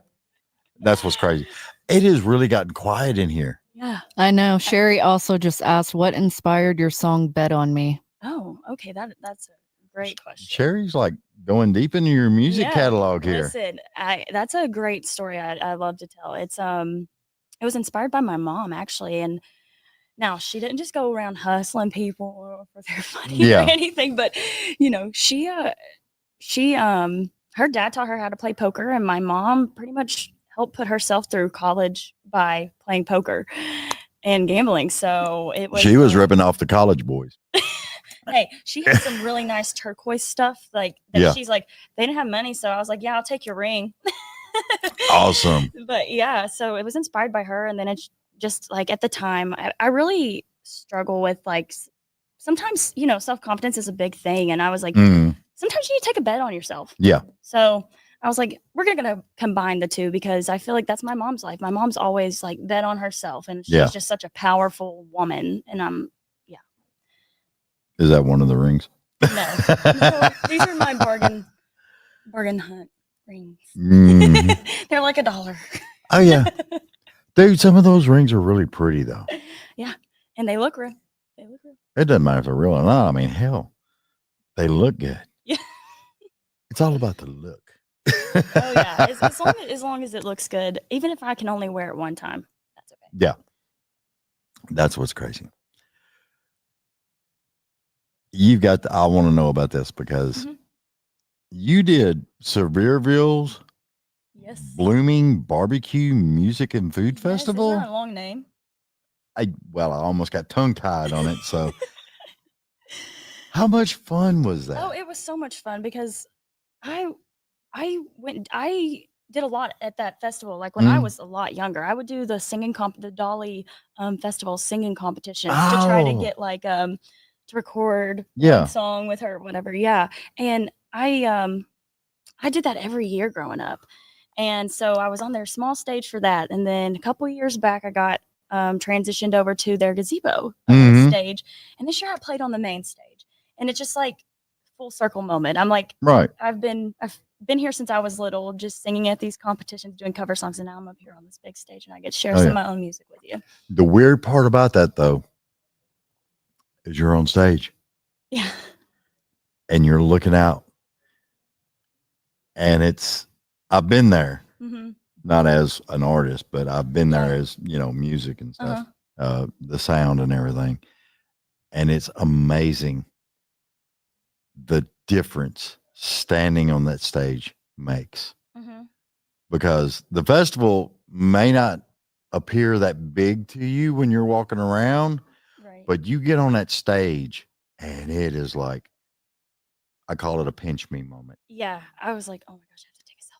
That's what's crazy. It has really gotten quiet in here. Yeah. I know. Sherry also just asked, what inspired your song Bet on Me? Oh, okay. That's a great question. Sherry's like going deep into your music catalog here. Listen, that's a great story I love to tell. It was inspired by my mom actually, and now she didn't just go around hustling people for their money or anything, but her dad taught her how to play poker, and my mom pretty much helped put herself through college by playing poker and gambling. So she was ripping off the college boys. Hey, she had some really nice turquoise stuff. Like that she's like, they didn't have money, so I was like, yeah, I'll take your ring. Awesome. But yeah, so it was inspired by her, and then it's just like at the time, I really struggle with like sometimes self-confidence is a big thing, and I was like, sometimes you need to take a bet on yourself. Yeah. So I was like, we're gonna combine the two because I feel like that's my mom's life. My mom's always like bet on herself, and she's just such a powerful woman, and Is that one of the rings? No, these are my bargain hunt rings. They're like $1. Oh yeah, dude. Some of those rings are really pretty though. Yeah, and they look real. It doesn't matter if they're real or not. I mean, hell, they look good. Yeah, it's all about the look. Oh yeah, as long as it looks good, even if I can only wear it one time, that's okay. Yeah, that's what's crazy. I want to know about this because you did Sevierville's Blooming Barbecue Music and Food Festival. Isn't that a long name? I almost got tongue tied on it. So, how much fun was that? Oh, it was so much fun because I did a lot at that festival. Like when I was a lot younger, I would do the singing the Dolly festival singing competition to try to get like to record one song with her, whatever. Yeah, and I did that every year growing up, and so I was on their small stage for that. And then a couple of years back, I got transitioned over to their gazebo stage, and this year I played on the main stage, and it's just like full circle moment. I'm like, I've been here since I was little, just singing at these competitions, doing cover songs, and now I'm up here on this big stage, and I get to share some of my own music with you. The weird part about that, though, is you're on stage, yeah, and you're looking out, And I've been there, Mm-hmm. not as an artist, but I've been there as, music and stuff, the sound and everything. And it's amazing the difference standing on that stage makes. Mm-hmm. Because the festival may not appear that big to you when you're walking around, Right. but you get on that stage and it is like, I call it a pinch me moment. Yeah, I was like, oh my gosh, I have to take a selfie.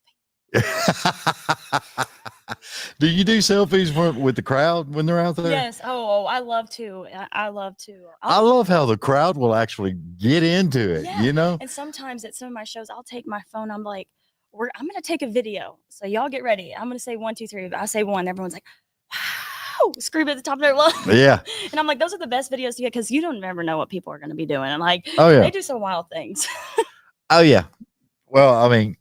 Do you do selfies with the crowd when they're out there? Yes. Oh, I love to. I love to. I love how the crowd will actually get into it, Yeah. And sometimes at some of my shows, I'll take my phone. I'm like, I'm going to take a video. So y'all get ready. I'm going to say 1, 2, 3. I say 1. Everyone's like, wow, scream at the top of their lungs. Yeah. And I'm like, those are the best videos to get because you don't ever know what people are going to be doing. And like, Oh, yeah. they do some wild things. Oh, yeah. Well, I mean,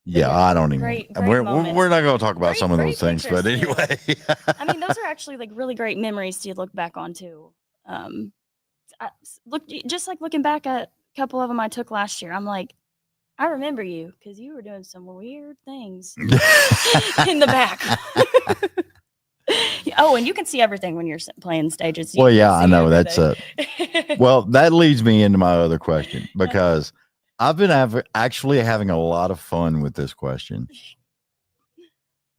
yeah, I don't even. Great we're moments. not going to talk about some of Great those things, pictures, but too. anyway. I mean, those are actually like really great memories to look back on too. Just like looking back at a couple of them I took last year. I'm like, I remember you because you were doing some weird things in the back. Oh, and you can see everything when you're playing stages. You Well, can yeah, I see know everything. well, that leads me into my other question because I've been actually having a lot of fun with this question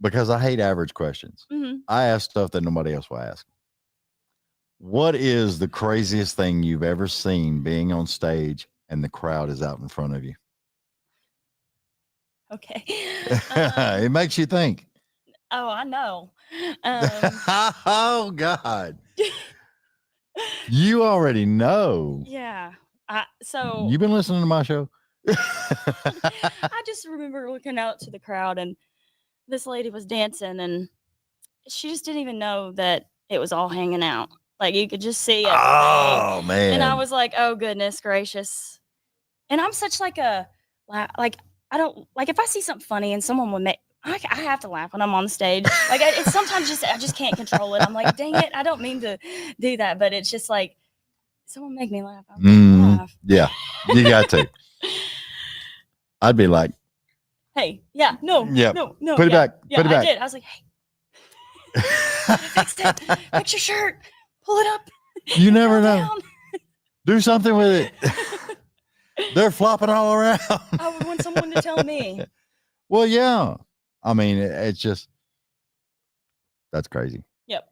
because I hate average questions. Mm-hmm. I ask stuff that nobody else will ask. What is the craziest thing you've ever seen being on stage and the crowd is out in front of you? Okay. It makes you think. Oh, I know. Oh, God. You already know. Yeah. So You've been listening to my show? I just remember looking out to the crowd and this lady was dancing and she just didn't even know that it was all hanging out. Like you could just see it. Oh, man. And I was like, oh, goodness gracious. And I'm such like I don't like if I see something funny and someone would make, I have to laugh when I'm on the stage. Like it's sometimes I just can't control it. I'm like, dang it, I don't mean to do that, but it's just like someone make me laugh. Laugh. Yeah, you got to. I'd be like, hey, yeah, no, put it back, yeah, put it back. I did. I was like, hey, fix it, fix your shirt, pull it up. You never know. Do something with it. They're flopping all around. I would want someone to tell me. Well, yeah. I mean, it's just, that's crazy. Yep.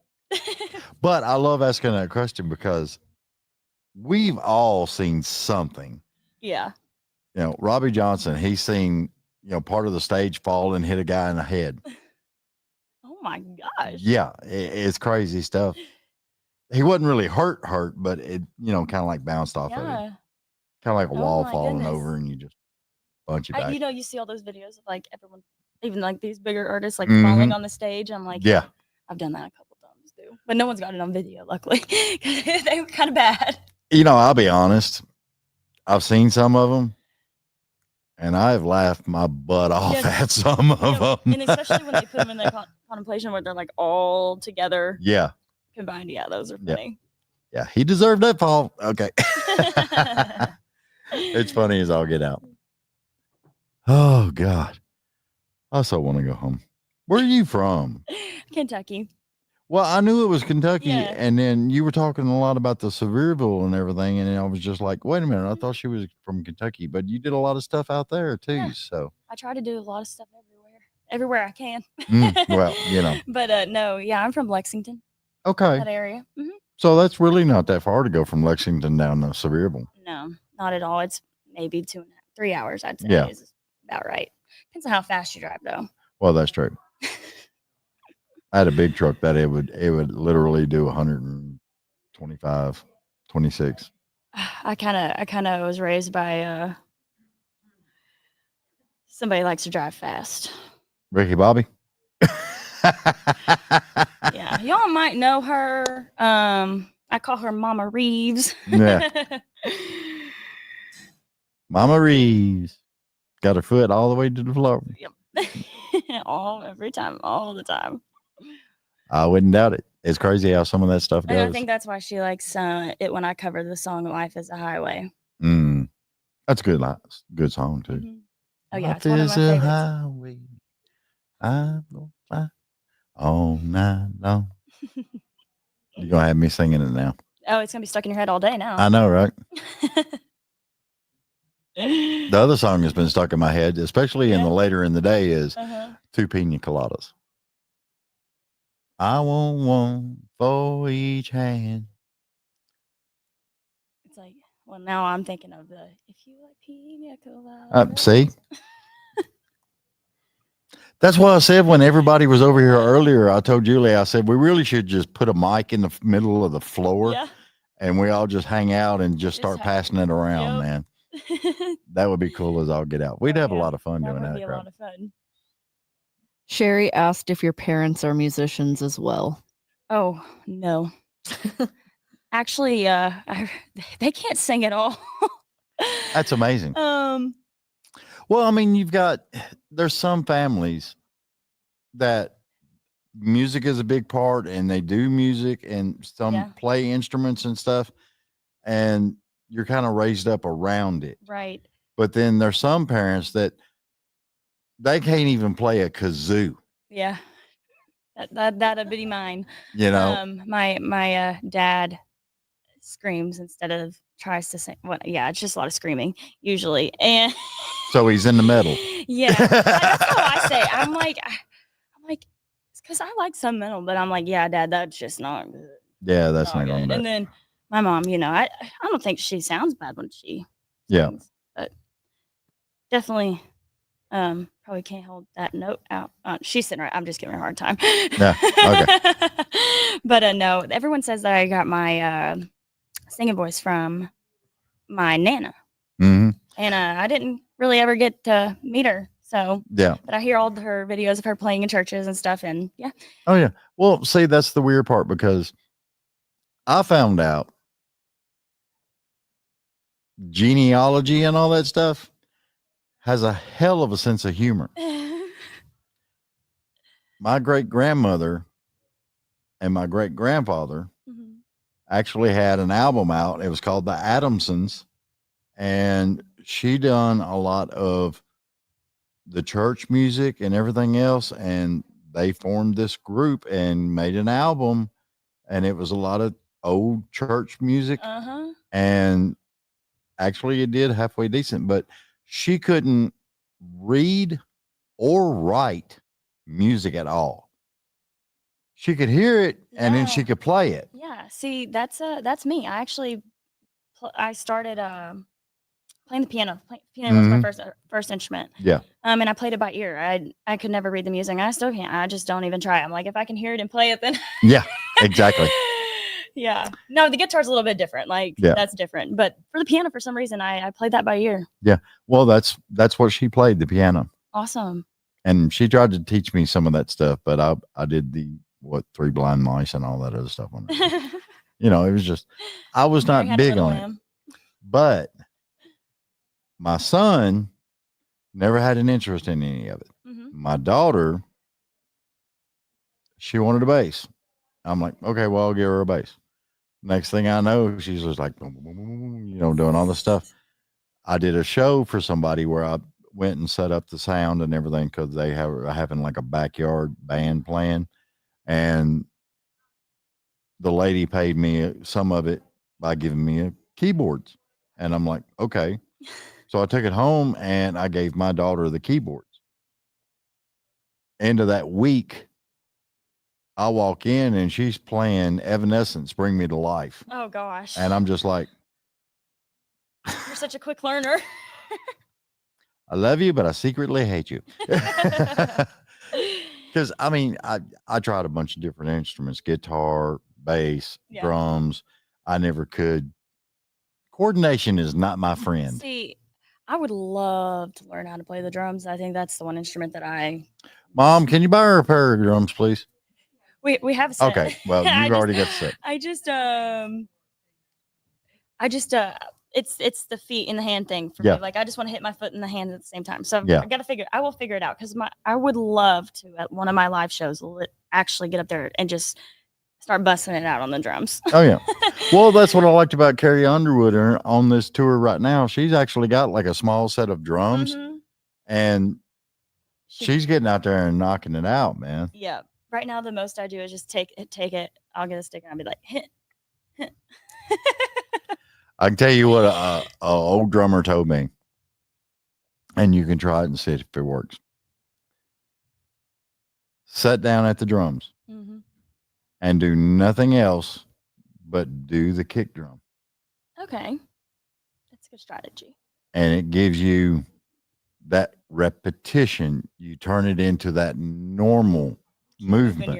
But I love asking that question because we've all seen something. Yeah. Robbie Johnson, he's seen, part of the stage fall and hit a guy in the head. Oh my gosh. Yeah. It's crazy stuff. He wasn't really hurt, but it, kind of like bounced off of it. Kind of like a wall falling over and you just bunch it back. You see all those videos of like everyone, even like these bigger artists, like falling on the stage. I'm like, yeah, I've done that a couple times too, but no one's got it on video, luckily. They were kind of bad. I'll be honest. I've seen some of them, and I've laughed my butt off at some of them. And especially when they put them in the contemplation where they're like all together. Yeah. Combined. Yeah, those are funny. Yeah, he deserved that fall. Okay. It's funny as all get out. Oh, God. I so want to go home. Where are you from? Kentucky. Well, I knew it was Kentucky, Yeah. and then you were talking a lot about the Sevierville and everything, and I was just like, wait a minute, I thought she was from Kentucky, but you did a lot of stuff out there too. Yeah. So I try to do a lot of stuff everywhere I can. well, But no, yeah, I'm from Lexington. Okay. That area. Mm-hmm. So that's really not that far to go from Lexington down to Sevierville. No, not at all. It's maybe 2.5, 3 hours, I'd say. Yeah. Is about right. Depends on how fast you drive, though. Well, that's true. I had a big truck that it would literally do 125, 26. I kind of was raised by somebody who likes to drive fast. Ricky Bobby. Yeah, y'all might know her. I call her Mama Reeves. Yeah. Mama Reeves got her foot all the way to the floor. Yep. Every time, all the time. I wouldn't doubt it. It's crazy how some of that stuff goes. And I think that's why she likes it when I cover the song "Life Is a Highway." That's good. Good song too. Mhm. Oh yeah, Life it's one of is my a favorites. highway. I will fly all night long. You're gonna have me singing it now. Oh, it's gonna be stuck in your head all day now. I know, right? The other song has been stuck in my head, especially in the later in the day, is Two Pina Coladas. I want one for each hand. It's like, well, now I'm thinking of the if you like pina colada. See? That's what I said when everybody was over here earlier. I told Julie, I said, we really should just put a mic in the middle of the floor and we all just hang out and just start passing it around, man. That would be cool as all get out. We'd have a lot of fun doing that. That would be a lot of fun. Sherry asked if your parents are musicians as well. Oh, no. Actually, they can't sing at all. That's amazing. Well, I mean, there's some families that music is a big part and they do music and some play instruments and stuff. And you're kind of raised up around it. Right. But then there's some parents that they can't even play a kazoo. Yeah. That'd be mine. You know, my dad screams instead of tries to sing. Well, yeah, it's just a lot of screaming usually. And so he's in the middle. Yeah. That's how I say. I'm like, it's because I like some metal, but I'm like, yeah, Dad, that's just not good. Yeah, that's not going good. And then my mom, I don't think she sounds bad when she sings, but definitely probably can't hold that note out. She's sitting right. I'm just giving her a hard time. Yeah. Okay. But no, everyone says that I got my singing voice from my Nana. Mm-hmm. And I didn't really ever get to meet her. So, but I hear all her videos of her playing in churches and stuff. And yeah. Oh, yeah. Well, see, that's the weird part because I found out genealogy and all that stuff has a hell of a sense of humor. My great grandmother and my great grandfather actually had an album out. It was called The Adamsons. And she done a lot of the church music and everything else. And they formed this group and made an album. And it was a lot of old church music. And actually it did halfway decent, but she couldn't read or write music at all. She could hear it and then she could play it. Yeah. See, that's me. I actually, I started, playing the piano. Piano was my first instrument. Yeah. And I played it by ear. I could never read the music. I still can't. I just don't even try. I'm like, if I can hear it and play it, then. Yeah, exactly. Yeah. No, the guitar's a little bit different. Like that's different. But for the piano, for some reason, I played that by ear. Yeah. Well, that's what she played, the piano. Awesome. And she tried to teach me some of that stuff, but I did the Three Blind Mice and all that other stuff on it. It was just I was not big on it. But my son never had an interest in any of it. My daughter, she wanted a bass. I'm like, okay, well, I'll give her a bass. Next thing I know, she's just like, doing all this stuff. I did a show for somebody where I went and set up the sound and everything because they having like a backyard band playing. And the lady paid me some of it by giving me keyboards. And I'm like, okay. So I took it home and I gave my daughter the keyboards. End of that week, I walk in and she's playing Evanescence, Bring Me to Life. Oh, gosh. And I'm just like, you're such a quick learner. I love you, but I secretly hate you. Because, I mean, I tried a bunch of different instruments, guitar, bass, drums. I never could. Coordination is not my friend. See, I would love to learn how to play the drums. I think that's the one instrument that Mom, can you buy her a pair of drums, please? We have a set. Okay, well, you've already got the set. It's the feet in the hand thing for me. Like I just want to hit my foot in the hand at the same time. So I will figure it out because I would love to at one of my live shows actually get up there and just start busting it out on the drums. Oh yeah. Well, that's what I liked about Carrie Underwood on this tour right now. She's actually got like a small set of drums, and she's getting out there and knocking it out, man. Yeah. Right now, the most I do is just take it. I'll get a stick and I'll be like, hit. I can tell you what a old drummer told me, and you can try it and see if it works. Sit down at the drums and do nothing else but do the kick drum. Okay. That's a good strategy. And it gives you that repetition. You turn it into that normal movement.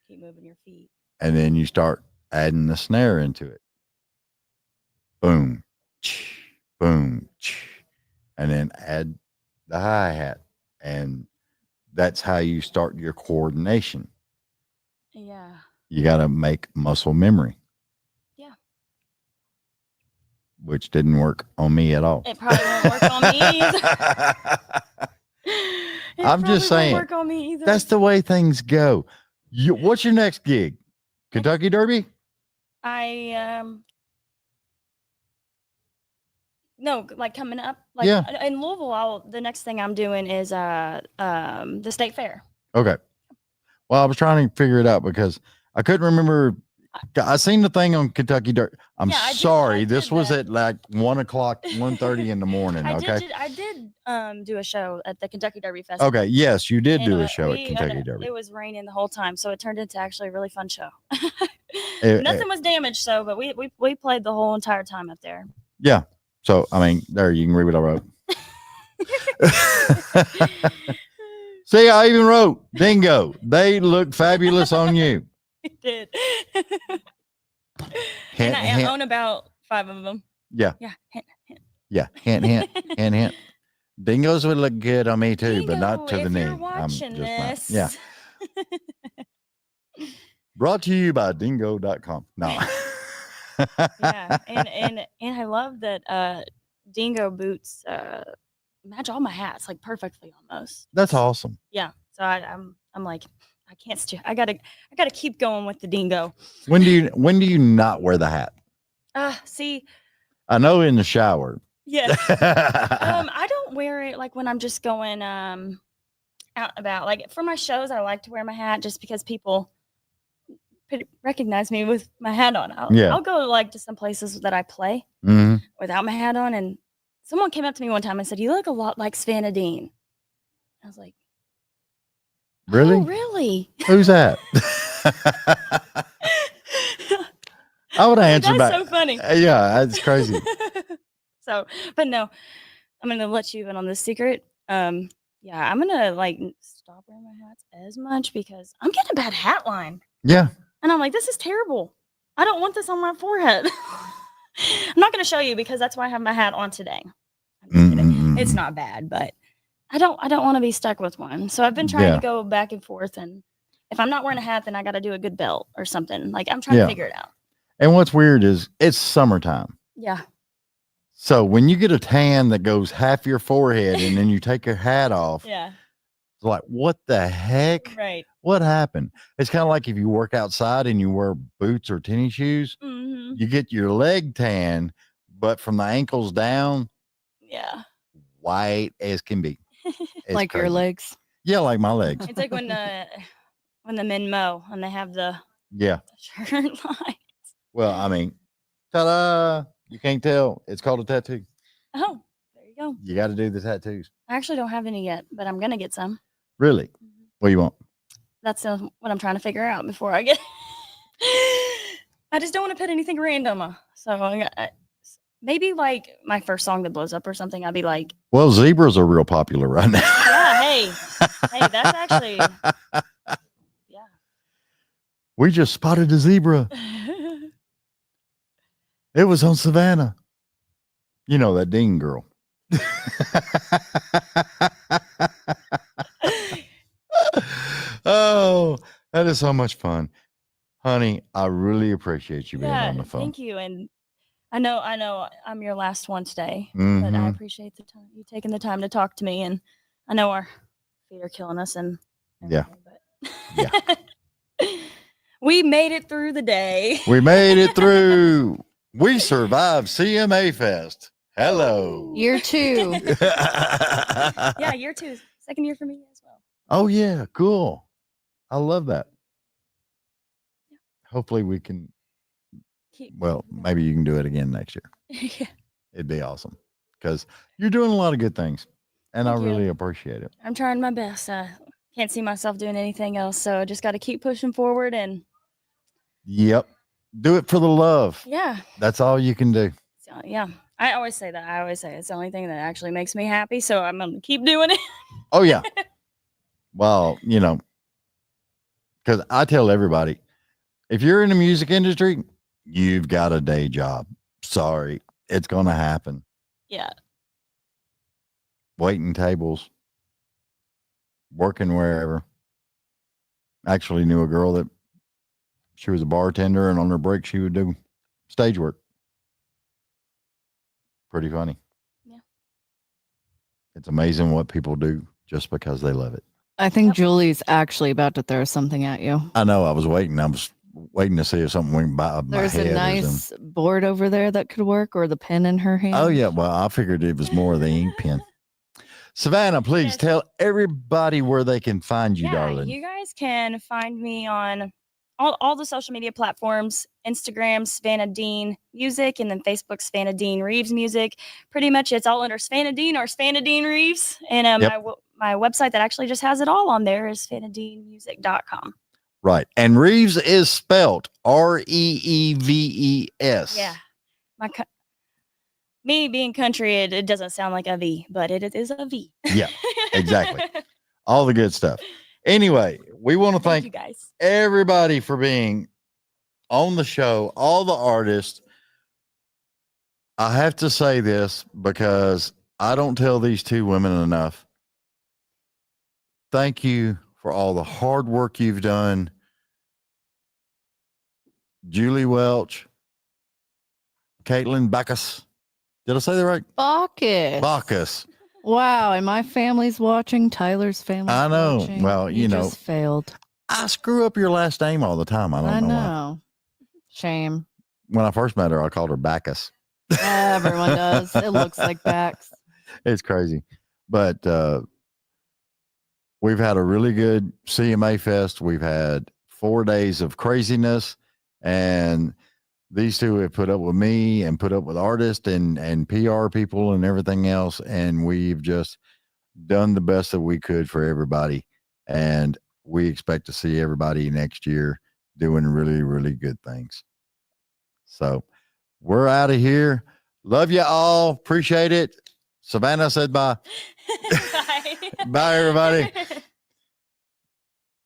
Keep moving your feet. And then you start adding the snare into it. Boom, boom, and then add the hi-hat. And that's how you start your coordination. Yeah. You got to make muscle memory. Yeah. Which didn't work on me at all. It probably won't work on me either. I'm just saying. Work on me either. That's the way things go. What's your next gig? Kentucky Derby? No, like coming up. Like in Louisville, the next thing I'm doing is the state fair. Okay. Well, I was trying to figure it out because I couldn't remember. I seen the thing on Kentucky Derby. I'm sorry. This was at like 1:30 in the morning. Okay. I did do a show at the Kentucky Derby Festival. Okay. Yes, you did do a show at Kentucky Derby. It was raining the whole time, so it turned into actually a really fun show. Nothing was damaged, but we played the whole entire time up there. Yeah. So I mean, there you can read what I wrote. See, I even wrote Dingo. They look fabulous on you. It did. And I own about 5 of them. Yeah. Yeah. Yeah. Hint. Dingoes would look good on me too, but not to the knee. You're watching this. Yeah. Brought to you by dingo.com. No. Yeah. And I love that Dingo boots match all my hats like perfectly almost. That's awesome. Yeah. So I'm like, I can't I gotta keep going with the Dingo. When do you not wear the hat? See, I know in the shower. Yeah. I don't wear it like when I'm just going out and about. Like for my shows, I like to wear my hat just because people recognize me with my hat on. I'll go like to some places that I play without my hat on, and someone came up to me one time and said, "You look a lot like Savannah Dean." I was like, "Really? Oh, really? Who's that?" I would answer back. That's so funny. Yeah, that's crazy. So, but no, I'm gonna let you in on this secret. Yeah, I'm gonna like stop wearing my hats as much because I'm getting a bad hat line. Yeah. And I'm like, this is terrible. I don't want this on my forehead. I'm not going to show you because that's why I have my hat on today. It's not bad, but I don't want to be stuck with one. So I've been trying to go back and forth. And if I'm not wearing a hat, then I got to do a good belt or something. Like I'm trying to figure it out. And what's weird is it's summertime. Yeah. So when you get a tan that goes half your forehead and then you take your hat off. Yeah. It's like, what the heck? Right. What happened? It's kind of like if you work outside and you wear boots or tennis shoes, you get your leg tan, but from the ankles down, white as can be. Like crazy. your legs? Yeah, like my legs. It's like when the men mow and they have the shirt line. Well, I mean, ta-da! You can't tell. It's called a tattoo. Oh, there you go. You got to do the tattoos. I actually don't have any yet, but I'm gonna get some. Really? What do you want? That's what I'm trying to figure out before I get. I just don't want to put anything random. So maybe like my first song that blows up or something. I'll be like, well, zebras are real popular right now. Yeah. Hey, that's actually. Yeah. We just spotted a zebra. It was on Savannah. You know, that Dean girl. Oh, that is so much fun. Honey, I really appreciate you being on the phone. Thank you. And I know I'm your last one today, but I appreciate the time you taking the time to talk to me. And I know our feet are killing us and yeah. We made it through the day. We made it through. We survived CMA Fest. Hello. Year 2. Yeah, year 2. Second year for me as well. Oh, yeah. Cool. I love that. Hopefully we can. Well, maybe you can do it again next year. Yeah. It'd be awesome because you're doing a lot of good things, and Thank I you. really appreciate it. I'm trying my best. I can't see myself doing anything else, so I just got to keep pushing forward and Yep. Do it for the love. yeah. That's all you can do. So, yeah. I always say that. I always say it's the only thing that actually makes me happy, so I'm going to keep doing it. Oh, yeah. Well, because I tell everybody, if you're in the music industry, you've got a day job. Sorry, it's going to happen. Yeah. Waiting tables, working wherever. Actually knew a girl that she was a bartender, and on her break, she would do stage work. Pretty funny. Yeah. It's amazing what people do just because they love it. I think Julie's actually about to throw something at you. I know. I was waiting to see if something went by my There's head. a nice board over there that could work, or the pen in her hand. Oh, yeah. Well, I figured it was more of the ink pen. Savannah, please tell everybody where they can find you, darling. You guys can find me on all the social media platforms, Instagram, Savannah Dean Music, and then Facebook, Savannah Dean Reeves Music. Pretty much it's all under Savannah Dean or Savannah Dean Reeves. And my website that actually just has it all on there is SavannahDeanMusic.com. Right. And Reeves is spelled Reeves. Yeah. Me being country, it doesn't sound like a V, but it is a V. Yeah, exactly. All the good stuff. Anyway, we want to thank you guys. Everybody for being on the show, all the artists. I have to say this because I don't tell these two women enough. Thank you for all the hard work you've done. Julie Welch, Caitlin Bacchus. Did I say that right? Bacchus. Wow. And my family's watching. Tyler's family. I know. Watching. Well, you know, just failed. I screw up your last name all the time. I don't know why. Shame. When I first met her, I called her Bacchus. Everyone does. It looks like Bax. It's crazy. But we've had a really good CMA Fest. We've had 4 days of craziness. And these two have put up with me and put up with artists and PR people and everything else. And we've just done the best that we could for everybody. And we expect to see everybody next year doing really, really good things. So we're out of here. Love you all. Appreciate it. Savannah said bye. Bye. Bye, everybody.